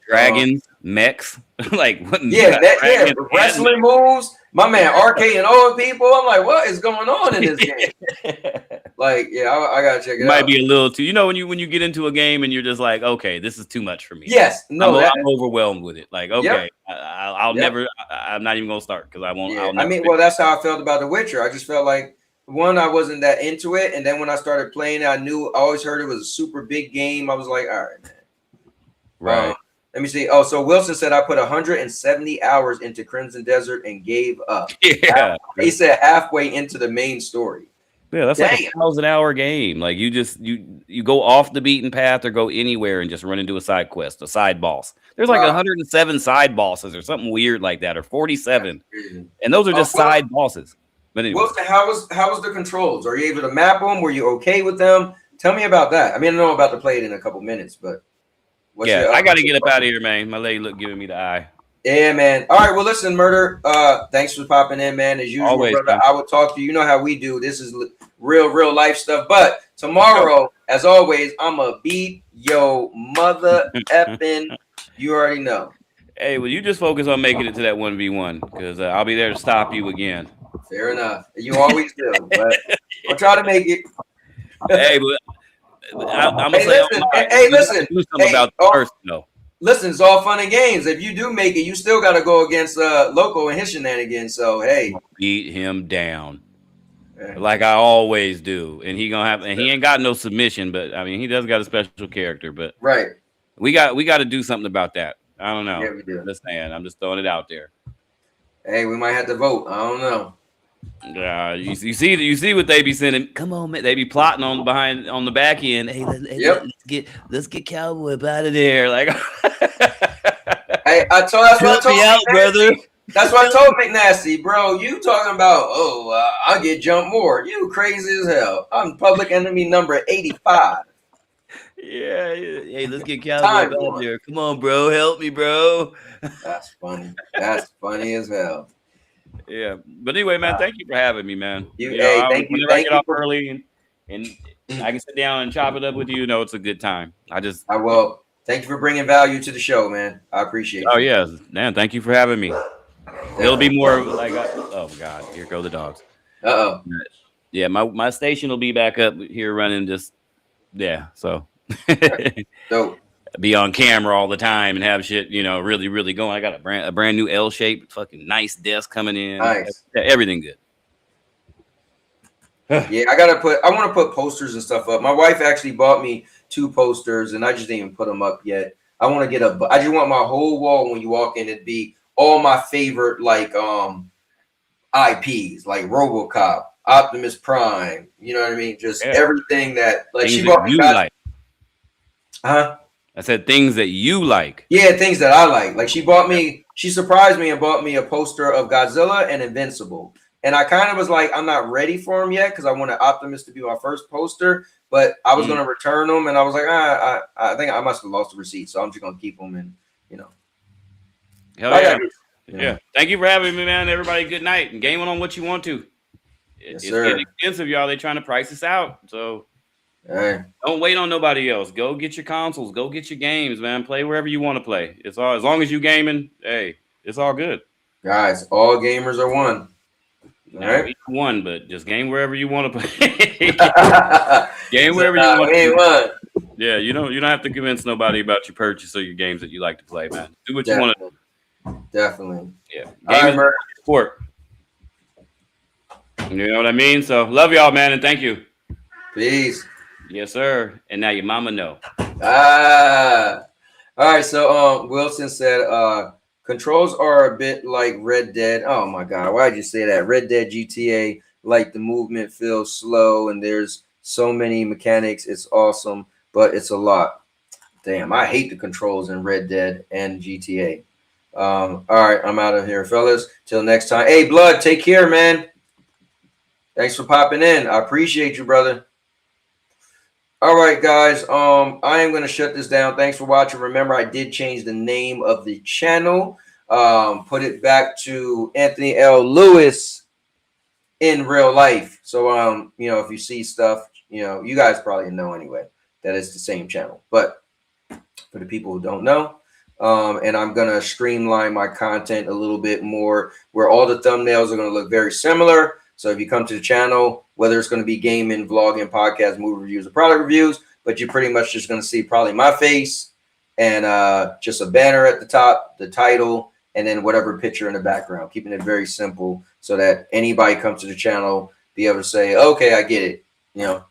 Speaker 8: Dragons, mechs,
Speaker 5: wrestling moves. My man RK and old people. I'm like, what is going on in this game? I gotta check it out.
Speaker 8: Might be a little too. When you get into a game and you're just like, okay, this is too much for me.
Speaker 5: Yes, no,
Speaker 8: I'm overwhelmed with it. Like, okay, I'll never. I'm not even gonna start because I won't.
Speaker 5: Yeah. That's how I felt about The Witcher. I just felt like I wasn't that into it, and then when I started playing it, I always heard it was a super big game. I was like, all right, man.
Speaker 8: Right.
Speaker 5: Let me see. Oh, so Wilson said I put 170 hours into Crimson Desert and gave up.
Speaker 8: Yeah.
Speaker 5: He said halfway into the main story.
Speaker 8: Yeah, that's like a 1,000-hour game. Like you just you go off the beaten path or go anywhere and just run into a side quest, a side boss. There's like 107 side bosses or something weird like that, or 47, and those are just side bosses. But anyway.
Speaker 5: Wilson, how was the controls? Are you able to map them? Were you okay with them? Tell me about that. I mean, I know I'm about to play it in a couple minutes, but.
Speaker 8: I got to get up out of here, man. My lady giving me the eye.
Speaker 5: Yeah, man. All right. Well, listen, Murder. Thanks for popping in, man. As usual,
Speaker 8: always,
Speaker 5: brother, I would talk to you. You know how we do. This is real life stuff. But tomorrow, as always, I'm going to beat your mother effing. You already know.
Speaker 8: Hey, well, you just focus on making it to that 1v1 because I'll be there to stop you again.
Speaker 5: Fair enough. You always do. But I'll try to make it.
Speaker 8: Hey, but. I'm gonna say,
Speaker 5: listen.
Speaker 8: Do something about the first, though.
Speaker 5: Listen, it's all fun and games. If you do make it, you still got to go against Loco and his shenanigans. So hey,
Speaker 8: beat him down like I always do, and he ain't got no submission, but I mean he does got a special character. But we got to do something about that. I don't know.
Speaker 5: Yeah, we do.
Speaker 8: I'm just throwing it out there.
Speaker 5: Hey, we might have to vote. I don't know.
Speaker 8: You see what they be sending. Come on, man. They be plotting on the back end. Hey, let's get Cowboy up out of there. Like,
Speaker 5: hey, that's what I told
Speaker 8: me out, brother.
Speaker 5: That's what I told McNasty, bro. You talking about? I'll get jumped more. You crazy as hell. I'm public enemy number 85.
Speaker 8: Yeah. Hey, let's get Cowboy up out there. Come on, bro. Help me, bro.
Speaker 5: That's funny. That's funny as hell.
Speaker 8: Yeah, but anyway, man, thank you for having me, man.
Speaker 5: Thank you.
Speaker 8: Whenever I get off early and I can sit down and chop it up with you, it's a good time. I will.
Speaker 5: Thank you for bringing value to the show, man. I appreciate it.
Speaker 8: Oh yeah, man. Thank you for having me. It'll be more like, oh god, here go the dogs. Yeah, my station will be back up here running. So.
Speaker 5: Dope.
Speaker 8: Be on camera all the time and have shit, really, really going. I got a brand new L-shaped fucking nice desk coming in.
Speaker 5: Nice.
Speaker 8: Everything good.
Speaker 5: Yeah, I want to put posters and stuff up. My wife actually bought me 2 posters and I just didn't even put them up yet. I want to I just want my whole wall when you walk in, it'd be all my favorite IPs like RoboCop, Optimus Prime. You know what I mean? Just everything that she bought me. Huh?
Speaker 8: I said things that you like.
Speaker 5: Yeah, things that I like. Like she bought me she surprised me and bought me a poster of Godzilla and Invincible. And I kind of was like, I'm not ready for them yet because I wanted Optimus to be my first poster, but I was going to return them. And I was like, I think I must have lost the receipt. So I'm just going to keep them and, you know.
Speaker 8: Hell yeah. Yeah. Thank you for having me, man. Everybody, good night. And game on what you want to. It's getting expensive, y'all. They're trying to price us out. So don't wait on nobody else. Go get your consoles. Go get your games, man. Play wherever you want to play. It's all, as long as you gaming, hey, it's all good.
Speaker 5: Guys, all gamers are one.
Speaker 8: All right. One, but just game wherever you want to play. Game wherever you want to. Yeah, you don't have to convince nobody about your purchase or your games that you like to play, man. Do what you want to do.
Speaker 5: Definitely.
Speaker 8: Yeah. Game is sport. You know what I mean? So love y'all, man, and thank you.
Speaker 5: Peace.
Speaker 8: Yes, sir. And now your mama know.
Speaker 5: All right. So Wilson said controls are a bit like Red Dead. Oh my God, why'd you say that? Red Dead GTA, like the movement feels slow and there's so many mechanics. It's awesome, but it's a lot. Damn, I hate the controls in Red Dead and GTA. All right, I'm out of here, fellas. Till next time. Hey, Blood, take care, man. Thanks for popping in. I appreciate you, brother. All right, guys. I am going to shut this down. Thanks for watching. Remember, I did change the name of the channel. Put it back to Anthony L. Lewis in real life. So, you know, if you see stuff, you know, you guys probably know anyway that it's the same channel. But for the people who don't know, and I'm going to streamline my content a little bit more where all the thumbnails are going to look very similar. So if you come to the channel, whether it's going to be gaming, vlogging, podcast, movie reviews, or product reviews, but you're pretty much just going to see probably my face and just a banner at the top, the title, and then whatever picture in the background, keeping it very simple so that anybody comes to the channel, be able to say, okay, I get it. You know,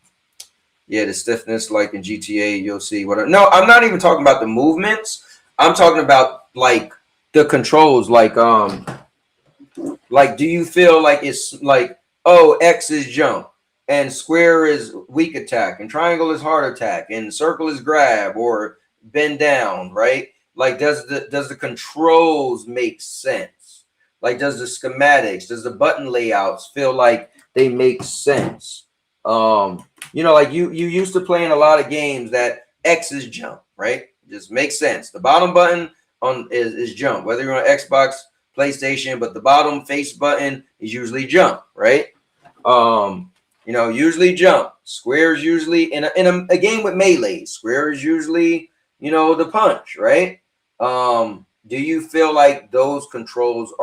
Speaker 5: yeah, the stiffness like in GTA, you'll see whatever. No, I'm not even talking about the movements. I'm talking about like the controls, like do you feel like it's like, oh, X is jump and square is weak attack and triangle is hard attack and circle is grab or bend down, right? Like, does the controls make sense? Like, does the schematics, does the button layouts feel like they make sense? You know, like you used to play in a lot of games that X is jump, right? Just makes sense. The bottom button on is jump, whether you're on Xbox, PlayStation, but the bottom face button is usually jump, right? You know, usually jump. Squares usually in a game with melee. Square is usually, you know, the punch, right? Do you feel like those controls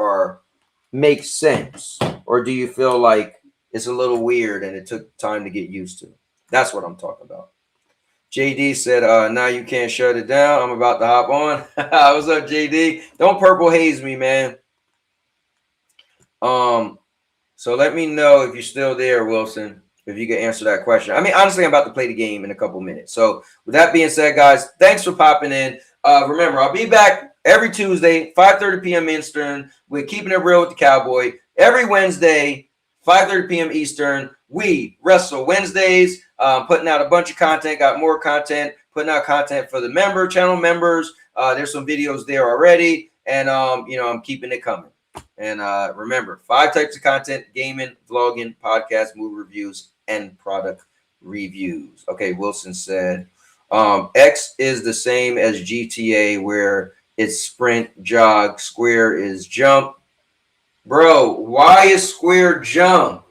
Speaker 5: make sense, or do you feel like it's a little weird and it took time to get used to? That's what I'm talking about. JD said, now you can't shut it down. I'm about to hop on. What's up, JD? Don't purple haze me, man. So let me know if you're still there, Wilson, if you can answer that question. I mean, honestly, I'm about to play the game in a couple minutes. So with that being said, guys, thanks for popping in. Remember, I'll be back every Tuesday, 5:30 p.m. Eastern. We're keeping it real with the Cowboy. Every Wednesday, 5:30 p.m. Eastern. We wrestle Wednesdays, putting out a bunch of content, got more content, putting out content for the channel members. There's some videos there already. And, you know, I'm keeping it coming. And remember, 5 types of content: gaming, vlogging, podcast, movie reviews, and product reviews. Okay, Wilson said, X is the same as GTA where it's sprint, jog, square is jump. Bro, why is square jump?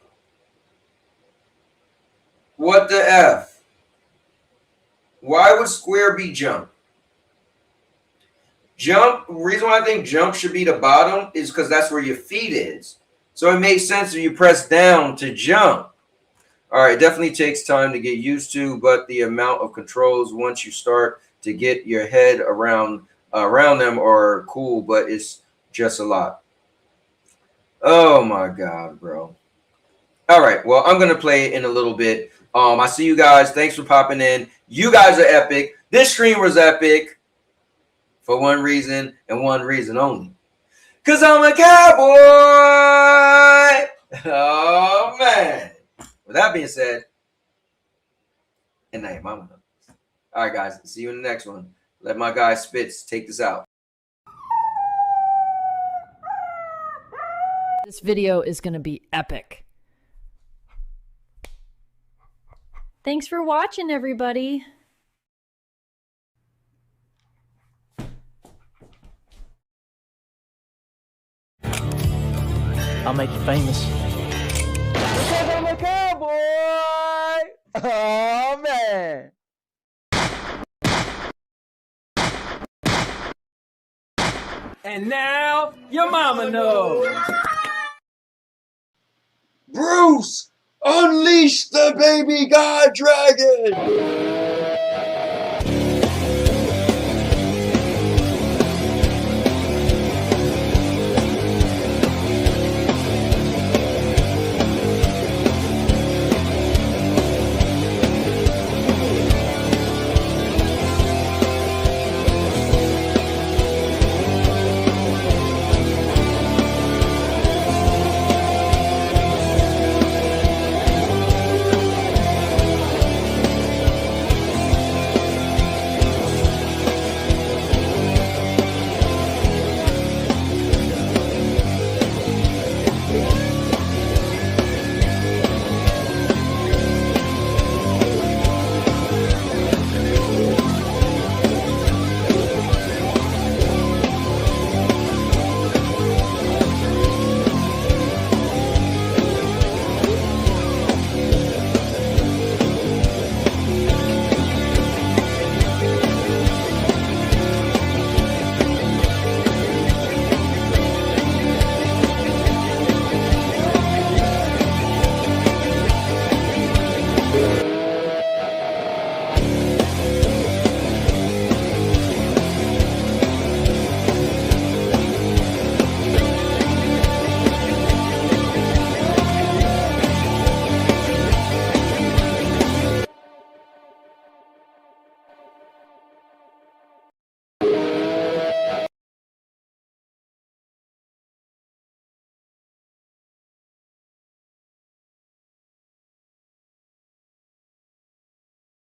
Speaker 5: What the F? Why would square be jump? Jump, the reason why I think jump should be the bottom is because that's where your feet is. So it makes sense if you press down to jump. All right, it definitely takes time to get used to, but the amount of controls once you start to get your head around them are cool, but it's just a lot. Oh my God, bro. All right, well, I'm going to play it in a little bit. I see you guys. Thanks for popping in. You guys are epic. This stream was epic. For one reason and one reason only. Because I'm a cowboy. Oh, man. With that being said, and now your mama knows. All right, guys. See you in the next one. Let my guy Spitz take this out.
Speaker 13: This video is going to be epic.
Speaker 14: Thanks for watching, everybody.
Speaker 3: I'll make you famous.
Speaker 5: Because I'm a cowboy! Oh, man!
Speaker 3: And now your mama knows.
Speaker 5: Bruce, unleash the baby god dragon!